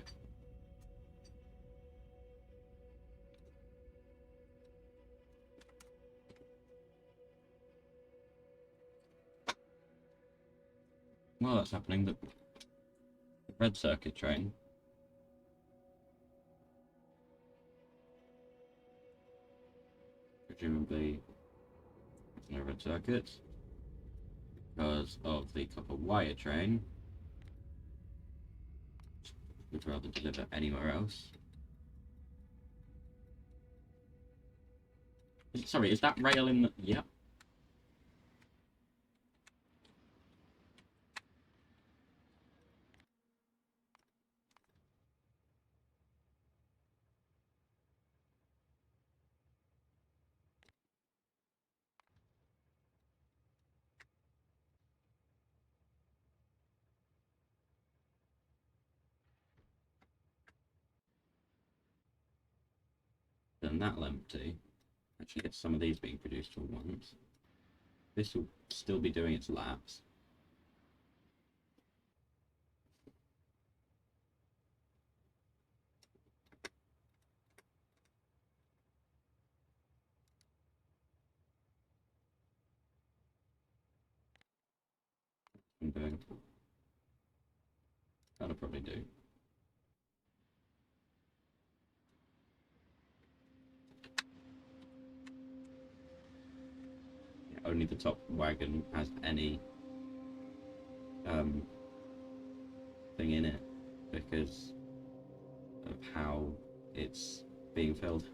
While that's happening, the red circuit train. Presumably, there's no red circuits because of the copper wire train. Would rather deliver anywhere else. Sorry, is that rail in the... Yep. Then that'll empty. Actually get some of these being produced all once. This will still be doing its laps. I'm doing. That'll probably do. Yeah, only the top wagon has any thing in it because of how it's being filled.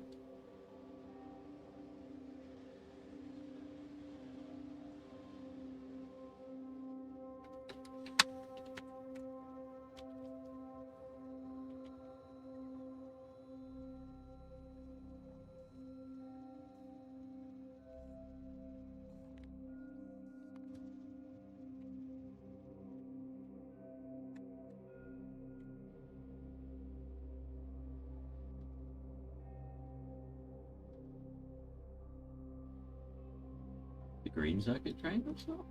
The green circuit train, that's not.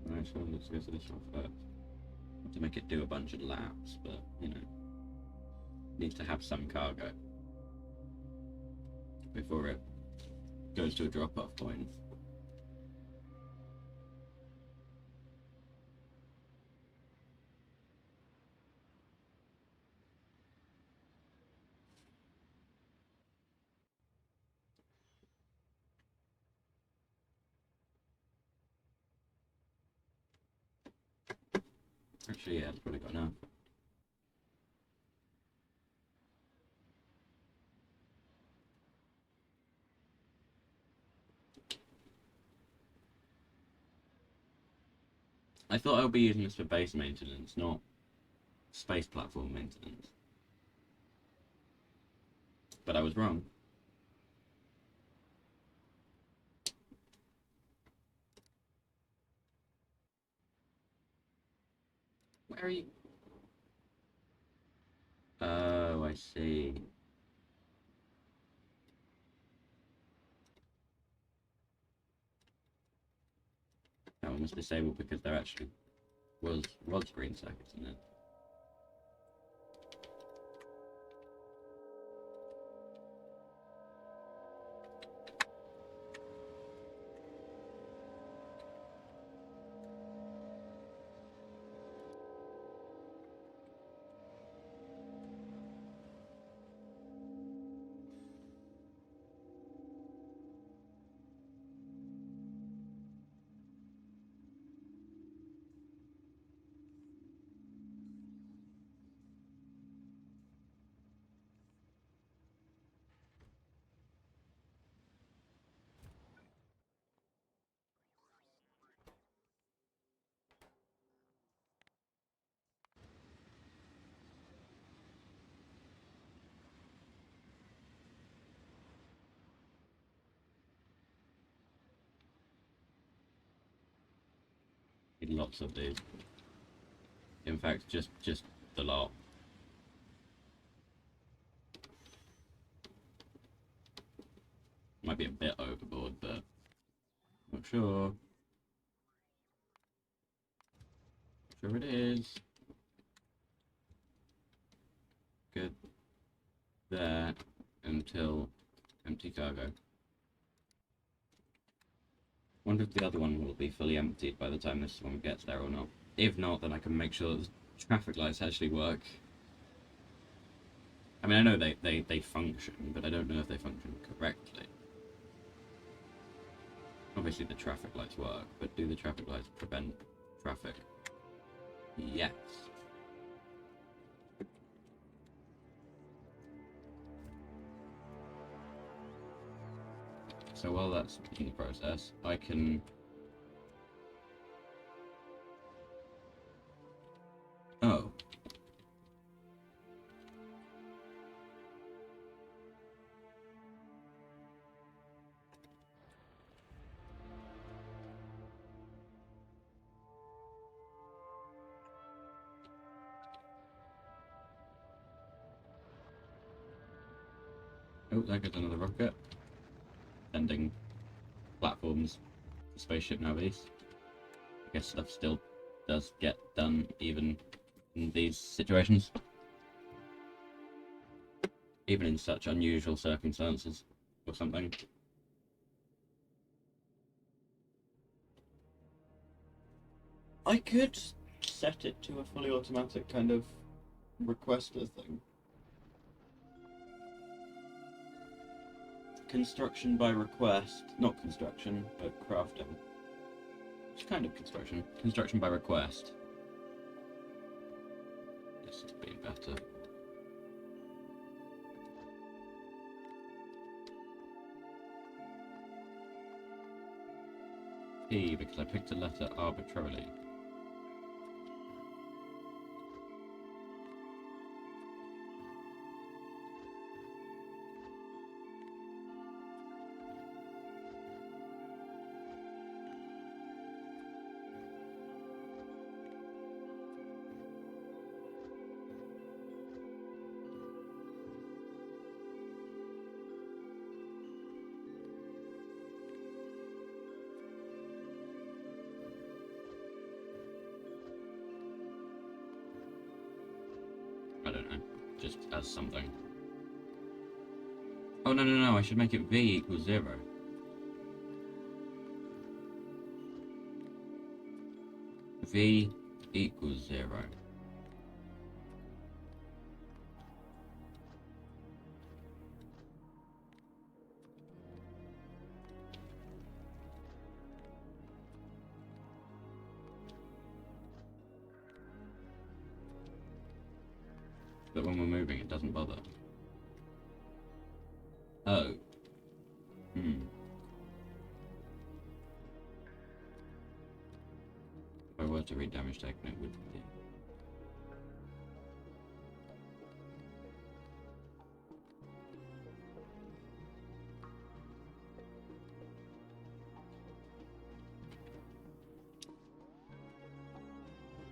Alright, so let's go to this one first. Not to make it do a bunch of laps, but you know, needs to have some cargo before it goes to a drop-off point. Actually, yeah, it's probably got enough. I thought I would be using this for base maintenance, not space platform maintenance. But I was wrong. Where are you? Oh, I see. one was disabled because there actually was green circuits in it. Lots of these. In fact, just the lot. Might be a bit overboard, but not sure. Sure it is. Good. There until empty cargo. Wonder if the other one will be fully emptied by the time this one gets there or not. If not, then I can make sure that the traffic lights actually work. I mean, I know they function, but I don't know if they function correctly. Obviously the traffic lights work, but do the traffic lights prevent traffic? Yes. So while that's in the process, I can... Oh. Oh, there goes another rocket. Sending platforms for spaceship navies. I guess stuff still does get done even in these situations. Even in such unusual circumstances or something. I could set it to a fully automatic kind of requester thing. Construction by request, not construction, but crafting. It's kind of construction. Construction by request. This is being better. E, because I picked a letter arbitrarily. I don't know, just as something. Oh, no, I should make it V equals 0. V equals 0. But when we're moving, it doesn't bother. Oh. If I were to read damage taken, it would be.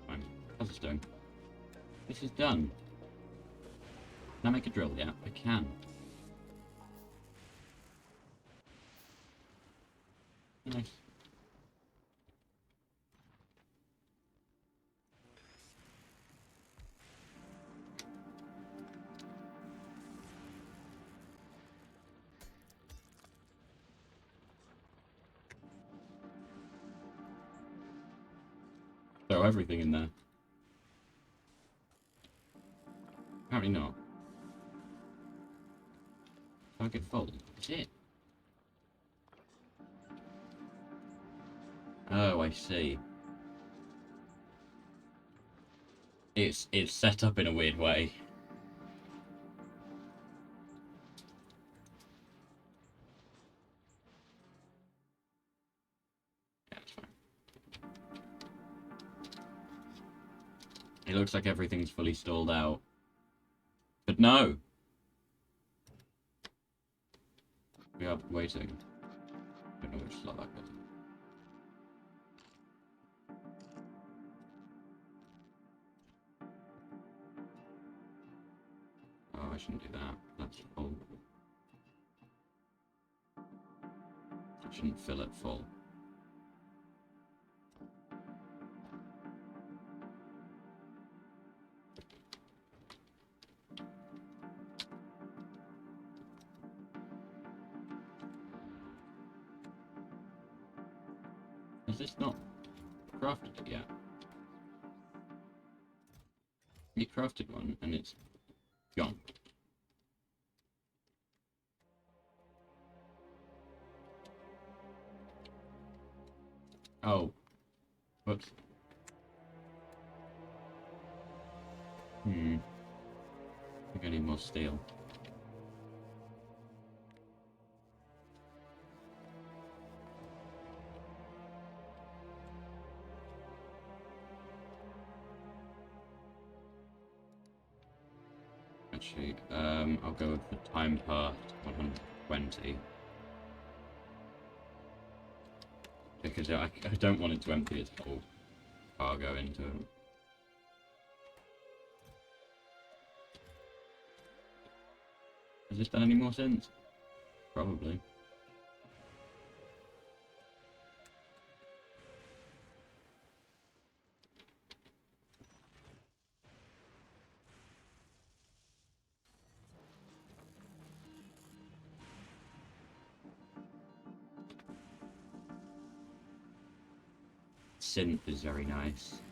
Fine. How's this doing? This is done. Can I make a drill? Yeah, I can. Nice. everything in there. Apparently not. Target full. That's it. Oh, I see. It's set up in a weird way. Yeah, it's fine. It looks like everything's fully stalled out. But no! We are waiting. I don't know which slot that goes in. Oh, I shouldn't do that. That's full. I shouldn't fill it full. Has this not crafted it yet? You crafted one and it's gone. Oh. Whoops. I think I need more steel. Actually, I'll go with the time part 120. Because I don't want it to empty its whole cargo into it. Has this done any more sense? Probably. Synth is very nice.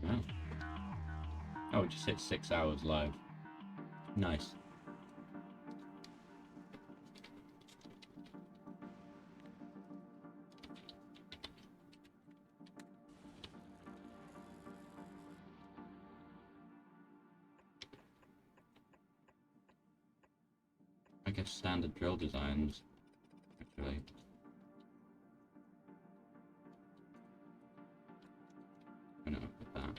Oh. Oh, it just hit 6 hours live. Nice. I guess standard drill designs, actually. I know, put that.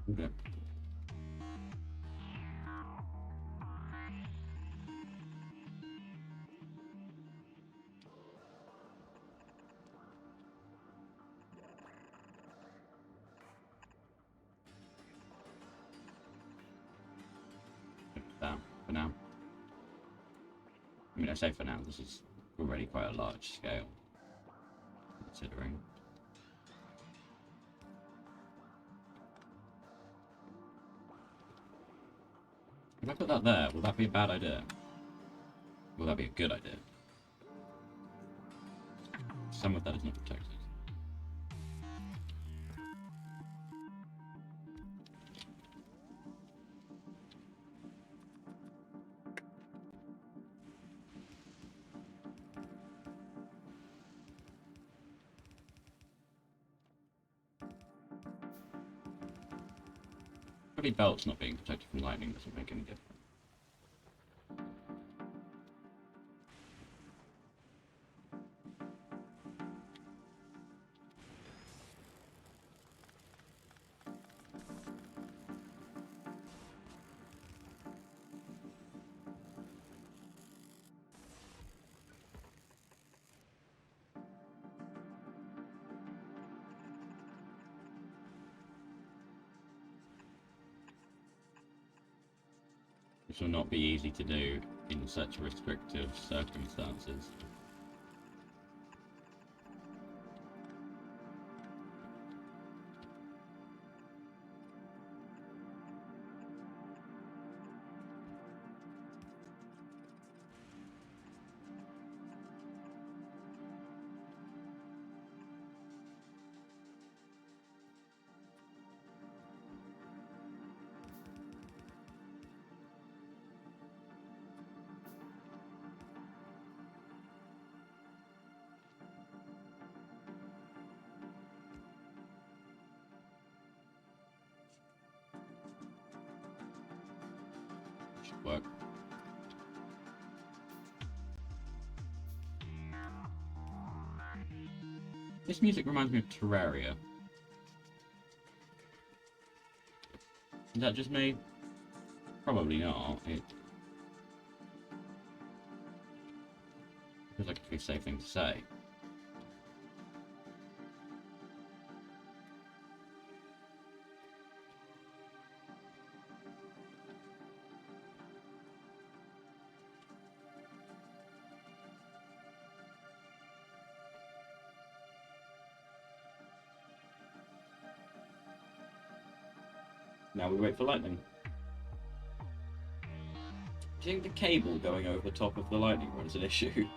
Okay. That for now. I mean, I say for now, this is already quite a large scale, considering. If I put that there, will that be a bad idea? Will that be a good idea? Some of that is not protected. Probably belts not being protected from lightning doesn't make any difference. Which will not be easy to do in such restrictive circumstances. Should work. This music reminds me of Terraria. Is that just me? Probably not. It feels like a pretty safe thing to say. Now we wait for lightning. Do you think the cable going over the top of the lightning rod is an issue?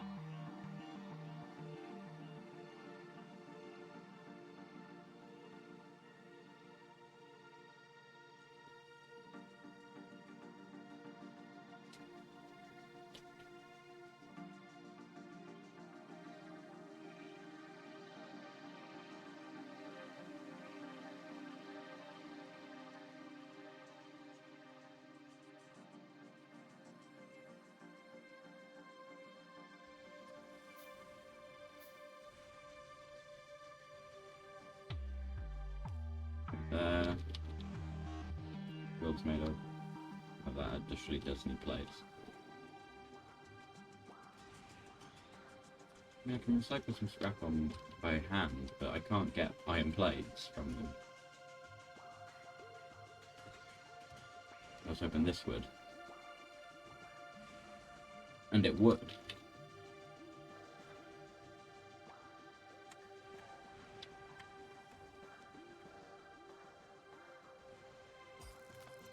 Build's made of that additionally does need plates. I mean, I can recycle some scrap on by hand, but I can't get iron plates from them. I was hoping this would. And it would.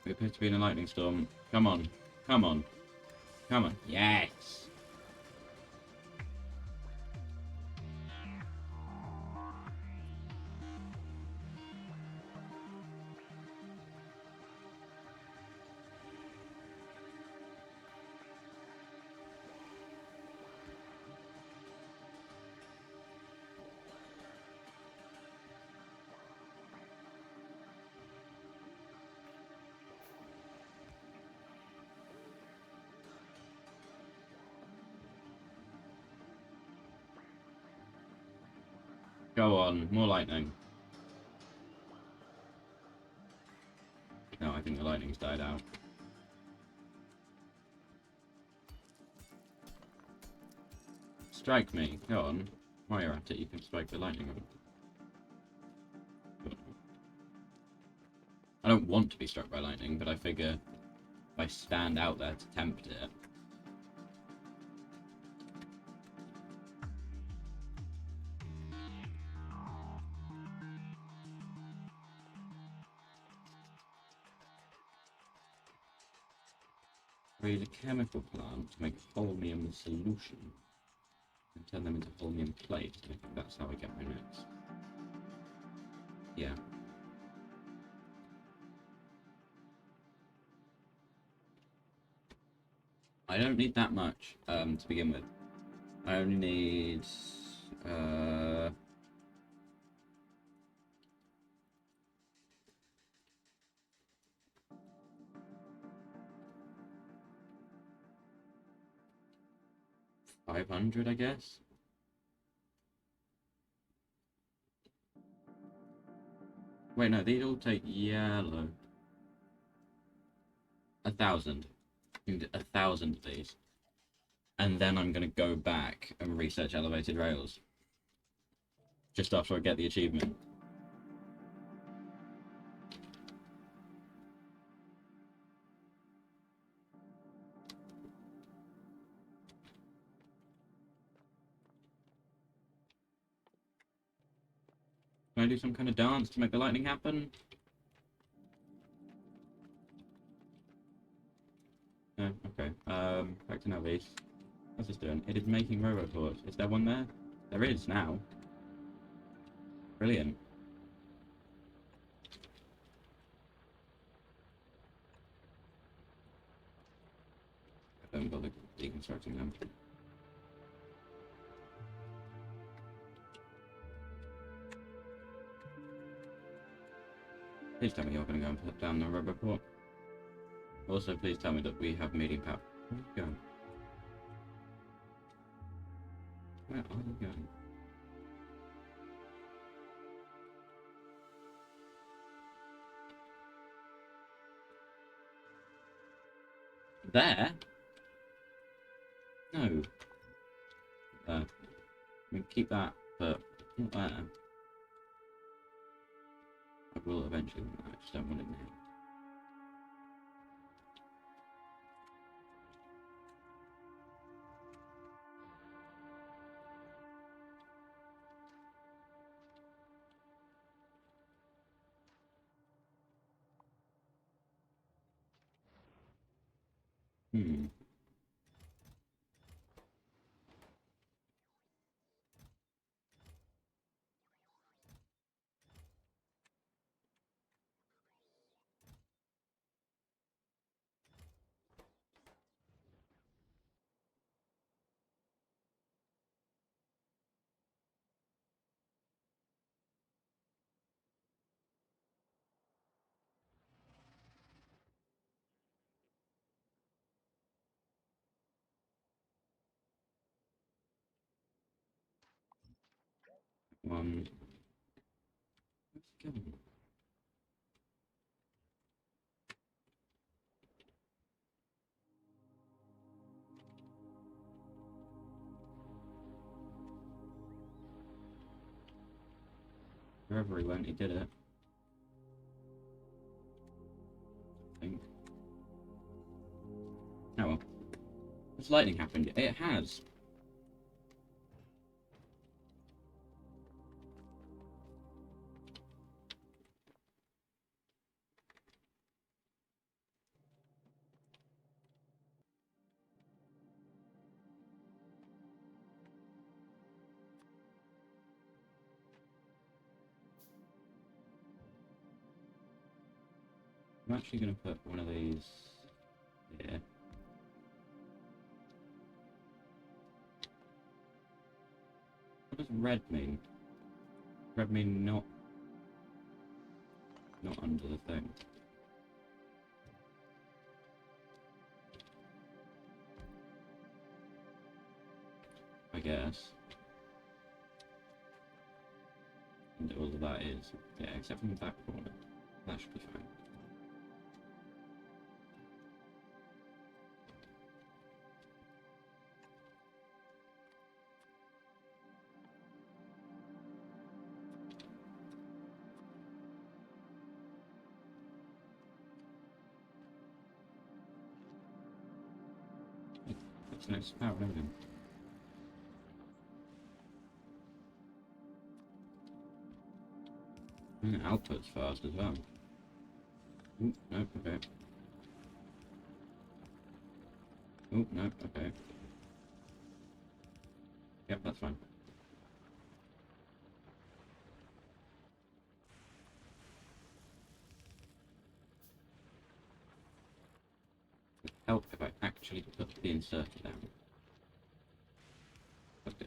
We appear to be in a lightning storm. Come on. Come on. Come on. Yes! Go on, more lightning. No, I think the lightning's died out. Strike me, go on. While you're at it, you can strike the lightning on. I don't want to be struck by lightning, but I figure if I stand out there to tempt it. Raise a chemical plant to make holmium solution and turn them into holmium plate. I think that's how I get my notes. Yeah. I don't need that much to begin with. I only need 500, I guess. Wait, no, these all take yellow. 1,000. You can get 1,000 of these. And then I'm going to go back and research elevated rails. Just after I get the achievement. Can I do some kind of dance to make the lightning happen? No, okay. Back to Navis. What's this doing? It is making roboports. Is there one there? There is now. Brilliant. I don't bother deconstructing them. Please tell me you're going to go and put down the roboport. Also, please tell me that we have medium power. Where are you going? Where are you going? There? No. There. I mean, keep that, but not there. I will eventually, I just don't want it now. Hmm. One. Let's go. Wherever he went, he did it. I think. Oh well. Has lightning happened? It has. I'm actually going to put one of these here. What does red mean? Red mean not under the thing. I guess. And all of that is, yeah, except from the back corner. That should be fine. That's the next power loading. And output's fast as well. Oop, nope, okay. Oop, nope, okay. Yep, that's fine. It'd help if I actually put the inserter down. Okay.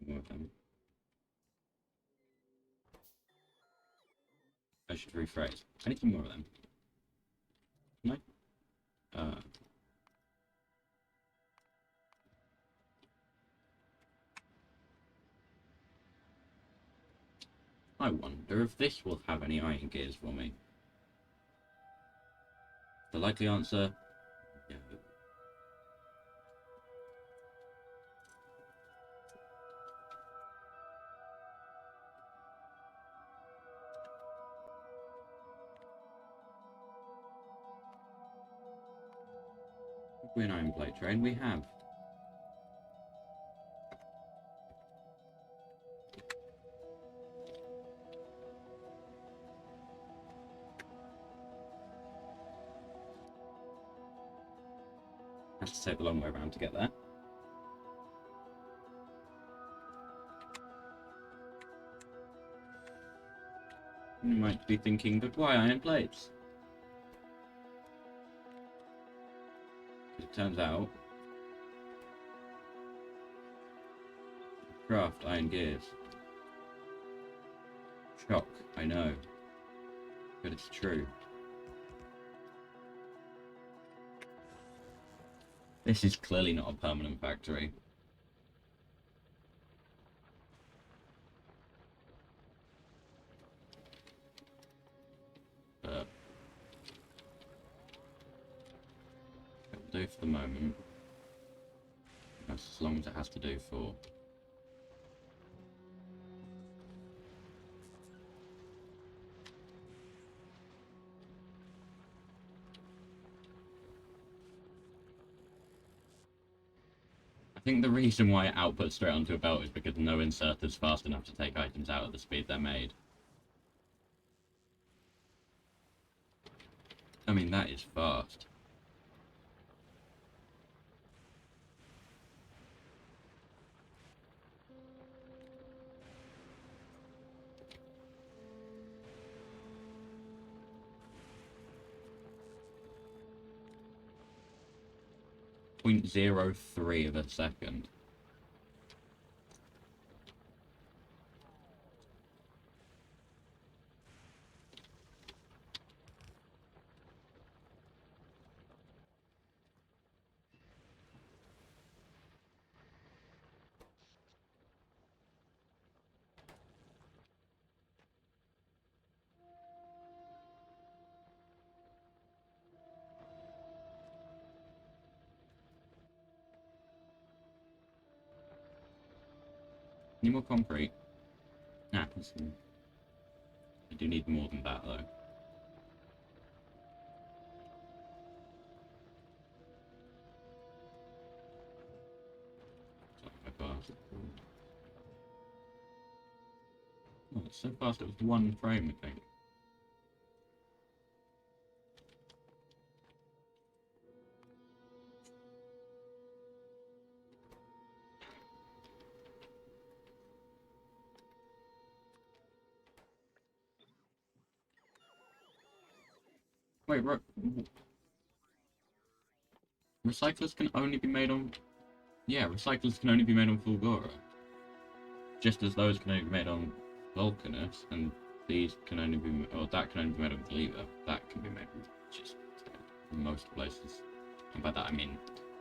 More of them. I should rephrase. I need some more of them. No? I wonder if this will have any iron gears for me. The likely answer, yeah. An iron plate train we have. Has to take the long way around to get there. You might be thinking, but why iron plates? It turns out, craft iron gears. Shock, I know, but it's true. This is clearly not a permanent factory. But it'll do for the moment. That's as long as it has to do for. I think the reason why it outputs straight onto a belt is because no inserter's fast enough to take items out at the speed they're made. I mean, that is fast. .03 of a second. Any more concrete? Nah, I do need more than that though. Oh, it's so fast it was one frame, I think. Wait, recyclers can only be made on... Yeah, recyclers can only be made on Fulgora. Just as those can only be made on Vulcanus, and these can only be... Or that can only be made on Cleaver. That can be made on just most places. And by that I mean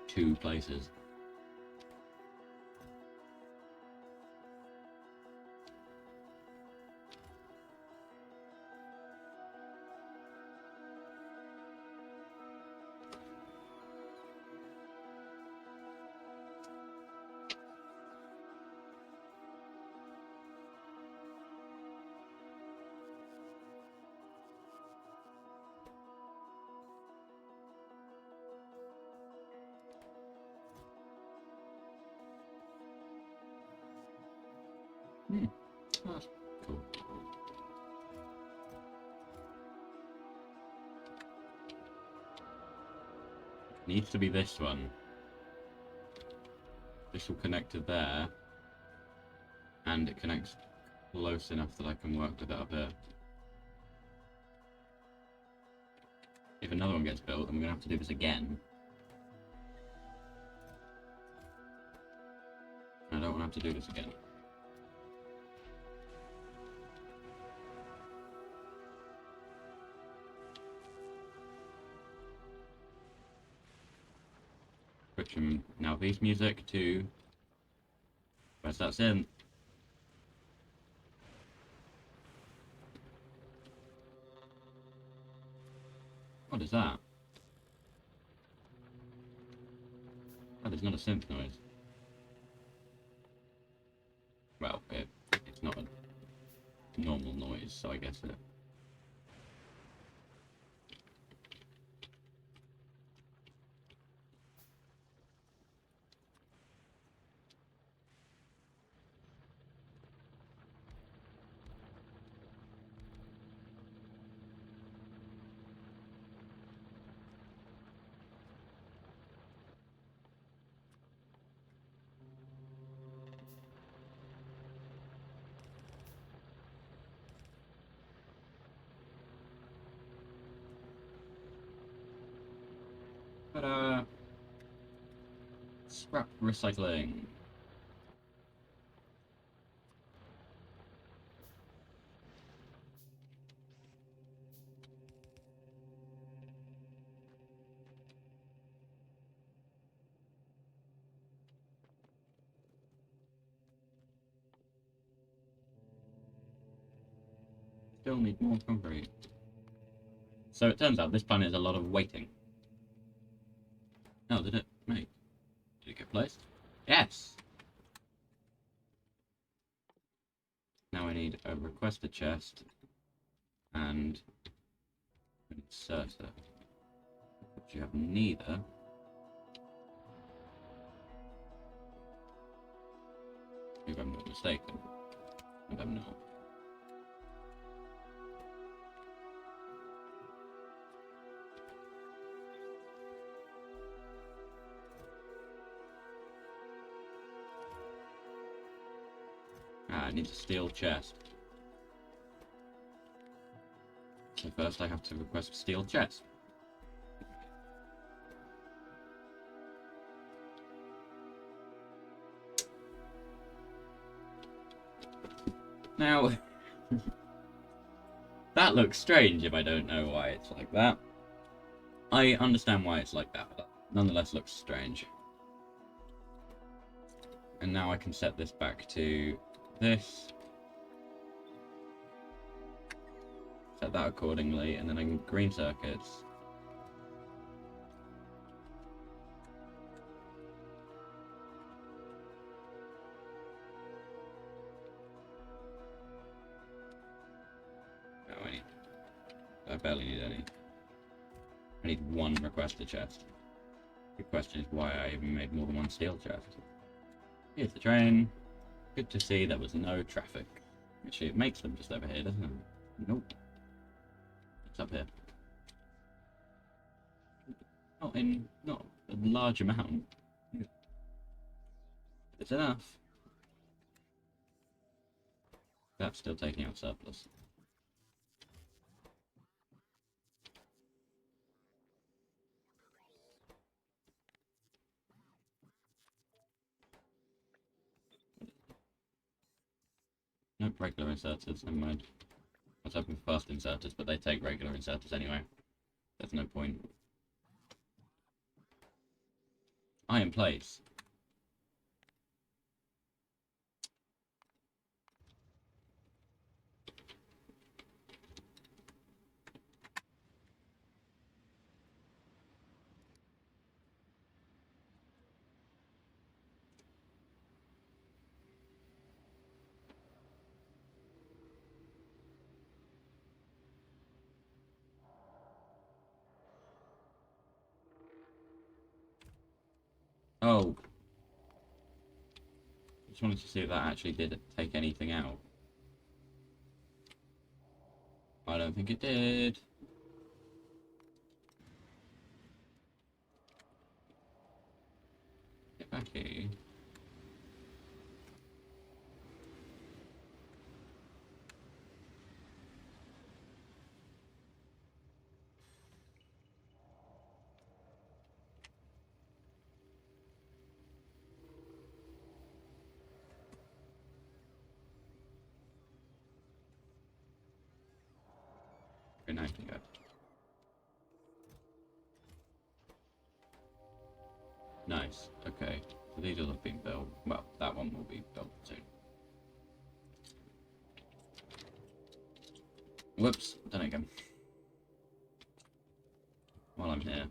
2 places. Oh, that's cool. Needs to be this one. This will connect to there, and it connects close enough that I can work with it up here. If another one gets built, I'm going to have to do this again. I don't want to have to do this again. Switch from now piece music to where's that synth? What is that? That is not a synth noise. Well, it's not a normal noise, so I guess it. But scrap recycling. Still need more concrete. So it turns out this planet is a lot of waiting. Oh, did it make? Did it get placed? Yes! Now I need a requested chest and an inserter. But you have neither. If I'm not mistaken. But I'm not. Ah, it needs a steel chest. So first I have to request a steel chest. Now, that looks strange if I don't know why it's like that. I understand why it's like that, but nonetheless looks strange. And now I can set this back to this. Set that accordingly, and then I can green circuits. Oh, I barely need any. I need one requested chest. The question is why I even made more than one steel chest. Here's the train. Good to see there was no traffic. Actually, it makes them just over here, doesn't it? Nope. It's up here. Not a large amount. It's enough. That's still taking out surplus. Nope, regular inserters, never mind. I was hoping for fast inserters, but they take regular inserters anyway. There's no point. Iron plates. Oh. Just wanted to see if that actually did take anything out. I don't think it did. Get back here. now you can go. Nice. Okay. So these all have been built. Well, that one will be built soon. Whoops. Done it again. While I'm here.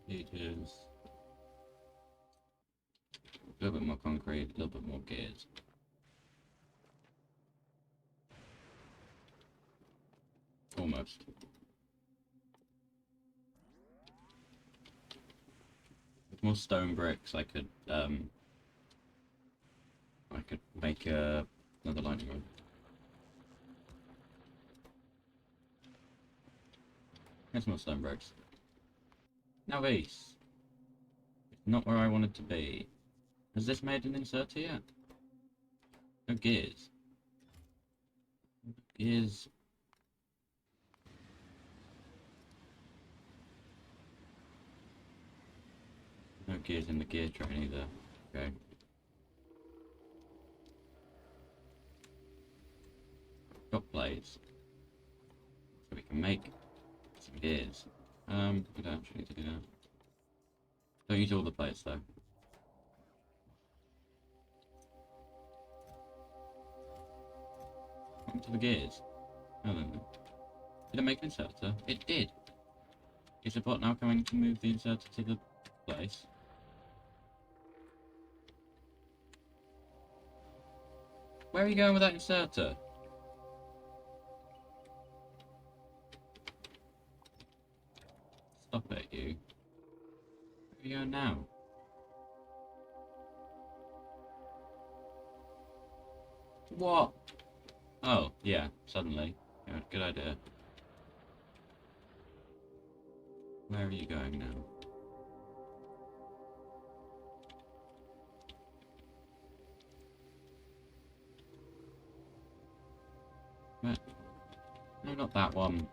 Pages. A little bit more concrete, a little bit more gears. Almost. With more stone bricks, I could make another lightning rod. Here's more stone bricks. Now these. Not where I wanted to be. Has this made an inserter yet? No gears. Gears. No gears in the gear train either. Okay. Got blades. So we can make some gears. We don't actually need to do that. Don't use all the plates though. What happened to the gears? Oh no. Did it make an inserter? It did! Is the bot now coming to move the inserter to the place? Where are you going with that inserter? Stop it, you. Where are you going now? What? Oh, yeah, suddenly. Yeah, good idea. Where are you going now? Where? No, not that one.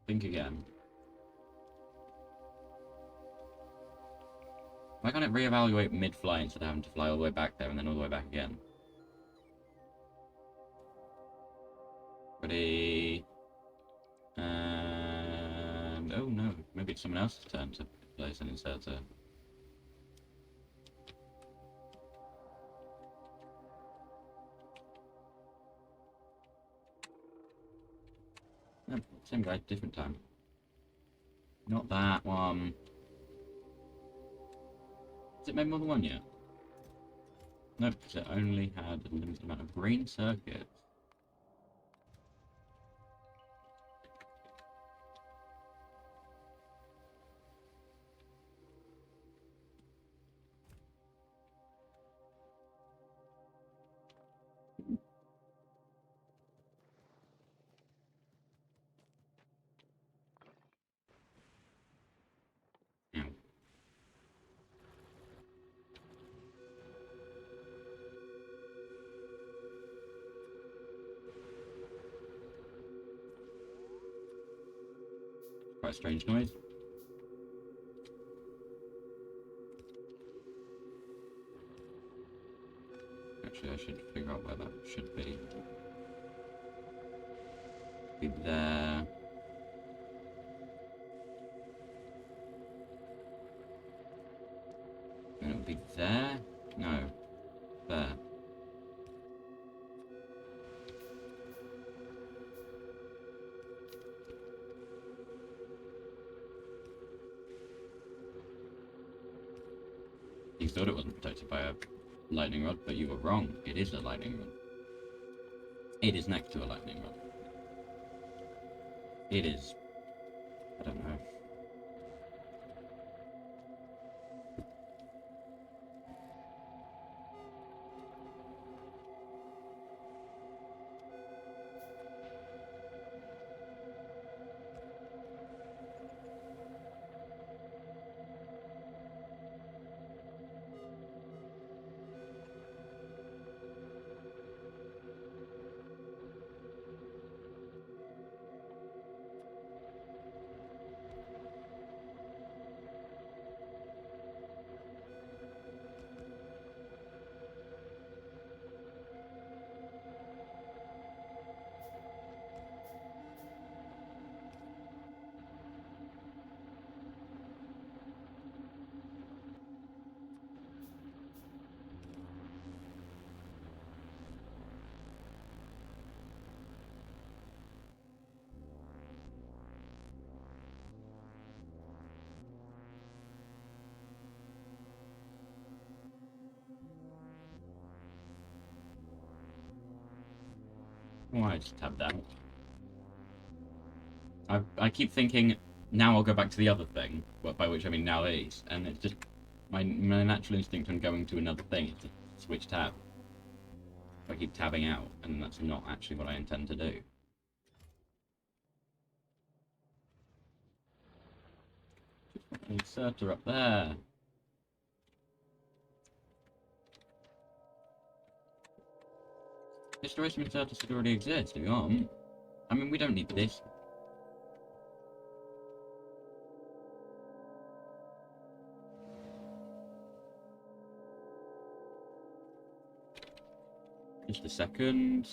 Think again. Why can't it reevaluate mid-flight instead of having to fly all the way back there and then all the way back again? Ready? And... oh no, maybe it's someone else's turn to place an inserter. No, same guy, different time. Not that one. Has it made more than one yet? Nope, because it only had a limited amount of green circuits. Ow. Quite a strange noise. Actually, I should figure out where that should be. Be there. And it'll be there? No. There. You thought it wasn't protected by a lightning rod, but you were wrong. It is a lightning rod. It is next to a lightning rod. It is... I don't know. why I just tabbed out. I keep thinking, now I'll go back to the other thing, by which I mean now these, and it's just my natural instinct when going to another thing is to switch tab. I keep tabbing out, and that's not actually what I intend to do. Inserter up there. Destroy some inserters that already exist, if you want. I mean, we don't need this. Just a second.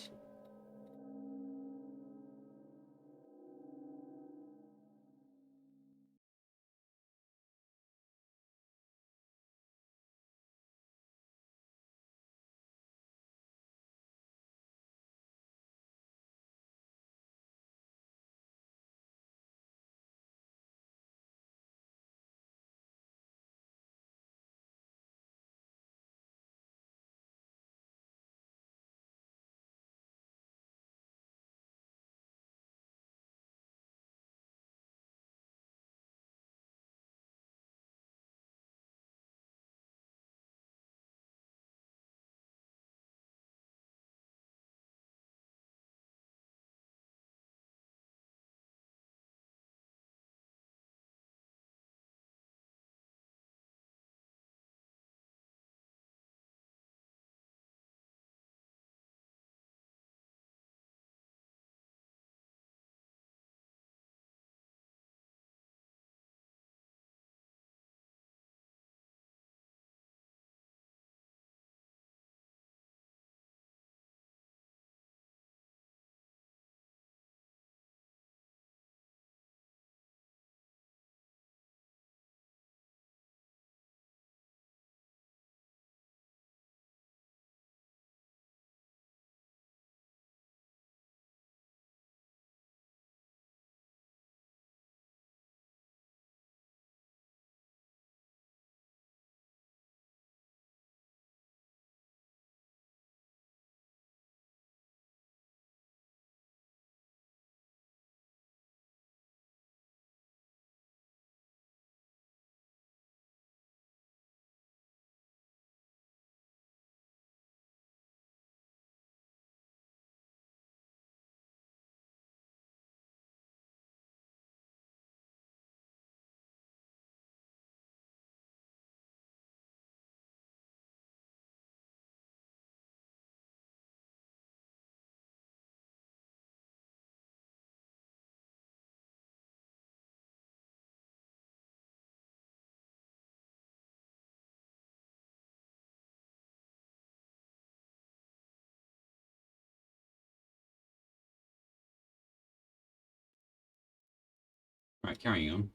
Right, carrying on.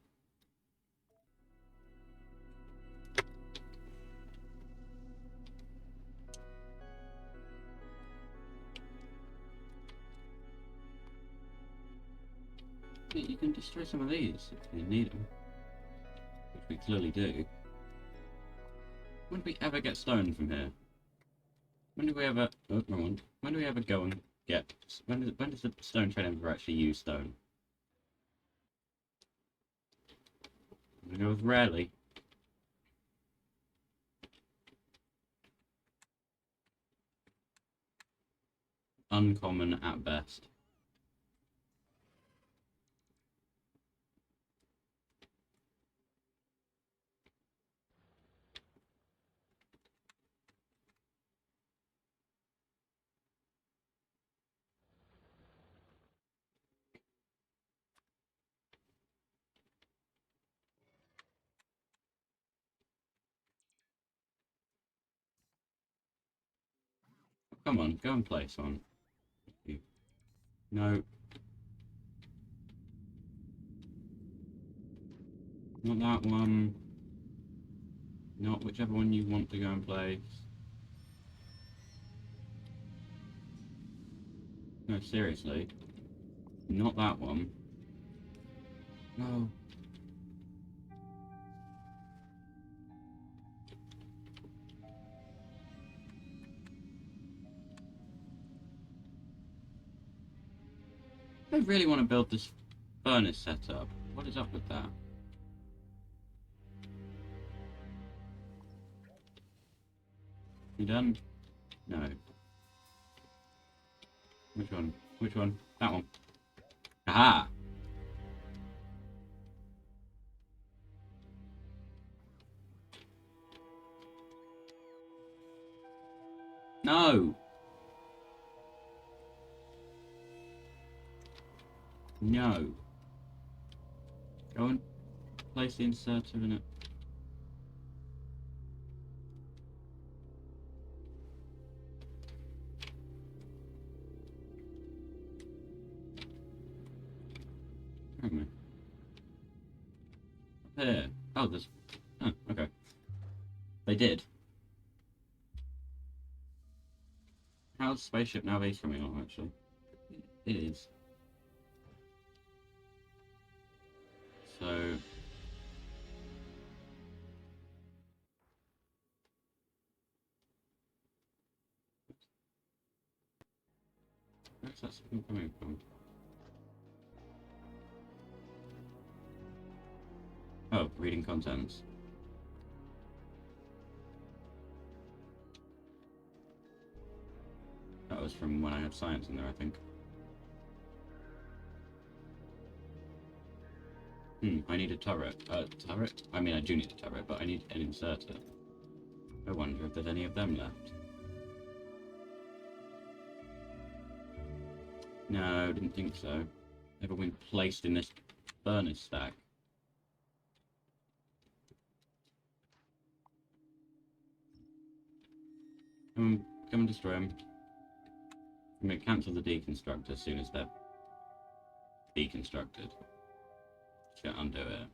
You can destroy some of these if you need them, which we clearly do. When do we ever get stone from here? When do we ever... Oh, wrong one. When do we ever go and get... When does the stone train ever actually use stone? It goes rarely. Uncommon at best. Oh, come on, go and place one. No. Not that one. Not whichever one you want to go and place. No, seriously. Not that one. No. I really want to build this furnace setup. What is up with that? You done? No. Which one? Which one? That one. Aha! No! No. Go and place the inserter in it. Where am I? Up here. Oh, there's... Oh, okay. They did. How's spaceship navigation coming on, actually? It is. So... Where's that signal coming from? Oh, reading contents. That was from when I had science in there, I think. I need a turret. Turret? I mean, I do need a turret, but I need an inserter. I wonder if there's any of them left. No, didn't think so. Never been placed in this furnace stack. Come and destroy them. I'm going to cancel the deconstruct as soon as they're deconstructed. Just going to undo it.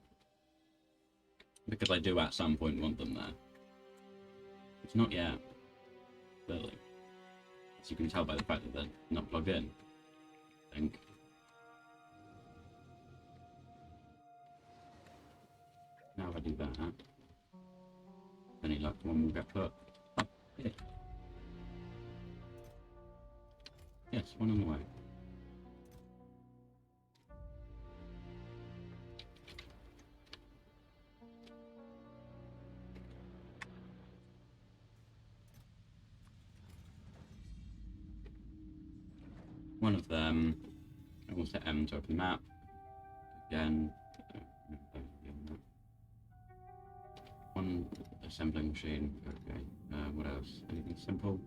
Because I do at some point want them there. It's not yet. Clearly. As you can tell by the fact that they're not plugged in. I think. Now if I do that, any luck, one will get put up here. Yes, one on the way. One of them, I will set M to open the map. Again, one assembling machine. Okay, what else? Anything simple?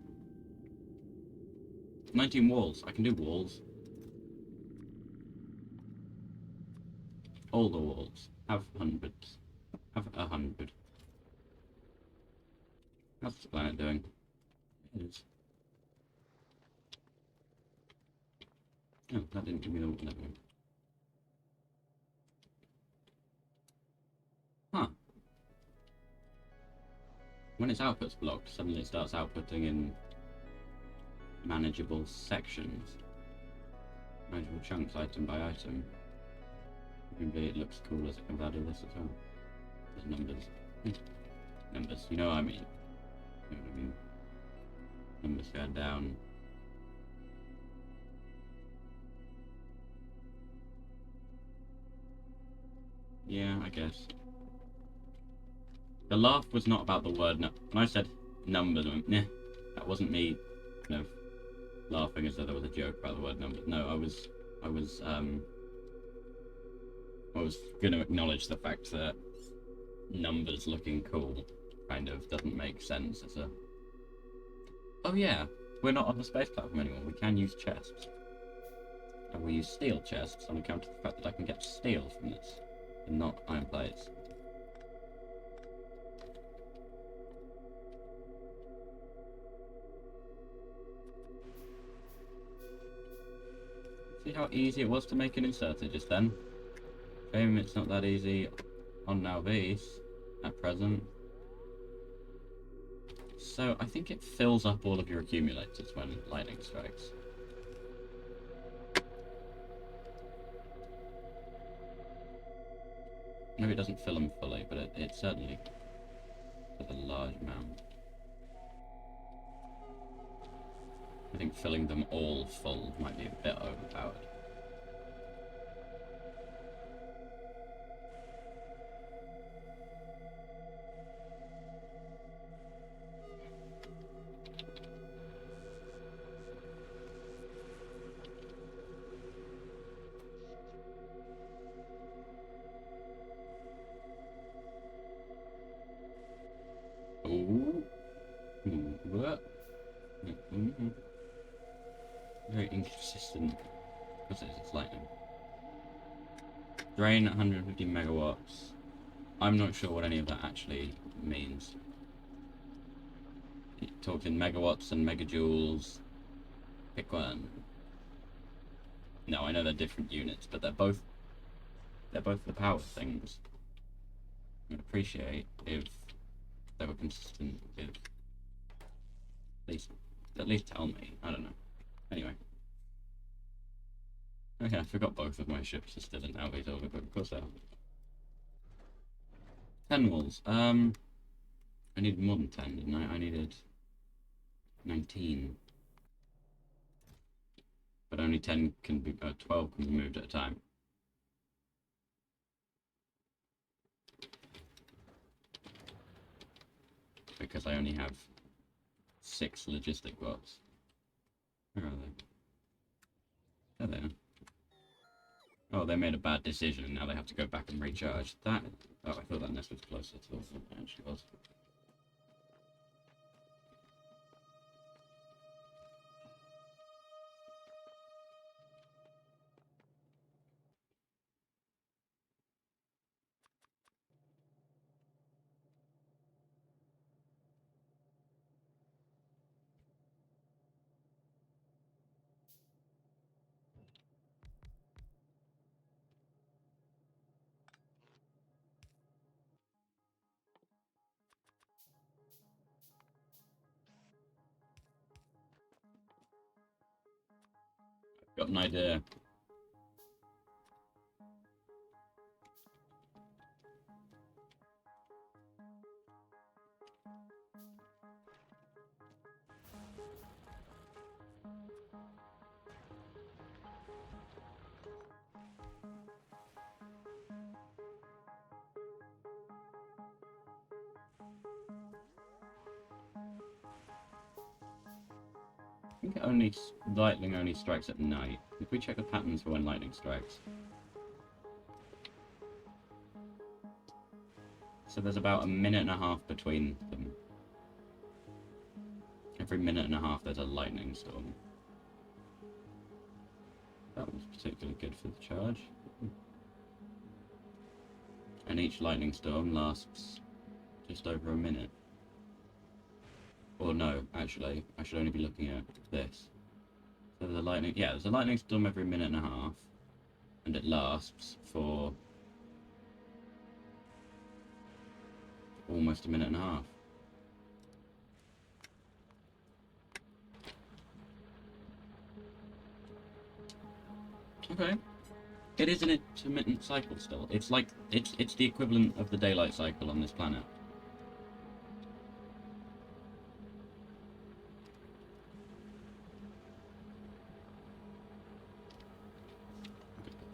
19 walls. I can do walls. All the walls. Have hundreds. Have 100. How's the planet doing? It is. Oh, that didn't give me the level. Huh. When its output's blocked, suddenly it starts outputting in manageable sections. Manageable chunks, item by item. Maybe it looks cool as it comes out of this as well. There's numbers. Numbers, you know what I mean. You know what I mean. Numbers going down. Yeah, I guess. The laugh was not about the word when I said numbers, nah, that wasn't me kind of laughing as though there was a joke about the word numbers. No, I was going to acknowledge the fact that numbers looking cool kind of doesn't make sense as a... Oh yeah, we're not on the space platform anymore. We can use chests. And we use steel chests on account of the fact that I can get steel from this, and not iron plates. See how easy it was to make an inserter just then? Shame it's not that easy on Nowvis at present. So I think it fills up all of your accumulators when lightning strikes. Maybe it doesn't fill them fully, but it certainly does a large amount. I think filling them all full might be a bit overpowered. Very inconsistent. Because it's lightning. Drain 150 megawatts. I'm not sure what any of that actually means. You're talking megawatts and megajoules. Pick one. No, I know they're different units, but they're both the power things. I'd appreciate if they were consistent with at least tell me. I don't know. Anyway. Okay, I forgot both of my ships are still in Always Over, but of course they are. 10 walls. I needed more than 10, didn't I? I needed 19. But only 10 can be, 12 can be moved at a time. Because I only have 6 logistic bots. Where are they? There they are. Oh, they made a bad decision and now they have to go back and recharge. That. Oh, I thought that nest was closer to the one it actually was. Got an idea. I think lightning only strikes at night. If we check the patterns for when lightning strikes. So there's about a minute and a half between them. Every minute and a half there's a lightning storm. That was particularly good for the charge. And each lightning storm lasts just over a minute. Or no, actually, I should only be looking at this. So there's a lightning, yeah, there's a lightning storm every minute and a half, and it lasts for almost a minute and a half. Okay. It is an intermittent cycle still. It's like, it's the equivalent of the daylight cycle on this planet.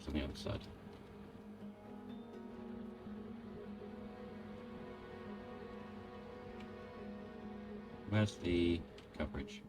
On the other side. Where's the coverage?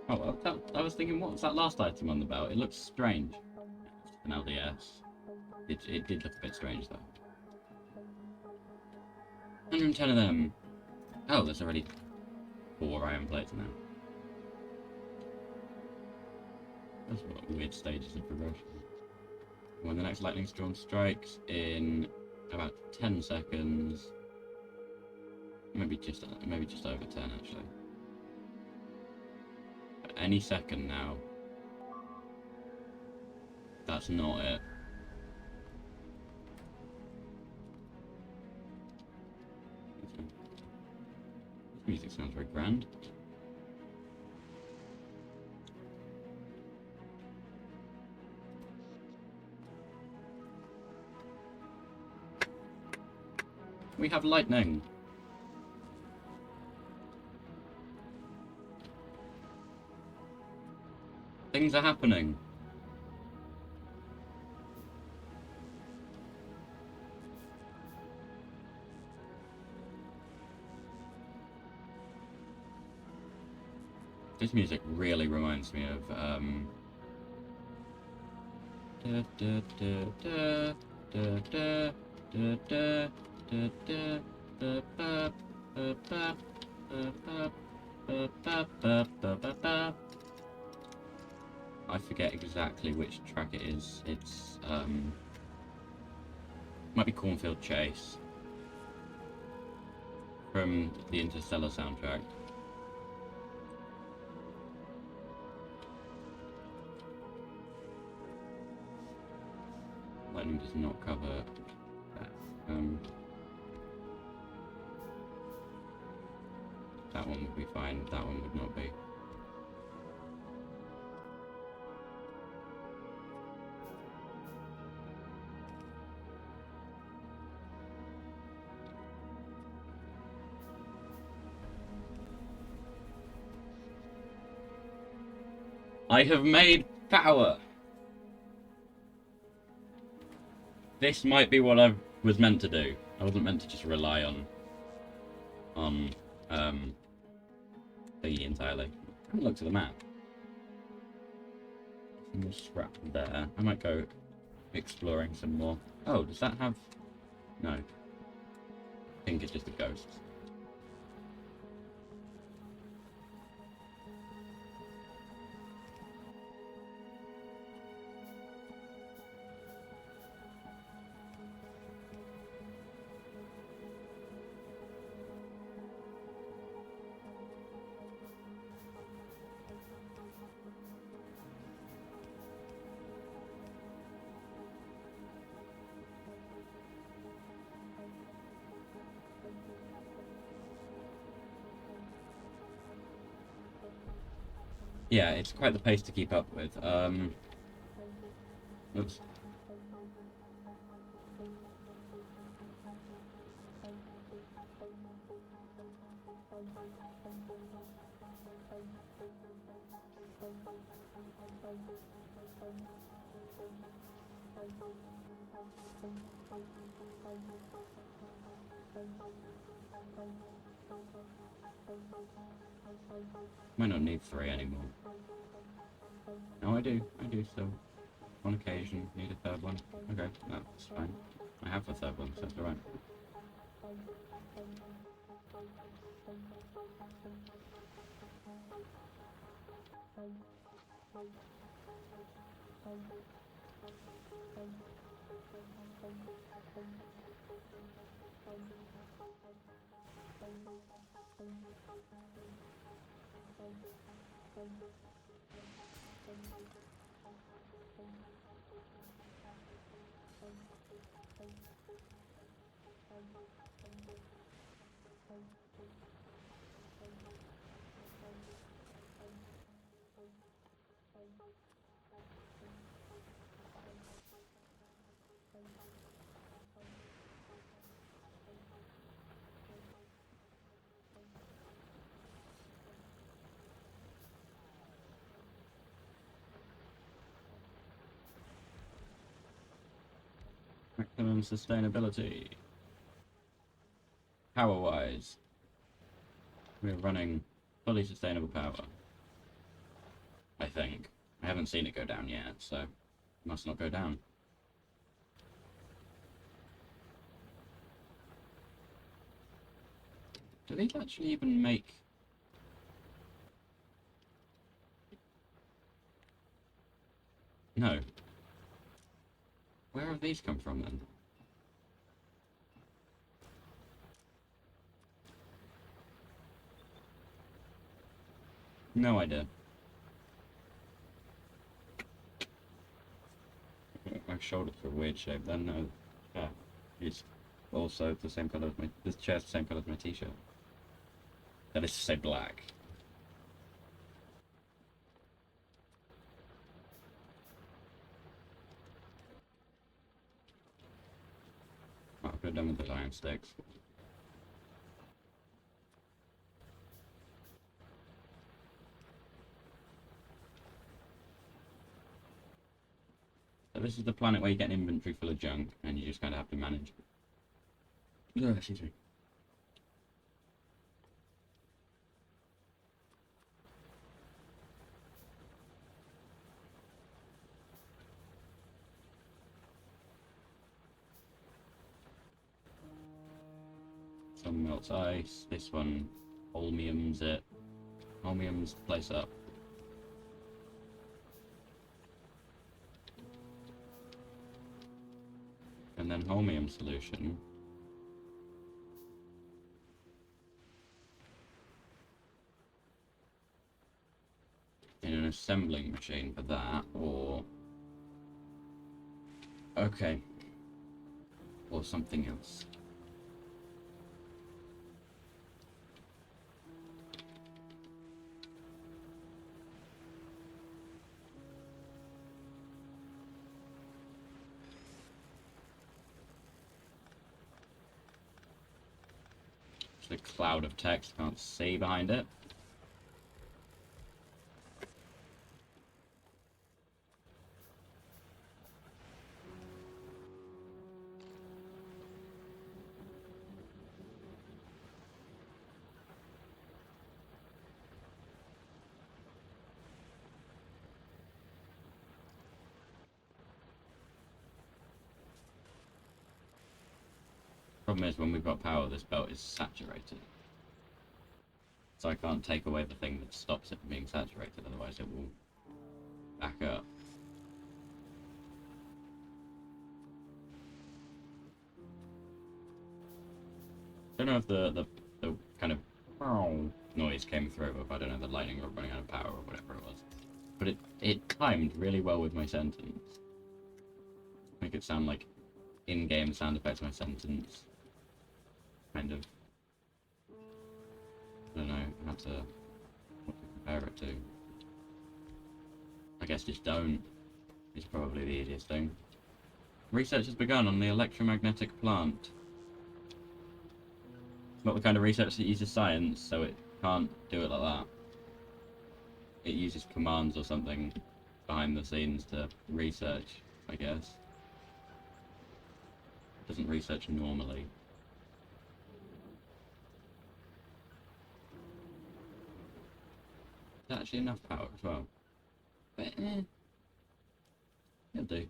Oh, well, I was thinking, what was that last item on the belt? It looks strange. An LDS. It did look a bit strange, though. 110 of them. Oh, there's already 4 iron plates now. That's what weird stages of progression. When the next lightning storm strikes in about 10 seconds. Maybe just over 10, actually. Any second now. That's not it. music sounds very grand. We have lightning. Things are happening. This music really reminds me of I forget exactly which track it is. It's might be Cornfield Chase from the Interstellar soundtrack. Lightning does not cover that. That one would be fine, that one would not be. I have made power! This might be what I was meant to do. I wasn't meant to just rely on thingy entirely. I haven't looked at the map. Some more scrap there. I might go exploring some more. Oh, does that have... No. I think it's just a ghost. Yeah, it's quite the pace to keep up with. Oops. Might not need 3 anymore. No, I do still. On occasion, need a 3rd one. Okay, that's fine. I have a 3rd one, so that's alright. Maximum sustainability. Power-wise, we're running fully sustainable power. I think. I haven't seen it go down yet, so it must not go down. Do these actually even make... No. Where have these come from then? No idea. My shoulders are a weird shape then. No. Yeah. It's also the same colour as my... This chair's the same colour as my t-shirt. That is to say black. Oh, I could have done with the iron sticks. So this is the planet where you get an inventory full of junk, and you just kind of have to manage. Oh, excuse me. Some melts ice. This one holmiums it. Holmiums the place up. And then holmium solution. In an assembling machine for that, or... Okay. Or something else. The cloud of text, can't see behind it. Problem is, when we've got power, this belt is saturated. So I can't take away the thing that stops it from being saturated, otherwise it will back up. I don't know if the kind of noise came through, if I don't know, the lightning rod running out of power or whatever it was. But it timed really well with my sentence. Make it sound like in-game sound effects my sentence. Kind of, I don't know how to, what to compare it to. I guess just don't. Is probably the easiest thing. Research has begun on the electromagnetic plant. Not the kind of research that uses science, so it can't do it like that. It uses commands or something behind the scenes to research, I guess. It doesn't research normally. Is that actually enough power as well? But, it'll do.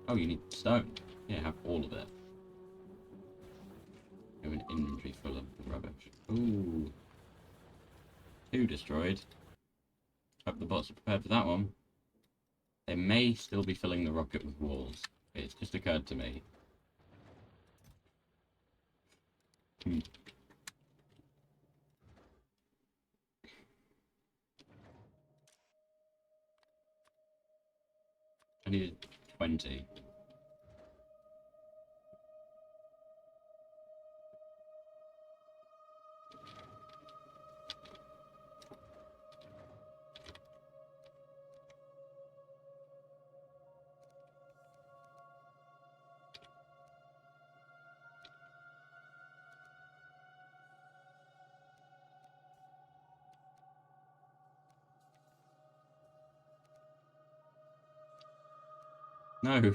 Oh, you need stone. Yeah, have all of it. Have an inventory full of rubbish. Ooh. 2 destroyed. Hope the bots are prepared for that one. They may still be filling the rocket with walls. It's just occurred to me. I needed 20. No.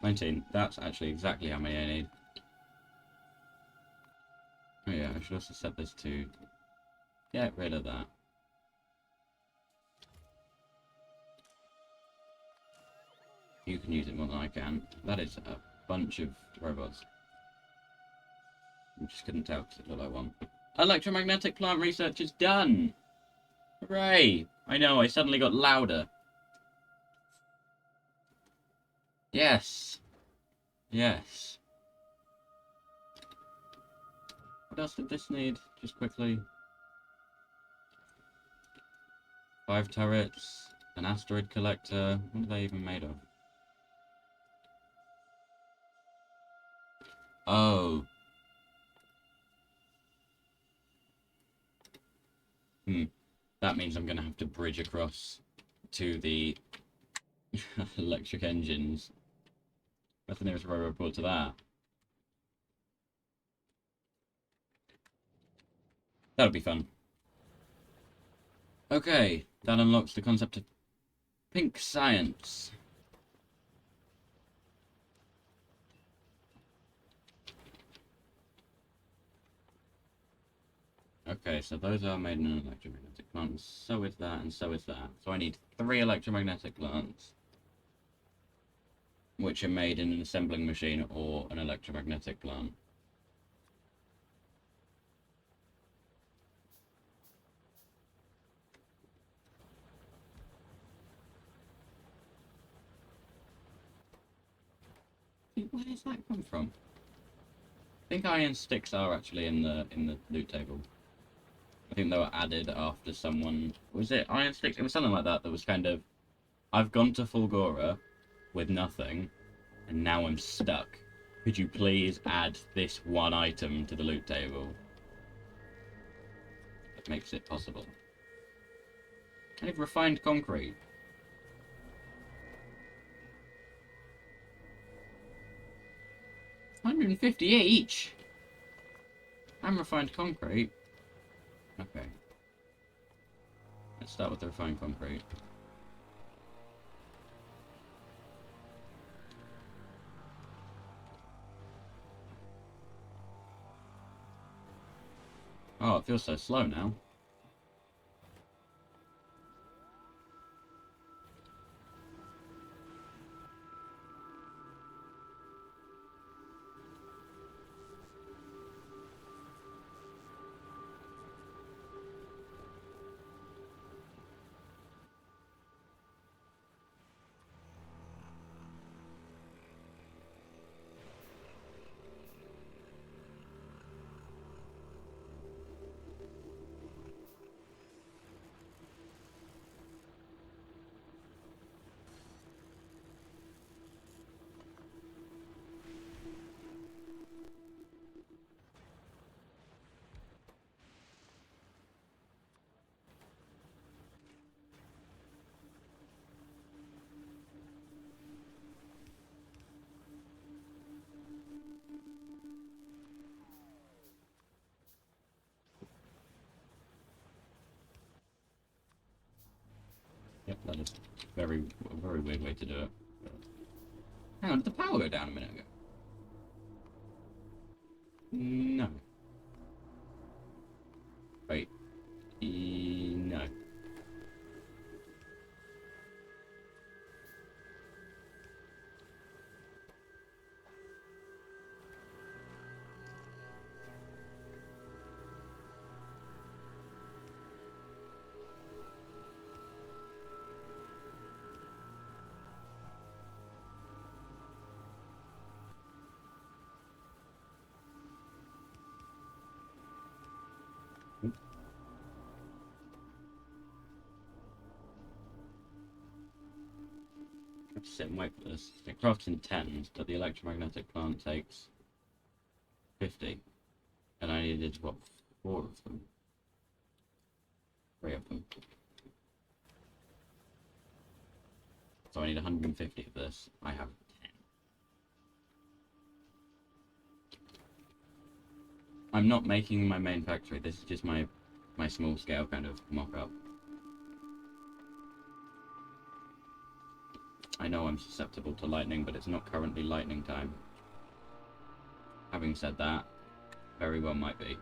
$19. That's actually exactly how many I need. Oh yeah, I should also set this to get rid of that. You can use it more than I can. That is a bunch of robots. I just couldn't tell because it looked like one. Electromagnetic plant research is done! Hooray! I know, I suddenly got louder. Yes. Yes. What else did this need? Just quickly. 5 turrets, an asteroid collector. What are they even made of? Oh. That means I'm going to have to bridge across to the electric engines. That's the nearest railroad port to that. That'll be fun. Okay, that unlocks the concept of pink science. Okay, so those are made in an electromagnetic plant. So is that, and so is that. So I need 3 electromagnetic plants, which are made in an assembling machine or an electromagnetic plant. Where does that come from? I think iron sticks are actually in the loot table. I think they were added after someone... Was it iron sticks? It was something like that that was kind of... I've gone to Fulgora with nothing, and now I'm stuck. Could you please add this one item to the loot table? That makes it possible. I need refined concrete. 150 each! And refined concrete. Okay. Let's start with the refined concrete. Oh, it feels so slow now. Yep, that is a very weird way to do it. Hang on, did the power go down a minute ago? No. Wait. No. I have to sit and wait for this. It crafts in 10s, but the electromagnetic plant takes 50. And I needed, what, 4 of them? 3 of them. So I need 150 of this. I have 10. I'm not making my main factory. This is just my small scale kind of mock-up. I know I'm susceptible to lightning, but it's not currently lightning time. Having said that, very well might be. Is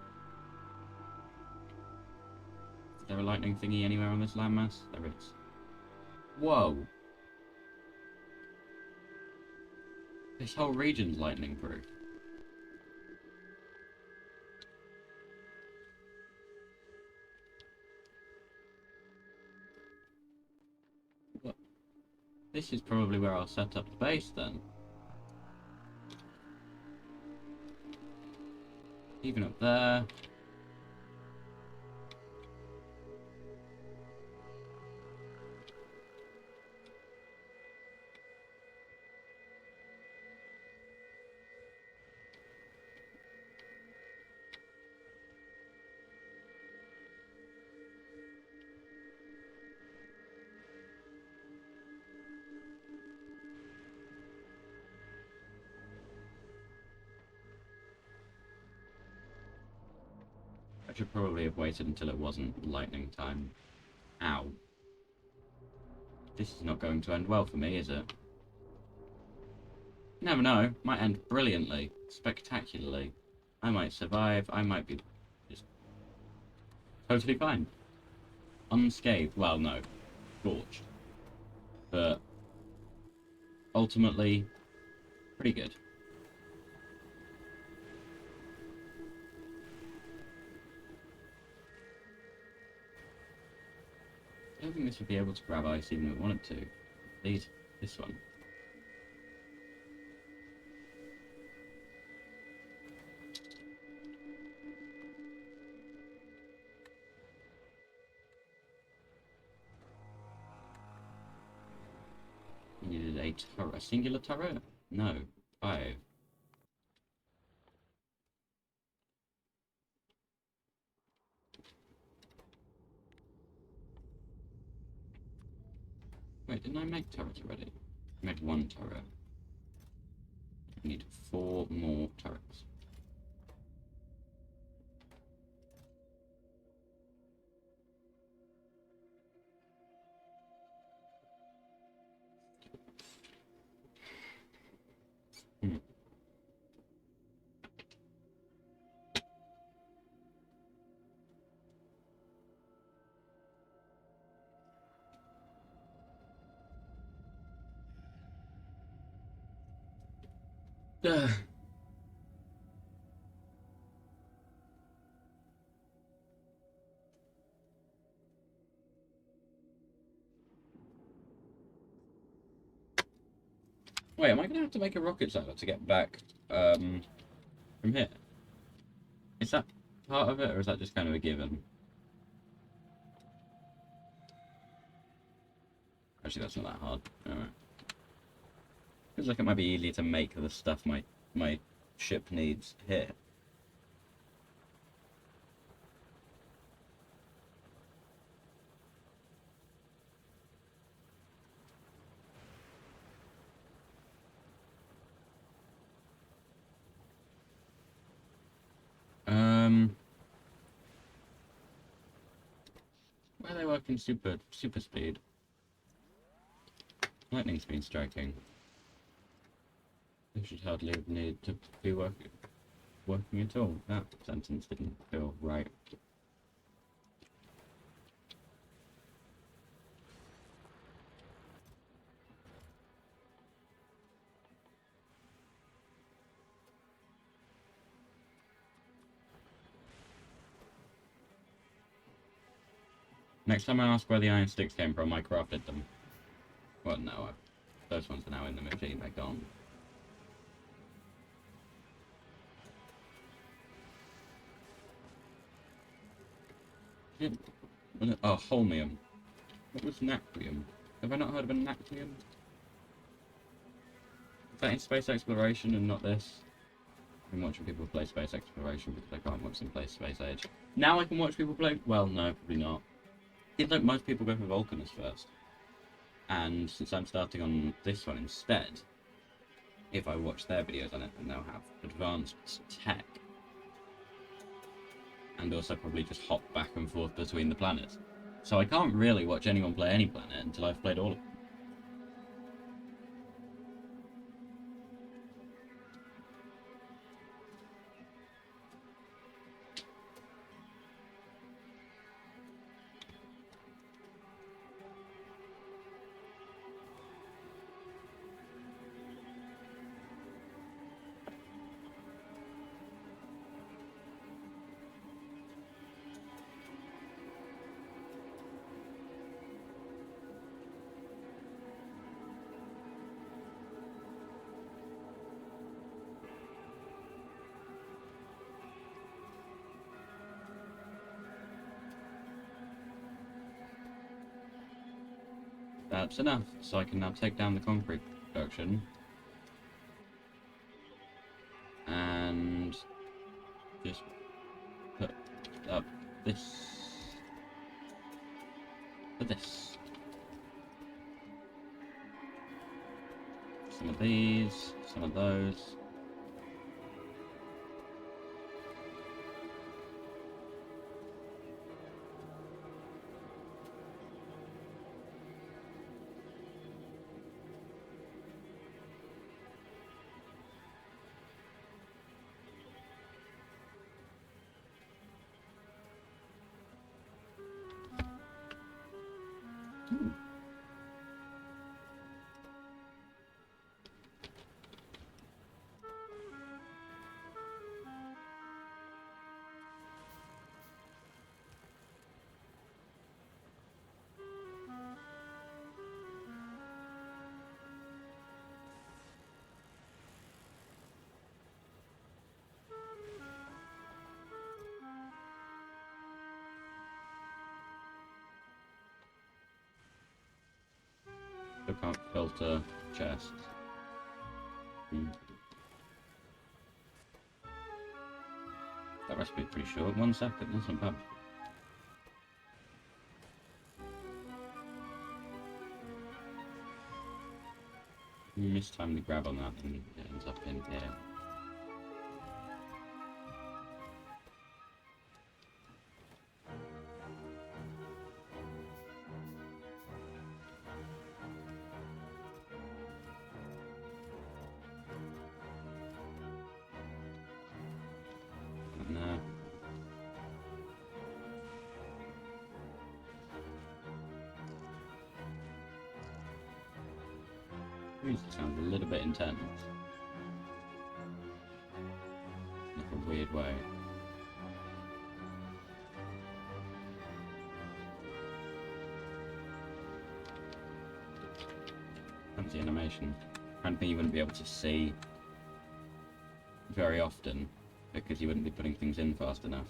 there a lightning thingy anywhere on this landmass? There is. Whoa! This whole region's lightning proof. This is probably where I'll set up the base then. Even up there. I should probably have waited until it wasn't lightning time. Ow. This is not going to end well for me, is it? You never know. Might end brilliantly. Spectacularly. I might survive. I might be just totally fine. Unscathed. Well, no. Scorched. But ultimately, pretty good. I don't think this would be able to grab ice even if it wanted to. This one. You needed a turret. A singular turret? No. 5. Wait, didn't I make turrets already? I made 1 turret. I need 4 more turrets. Hmm. Ugh. Wait, am I going to have to make a rocket server to get back from here? Is that part of it, or is that just kind of a given? Actually, that's not that hard. Alright. Feels like it might be easier to make the stuff my ship needs here. Where are they working super speed? Lightning's been striking. They should hardly need to be working at all. That sentence didn't feel right. Next time I ask where the iron sticks came from, I crafted them. Well, no, those ones are now in the machine, they're gone. Oh, holmium. What was natrium? Have I not heard of a natrium? Is that in space exploration and not this? I've been watching people play space exploration because I can't watch them play Space Age. Now I can watch people play... Well, no, probably not. Seems like most people go for Vulcanus first. And since I'm starting on this one instead, if I watch their videos on it, then they'll have advanced tech. And also probably just hop back and forth between the planets. So I can't really watch anyone play any planet until I've played all of them. That's enough, so I can now take down the concrete production. And just put up this for this. Some of these, some of those. Still can't filter chests. That recipe is pretty short. 1 second, that's not bad. You mistime the grab on that and it ends up in here. Music sounds a little bit intense. In a weird way. Fancy animation. Kind of thing you wouldn't be able to see very often because you wouldn't be putting things in fast enough.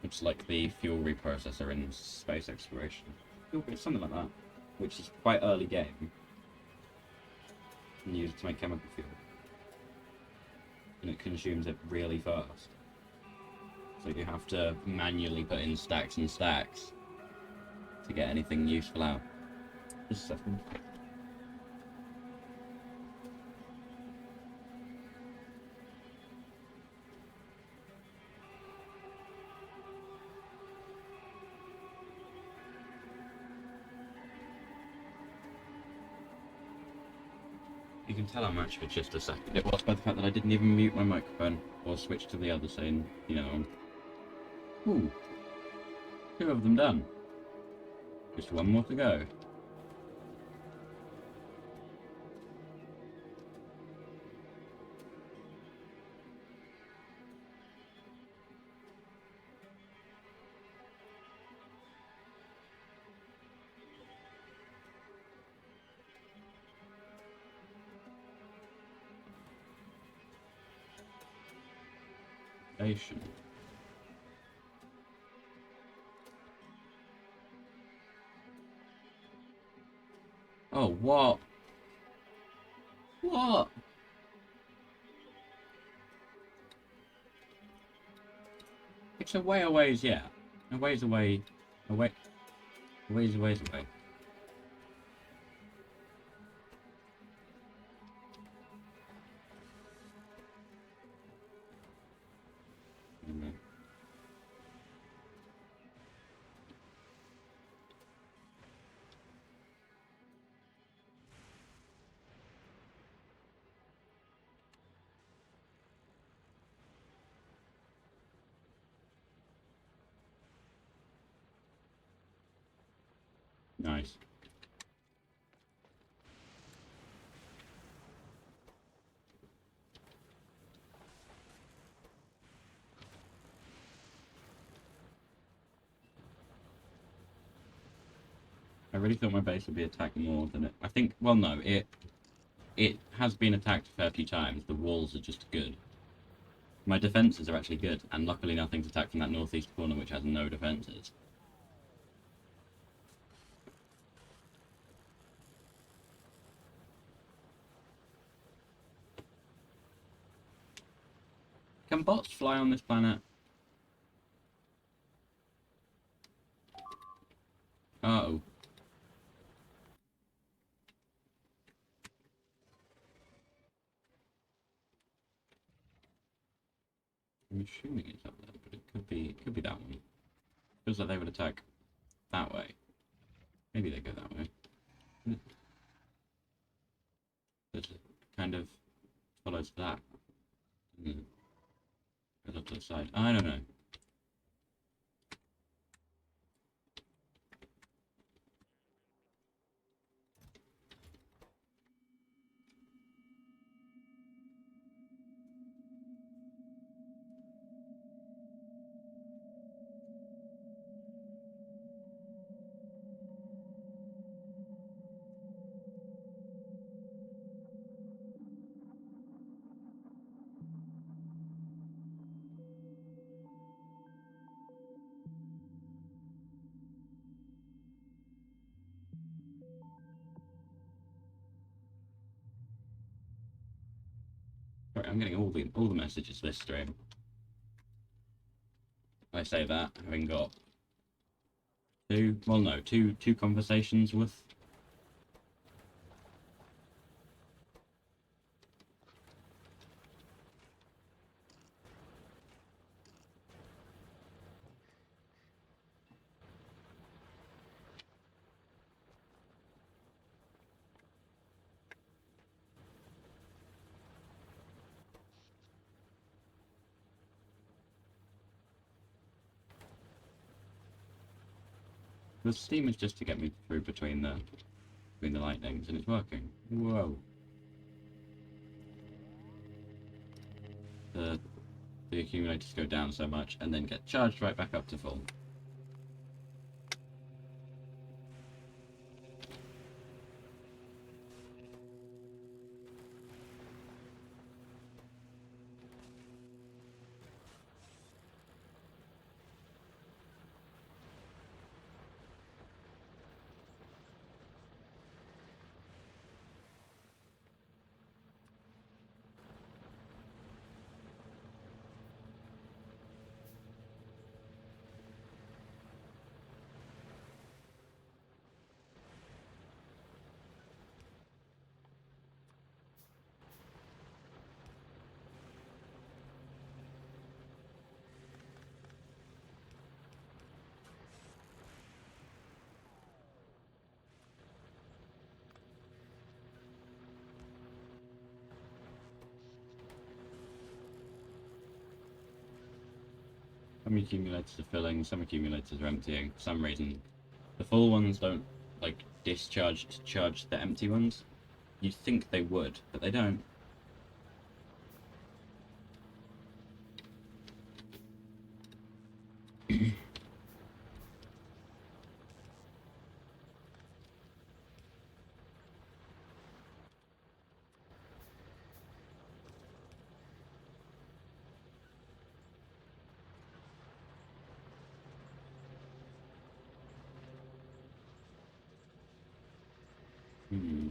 It's like the fuel reprocessor in space exploration. It's something like that, which is quite early game, and used to make chemical fuel. And it consumes it really fast. So you have to manually put in stacks and stacks to get anything useful out. Just a second. You can tell how much for just a second it was by the fact that I didn't even mute my microphone or switch to the other scene, you know. Ooh. 2 of them done. Just 1 more to go. Station. Oh, what? What? It's a ways, yeah. A ways away. A ways away. Nice. I really thought my base would be attacked more than it. I think. Well, no, it has been attacked a fair few times. The walls are just good. My defences are actually good, and luckily nothing's attacked from that northeast corner, which has no defences. Can bots fly on this planet? Uh-oh. I'm assuming it's up there, but it could be that one. Feels like they would attack that way. Maybe they go that way. It kind of follows that. Goes up to the side. I don't know. Sorry, I'm getting all the messages this stream. I say that having got two conversations with. The steam is just to get me through between the lightnings, and it's working. Whoa. The accumulators go down so much and then get charged right back up to full. Some accumulators are filling, some accumulators are emptying. For some reason, the full ones don't like discharge to charge the empty ones. You'd think they would, but they don't. Hmm.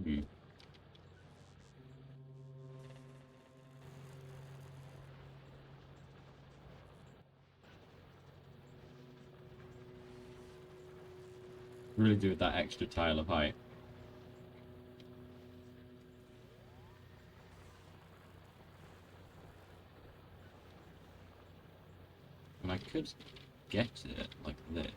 Hmm. Really do with that extra tile of height. And I could get it like this.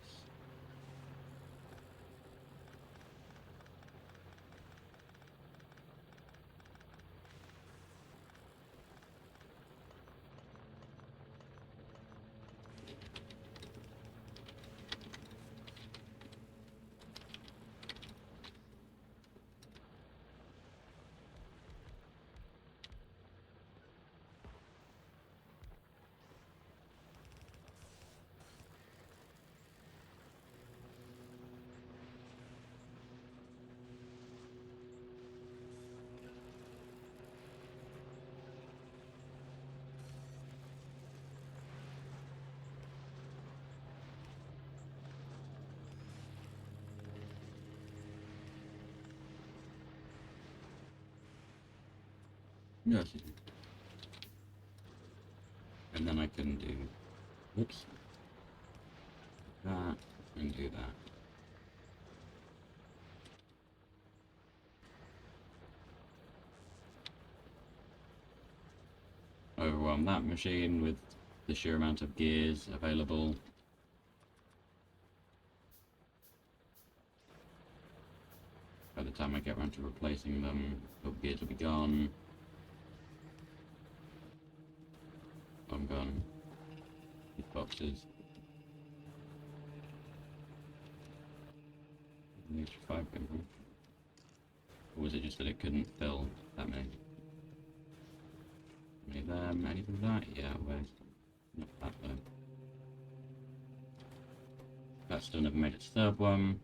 Yes. And then I can do, whoops, that, and do that. Overwhelm that machine with the sheer amount of gears available. By the time I get around to replacing them, the gears will be gone. I'm gone. These boxes. These 5 people. Or was it just that it couldn't fill that many? Any of them? Anything of that? Yeah, where's... Not that though. That still never made its third one.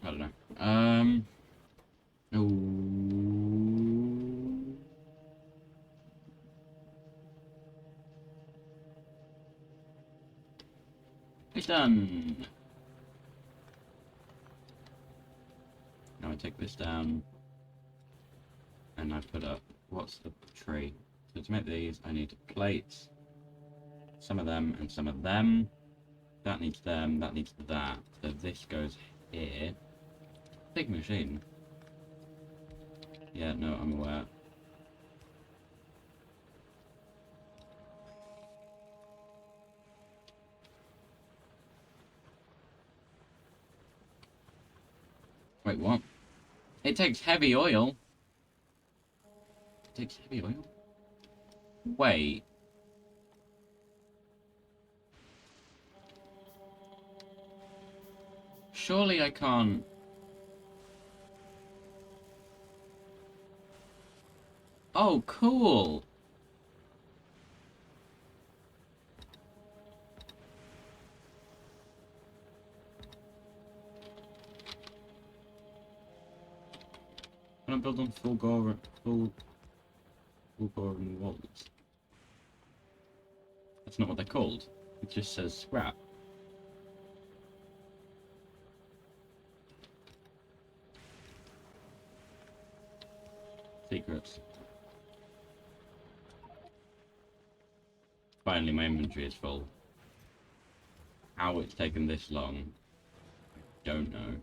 I don't know. Ooh. It's done! Now I take this down, and I put up, what's the tree? So to make these, I need plates, some of them, and some of them. That needs them, that needs that. So this goes here. Big machine. Yeah, no, I'm aware. Wait, what? It takes heavy oil. It takes heavy oil? Wait. Surely I can't... Oh, cool! Can I build on Fulgora walls? That's not what they're called. It just says scrap. Secrets. Finally, my inventory is full. How it's taken this long, don't know.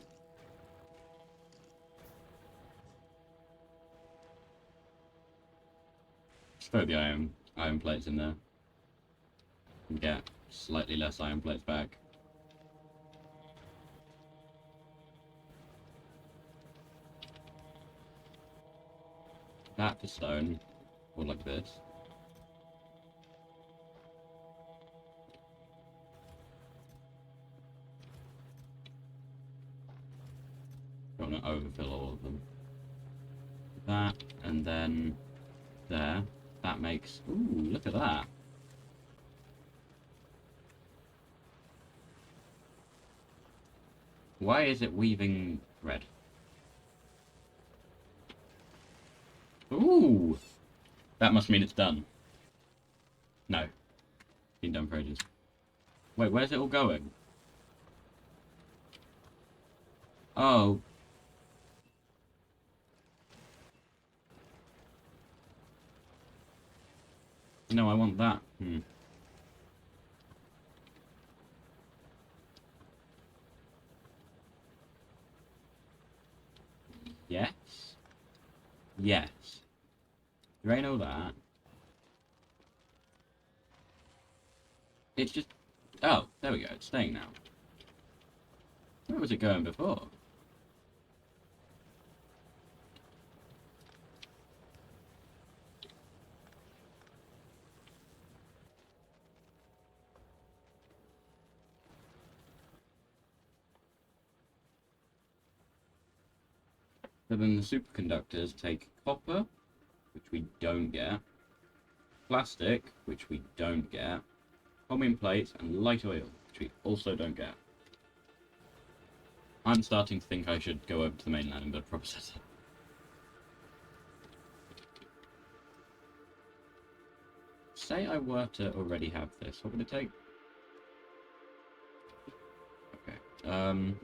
Just throw the iron plates in there. And get slightly less iron plates back. That to stone, or like this. Don't want to overfill all of them. That, and then there. That makes... Ooh, look at that. Why is it weaving red? Ooh! That must mean it's done. No. Been done for ages. Wait, where's it all going? Oh. No, I want that. Yes? Yes. Drain all that. It's just... Oh, there we go. It's staying now. Where was it going before? So then the superconductors take copper, which we don't get, plastic, which we don't get, chromium plates, and light oil, which we also don't get. I'm starting to think I should go over to the mainland and build a processor. Say I were to already have this, what would it take? Okay,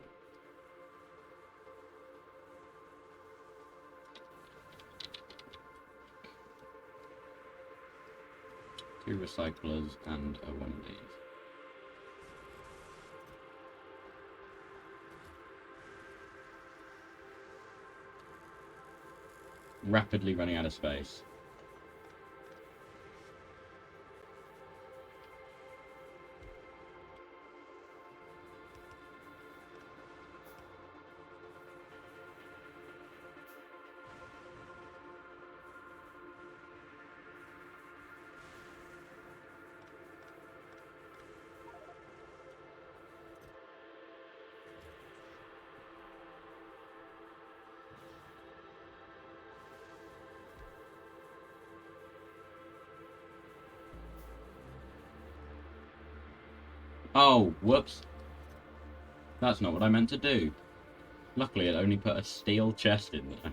2 recyclers and one of these. Rapidly running out of space. Oh, whoops. That's not what I meant to do. Luckily, it only put a steel chest in there.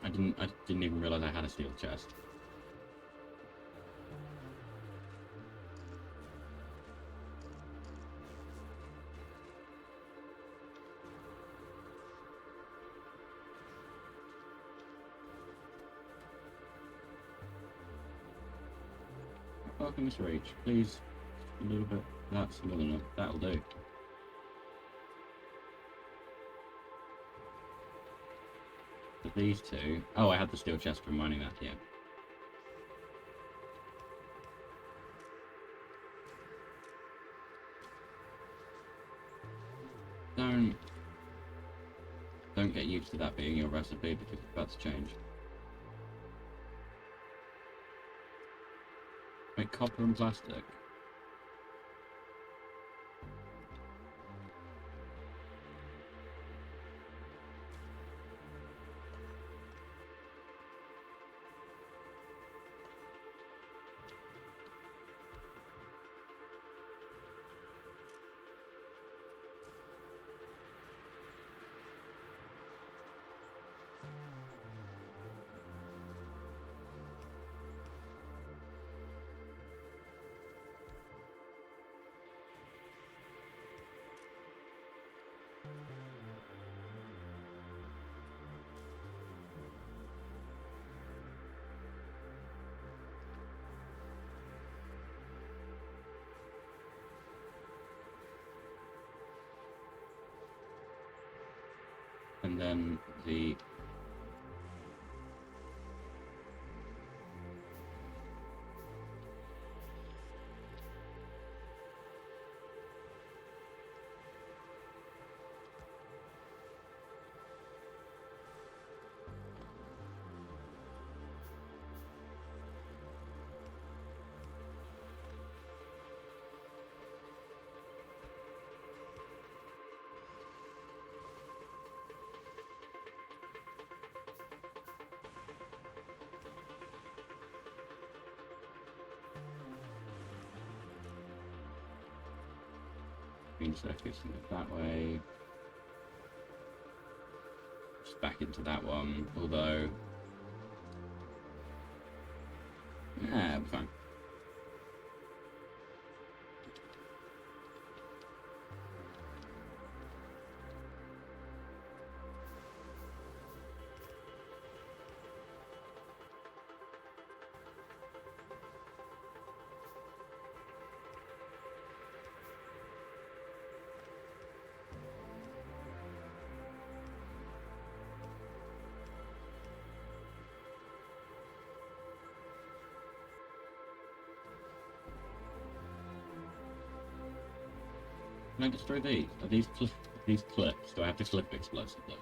I didn't even realise I had a steel chest. How can this reach? Please, a little bit. That's more than enough. That'll do. But these two... Oh, I had the steel chest from mining that, yeah. Don't get used to that being your recipe because it's about to change. Wait, copper and plastic. And then the... Green circuits and go that way. Just back into that one, although... Yeah, we're fine. Can I destroy these? Are these clips? Do I have to clip explosive though?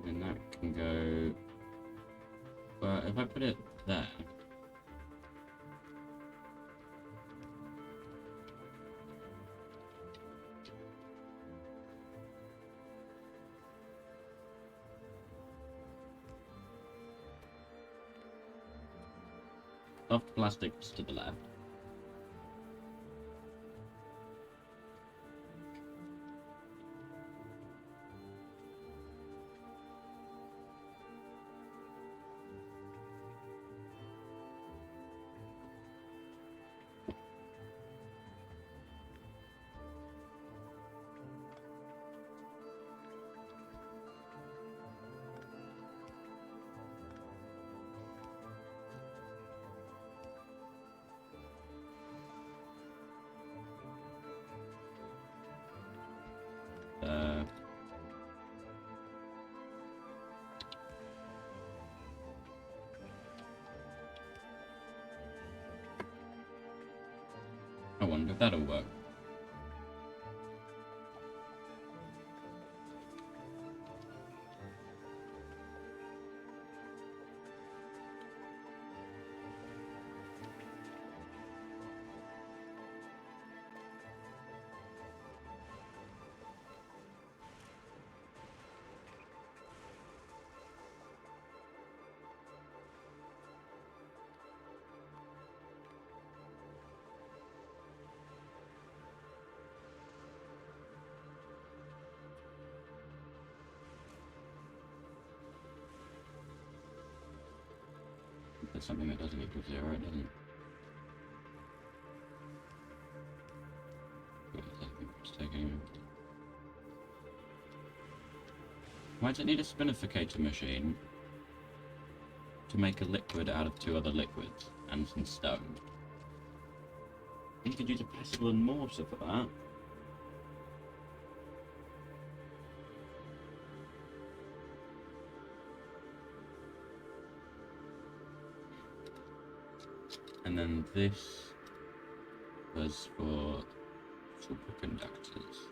And that can go... Well, if I put it there... Soft plastics to the left. I wonder if that'll work. There's something that doesn't equal 0, it doesn't. Why does it need a spinificator machine to make a liquid out of 2 other liquids and some stone? You could use a pestle and mortar for that. And then this was for superconductors.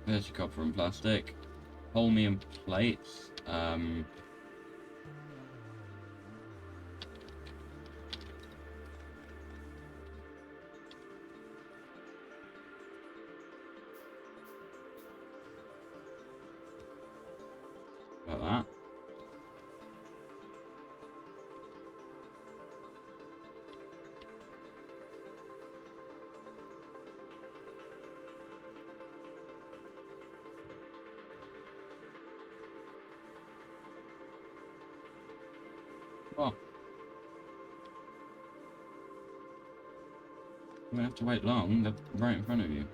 There's your copper and plastic. Holmium plates. About that. Oh. You won't have to wait long, they're right in front of you.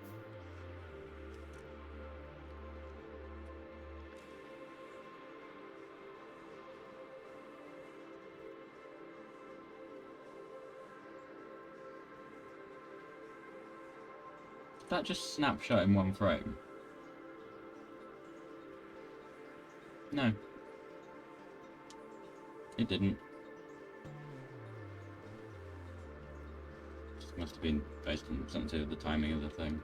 That just snapshot in one frame. No. It didn't. Just must have been based on something to do with the timing of the thing.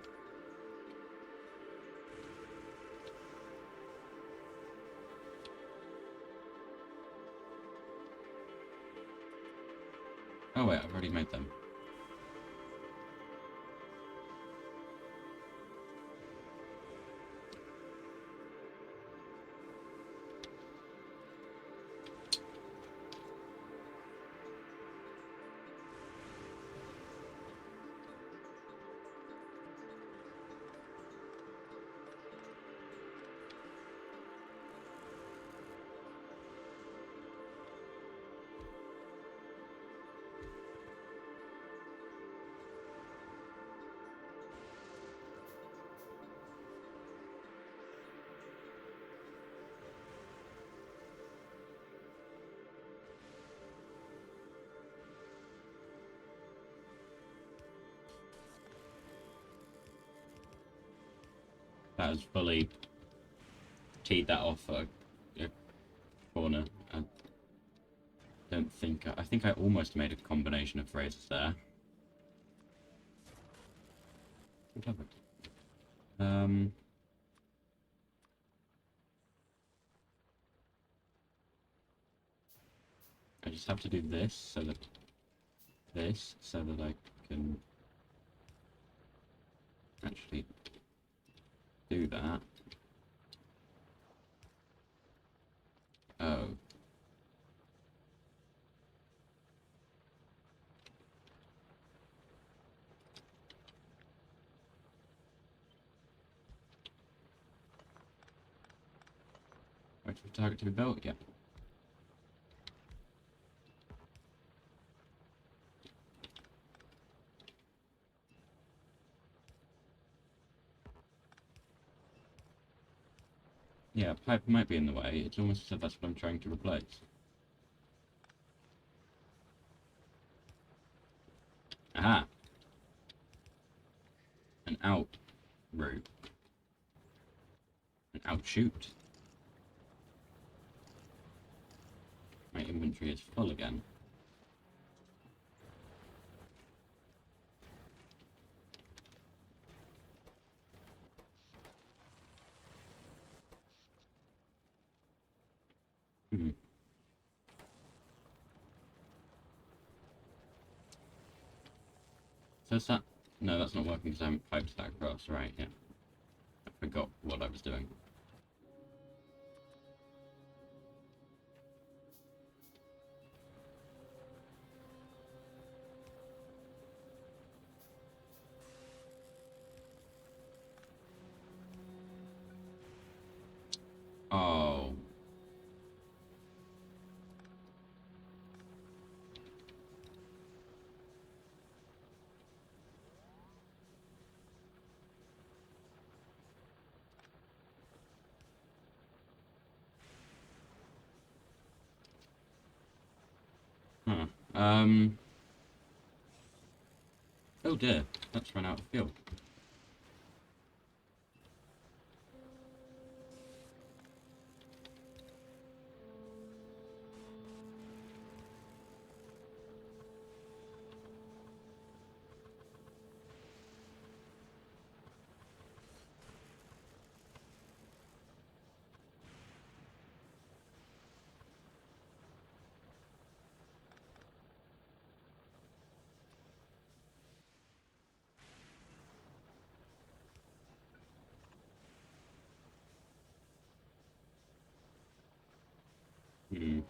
Oh wait, I've already made them. That has fully teed that off a corner. I don't think... I think I almost made a combination of phrases there. Clever. I just have to do this so that I can actually do that. Oh. Wait for the target to be built? Yeah. Yeah, pipe might be in the way. It's almost as if that's what I'm trying to replace. Aha! An out route. An outshoot. My inventory is full again. Hmm. So is that... No, that's not working because I haven't piped that across. Right, yeah. I forgot what I was doing. Oh. Huh. Oh dear, that's run out of fuel. Hmm.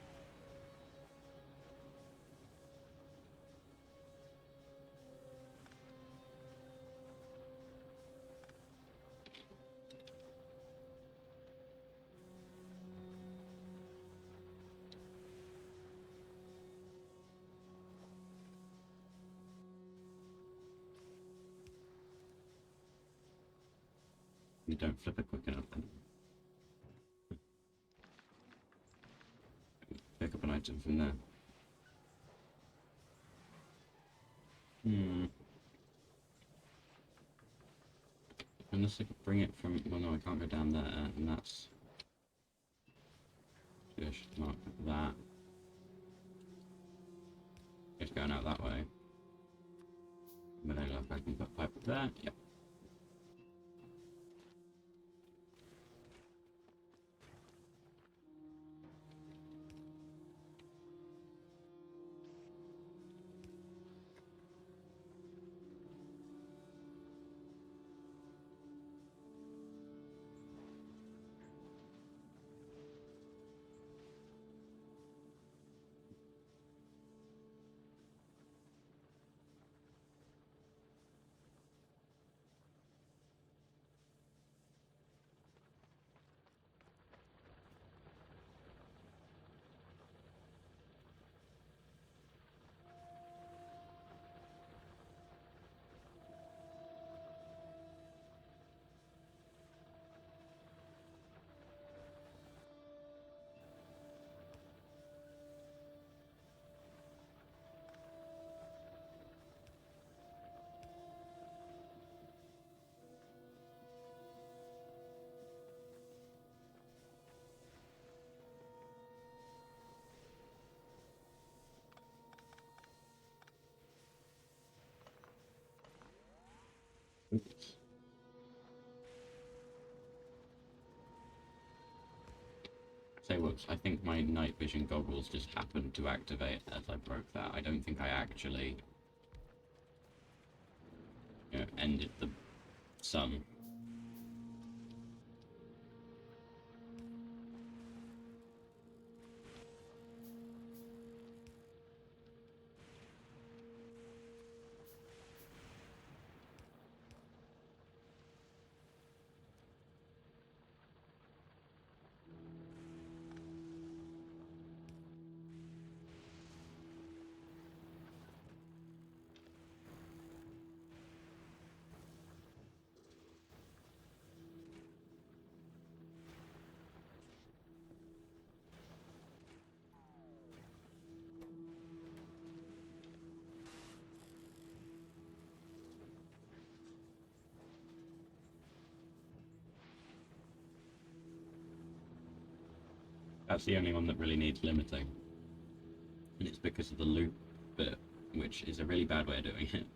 You don't flip it quick enough then. Pick up an item from there. Hmm. Unless I could bring it from... Well, no, I can't go down there, and that's... Just mark that. It's going out that way. And then I can put pipe there. Yep. Oops. Say whoops, I think my night vision goggles just happened to activate as I broke that. I don't think I actually ended the sun. That's the only one that really needs limiting. And it's because of the loop bit, which is a really bad way of doing it.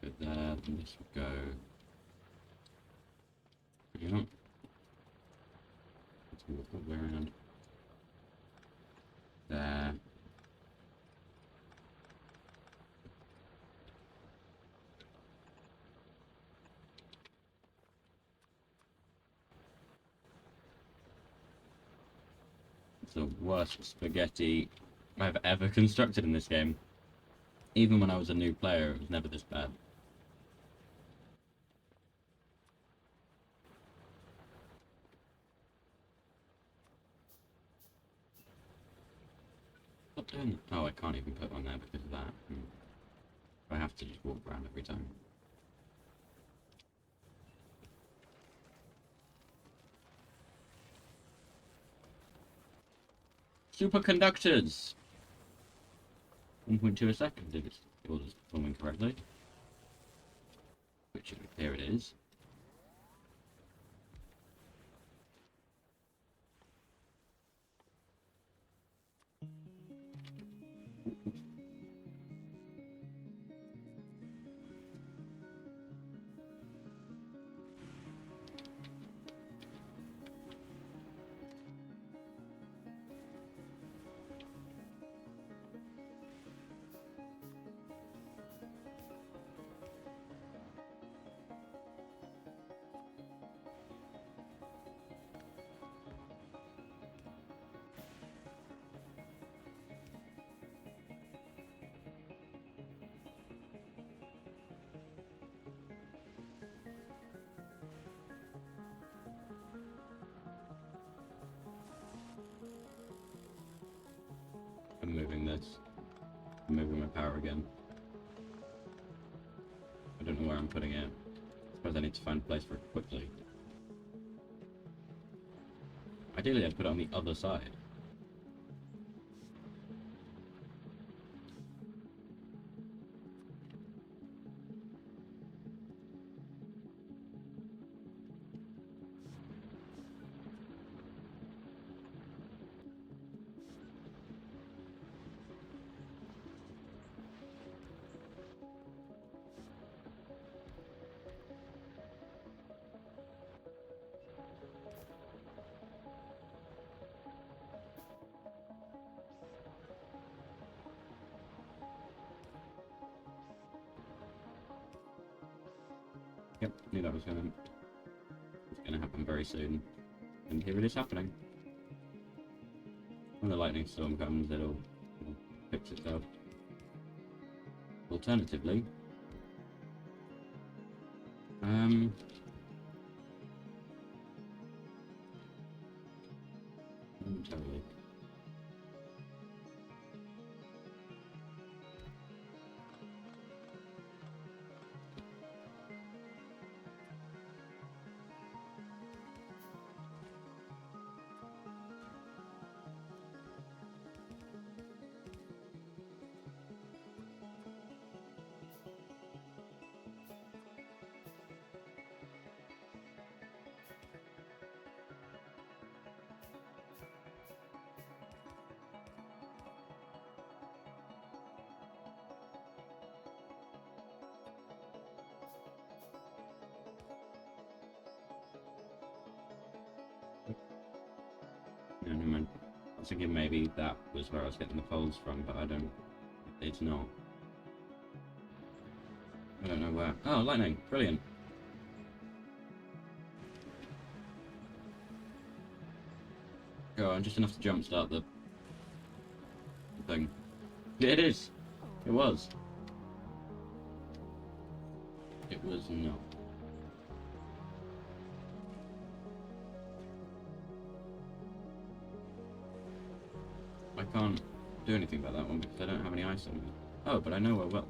But there, and this will go. Yeah. Let's walk all the way around. There. It's the worst spaghetti I've ever constructed in this game. Even when I was a new player, it was never this bad. What doing? Oh, I can't even put one there because of that. I have to just walk around every time. Superconductors! 1.2 a second if it's all just performing correctly. Which, here it is. this. I'm moving my power again. I don't know where I'm putting it. I suppose I need to find a place for it quickly. Ideally, I'd put it on the other side. Yep, knew that was gonna happen very soon. And here it is happening. When the lightning storm comes, it'll fix itself. Alternatively, totally. No, never mind. I was thinking maybe that was where I was getting the poles from, but I don't. It's not. I don't know where. Oh, lightning! Brilliant. Go on, just enough to jumpstart the thing. Yeah, it is. It was. It was not. I can't do anything about that one because I don't have any ice on me. Oh, but I know I will.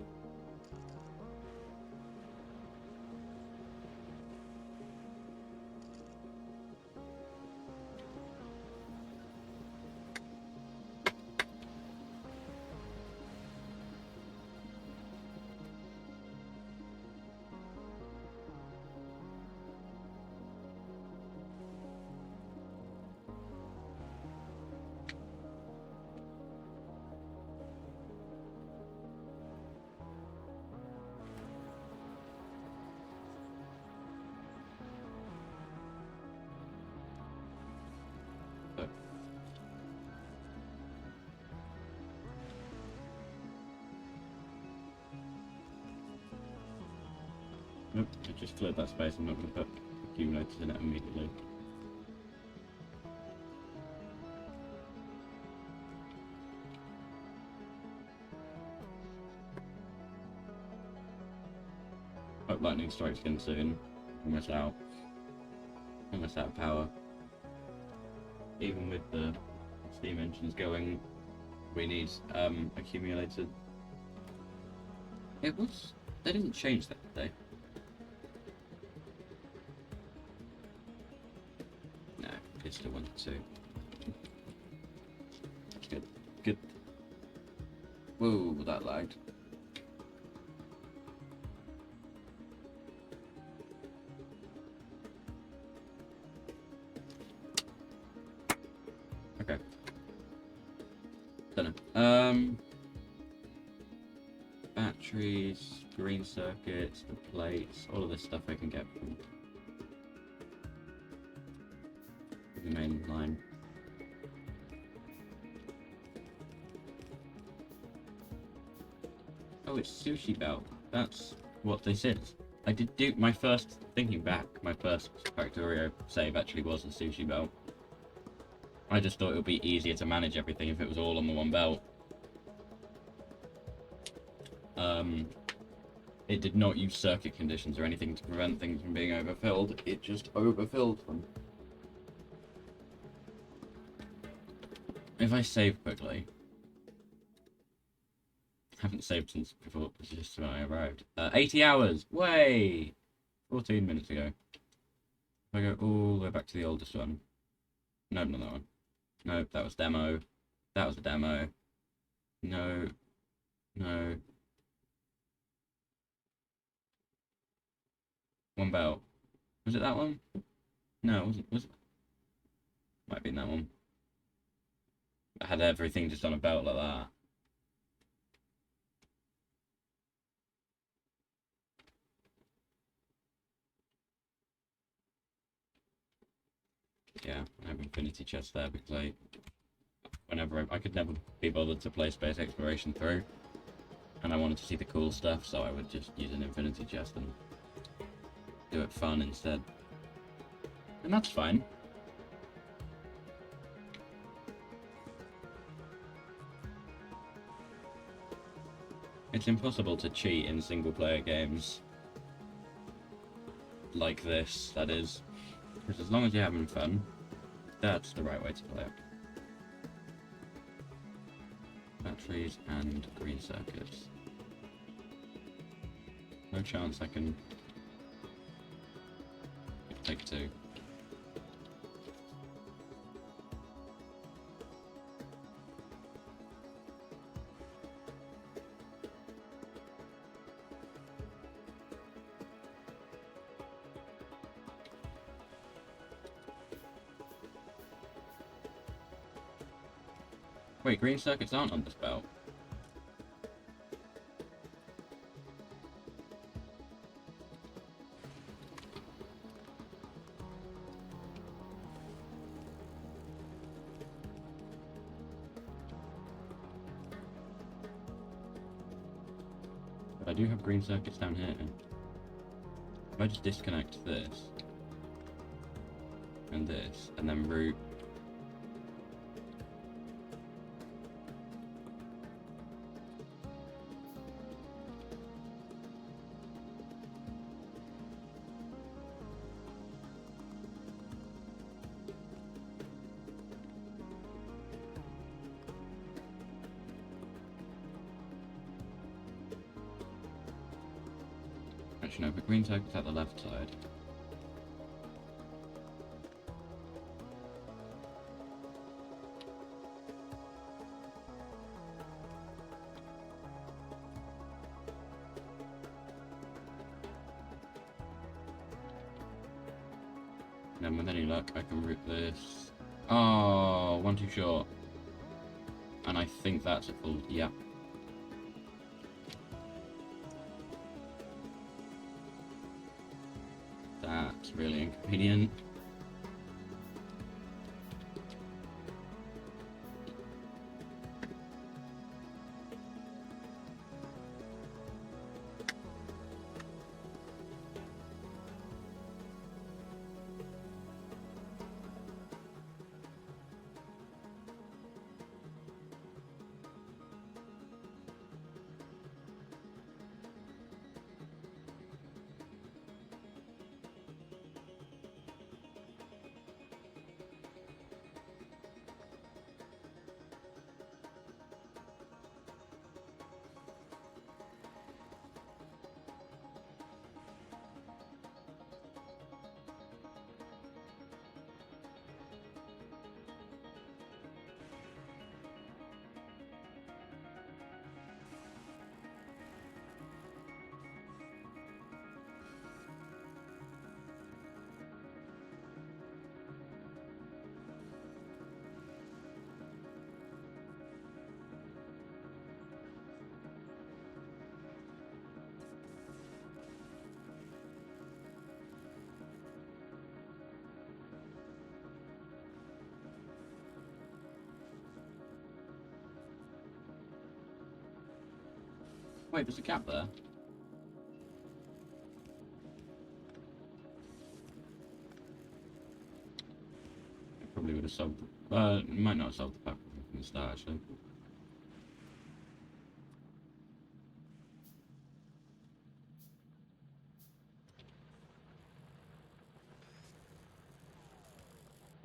Nope, I just cleared that space. I'm not going to put accumulators in it immediately. Hope lightning strikes again soon. Almost out. Almost out of power. Even with the steam engines going, we need accumulators. It was. They didn't change that, did they? No, it's still 1 to 2. Good. Good. Whoa, that lagged. Okay. Don't know. Batteries, green circuits, the plates, all of this stuff I can get from the main line. Oh, it's sushi belt. That's what this is. I did do my first, thinking back, my first Factorio save actually was a sushi belt. I just thought it would be easier to manage everything if it was all on the one belt. It did not use circuit conditions or anything to prevent things from being overfilled. It just overfilled them. If I save quickly, haven't saved since before, just when I arrived. 80 hours! Way! 14 minutes ago. If I go all the way back to the oldest one. Nope, not that one. Nope, that was demo. That was a demo. No. No. One belt. Was it that one? No, it wasn't. Was it? Might have been that one. I had everything just on a belt like that. Yeah, I have infinity chest there because I could never be bothered to play space exploration through, and I wanted to see the cool stuff, so I would just use an infinity chest and do it fun instead. And that's fine. It's impossible to cheat in single-player games like this, that is. Because as long as you're having fun, that's the right way to play it. Batteries and green circuits. No chance I can take two. Wait, green circuits aren't on this belt. But I do have green circuits down here. If I just disconnect this and then route. Actually, no, but green circuit's at the left side. And then with any luck, I can route this. Oh, one too short. And I think that's a full, yeah. That's really inconvenient. Wait, there's a gap there. It probably would have solved the... it might not have solved the pack from the start, actually.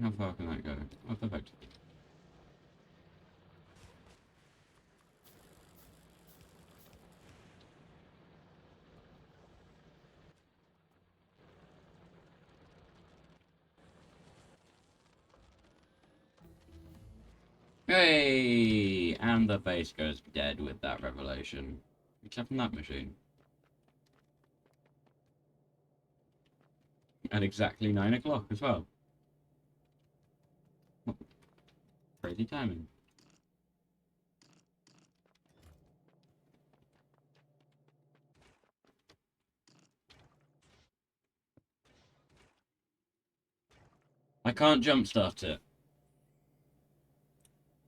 How far can that go? Oh, perfect. Hey! And the base goes dead with that revelation. Except from that machine. At exactly 9 o'clock as well. Crazy timing. I can't jumpstart it.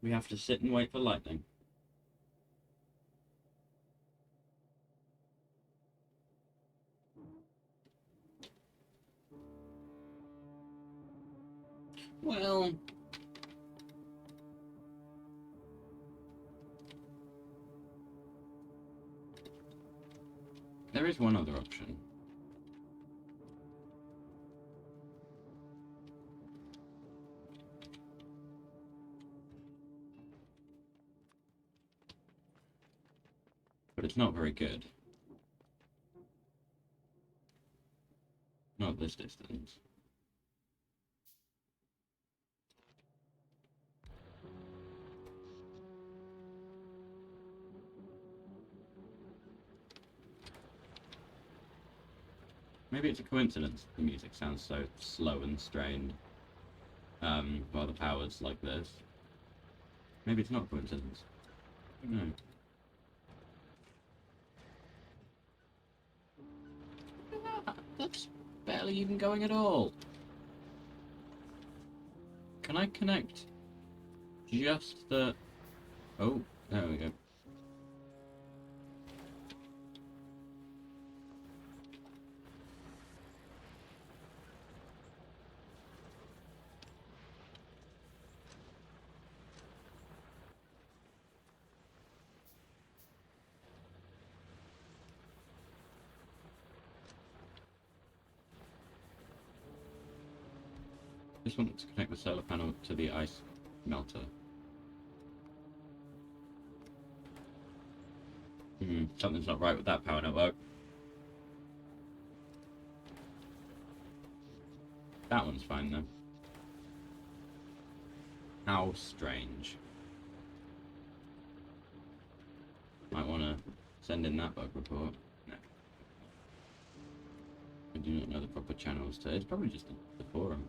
We have to sit and wait for lightning. Well... there is one other option. But it's not very good. Not this distance. Maybe it's a coincidence the music sounds so slow and strained. While the power's like this. Maybe it's not a coincidence. I don't know. That's barely even going at all. Can I connect just the... oh, there we go. Just want to connect the solar panel to the ice melter. Something's not right with that power network. That one's fine though. How strange. Might want to send in that bug report. No. I do not know the proper channels to... it's probably just the forum.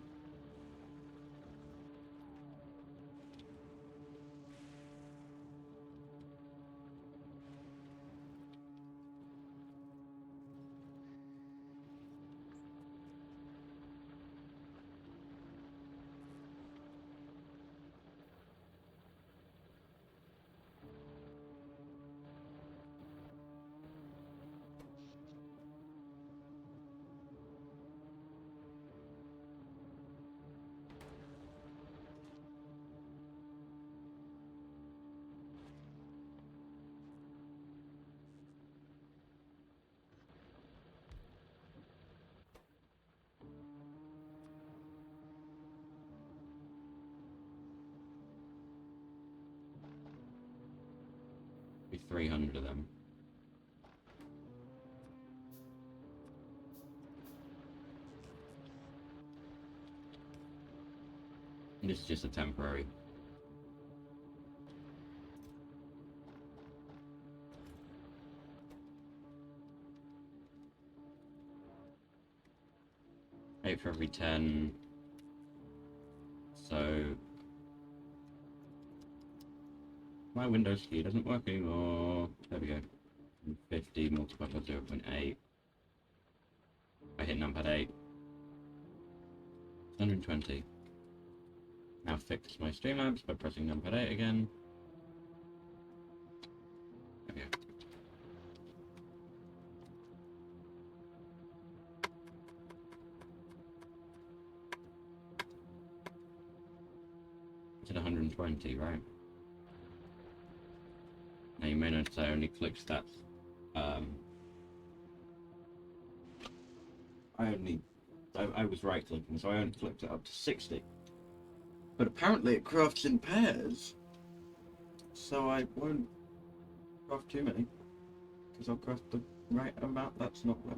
Be 300 of them. And this is just a temporary. Eight for every 10. So my Windows key doesn't work anymore. There we go. 50 multiplied by 0.8. I hit numpad 8. 120. Now fix my Streamlabs by pressing numpad 8 again. There we go. It's at 120, right? Now you may notice I only clicked that. I was right clicking, so I only clicked it up to 60. But apparently it crafts in pairs, so I won't craft too many, because I'll craft the right amount. That's not right.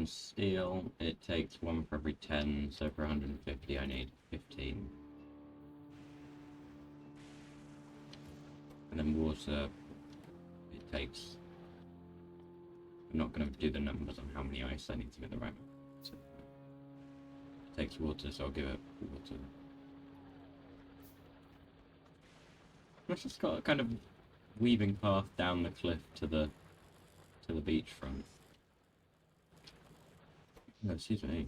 iron steel, it takes 1 for every 10, so for 150 I need 15. And then water, it takes... I'm not going to do the numbers on how many ice I need to get the right amount. So it takes water, so I'll give it water. It's just got a kind of weaving path down the cliff to the beachfront. No, excuse me.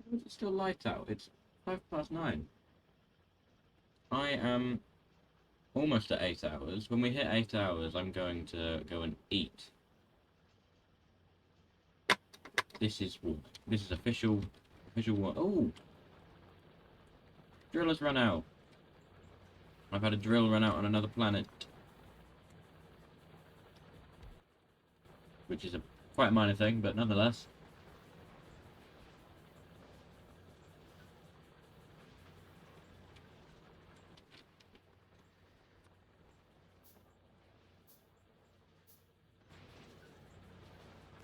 Why is it still light out? It's 9:05. I am almost at 8 hours. When we hit 8 hours, I'm going to go and eat. This is official one. Oh! Drill has run out. I've had a drill run out on another planet. Which is a quite minor thing, but nonetheless.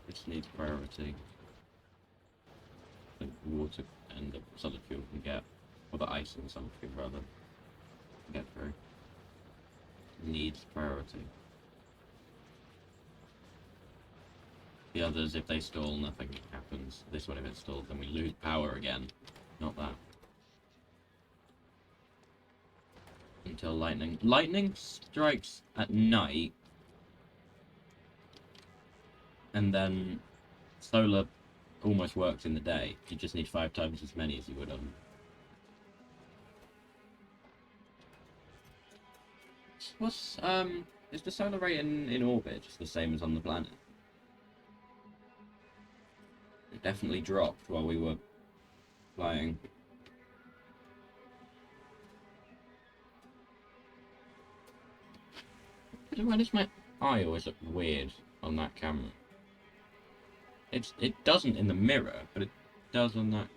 This needs priority. The water and the solid fuel can get, or the ice and the solid fuel rather, can get through. Needs priority. The others, if they stall, nothing happens. This one, if it stalls, then we lose power again. Not that. Until lightning. Lightning strikes at night. And then solar almost works in the day. You just need 5 times as many as you would on. Is the solar rate in orbit just the same as on the planet? It definitely dropped while we were flying. Why does my eye always look weird on that camera? It doesn't in the mirror, but it does on that.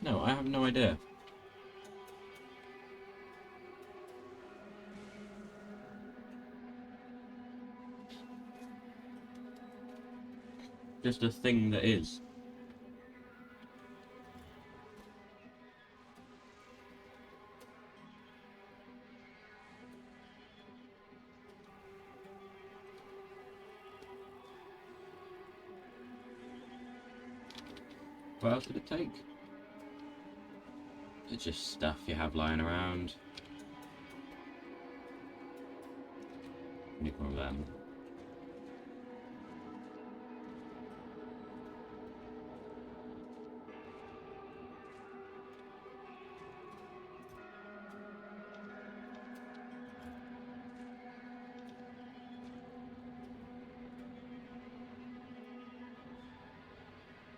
No, I have no idea. Just a thing that is. What else did it take? It's just stuff you have lying around. Need more of them.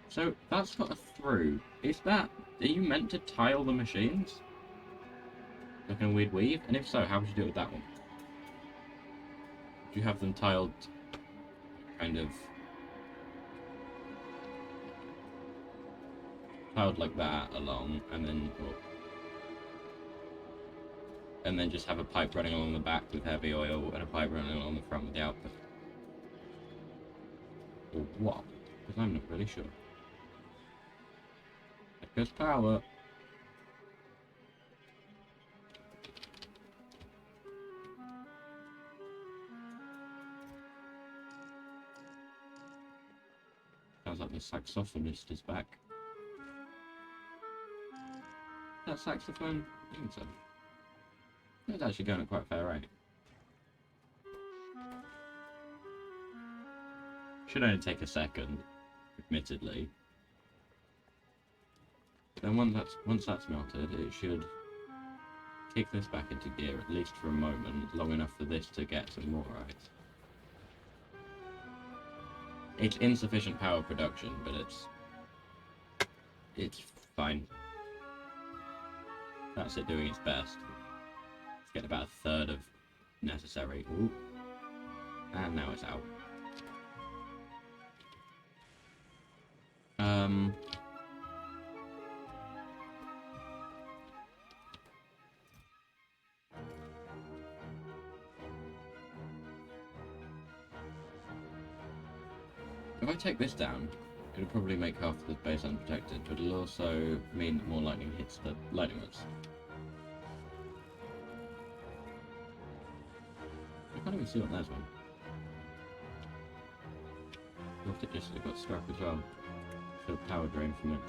So that's got a through. Are you meant to tile the machines? Like in a weird weave? And if so, how would you do it with that one? Do you have them tiled kind of tiled like that along and then just have a pipe running along the back with heavy oil and a pipe running along the front with the output? Or what? Because I'm not really sure. There goes power. Sounds like the saxophonist is back. That saxophone? I think so. It's actually going at quite a fair rate. Should only take a second, admittedly. Then once that's melted, it should kick this back into gear, at least for a moment, long enough for this to get some more ice. It's insufficient power production, but it's fine. That's it doing its best. It's getting about a third of necessary. Ooh. And now it's out. If I take this down, it'll probably make half the base unprotected, but it'll also mean that more lightning hits the lightning rods. I can't even see what that's on. Or if it just got struck as well. Feel power drain from it.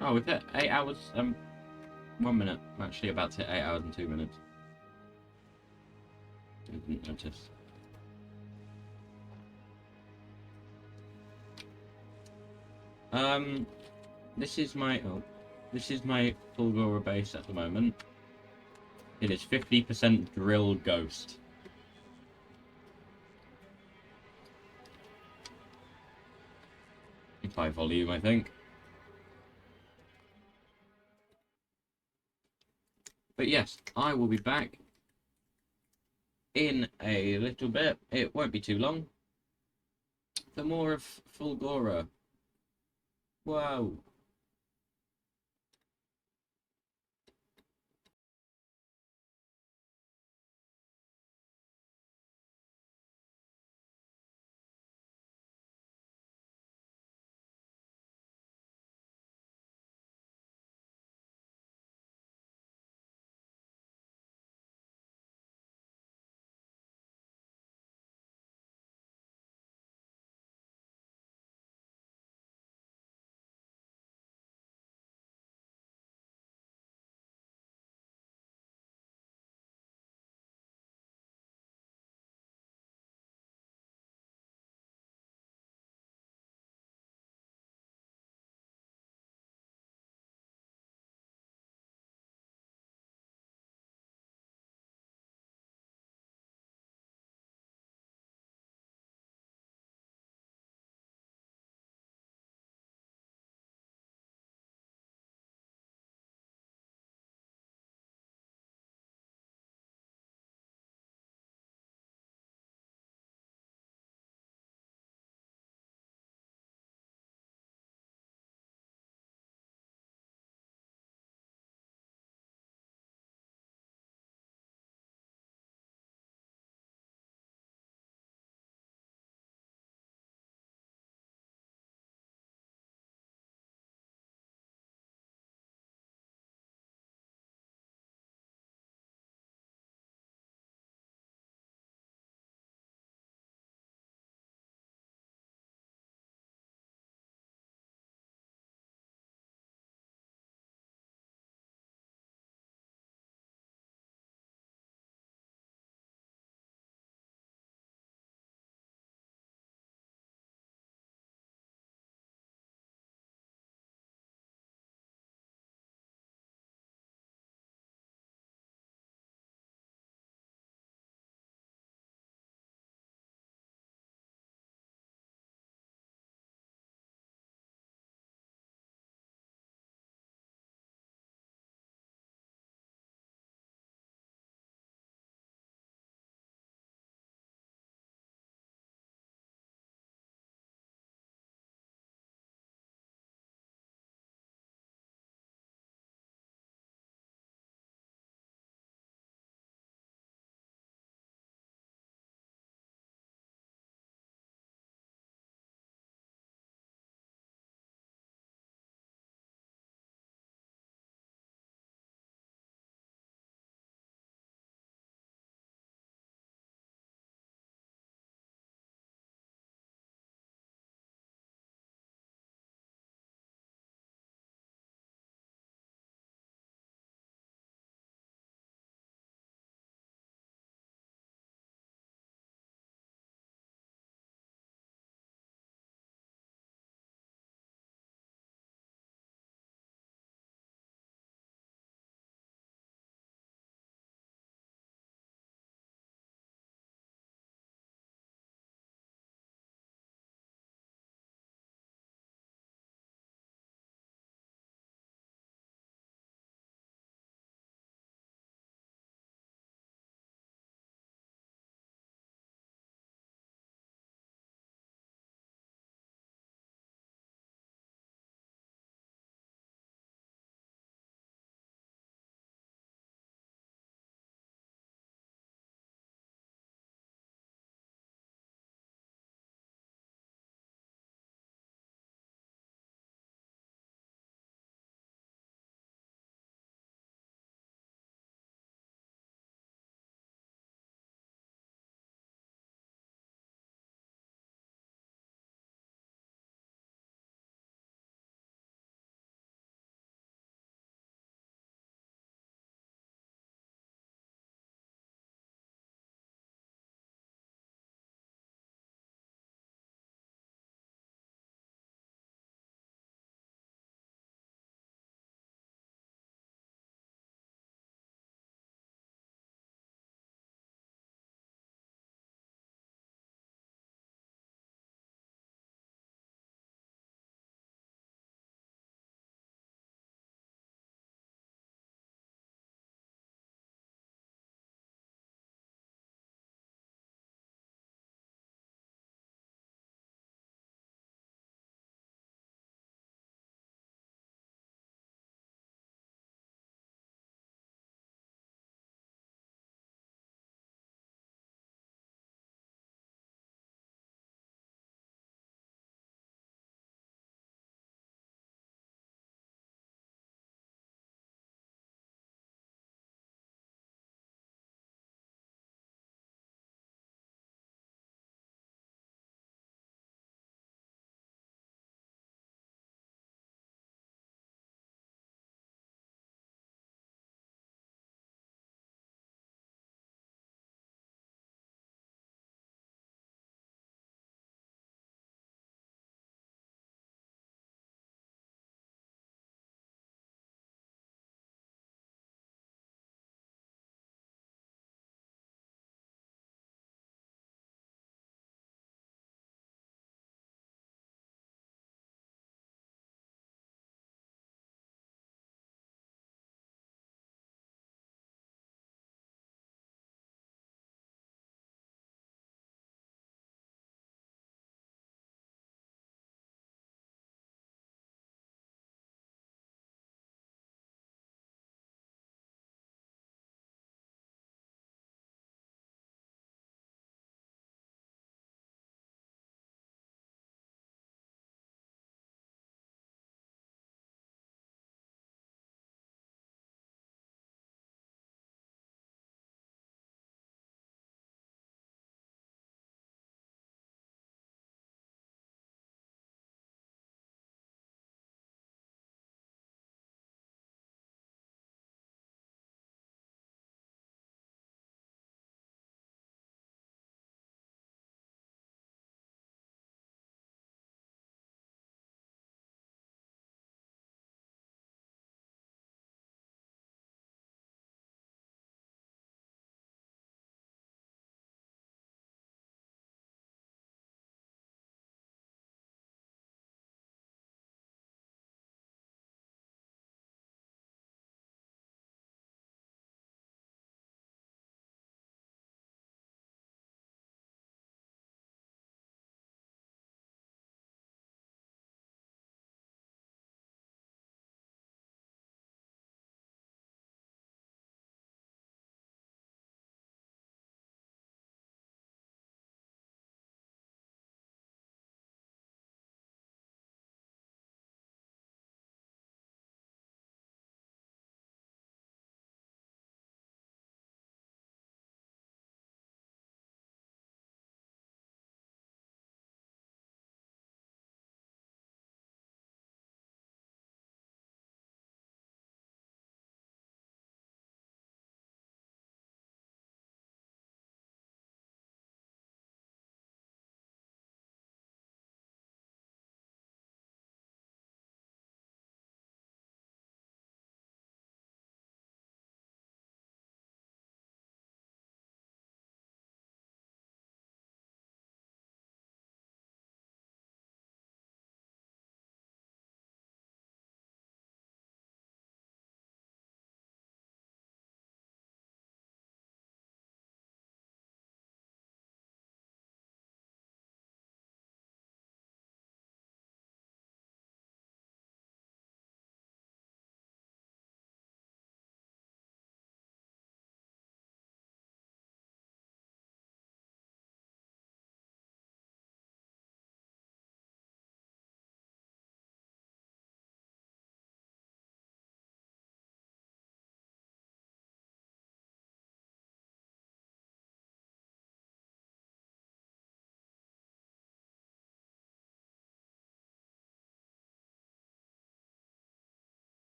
Oh, we've hit 8 hours, 1 minute. I'm actually about to hit 8 hours and 2 minutes. I didn't notice. This is my Fulgora base at the moment. It is 50% drill ghost. By volume, I think. But yes, I will be back in a little bit. It won't be too long. For more of Fulgora. Whoa.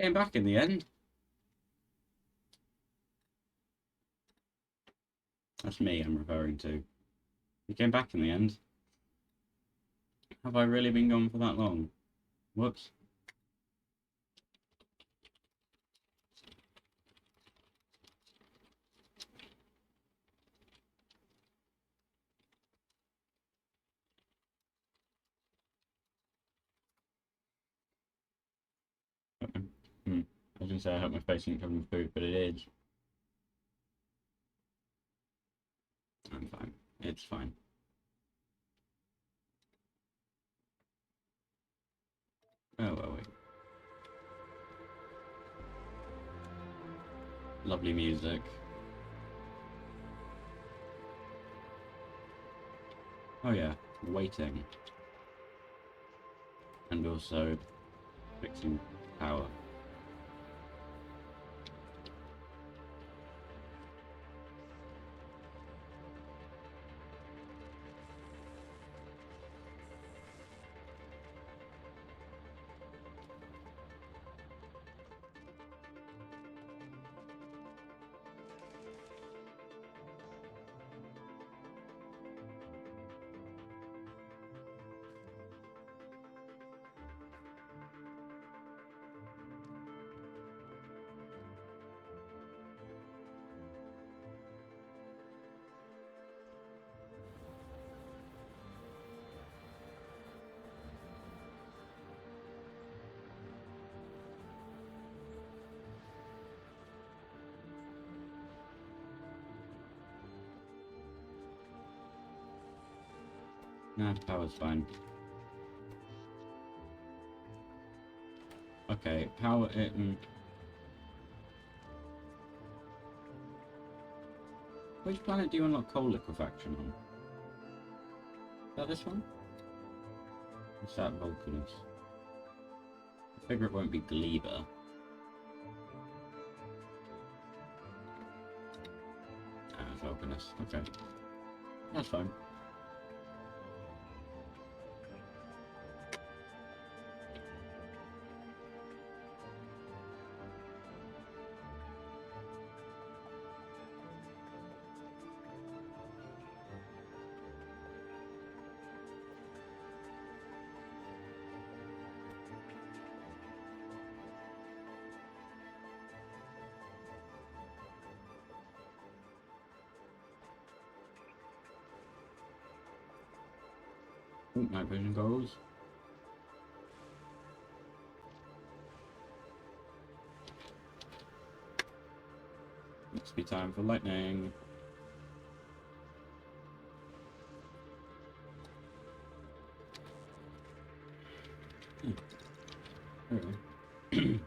Came back in the end. That's me I'm referring to. He came back in the end. Have I really been gone for that long? Whoops. I was gonna say I hope my face isn't covered in food, but it is. I'm fine. It's fine. Oh, well, wait. Lovely music. Oh yeah, waiting. And also fixing power. Nah, power's fine. Okay, power it. Which planet do you unlock coal liquefaction on? Is that this one? What's that, Vulcanus? I figure it won't be Gleba. Ah, Vulcanus. Okay. That's fine. Ooh, night vision goggles. Must be time for lightning. There we go.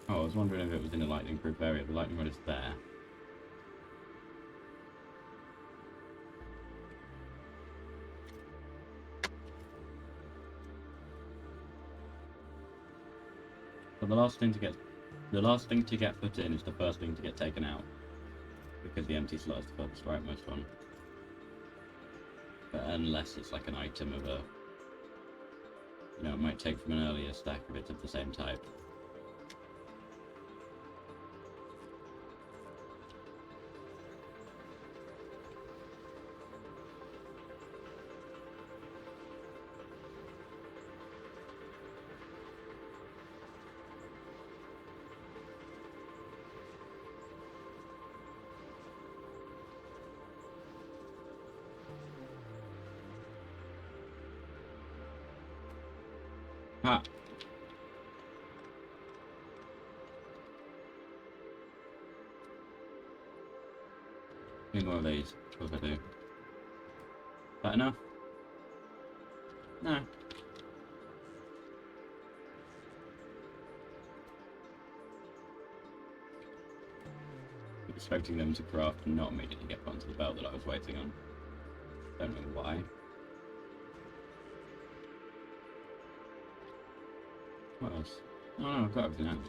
Oh, I was wondering if it was in a lightning-proof area. The lightning rod is there. But the last thing to get put in is the first thing to get taken out, because the empty slot is the furthest rightmost one. But unless it's like an item of a, you know, it might take from an earlier stack if it's of the same type. Ah. Need more of these. Of course I do. That enough? No. Expecting them to craft and not immediately get onto the belt that I was waiting on. Don't know why. What else? Oh no, I've got everything else.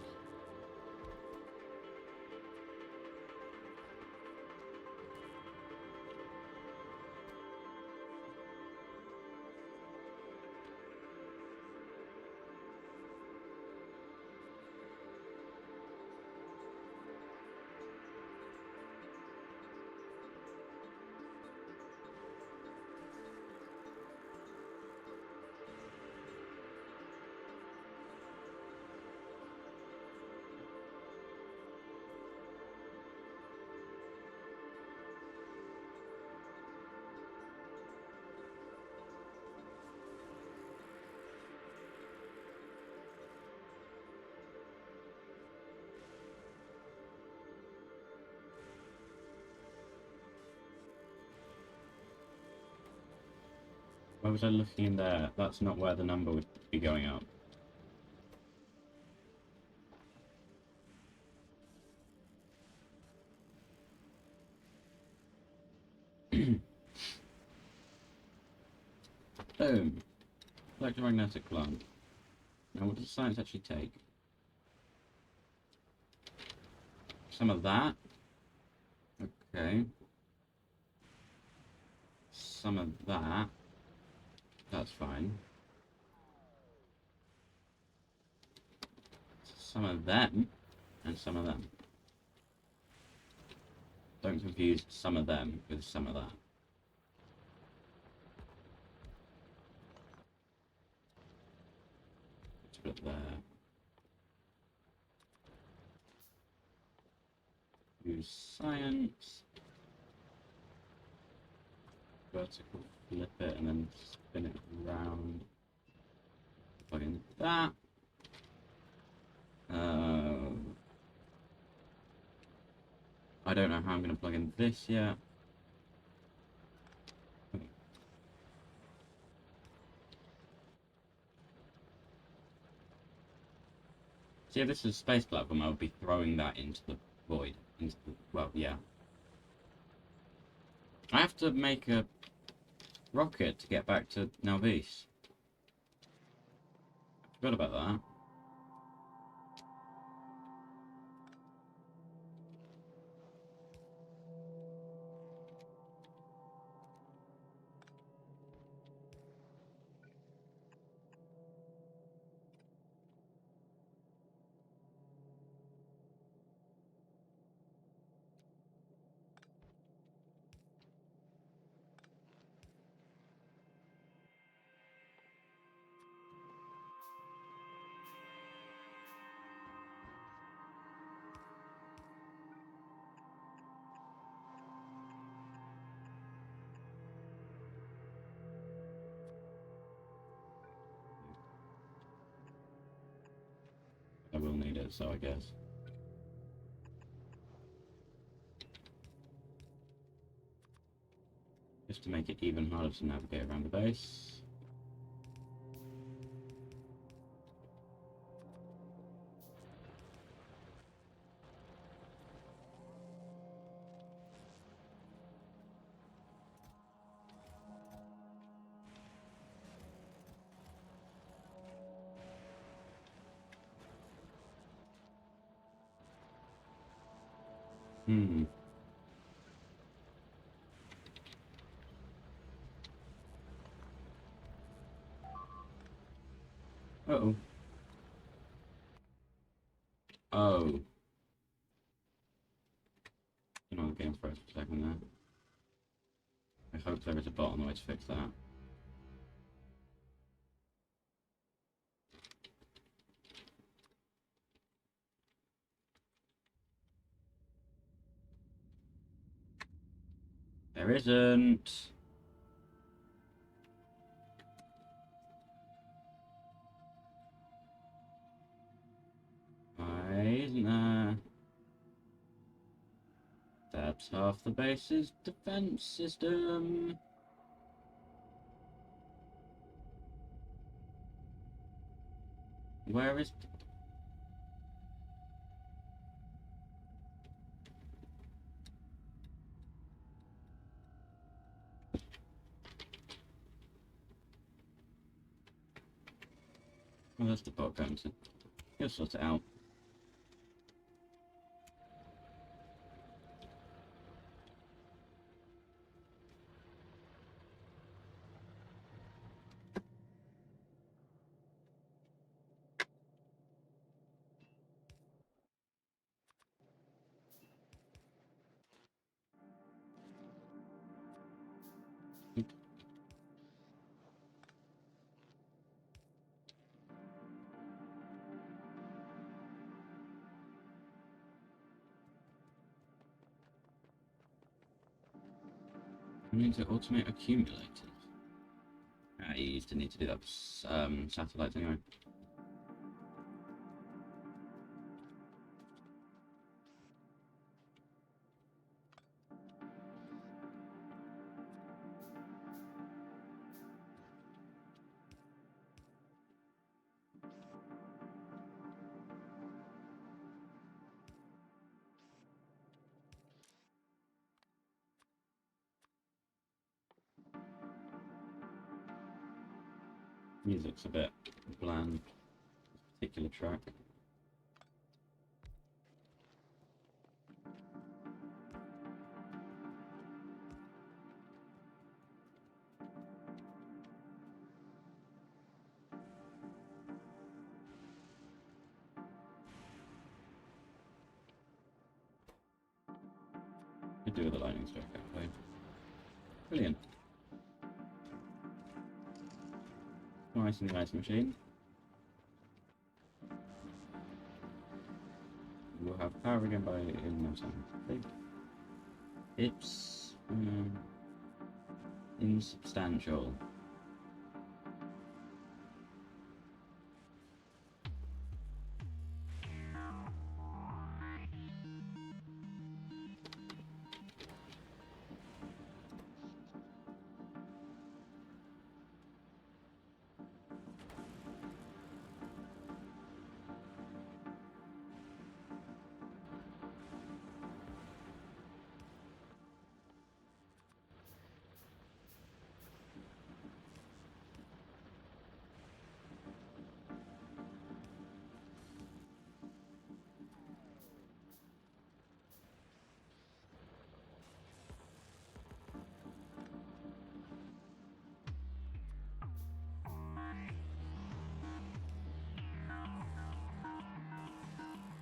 Why was I looking in there? That's not where the number would be going up. Boom. Electromagnetic plant. Now what does science actually take? Some of that. Okay. Some of that. That's fine. Some of them, and some of them. Don't confuse some of them with some of that. Let's put it there. Use science. Vertical flip it and then spin it around. Plug in that. I don't know how I'm going to plug in this yet. See, if this is a space platform, I would be throwing that into the void. Into the, well, yeah. I have to make a rocket to get back to Nalvis. Forgot about that. I will need it, so I guess. Just to make it even harder to navigate around the base. Hmm. Uh-oh. Oh. You know, the game froze for a second there. I hope there is a bot on the way to fix that. There isn't. Why isn't there? That's half the base's defense system. Where is... Oh, that's the bot going to... He'll sort it out. I need to automate accumulators. I used to need to do that with satellites anyway. Music's a bit bland, this particular track. Could do with a lightning strike, actually. Brilliant. Nice and nice machine. We'll have power again by in no time. It's insubstantial.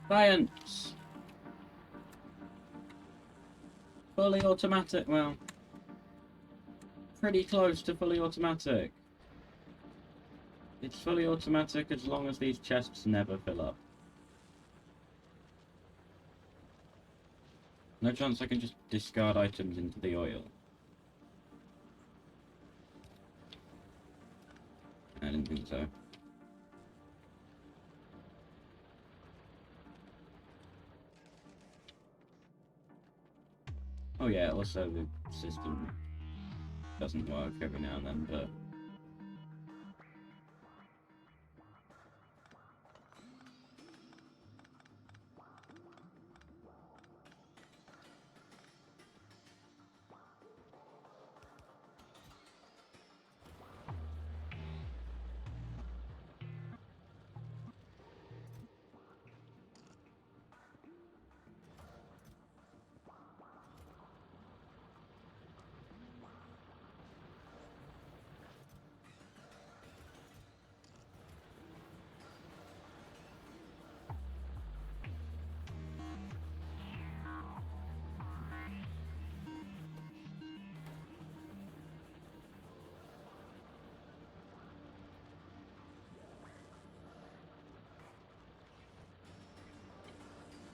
Science! Fully automatic, well, pretty close to fully automatic. It's fully automatic as long as these chests never fill up. No chance I can just discard items into the oil. I didn't think so. Oh yeah, also the system doesn't work every now and then, but...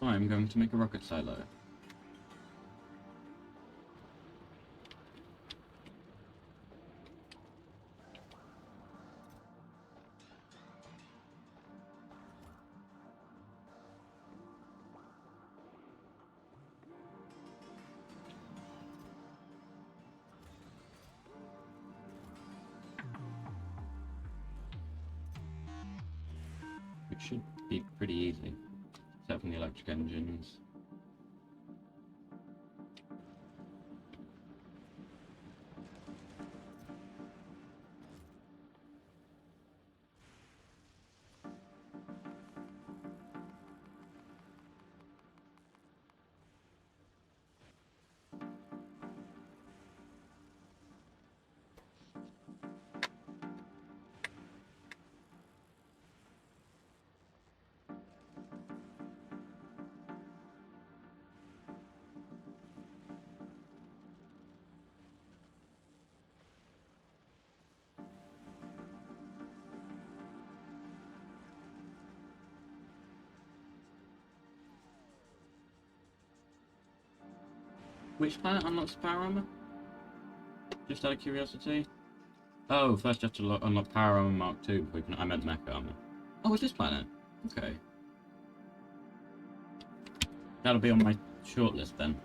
I'm going to make a rocket silo. which should be pretty easy, except from the electric engines. Which planet unlocks power armor? Just out of curiosity. Oh, first you have to unlock power armor Mark II before you can. I meant mecha armor. Oh, it's this planet. Okay. That'll be on my shortlist then.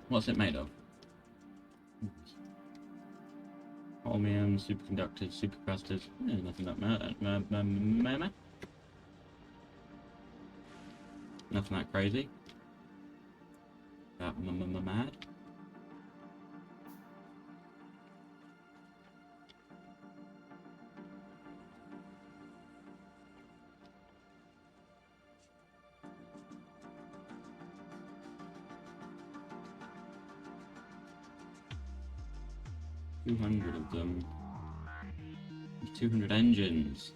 What's it made of? Holmium, superconductors, supercapacitors. Yeah, nothing that nothing that crazy. That mad. $200 of them. 200 engines.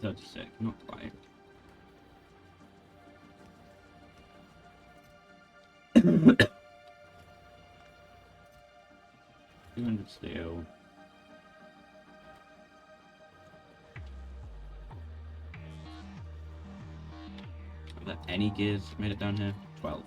$36, not quite. 200 steel. Are there any gears made it down here? 12.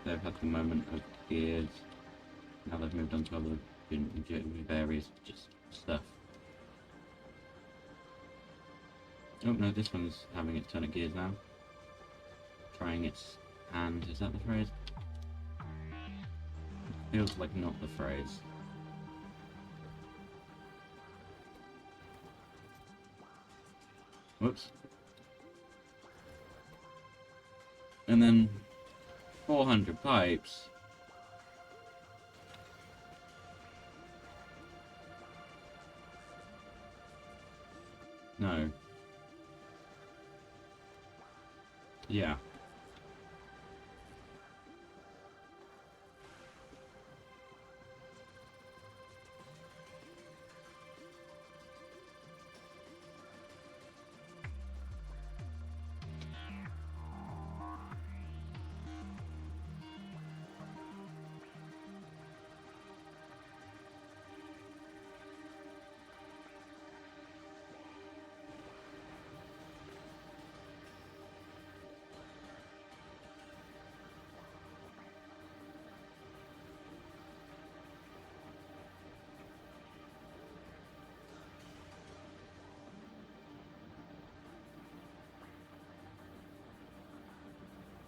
They've had the moment of gears. Now they've moved on to other various just stuff. Oh no, this one's having its turn of gears now. Trying its hand, is that the phrase? Feels like not the phrase. Whoops. And then 400 pipes. No. Yeah.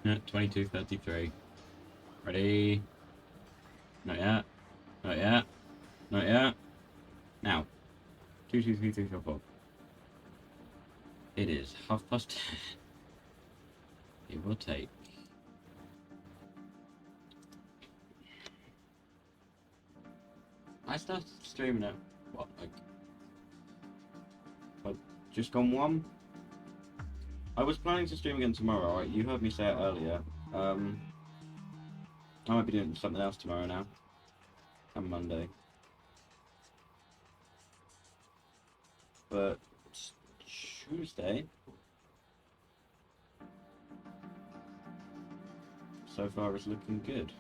Yeah, 22:33. Ready? Not yet. Not yet. Not yet. Now. 2, 2, 3, 3, 4, 4. It is 10:30. It will take. I started streaming at what, like just gone 1? I was planning to stream again tomorrow, right? You heard me say it earlier. I might be doing something else tomorrow now. And Monday. But Tuesday, so far is looking good.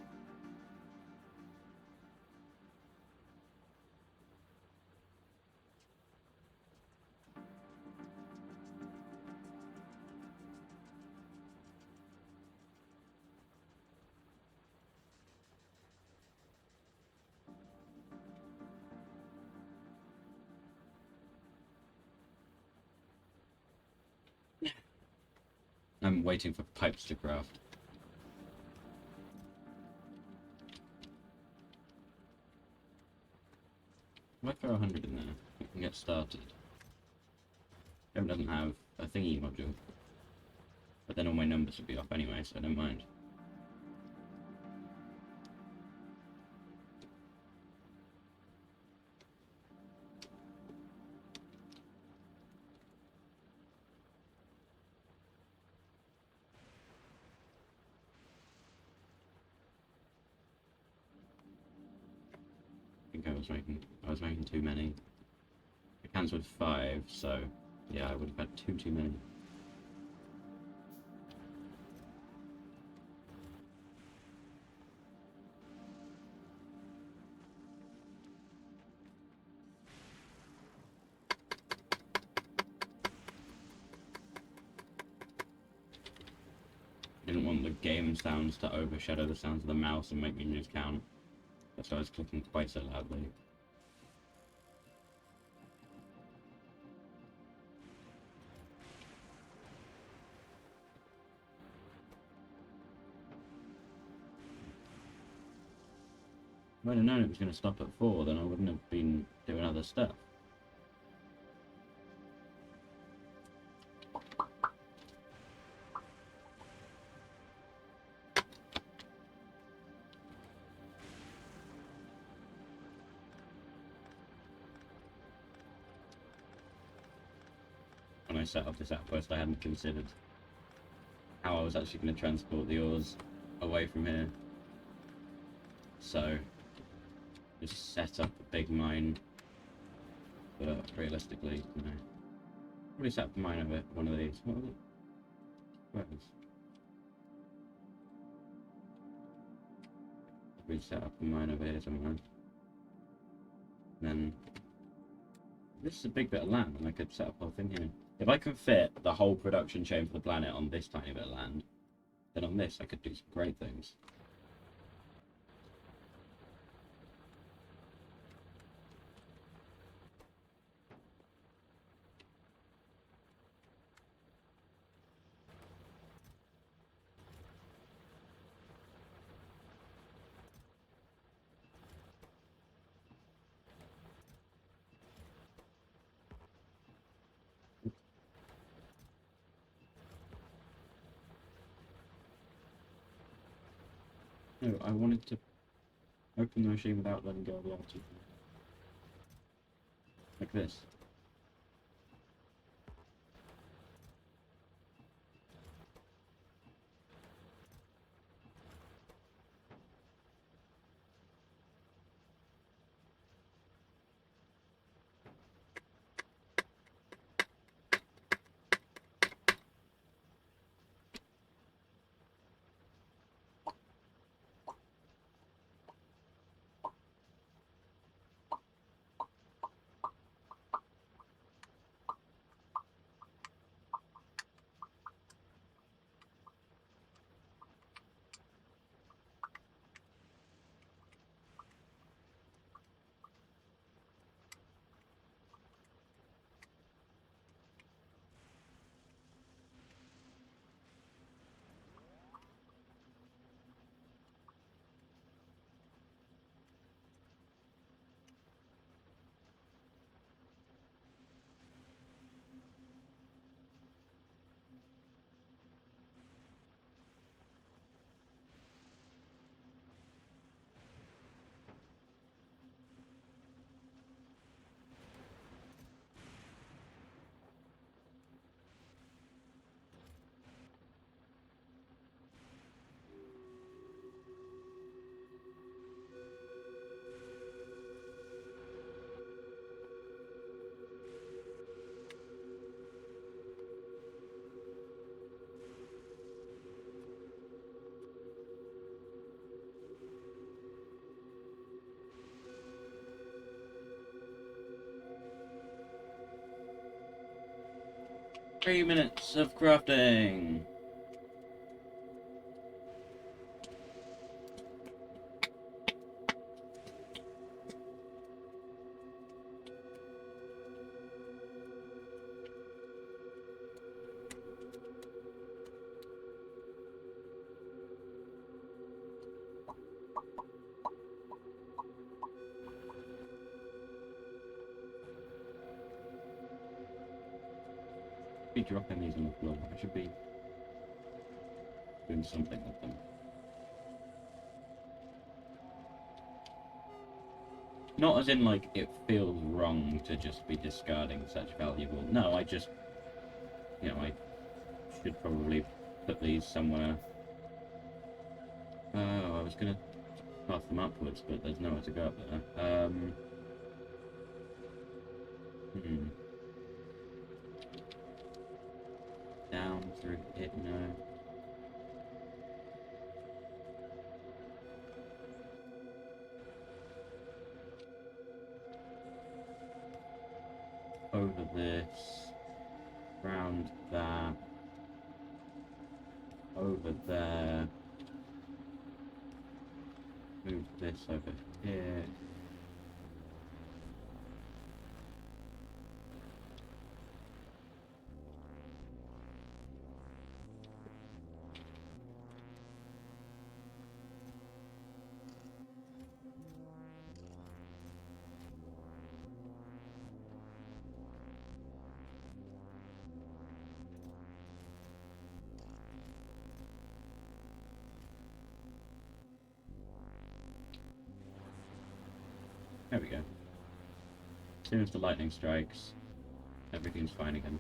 I'm waiting for pipes to craft. If I throw 100 in there, we can get started. It doesn't have a thingy module. But then all my numbers would be off anyway, so I don't mind. I think I was making too many. I cancelled 5, so yeah, I would have had too many. Didn't want the game sounds to overshadow the sounds of the mouse and make me lose count. That's why I was clicking quite so loudly. If I'd have known it was going to stop at 4, then I wouldn't have been doing other stuff. When I set up this outpost, I hadn't considered how I was actually going to transport the ores away from here. So, just set up a big mine, but realistically, you know, probably set up a mine over one of these. What was it? Where was? We set up a mine over here somewhere. Then this is a big bit of land, and I could set up a whole thing here. If I can fit the whole production chain for the planet on this tiny bit of land, then on this I could do some great things. No, I wanted to open the machine without letting go of the R2. Like this. 3 minutes of crafting. Be dropping these on the floor. I should be doing something with them. Not as in, like, it feels wrong to just be discarding such valuable. No, I just, I should probably put these somewhere. Oh, I was gonna path them upwards, but there's nowhere to go up there. Down through it, no. Over this, round that, over there, move this over here. There we go. As soon as the lightning strikes, everything's fine again.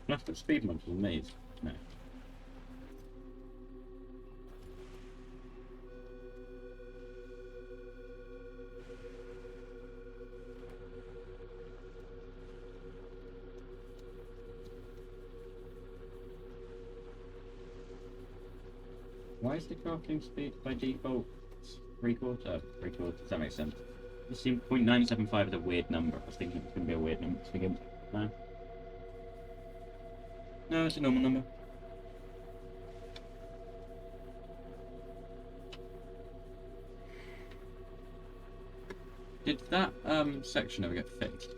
Can I put speed mods on these? No. Why is the crafting speed by default 3/4? 3/4, does that make sense? It seemed 0.975 is a weird number. I was thinking it was going to be a weird number to begin with. No. No, it's a normal number. Did that section ever get fixed?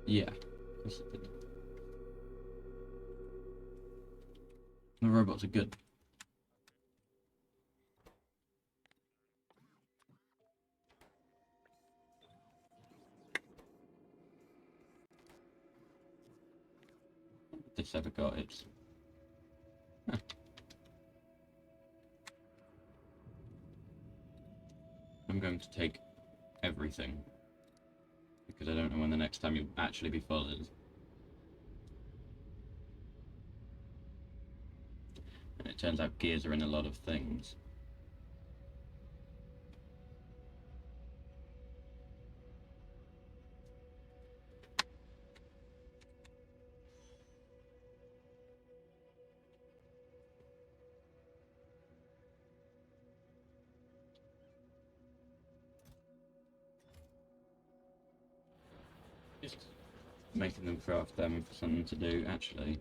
Yeah. Yes, it did. The robots are good. This ever got it. Huh. I'm going to take everything because I don't know when the next time you'll actually be full is. And it turns out gears are in a lot of things. Just making them craft them for something to do, actually.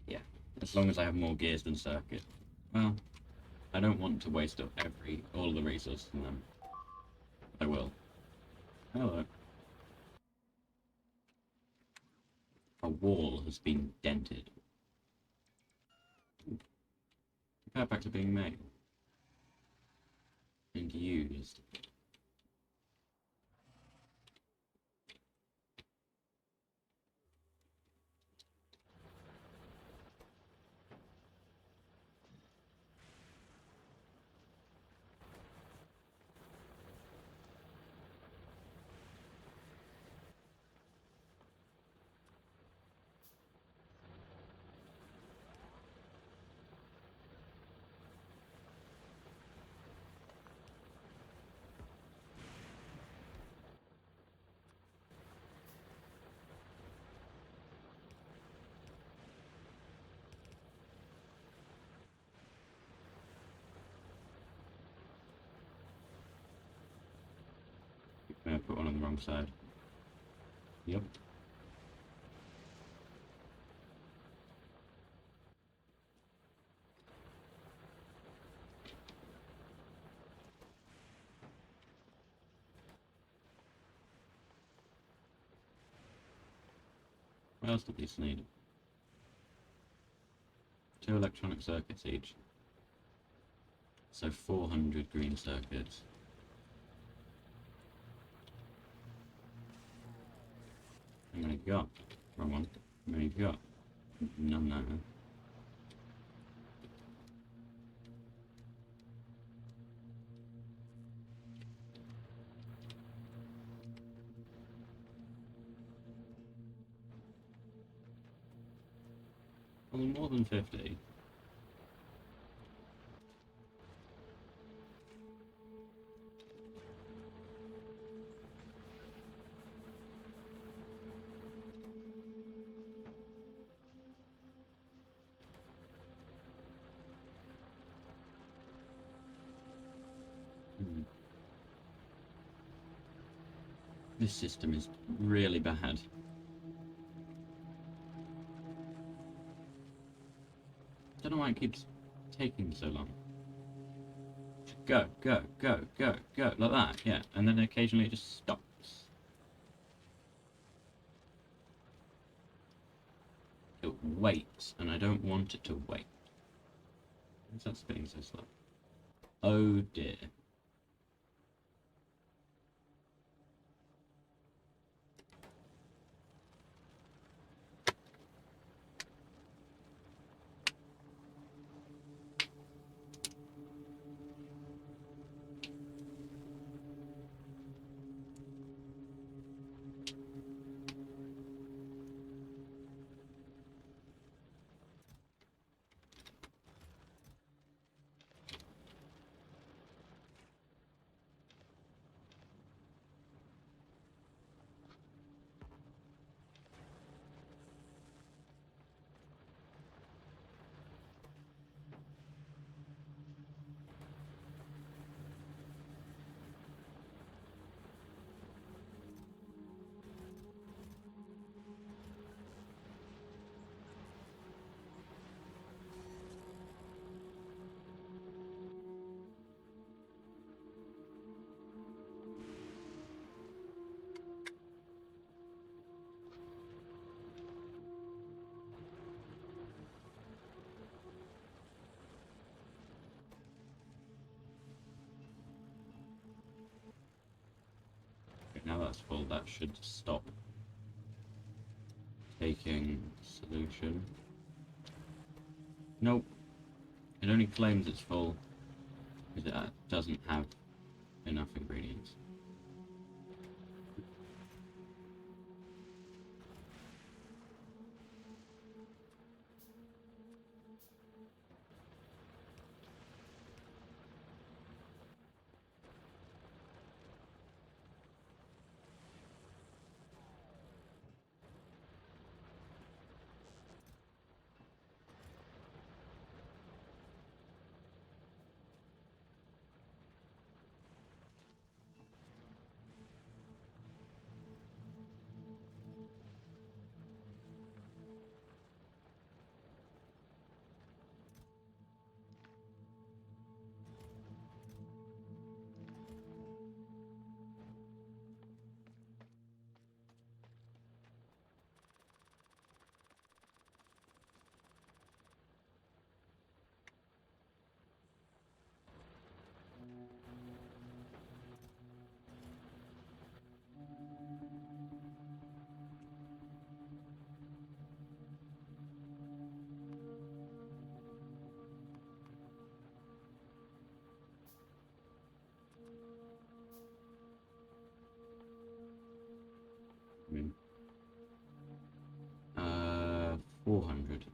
Yeah, as long as I have more gears than circuit. Well, I don't want to waste up all the resources in them. I will. Hello. A wall has been dented. Repair packs are being made. And used. wrong side. Yep. What else do these need? 2 electronic circuits each. So 400 green circuits. How many have you got? Wrong one. How many have you got? None now. Well, more than 50. This system is really bad. Don't know why it keeps taking so long. Just go, go, go, go, go, like that, yeah. And then occasionally it just stops. It waits, and I don't want it to wait. Why is that spinning so slow? Oh dear. Now that's full, that should stop taking solution. Nope. It only claims it's full because it doesn't have enough ingredients. I mean, 400.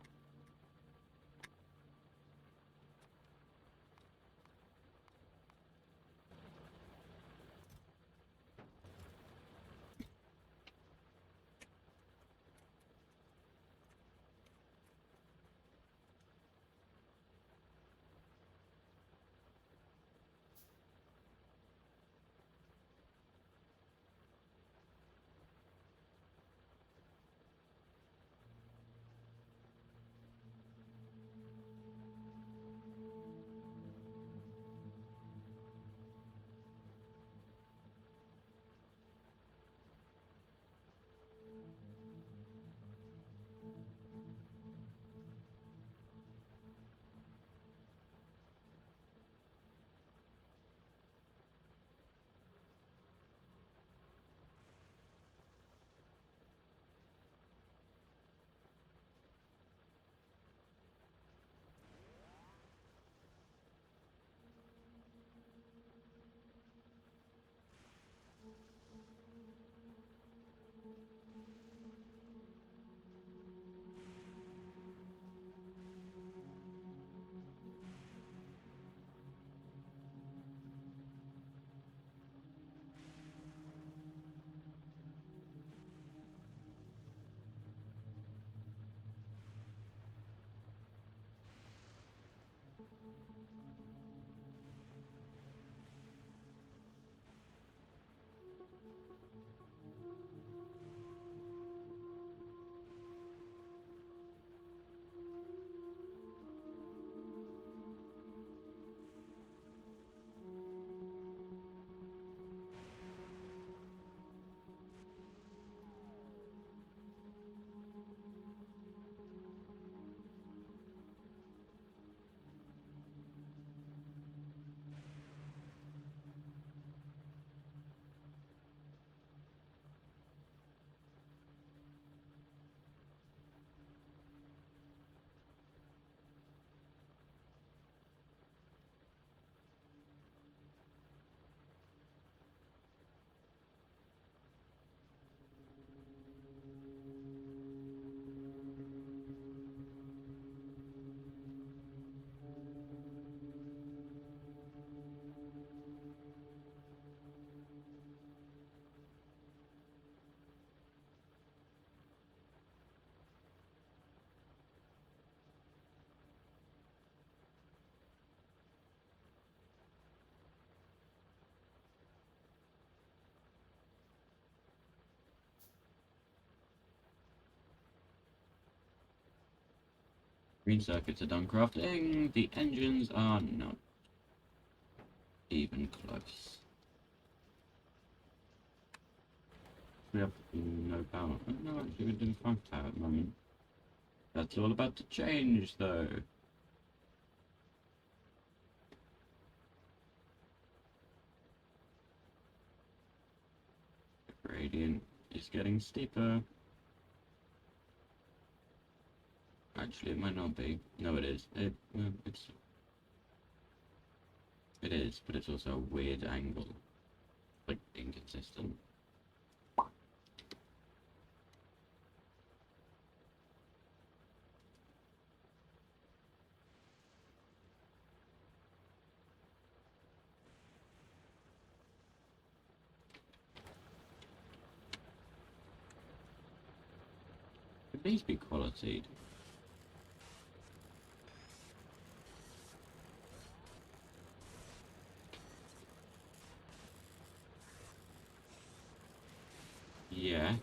Green circuits are done crafting. The engines are not even close. We have no power. Oh, no, actually we're doing 5 power at the moment. That's all about to change though. The gradient is getting steeper. Actually, it might not be. No, it is. It is, but it's also a weird angle. Like, inconsistent. Could these be qualitied? Yes.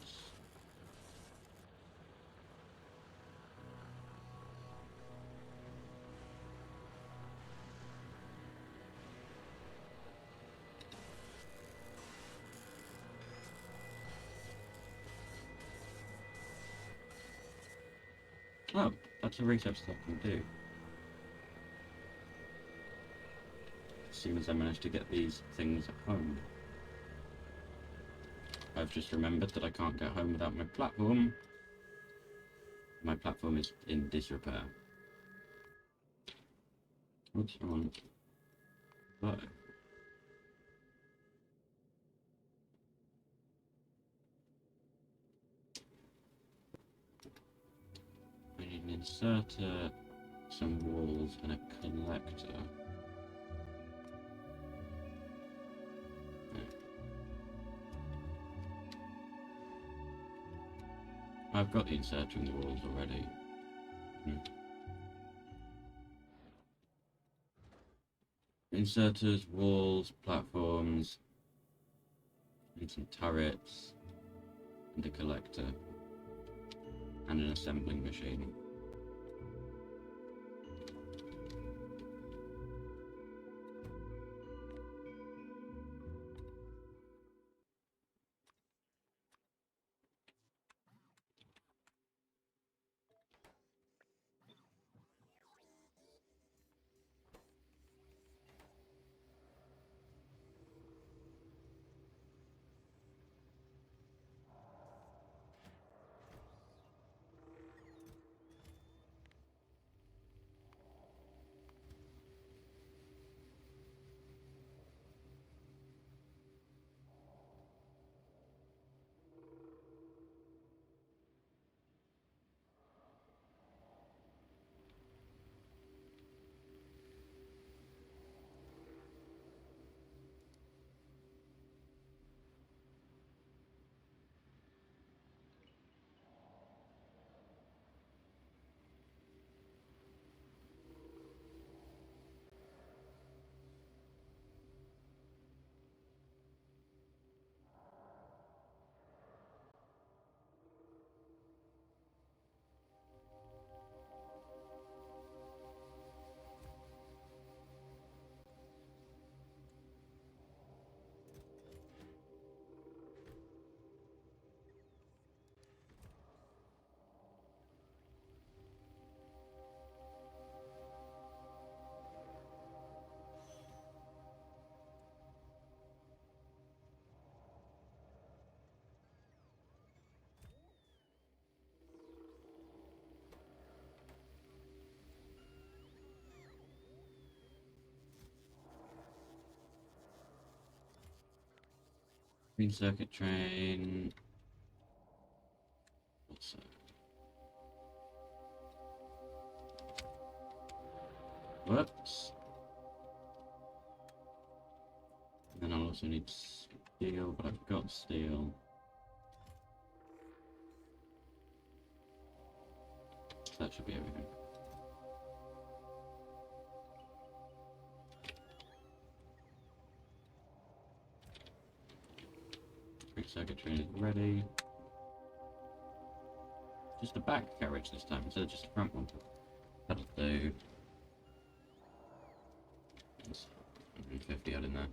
Oh, that's a research stuff I can do. As soon as I manage to get these things at home. I've just remembered that I can't get home without my platform. My platform is in disrepair. What's wrong? But I need an inserter, some walls, and a collector. I've got the inserter in the walls already. Inserters, walls, platforms, and some turrets, and a collector, and an assembling machine. Green circuit train. What's that? Whoops. And then I'll also need steel, but I've got steel. So that should be everything. Green circuit train is ready. Just the back carriage this time instead of just the front one. That'll do. That's 150 odd in there.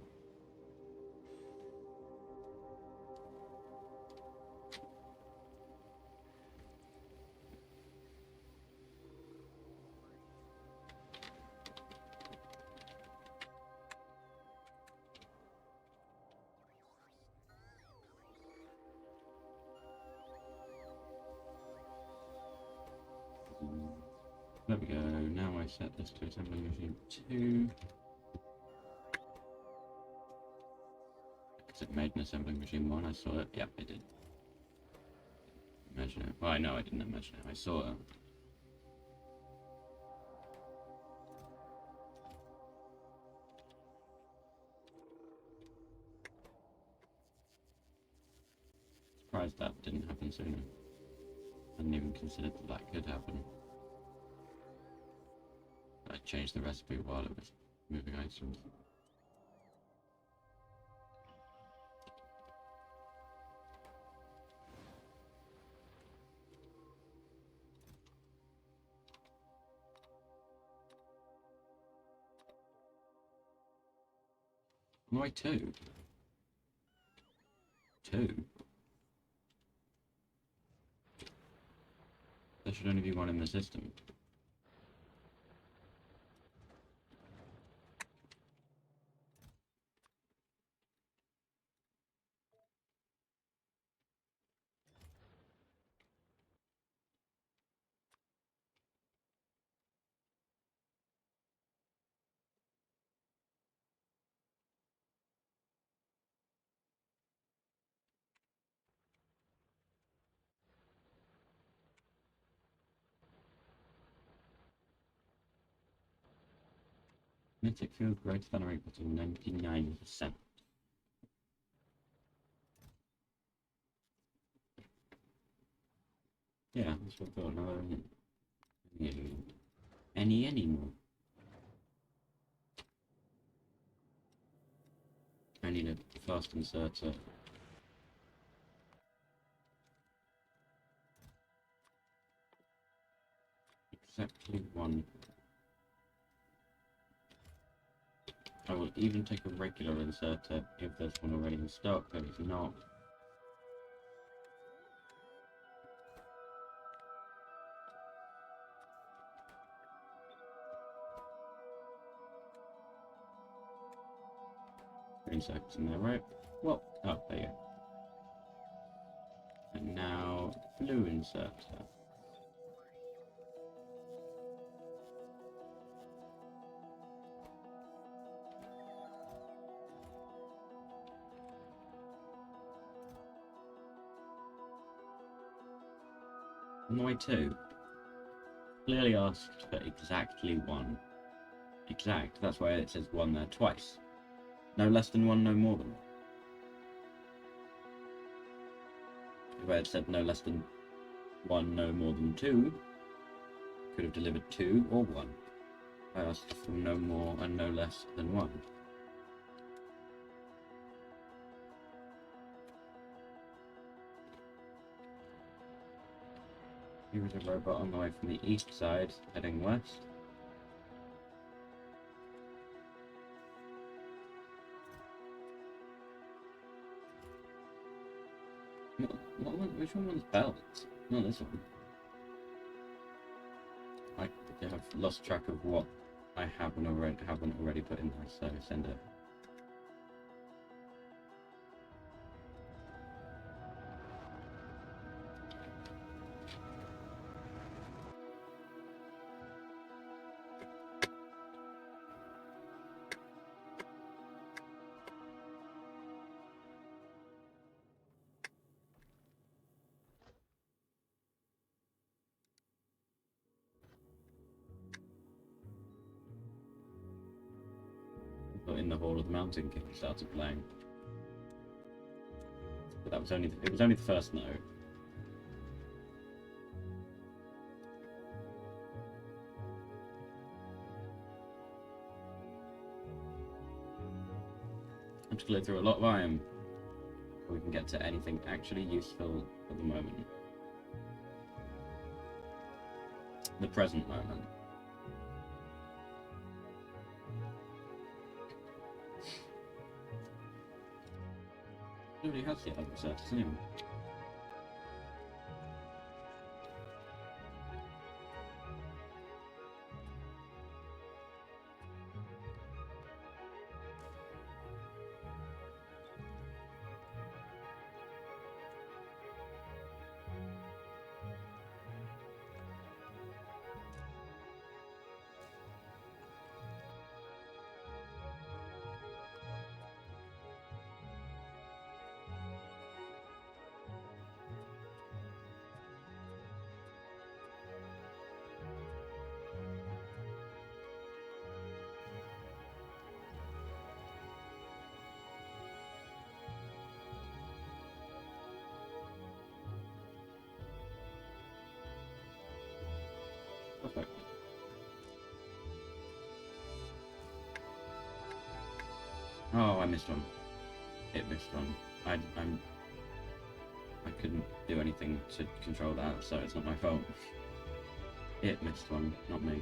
There we go. Now I set this to assembly machine 2. Because it made an assembly machine 1. I saw it. Yep, it did. Imagine it. Well, I know I didn't imagine it. I saw it. Surprised that didn't happen sooner. I hadn't even considered that could happen. I changed the recipe while it was moving items. Why 2? 2? There should only be 1 in the system. Magnetic field greater than or equal to 99%. Yeah, that's what I thought. No, any more. I need a fast inserter. Exactly 1. I will even take a regular inserter if there's one already in stock, but if not, green circuits in there, right? Well, oh, there you go. And now, blue inserter. Why 2? Clearly asked for exactly 1. Exact, that's why it says 1 there twice. No less than 1, no more than 1. Where it said no less than 1, no more than 2, could have delivered 2 or 1. I asked for no more and no less than 1. Here is a robot on the way from the east side, heading west. Which one was belt? Not this one. I have lost track of what I haven't already put in there, so send it. foot in the hall of the mountain king started playing. But that was only it was only the first note. I'm just going through a lot of iron before we can get to anything actually useful at the moment. The present moment. Nobody has yet, like I said, isn't it? Perfect. Oh, I missed one. It missed one. I couldn't do anything to control that, so it's not my fault. It missed one, not me.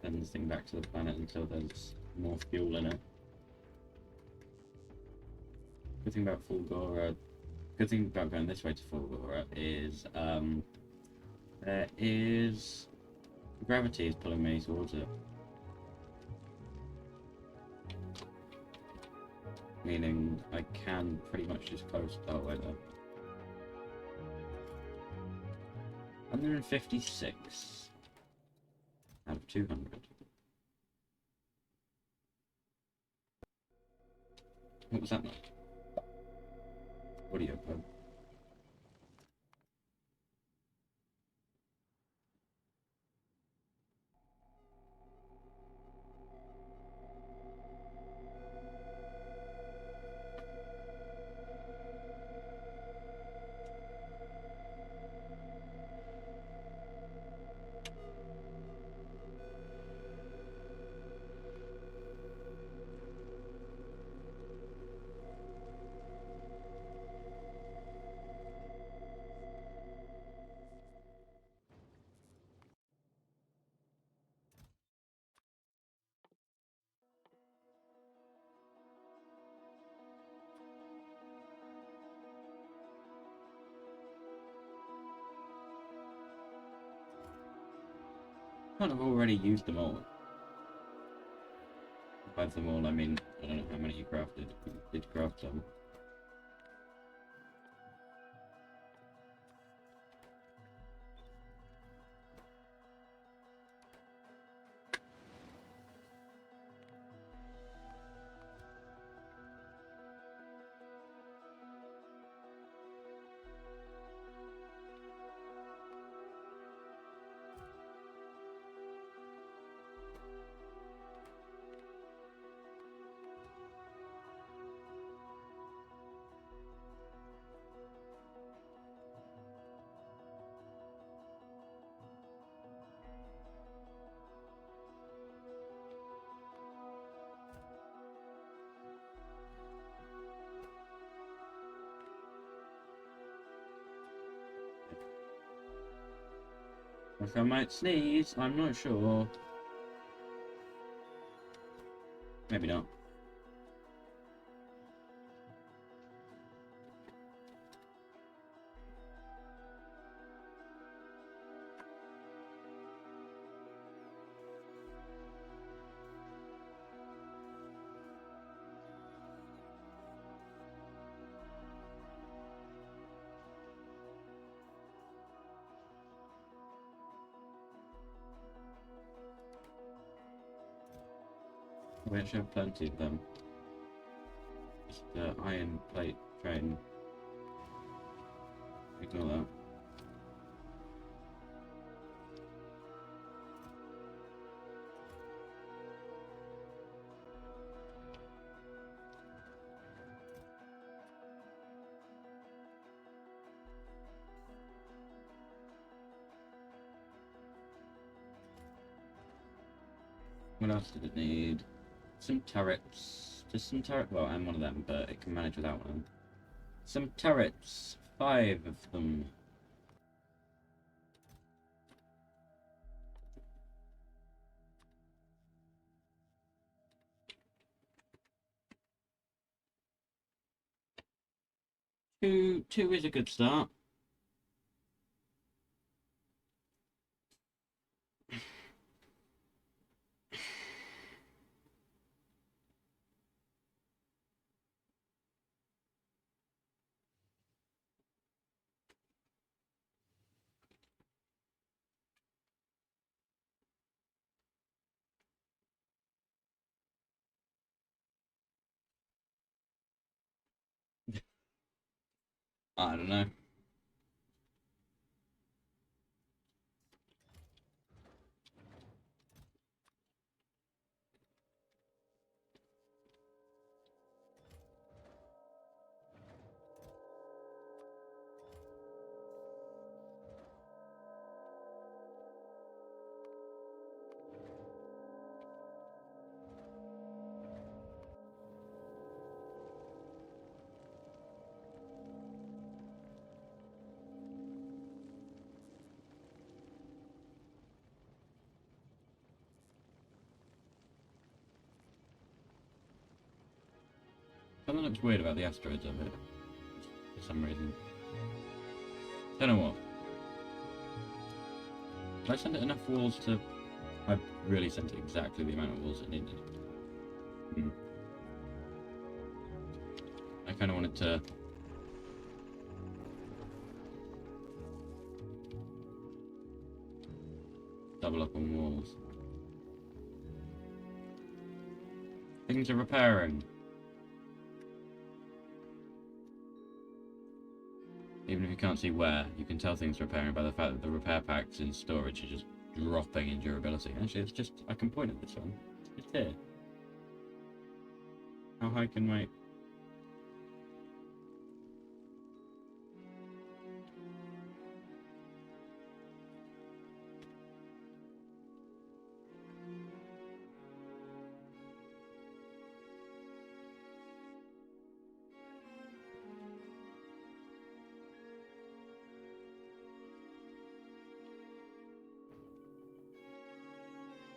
Send this thing back to the planet until there's more fuel in it. Good thing about Fulgora, good thing about going this way to Fulgora is there is gravity is pulling me towards it. Meaning I can pretty much just coast. Oh wait there. 156 out of 200. What was that like? Audio probe. Kind of already used them all. By them all, I mean, I don't know how many you crafted. You did craft some. If I might sneeze, I'm not sure. Maybe not. We actually have plenty of them. Just the iron plate train. Ignore that. What else did it need? Some turrets. Just some turret. Well, I'm one of them, but it can manage without one. Some turrets. 5 of them. Two is a good start. I don't know. Something looks weird about the asteroids of it. For some reason. Don't know what. Did I send it enough walls to... I really sent it exactly the amount of walls it needed. I kind of wanted to... double up on walls. Things are repairing. Even if you can't see where, you can tell things are repairing by the fact that the repair packs in storage are just dropping in durability. Actually, it's just... I can point at this one. It's here. How high can my...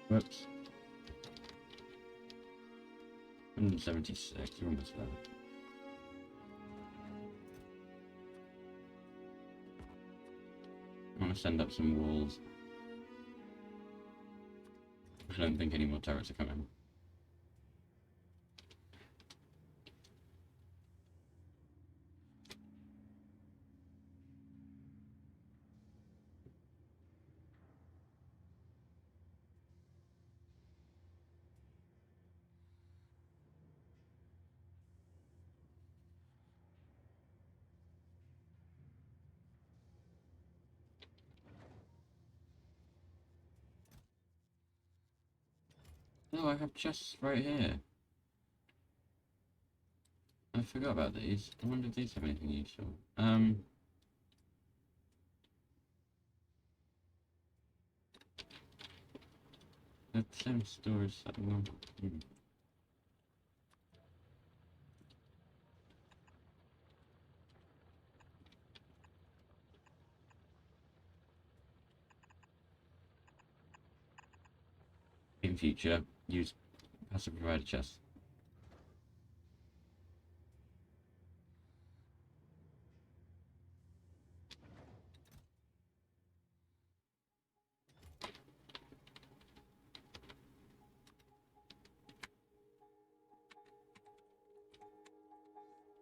Whoops. 176, you're almost there. I want to send up some walls. I don't think any more turrets are coming. No, I have chests right here. I forgot about these. I wonder if these have anything useful. The same storage that one. in future, use passive provider chests.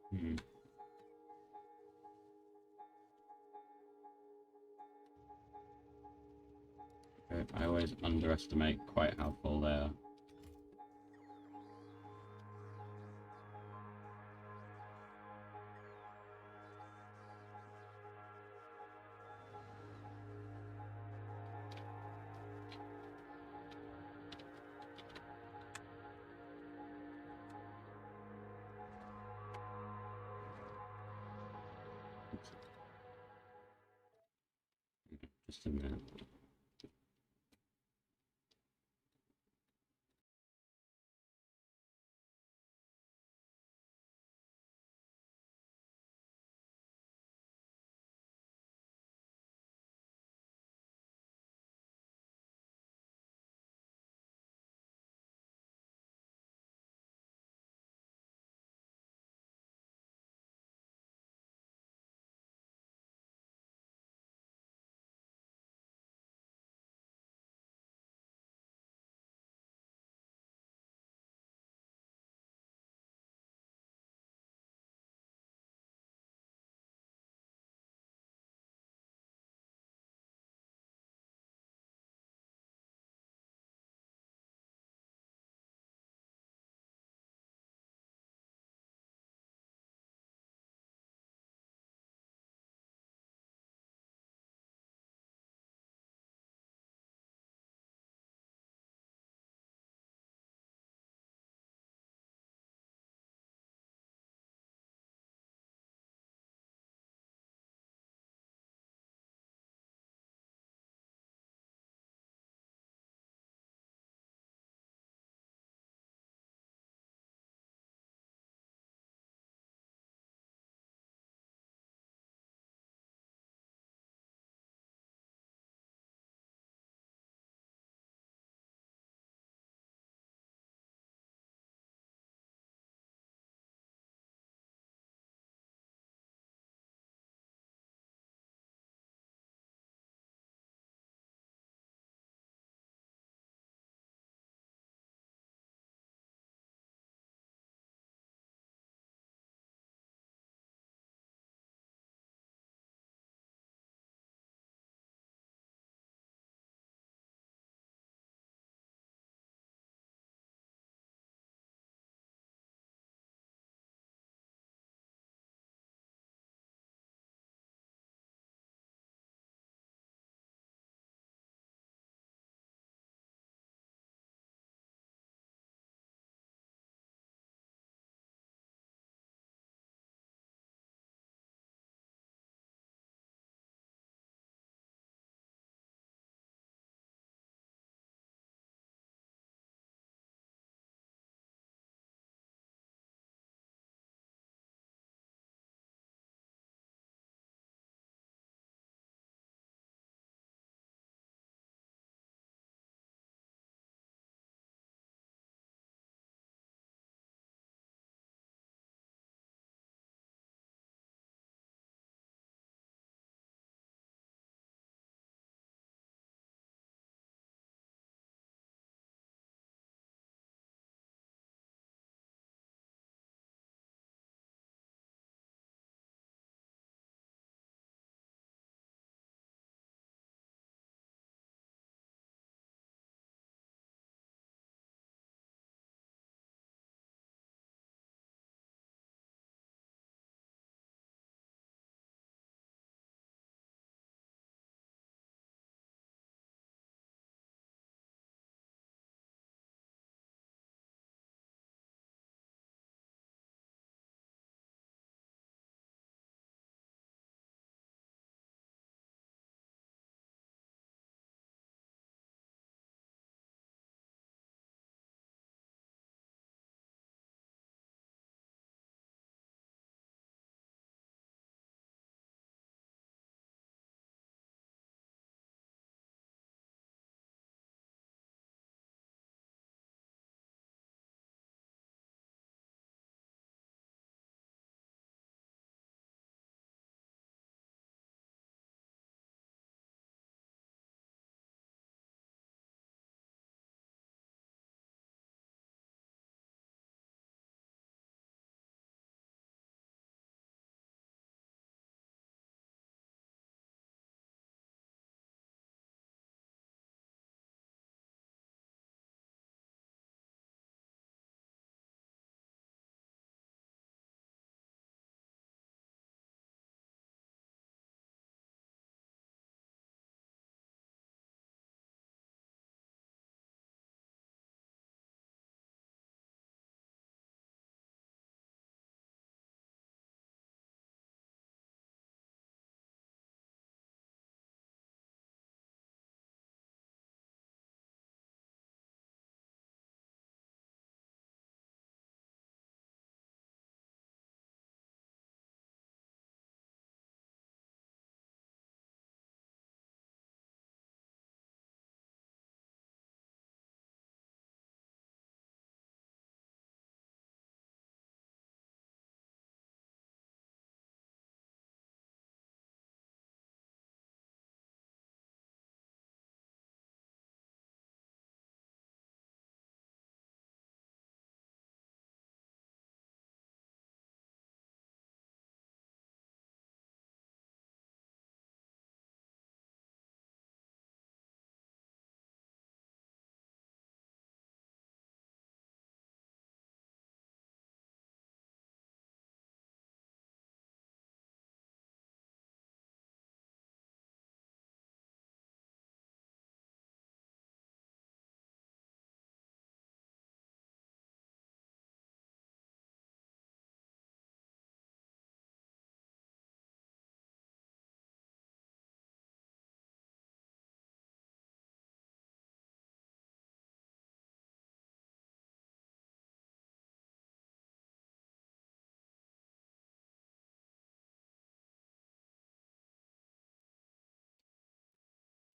Hmm. I always underestimate quite how full they are. Just a minute.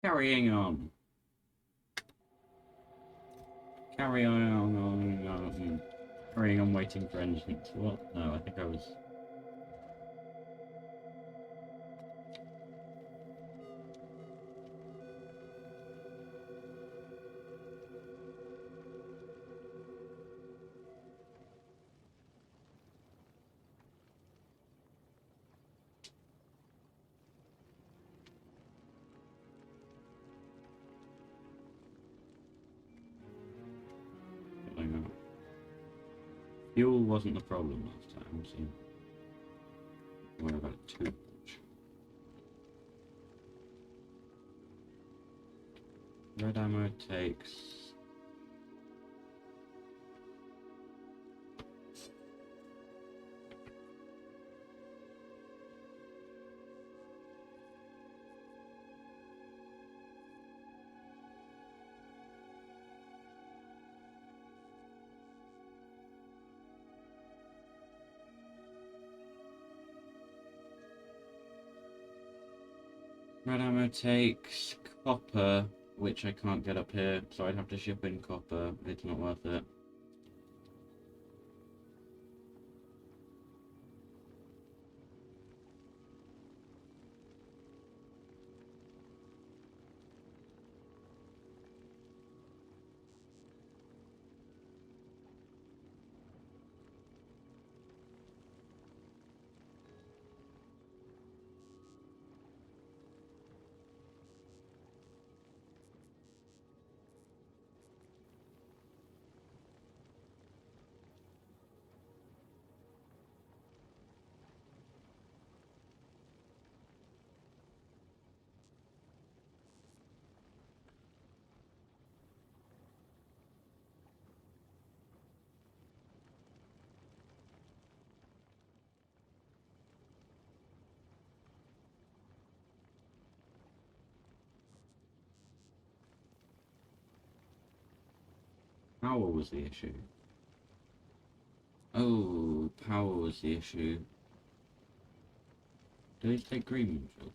Carrying on. Carrying on waiting for engines. What? No, I think I was... Fuel wasn't the problem last time, so... What about it too much? Red ammo takes... Red ammo takes copper, which I can't get up here, so I'd have to ship in copper. It's not worth it. Power was the issue. Oh, power was the issue. Do these take green modules?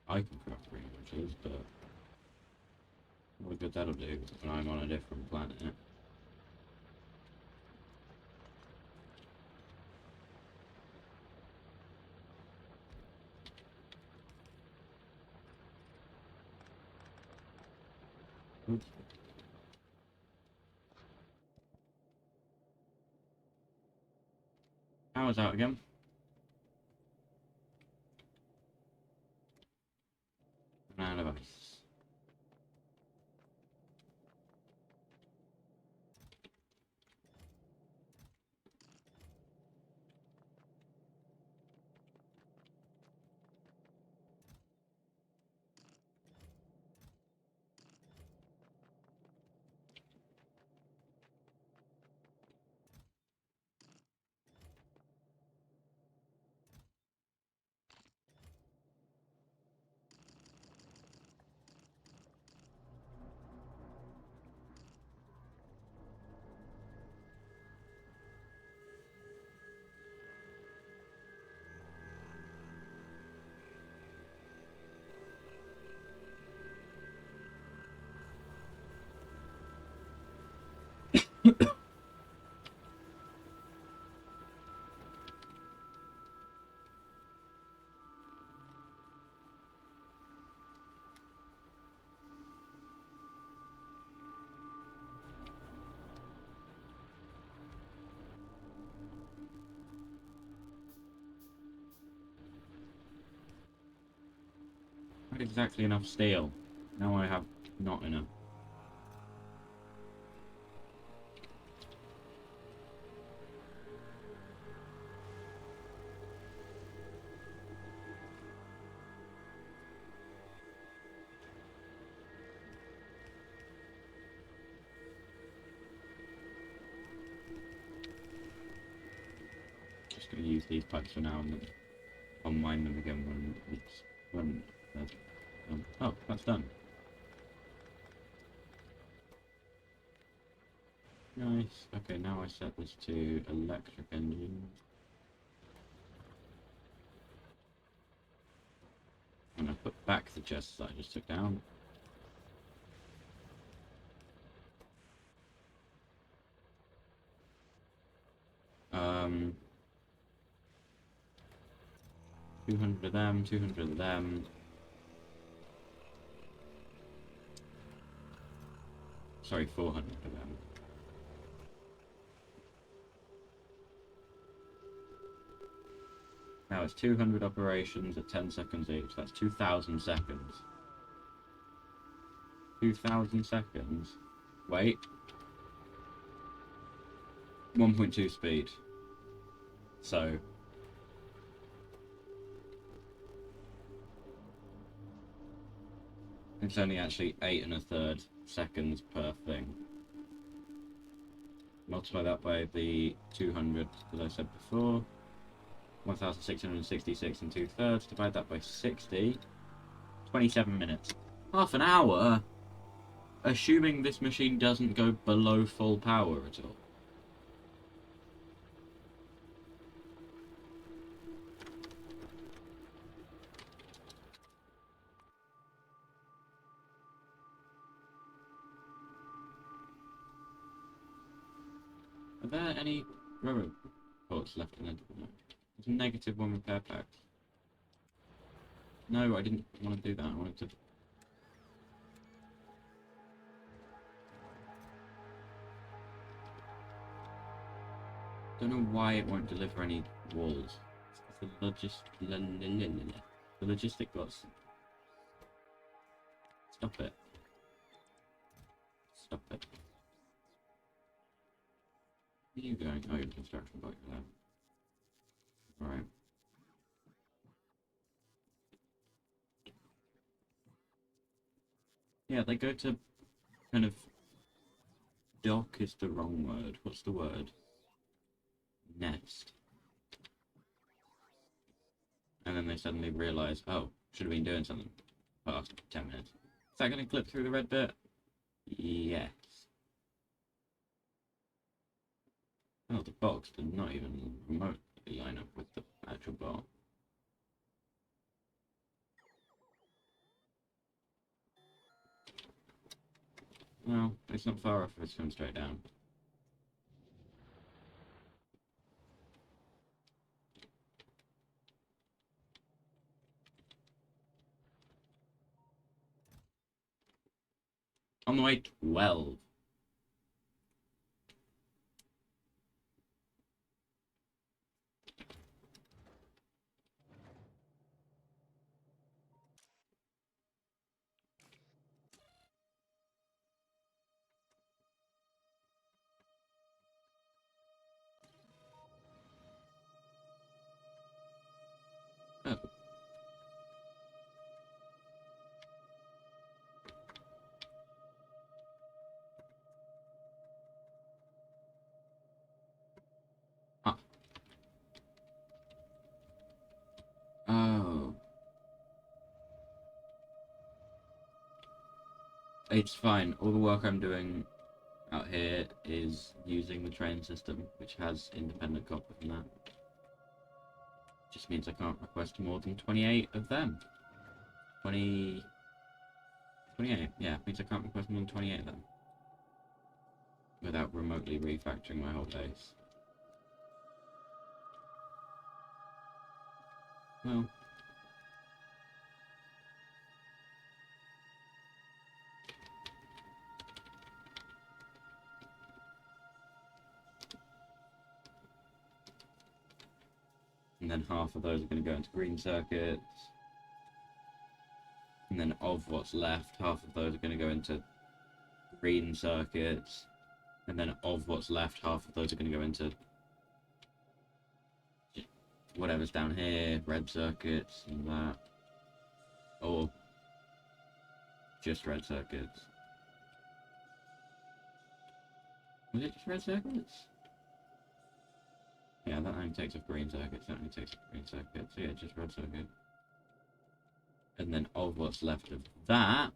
I can craft green modules, but what good that'll do when I'm on a different planet. Oops. Power's out again. And out of ice. Not exactly enough steel. Now I have not enough. Just gonna use these pipes for now and then I'll mine them again when oh, that's done. Nice. Okay, now I set this to electric engine. back the chests that I just took down. Um, 200 of them, 200 of them. Sorry, 400 of them. Now it's 200 operations at 10 seconds each. That's 2,000 seconds. 2,000 seconds. Wait. 1.2 speed. So it's only actually 8 1/3 seconds per thing. Multiply that by the 200 that I said before. 1,666 and 2/3. Divide that by 60. 27 minutes. Half an hour? Assuming this machine doesn't go below full power at all. Are there any railroad ports left in it? No. There's a -1 repair pack. No, I didn't want to do that. I wanted to... Don't know why it won't deliver any walls. The logistic bots. Stop it. Stop it. Where are you going? Oh, you're construction bot, you're there. Alright. Yeah, they go to kind of... Dock is the wrong word. What's the word? Nest. And then they suddenly realise, oh, should have been doing something past 10 minutes. Is that going to clip through the red bit? Yes. Oh, the box did not even remotely line up with the actual bar. Well, it's not far off if it's going straight down. On the way, 12. Oh. Ah. Oh. It's fine. All the work I'm doing out here is using the train system, which has independent copy from that. Just means I can't request more than 28 of them. 28, yeah, means I can't request more than 28 of them. Without remotely refactoring my whole base. Well. And then half of those are going to go into green circuits. And then of what's left, half of those are going to go into green circuits. And then of what's left, half of those are going to go into whatever's down here, red circuits and that. Or just red circuits. Was it just red circuits? Yeah, that only takes off green circuits, that only takes off green circuits, so yeah, just red circuit. And then of what's left of that,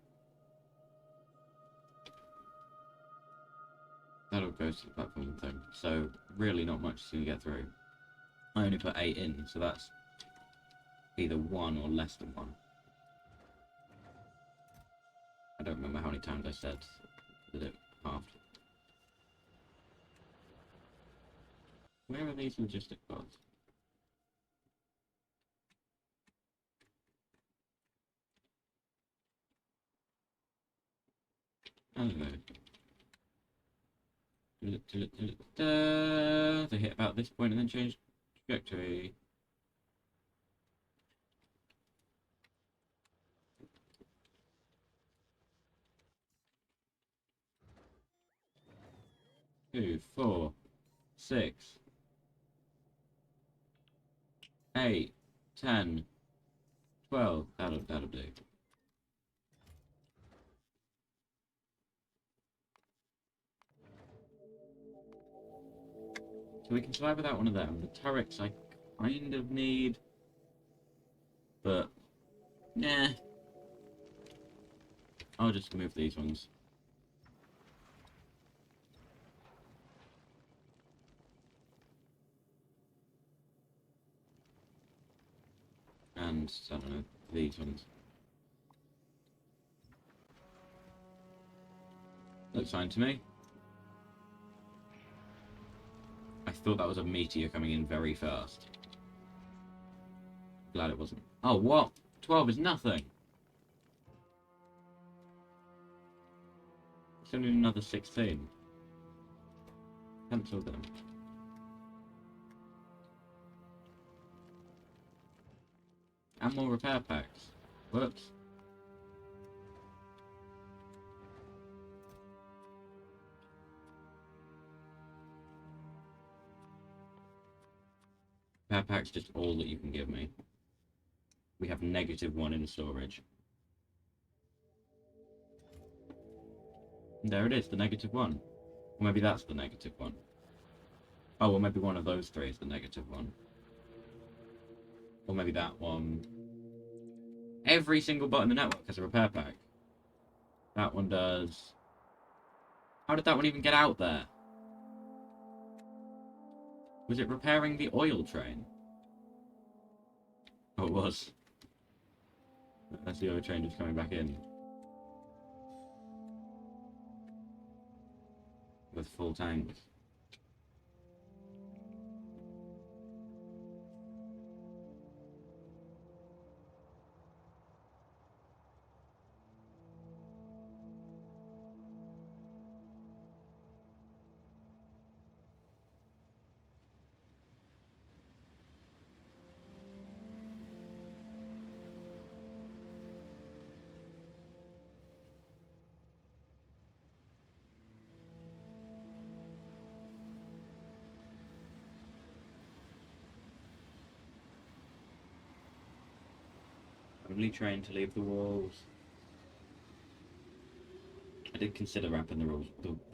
that all goes to the platform thing. So really not much is going to get through. I only put 8 in, so that's either 1 or less than 1. I don't remember how many times I said that it halved. Where are these logistic pods? I don't know. They hit about this point and then change trajectory. Two, 4, 6, 8, 10, 12. That'll do. So we can survive without one of them. The turrets I kind of need, but nah. I'll just move these ones. And, I don't know, these ones. Looks fine to me. I thought that was a meteor coming in very fast. Glad it wasn't. Oh, what? 12 is nothing. It's only another 16. Cancel them. And more repair packs. Whoops. Repair pack's just all that you can give me. We have -1 in storage. There it is, the -1. Or maybe that's the -1. Oh, well, maybe one of those three is the -1. Or maybe that one. Every single bot in the network has a repair pack. That one does. How did that one even get out there? Was it repairing the oil train? Oh, it was. That's the oil train just coming back in. With full tanks. Only train to leave the walls. I did consider wrapping the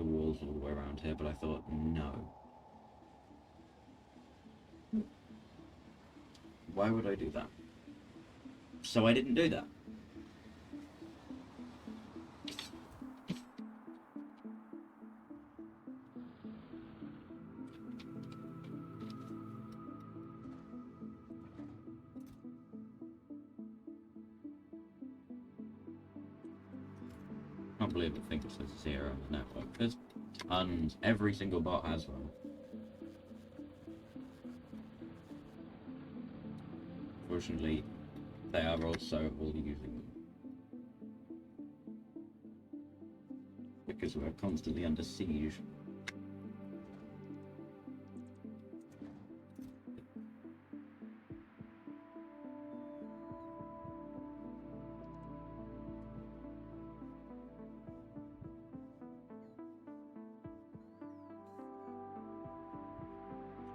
walls all the way around here, but I thought, no. Why would I do that? So I didn't do that. I can't believe it thinks it says 0 on the network. There's tons. Every single bot has one. Fortunately, they are also all using them. Because we're constantly under siege.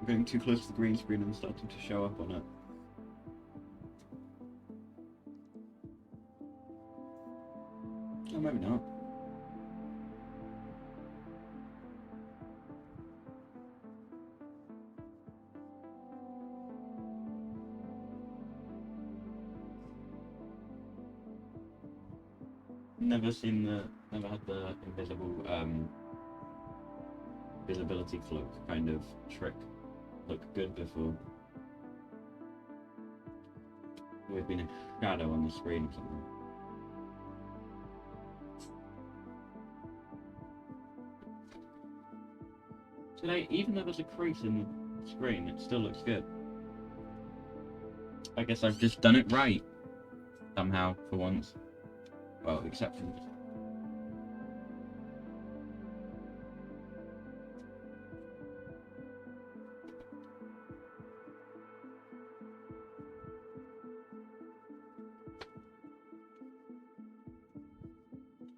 I'm getting too close to the green screen and starting to show up on it. Oh, maybe not. Never had the visibility cloak kind of trick look good before. We've been a shadow on the screen or something. Today, even though there's a crease in the screen, it still looks good. I guess I've just done it right. Somehow, for once. Well, except for...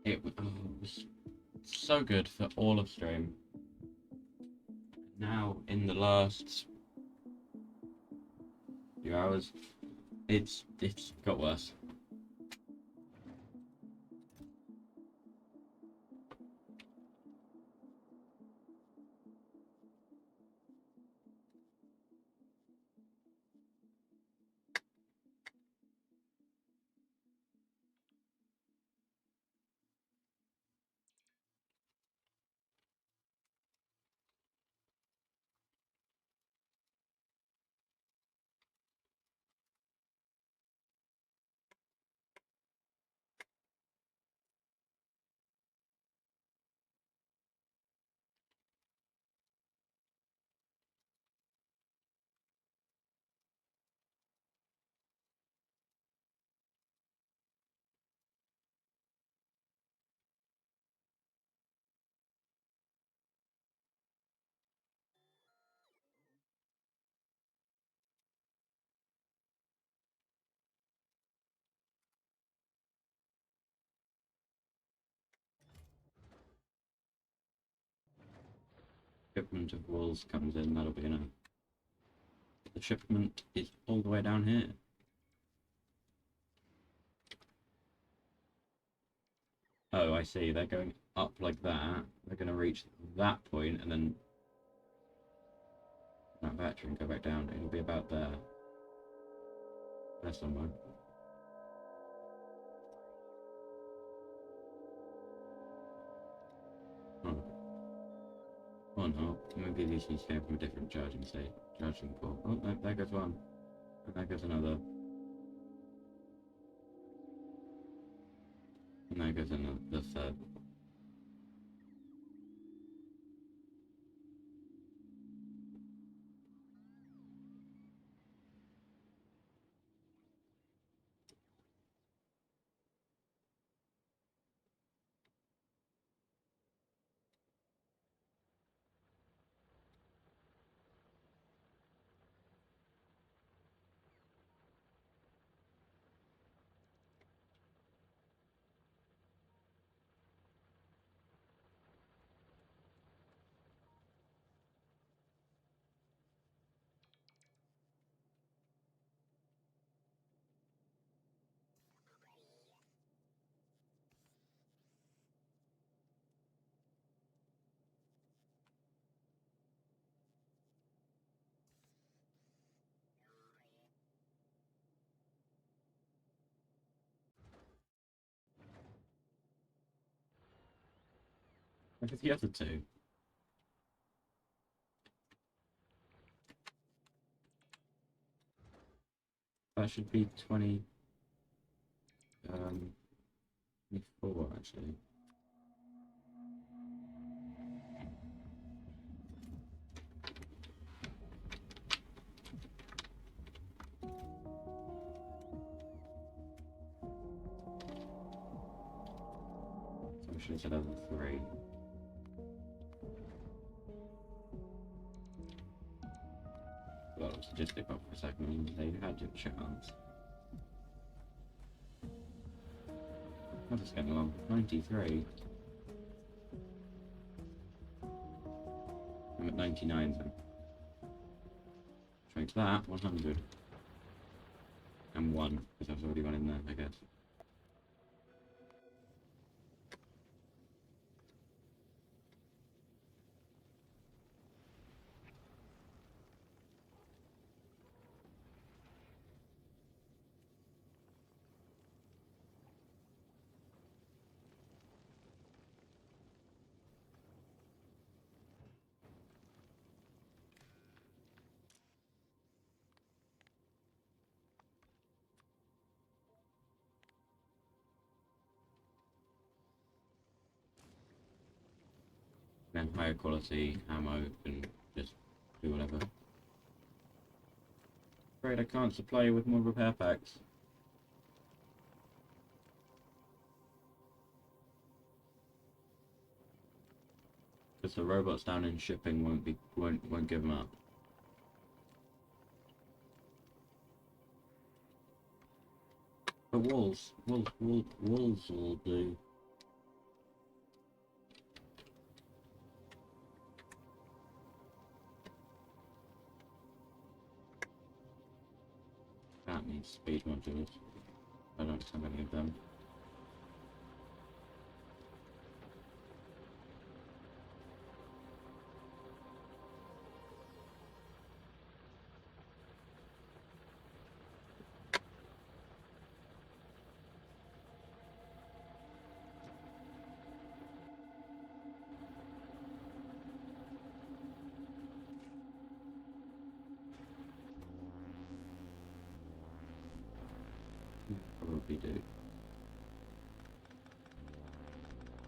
It was so good for all of stream. Now, in the last few hours, it's got worse. Shipment of walls comes in, that'll be enough. The shipment is all the way down here. Oh, I see. They're going up like that. They're going to reach that point and then that battery and go back down. It'll be about there. There somewhere. Oh. Or not. Maybe these ones came from a different charging port. Oh, no, there goes one. And there goes another. And there goes another, the third. Look at the other two. That should be 20... 24, actually. So I should have said other 3. Well, it was just dip up for a second, they had your chance. I'm just getting along. 93. I'm at 99 then. Trying to that, 100. And 1, because I've already one in there, I guess. higher quality ammo and just do whatever. Afraid I can't supply you with more repair packs. Because the robots down in shipping won't give them up. But walls will do. That needs speed modules. I don't have any of them. Probably do.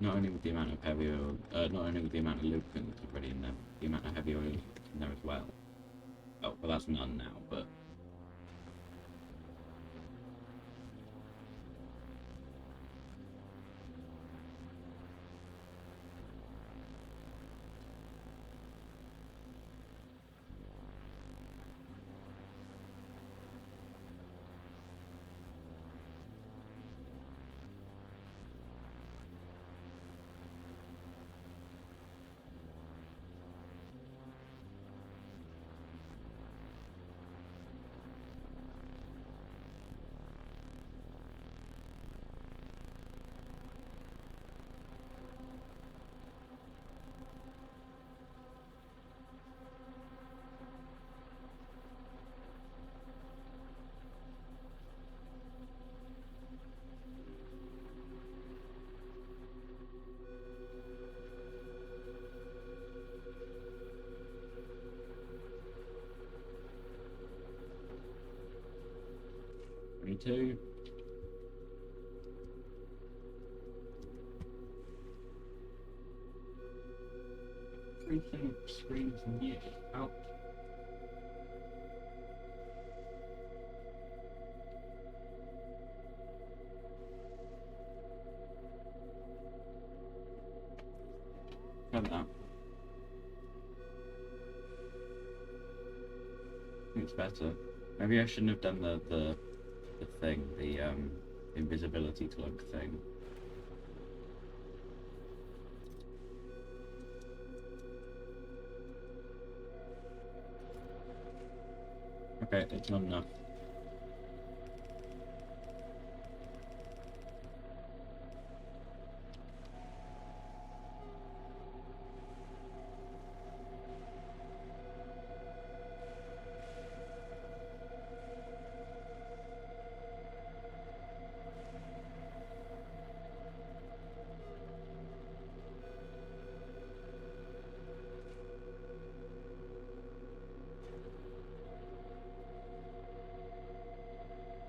Not only with the amount of heavy oil, not only with the amount of lubricant that's already in there, the amount of heavy oil in there as well. Oh, well that's none now, but... Me too. Everything screams new. Out. Have that. I think it's better. Maybe I shouldn't have done the thing, the invisibility cloak thing. Okay, it's not enough.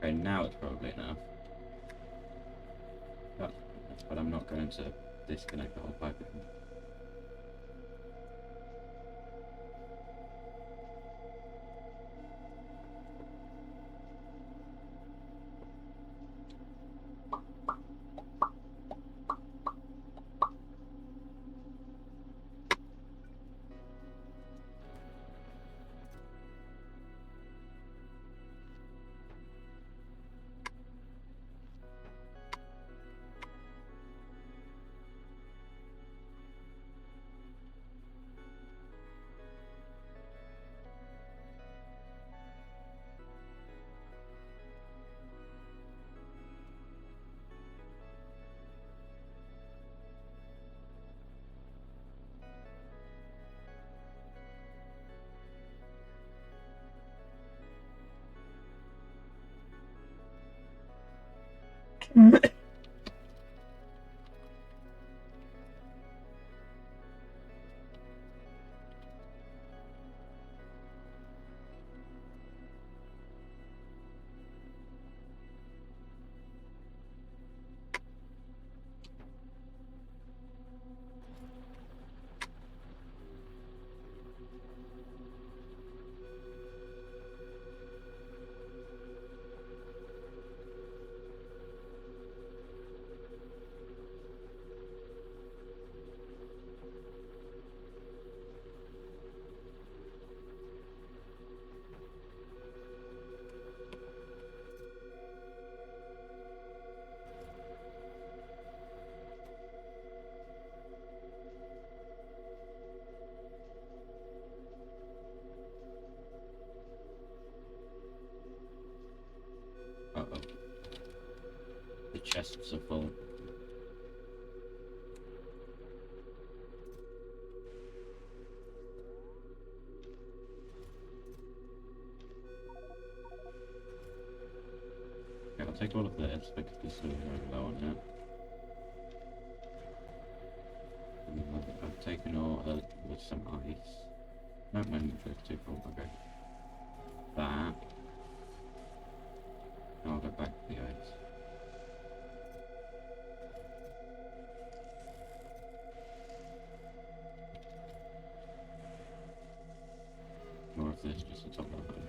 Okay, now it's probably enough. But I'm not going to disconnect the whole pipe again. chests are full. Okay, I'll take all of this because this is very low on it. I've taken all with some ice. No, my inventory's too full. Okay. That. Now I'll go back to the ice. More of this, just the top of it.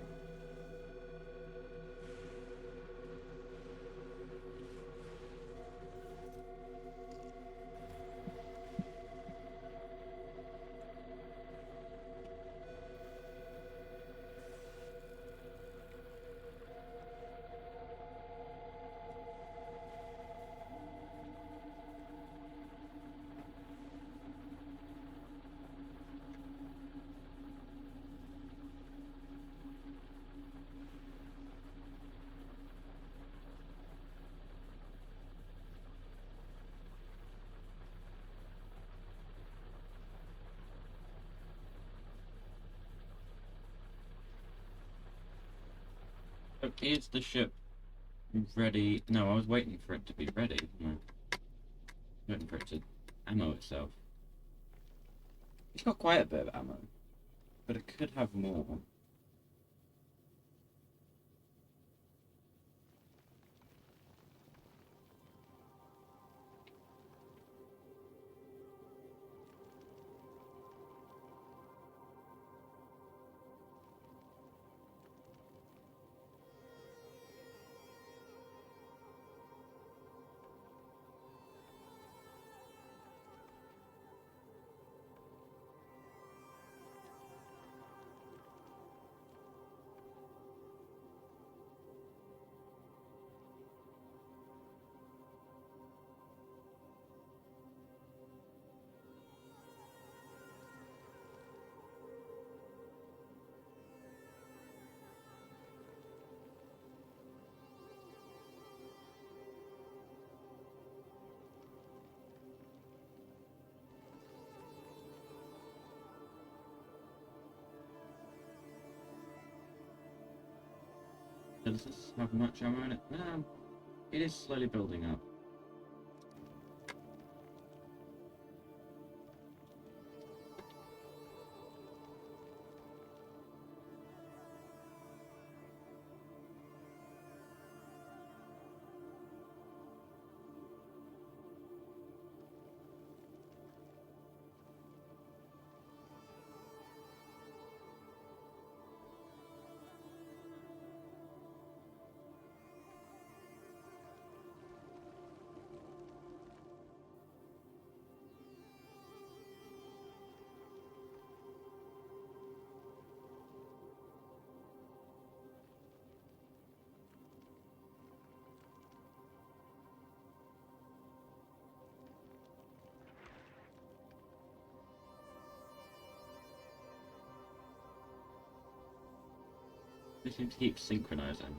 So is the ship ready? No, I was waiting for it to be ready. No. Waiting for it to ammo itself. It's got quite a bit of ammo, but it could have more. Does this have much ammo in it? No, it is slowly building up. They seem to keep synchronizing.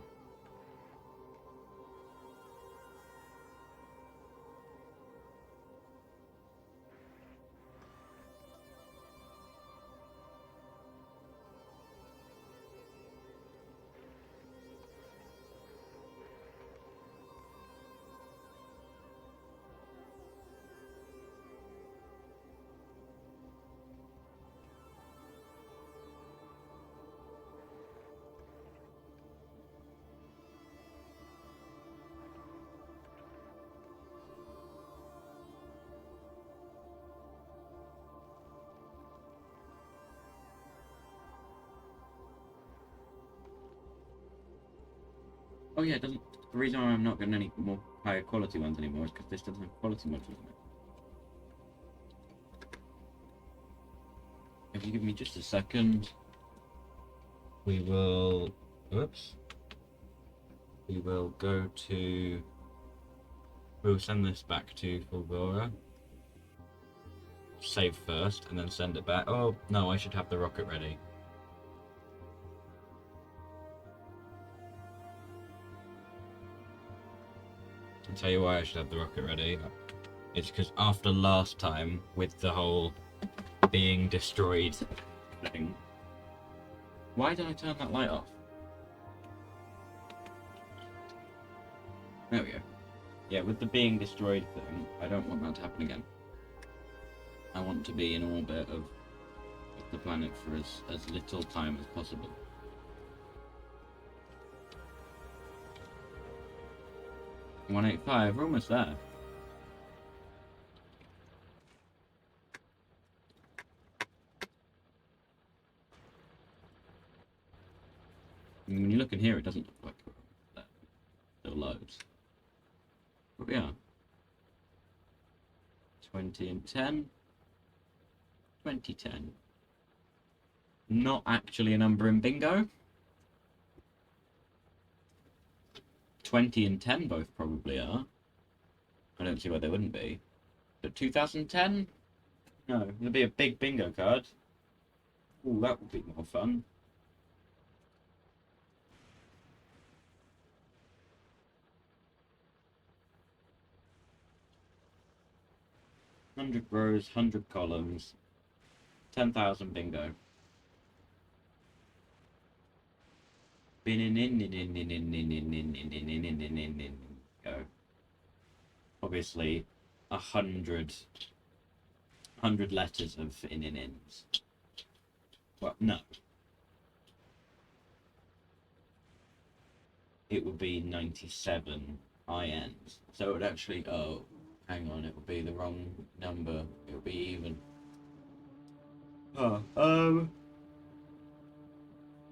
Oh yeah, it doesn't. The reason why I'm not getting any more higher quality ones anymore is because this doesn't have quality modules in it. If you give me just a second, we will. Oops. We will go to. We'll send this back to Fulgora. Save first and then send it back. Oh no, I should have the rocket ready. tell you why I should have the rocket ready. It's because after last time, with the whole being destroyed thing. Why did I turn that light off? There we go. Yeah, with the being destroyed thing, I don't want that to happen again. I want to be in orbit of the planet for as little time as possible. $185, we're almost there. I mean, when you look in here, it doesn't look like we're still loads. But we are. 20 and 10. 2010. Not actually a number in bingo. 20 and 10 both probably are. I don't see why they wouldn't be. But 2010? No, it'll be a big bingo card. Ooh, that would be more fun. $100 rows, 100 columns, 10,000 bingo. Go. Obviously, 100 letters of in-in-ins. Well, no. It would be 97 INs. So it would actually, oh, hang on, it would be the wrong number. It would be even. Oh,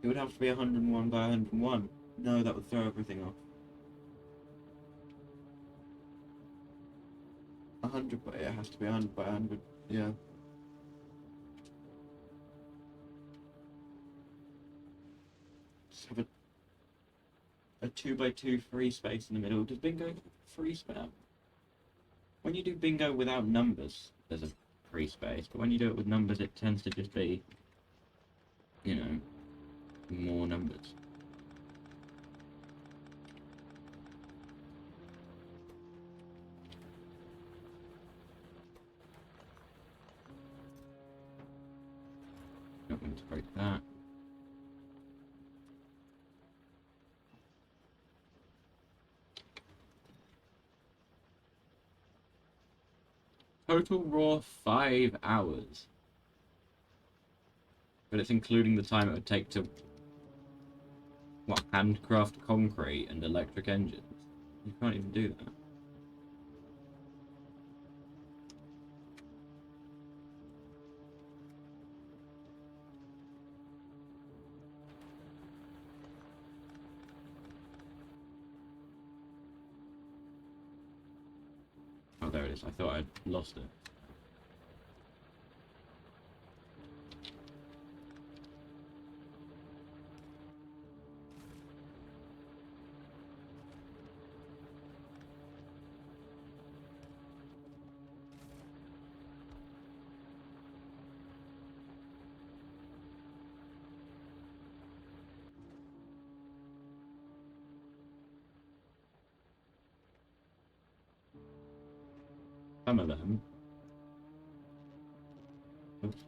it would have to be 101 by 101. No, that would throw everything off. 100 by, it has to be 100 by 100, yeah. Just have a 2 by 2 free space in the middle. Does bingo free space? When you do bingo without numbers, there's a free space, but when you do it with numbers, it tends to just be, you know, more numbers. Not going to break that. Total raw 5 hours. But it's including the time it would take to, what, handcraft concrete and electric engines. You can't even do that. Oh, there it is. I thought I'd lost it. Some of them. Oops.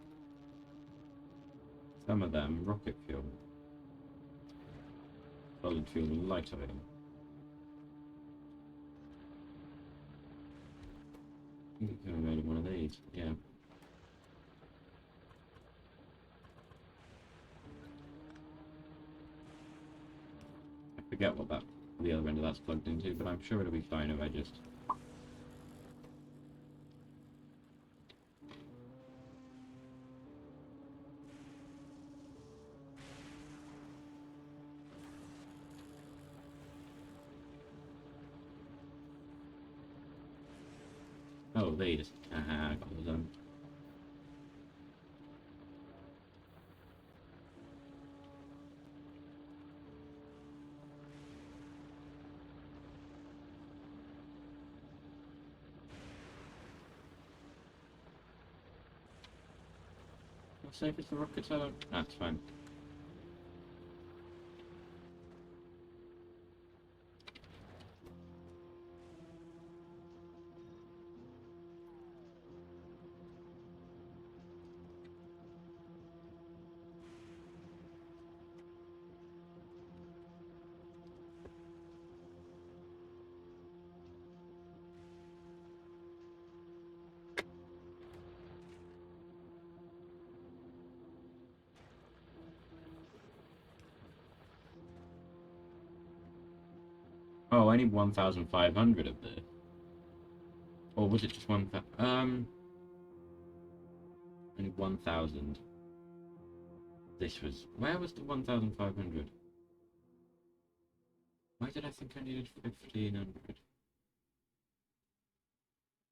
Some of them rocket fuel. Solid fuel and light oil. I think I could have made one of these, yeah. I forget what that the other end of that's plugged into, but I'm sure it'll be fine if I just. Oh, these. I got them. What's safe is the rockets? I don't. That's fine. I need 1,500 of this. Or was it just 1,000? I need 1,000. This was... Where was the 1,500? Why did I think I needed 1,500?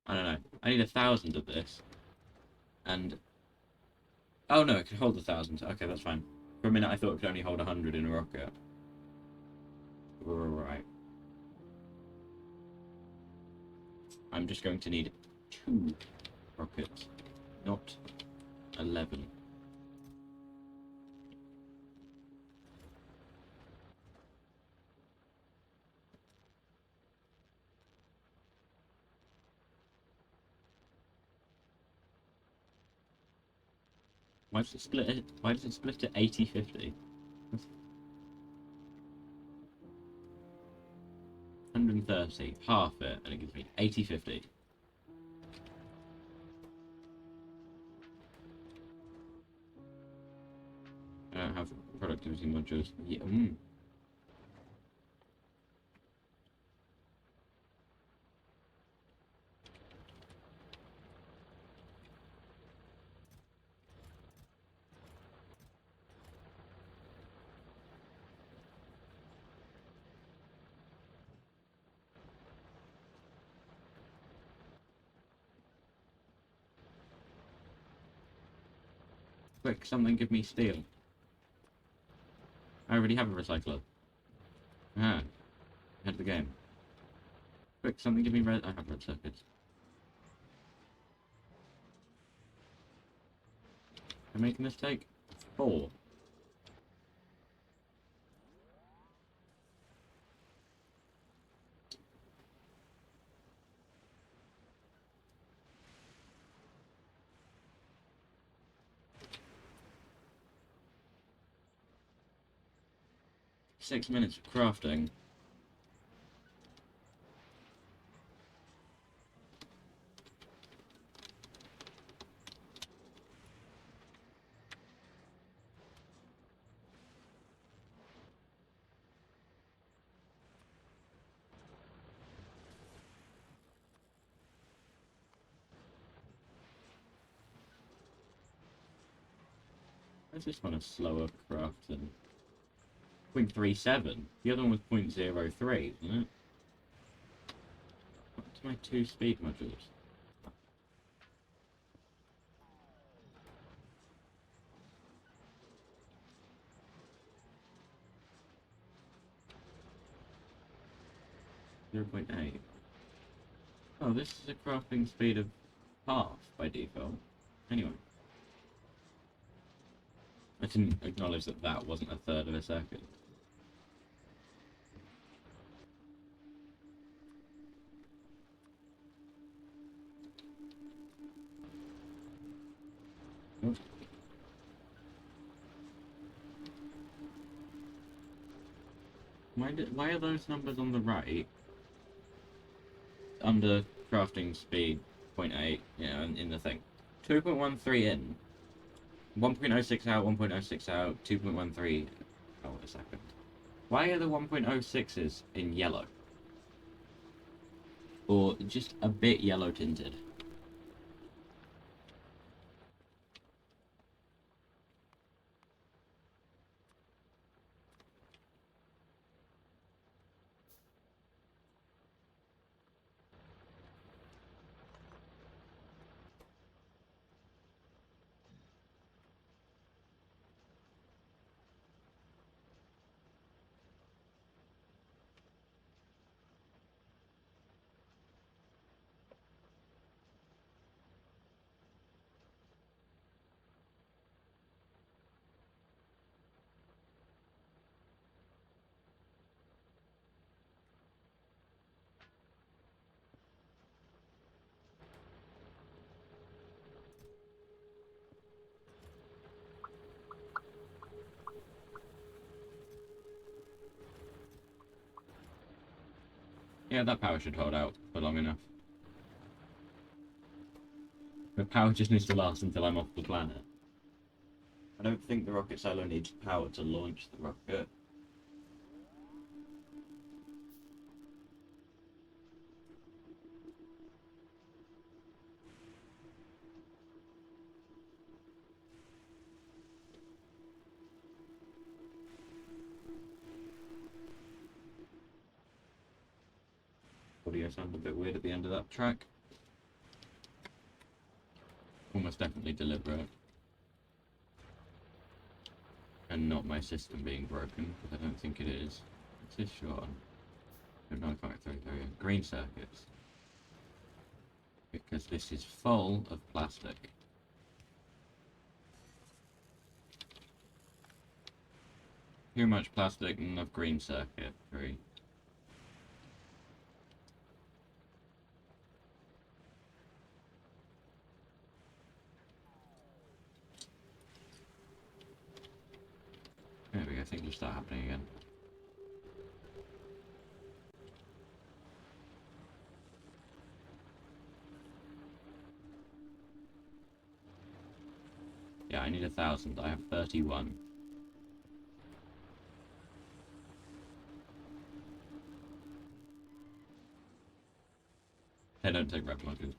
I don't know. I need 1,000 of this. And... Oh no, it could hold 1,000. Okay, that's fine. For a minute I thought it could only hold 100 in a rocket. Right. I'm just going to need 2 rockets, not 11. Why does it split it? Why does it split at 80-50? 130, half it, and it gives me 80-50. I don't have productivity modules. Yeah, Quick, something give me steel. I already have a recycler. Ah, head of the game. Quick, something give me red. I have red circuits. I'm making this take 4. Six minutes of crafting. Why is this one a slower craft than 0.37? The other one was 0.03, wasn't it? What's my 2 speed modules? .8. Oh, this is a crafting speed of half by default. Anyway. I didn't acknowledge that that wasn't a third of a second. Oops. Why are those numbers on the right under crafting speed 0.8, you know, in the thing? 2.13 in, 1.06 out, 1.06 out, 2.13 out a second. Why are the 1.06s in yellow? Or just a bit yellow tinted? Yeah, that power should hold out for long enough. The power just needs to last until I'm off the planet. I don't think the rocket silo needs power to launch the rocket. video sounded a bit weird at the end of that track. Almost definitely deliberate. And not my system being broken, because I don't think it is. What's this shot on? No, I can't throw it. Green circuits. Because this is full of plastic. Too much plastic and enough green circuitry. There we go, things will start happening again. Yeah, I need 1,000. I have 31. Hey, don't take red markers.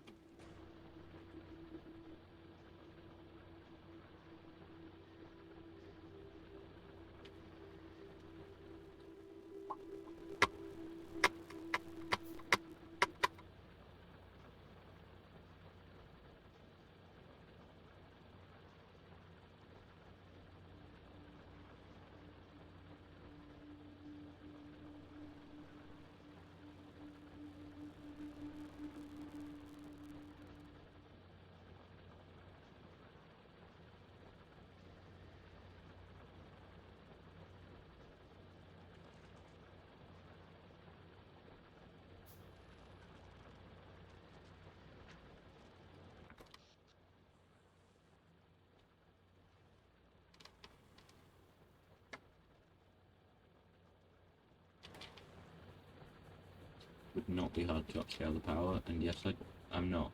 Would not be hard to upscale the power, and yes, I'm not.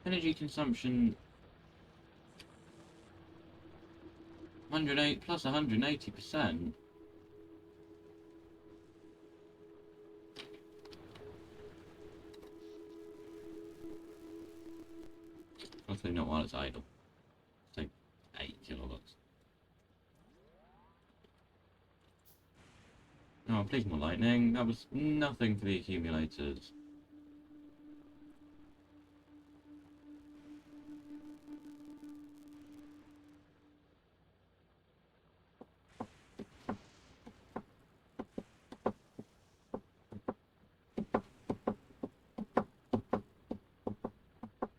Energy consumption 108 plus 180%. Hopefully not while it's idle. It's like 8 kilowatts. Oh, please more lightning. That was nothing for the accumulators.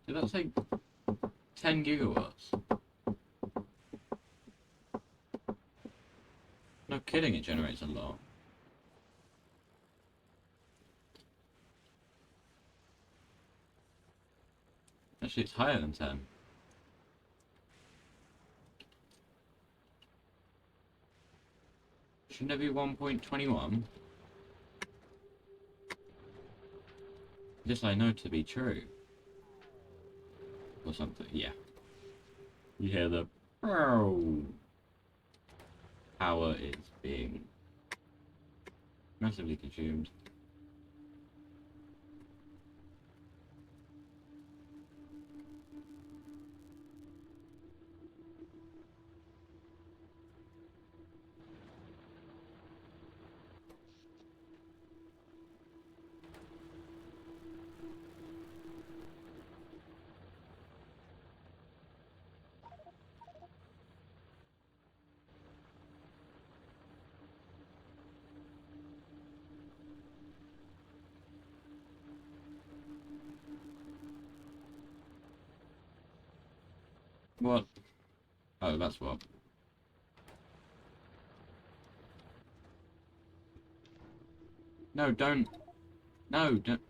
Did that say 10 gigawatts? No kidding, it generates a lot. Actually, it's higher than 10. Shouldn't it be 1.21? This I know to be true. Or something, yeah. You hear the power is being massively consumed. What? Oh, that's what. No, don't. No, don't.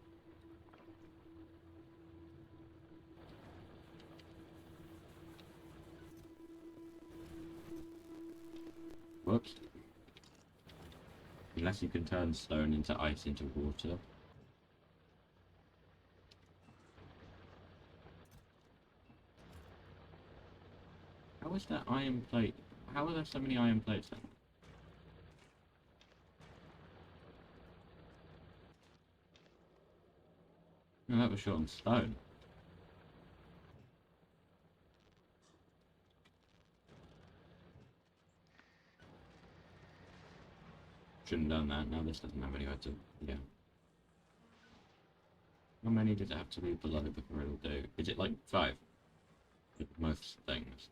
Whoops. Unless you can turn stone into ice into water. How is that iron plate? How are there so many iron plates then? No, that was shot on stone. Shouldn't have done that. Now this doesn't have anywhere to... Yeah. How many does it have to be below before it'll do? Is it like 5? With most things.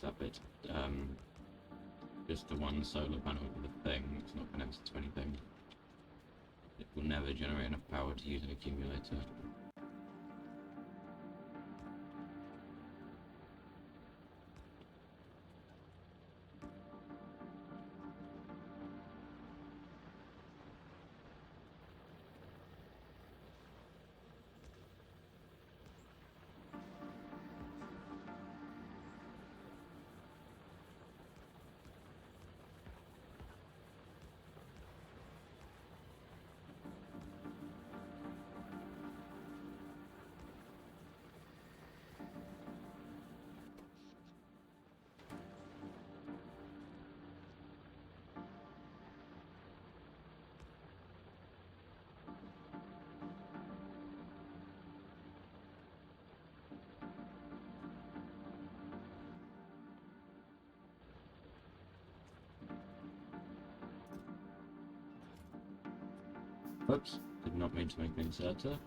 Up it. Just the one solar panel with the thing. It's not connected to anything. It will never generate enough power to use an accumulator. Whoops, did not mean to make an inserter.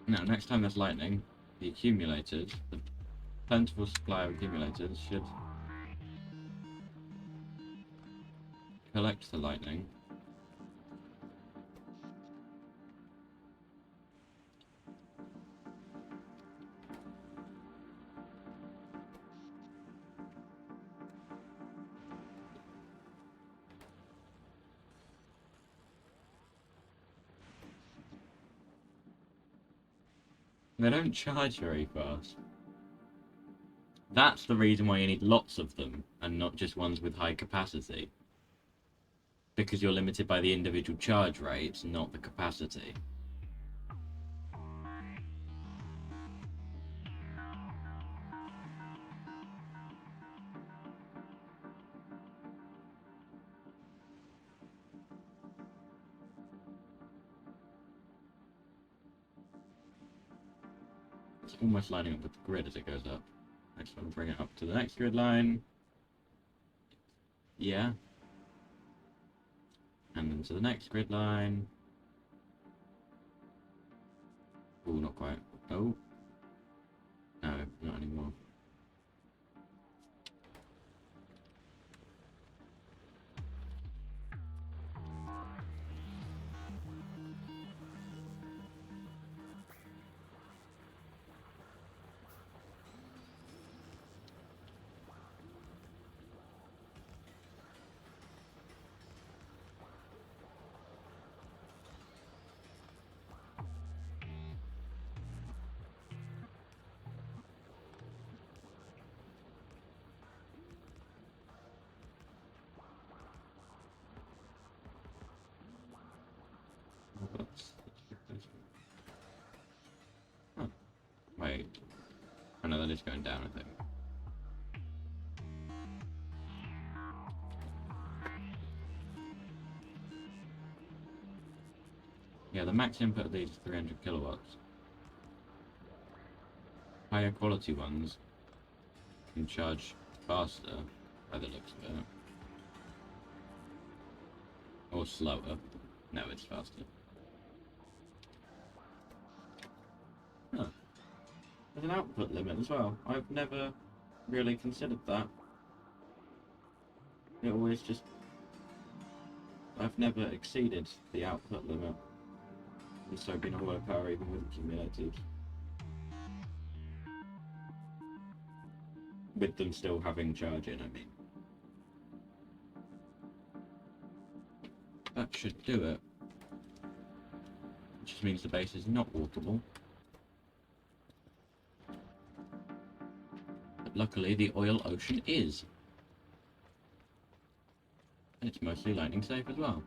Now, next time there's lightning, the accumulators, the plentiful supply of accumulators should collect the lightning. They don't charge very fast. That's the reason why you need lots of them, and not just ones with high capacity. Because you're limited by the individual charge rates, not the capacity. It's almost lining up with the grid as it goes up. I just want to bring it up to the next grid line. Yeah. And then to the next grid line. Oh, not quite. Oh. No, not anymore. Oh no, that is going down, I think. Yeah, the max input of these is 300 kilowatts. Higher quality ones can charge faster, by the looks of it. Or slower. No, it's faster. Huh. There's an output limit as well. I've never really considered that. It always just... I've never exceeded the output limit. And so been a low power even with accumulators. With them still having charging, I mean. That should do it. Which just means the base is not walkable. But luckily the oil ocean is. And it's mostly lightning safe as well.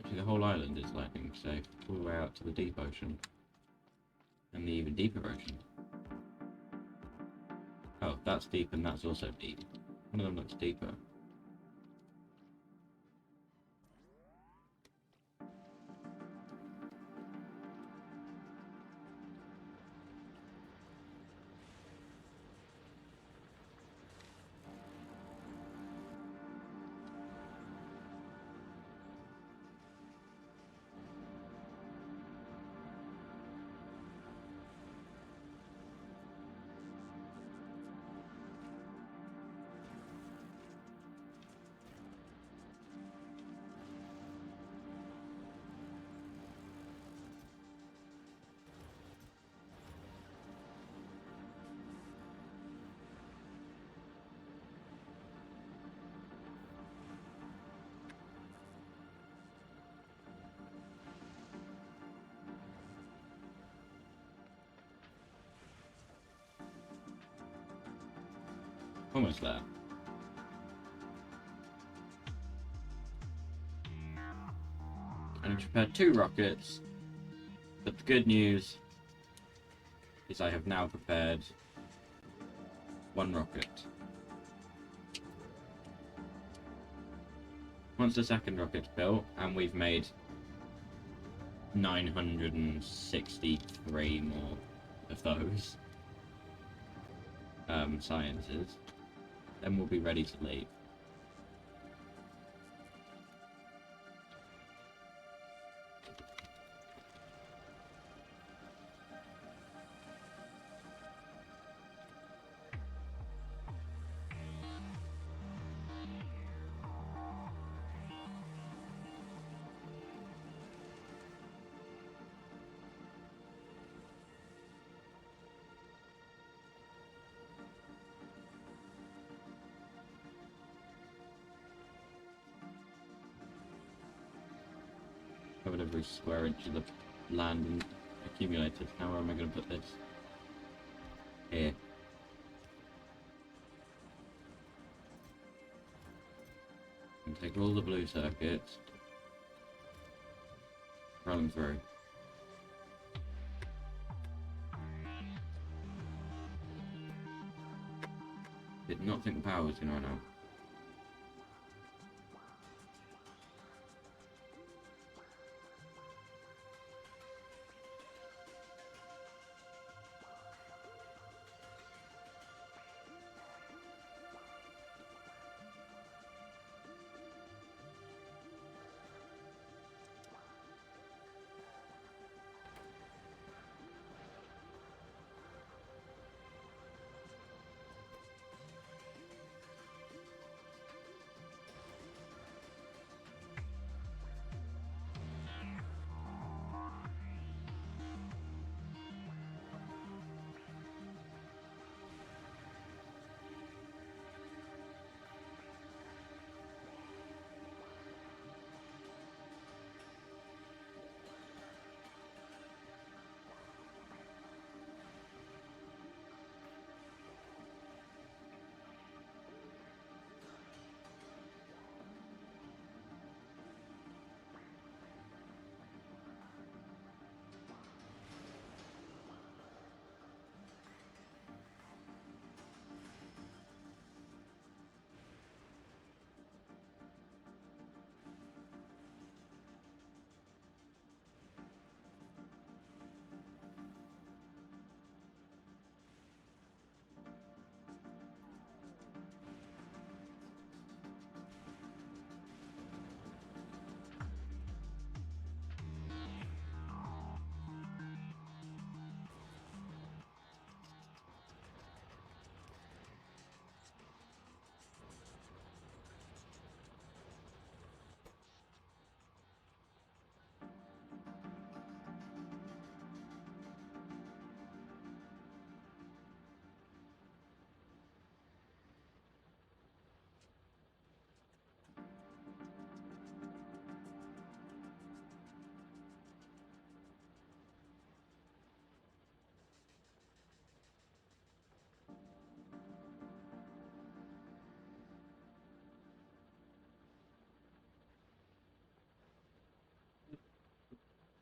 Actually the whole island is lightning safe, all the way out to the deep ocean. And the even deeper ocean. Oh, that's deep and that's also deep. One of them looks deeper. Almost there. And I've prepared 2 rockets, but the good news is I have now prepared 1 rocket. Once the second rocket's built, and we've made 963 more of those sciences, then we'll be ready to leave. Covered every square inch of the land and accumulated. Now where am I going to put this? Here. And take all the blue circuits, run them through. Did not think the power was going to run out.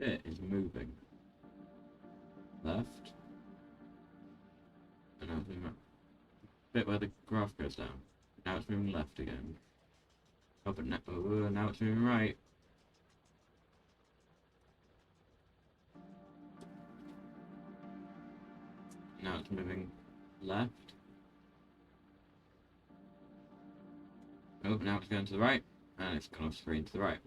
bit is moving left, and now it's moving right. Bit where the graph goes down. Now it's moving left again. Oh, but now it's moving right. Now it's moving left. Oh, now it's going to the right, and it's gone off screen to the right.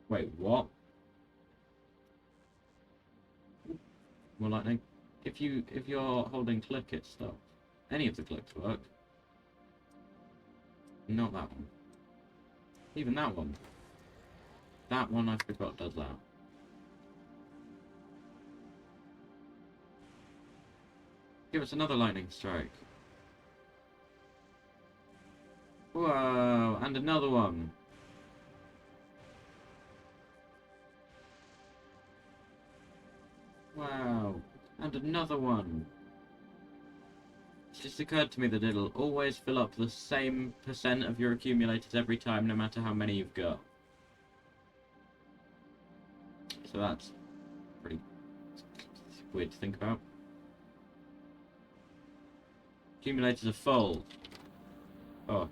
Wait, what? More lightning. If you're holding click, it stops. Any of the clicks work. Not that one. Even that one. That one I forgot does that. Give us another lightning strike. Whoa, and another one. Wow, and another one. It just occurred to me that it'll always fill up the same percent of your accumulators every time, no matter how many you've got. So that's pretty weird to think about. Accumulators are full. Gosh.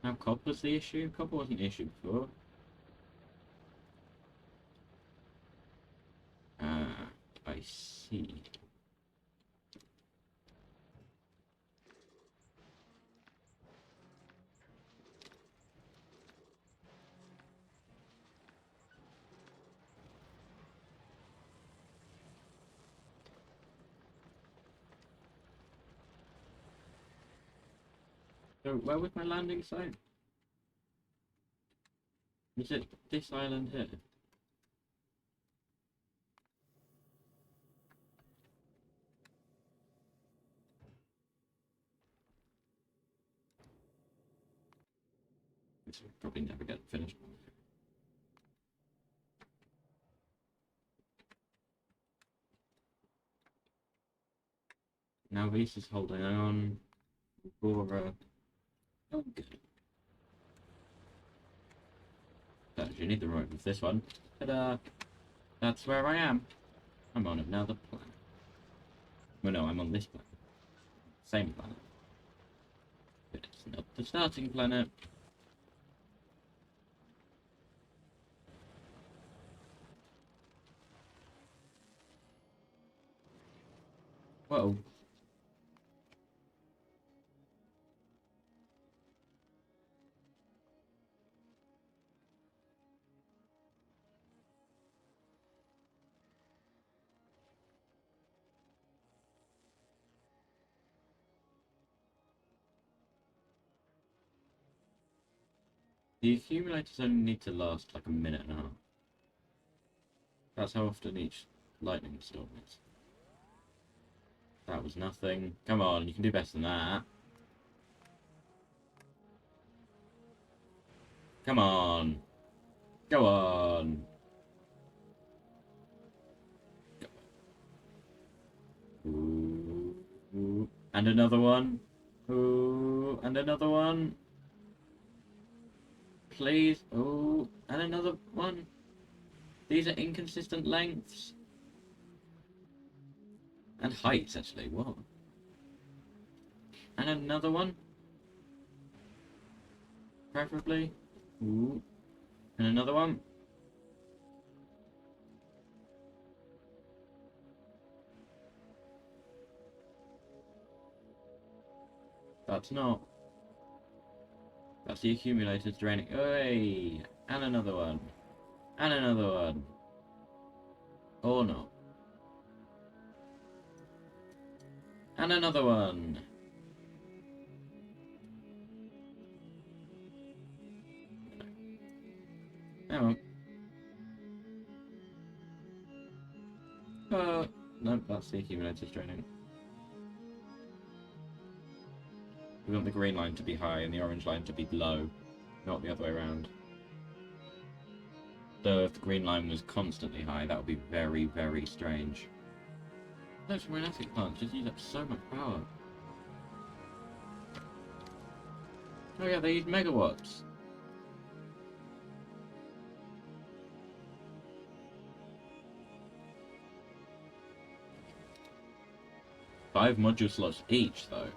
Now copper's the issue? Copper wasn't the issue before. I see. So where was my landing site? Was it this island here? This will probably never get finished. Now Reese is holding on. Fulgora. Oh, good. Actually, need the right with this one. Ta-da! That's where I am. I'm on another planet. Well, no, I'm on this planet. Same planet. But it's not the starting planet. Whoa. The accumulators only need to last like a minute and a half. That's how often each lightning storm is. That was nothing. Come on, you can do better than that. Come on. Go on. Ooh, ooh. And another one. Ooh, and another one. Please. Ooh, and another one. These are inconsistent lengths. And heights, actually. What? And another one. Preferably. Ooh. And another one. That's not. That's the accumulators draining. Hey! And another one. And another one. Or not. And another one. Oh. No, that's the accumulators draining. We want the green line to be high and the orange line to be low, not the other way around. So if the green line was constantly high, that would be very, very strange. Those magnetic plants just use up so much power. Oh yeah, they use megawatts. Five module slots each, though.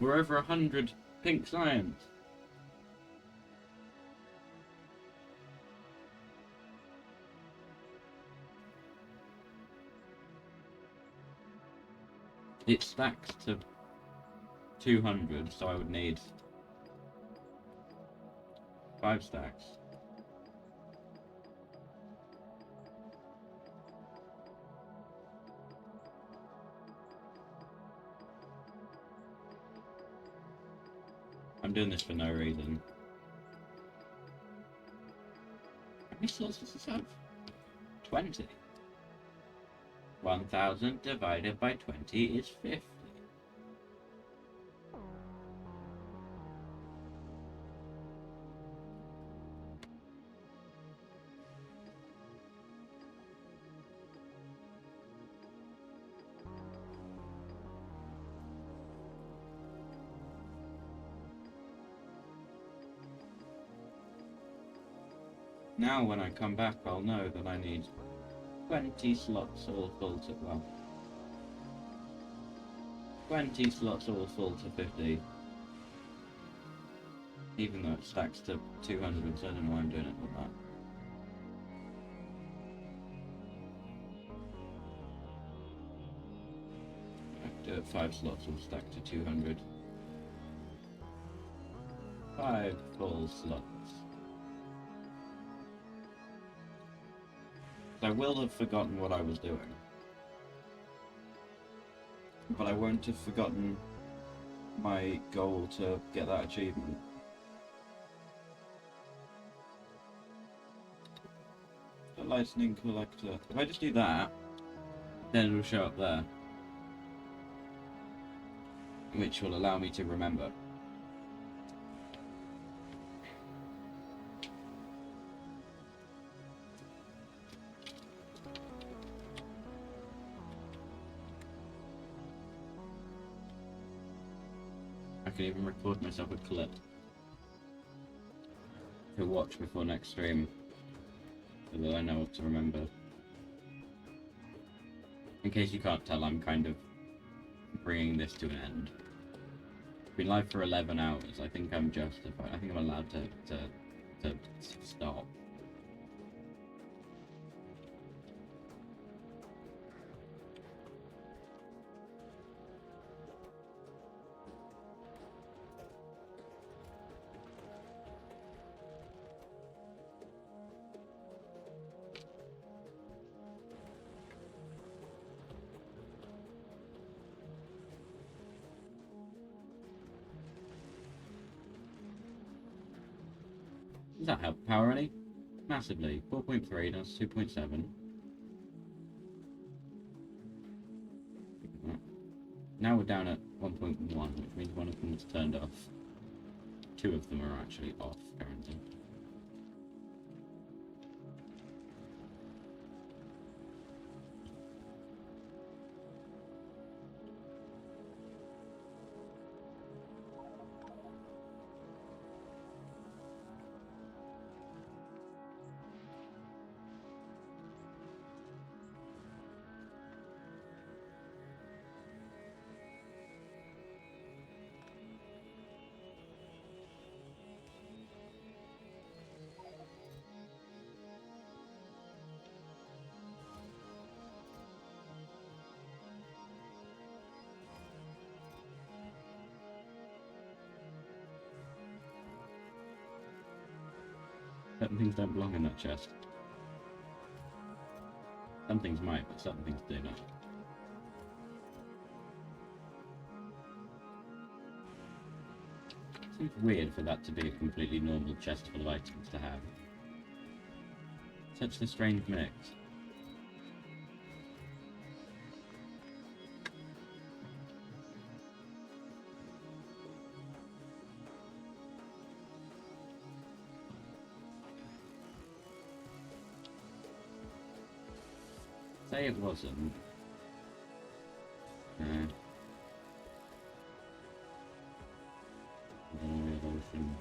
We're over 100 pink science. It stacks to 200, so I would need 5 stacks. I'm doing this for no reason. How many slots does this have? 20. 1000 divided by 20 is 50. Now when I come back, I'll know that I need 20 slots all full to, well, 20 slots all full to 50. Even though it stacks to 200, so I don't know why I'm doing it like that. I do it 5 slots all stack to 200. 5 full slots. I will have forgotten what I was doing. But I won't have forgotten my goal to get that achievement. The lightning collector. If I just do that, then it'll show up there. Which will allow me to remember. I can even record myself a clip to watch before next stream, so that I know what to remember. In case you can't tell, I'm kind of bringing this to an end. I've been live for 11 hours. I think I'm justified. I think I'm allowed to stop. Does that help power any? Massively. 4.3, that's 2.7. Now we're down at 1.1, which means one of them is turned off. 2 of them are actually off currently. Certain things don't belong in that chest. Some things might, but certain things do not. Seems weird for that to be a completely normal chest full of items to have. Such a strange mix. Say it wasn't. Evolution.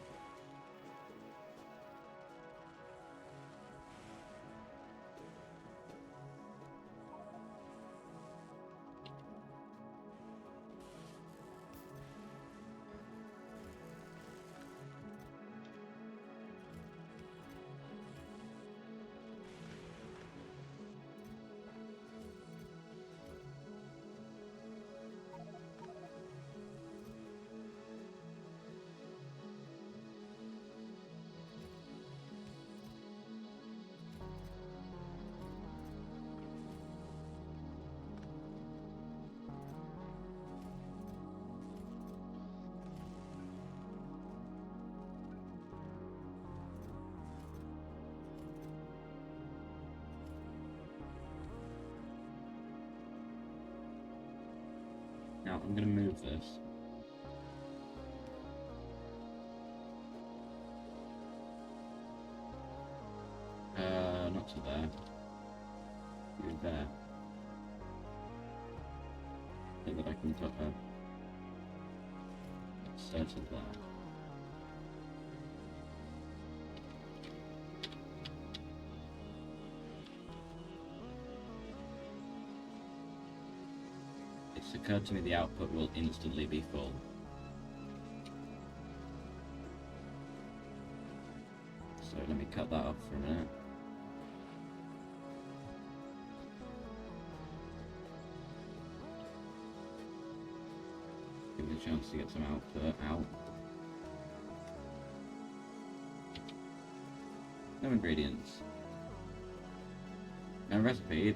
Now I'm going to move this. Not to there. Do there. So that I can put a set of that. It's occurred to me the output will instantly be full. So let me cut that up for a minute. Give me a chance to get some output out. No ingredients. No recipe.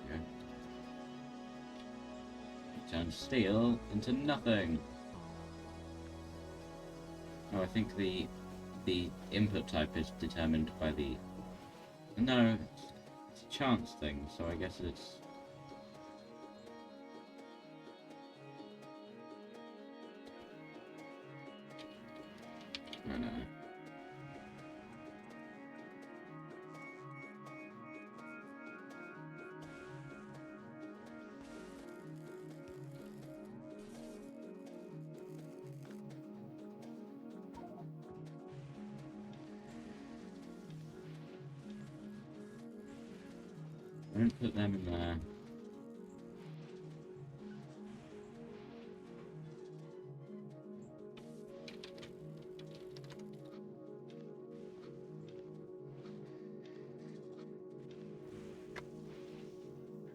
Okay. Turn steel into nothing. Oh, I think the input type is determined by the... No, it's a chance thing, so I guess it's... I don't know. I don't put them in there.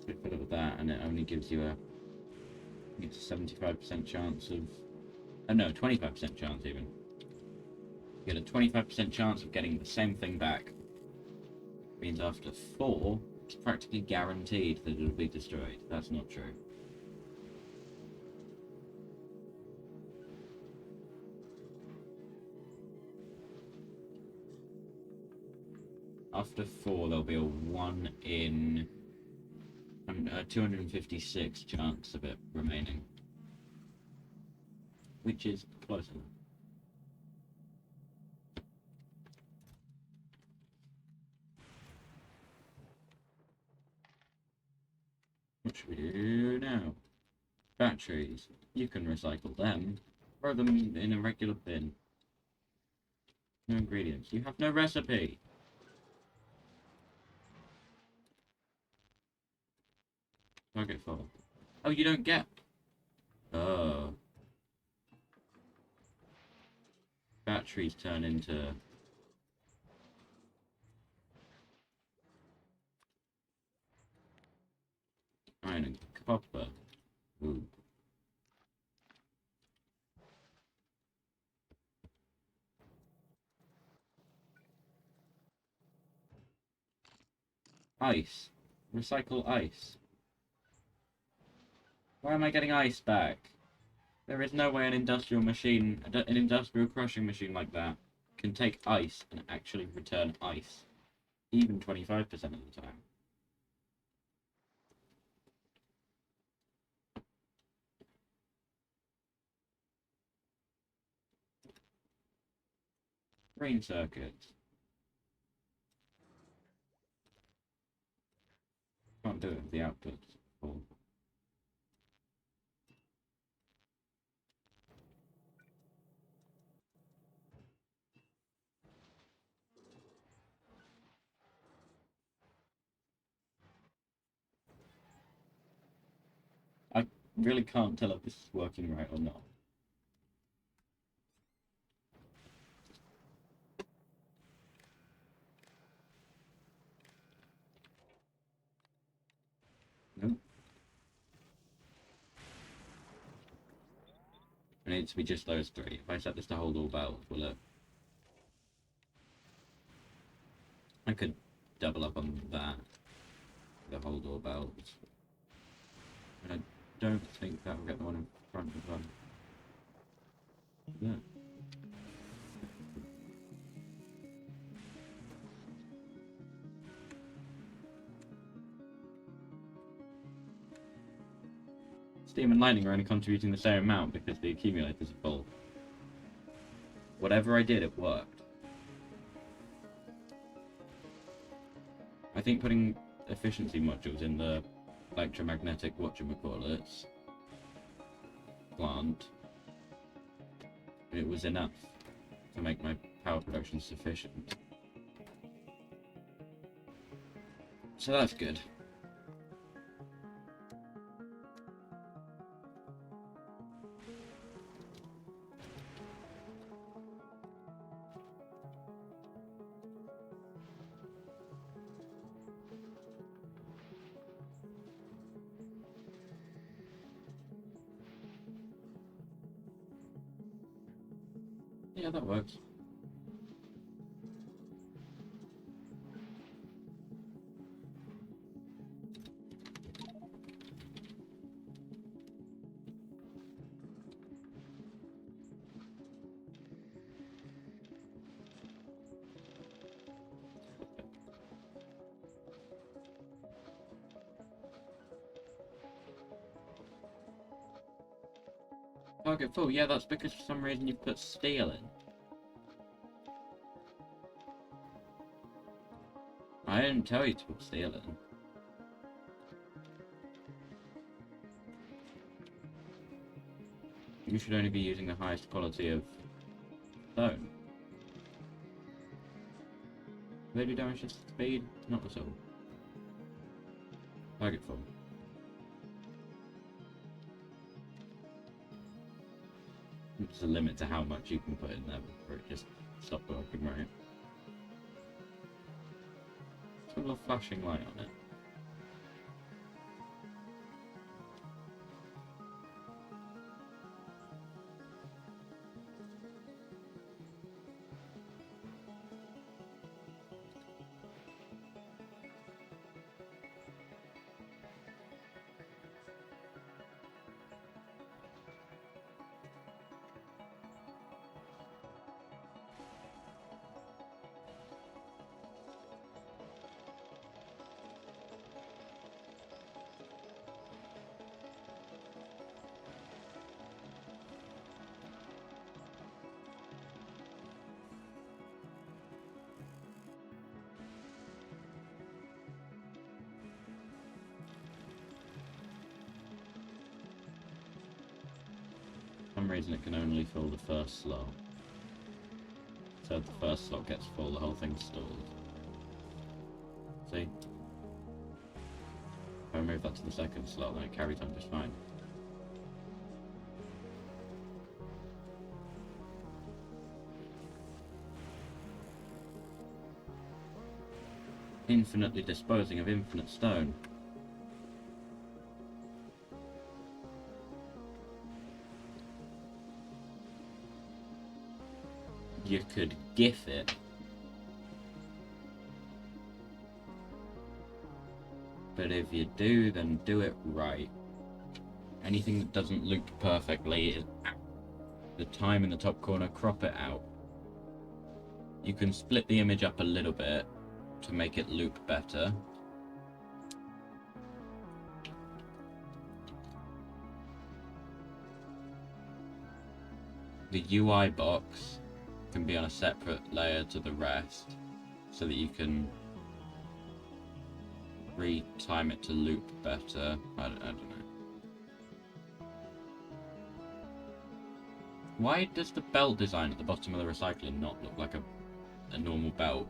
So put it with that, and it only gives you a... It's a 75% chance of... Oh no, 25% chance even. You get a 25% chance of getting the same thing back. Means after 4, it's practically guaranteed that it'll be destroyed. That's not true. After 4, there'll be a 1 in 256 chance of it remaining. Which is close enough. What should we do now? Batteries. You can recycle them. Throw them in a regular bin. No ingredients. You have no recipe. Target full. Oh, you don't get... Oh. Batteries turn into... iron and copper. Ooh. Ice. Recycle ice. Why am I getting ice back? There is no way an industrial machine, an industrial crushing machine like that, can take ice and actually return ice. Even 25% of the time. Green circuits. Can't do it with the outputs. Cool. I really can't tell if this is working right or not. Nope. It needs to be just those three. If I set this to hold all bells, will it? I could double up on that. The hold all bells. But I don't think that will get the one in front of them. Yeah. Steam and lightning are only contributing the same amount because the accumulators are full. Whatever I did, it worked. I think putting efficiency modules in the electromagnetic whatchamacallits plant, it was enough to make my power production sufficient. So that's good. Yeah, that works. Target full, yeah, that's because for some reason you put steel in. I didn't tell you to put steel in. You should only be using the highest quality of stone. They do damage to speed? Not at all. Target full. There's a limit to how much you can put in there before it just stops working, right? It's got a little flashing light on it. For some reason it can only fill the first slot. So if the first slot gets full, the whole thing's stalled. See? If I move that to the second slot, then it carries on just fine. Infinitely disposing of infinite stone. You could GIF it. But if you do, then do it right. Anything that doesn't loop perfectly is the time in the top corner, crop it out. You can split the image up a little bit to make it loop better. The UI box can be on a separate layer to the rest so that you can retime it to loop better. I don't know. Why does the belt design at the bottom of the recycler not look like a normal belt?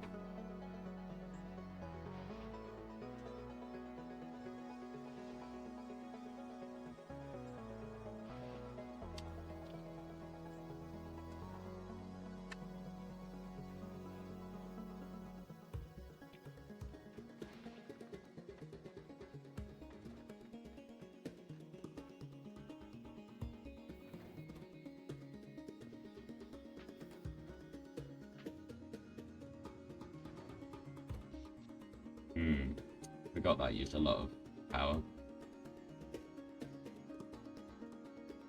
Forgot that used a lot of power.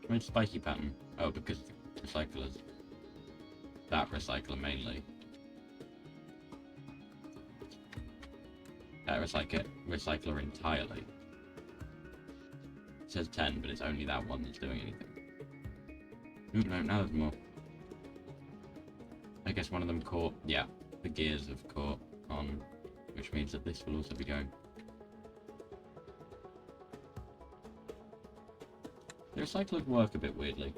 Where's spiky pattern? Oh, because the recyclers. That recycler mainly. That recycler entirely. It says 10, but it's only that one that's doing anything. Ooh, no, now there's more. I guess one of them caught, yeah, the gears have caught on, which means that this will also be going. The recyclers work a bit weirdly.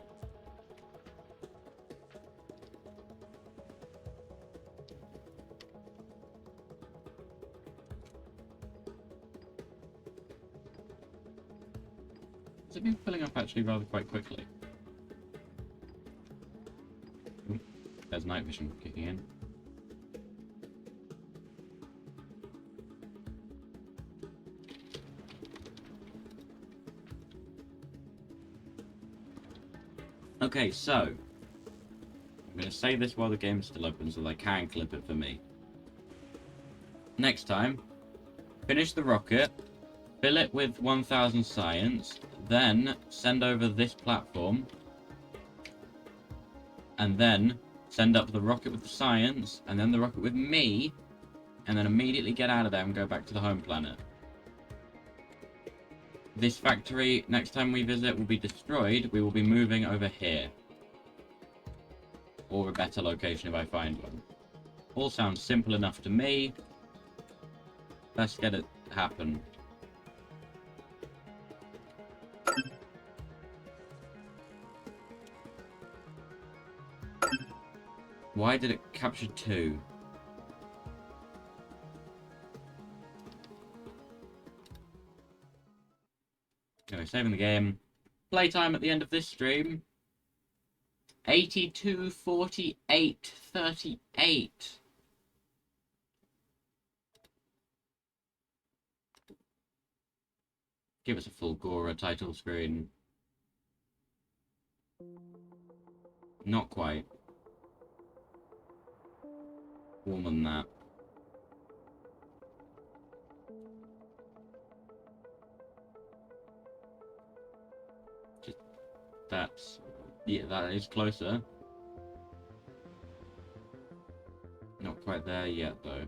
Has it been filling up actually rather quite quickly? Ooh, there's night vision kicking in. Okay, so I'm going to say this while the game's still open so they can clip it for me. Next time, finish the rocket, fill it with 1000 science, then send over this platform, and then send up the rocket with the science, and then the rocket with me, and then immediately get out of there and go back to the home planet. This factory, next time we visit, will be destroyed. We will be moving over here. Or a better location if I find one. All sounds simple enough to me. Let's get it happen. Why did it capture 2? Anyway, saving the game. Playtime at the end of this stream. 82, 48, 38. Give us a Fulgora title screen. Not quite. Warmer than that. That's... yeah, that is closer. Not quite there yet, though.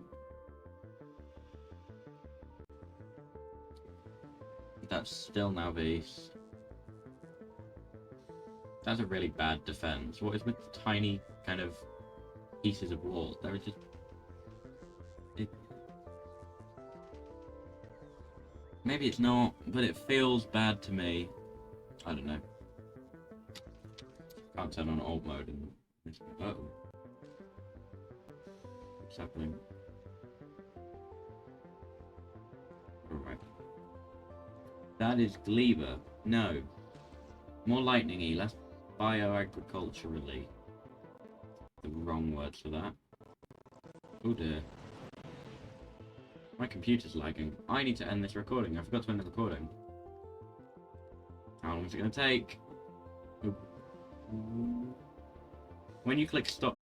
That's still now east. That's a really bad defense. What is with the tiny kind of pieces of wall? There is just... maybe it's not, but it feels bad to me. I don't know. Can't turn on alt mode and this. Uh-oh. What's happening? Alright. That is Gleba. No. More lightning-y, less bioagriculturally. The wrong words for that. Oh dear. My computer's lagging. I need to end this recording. I forgot to end the recording. How long is it going to take? When you click stop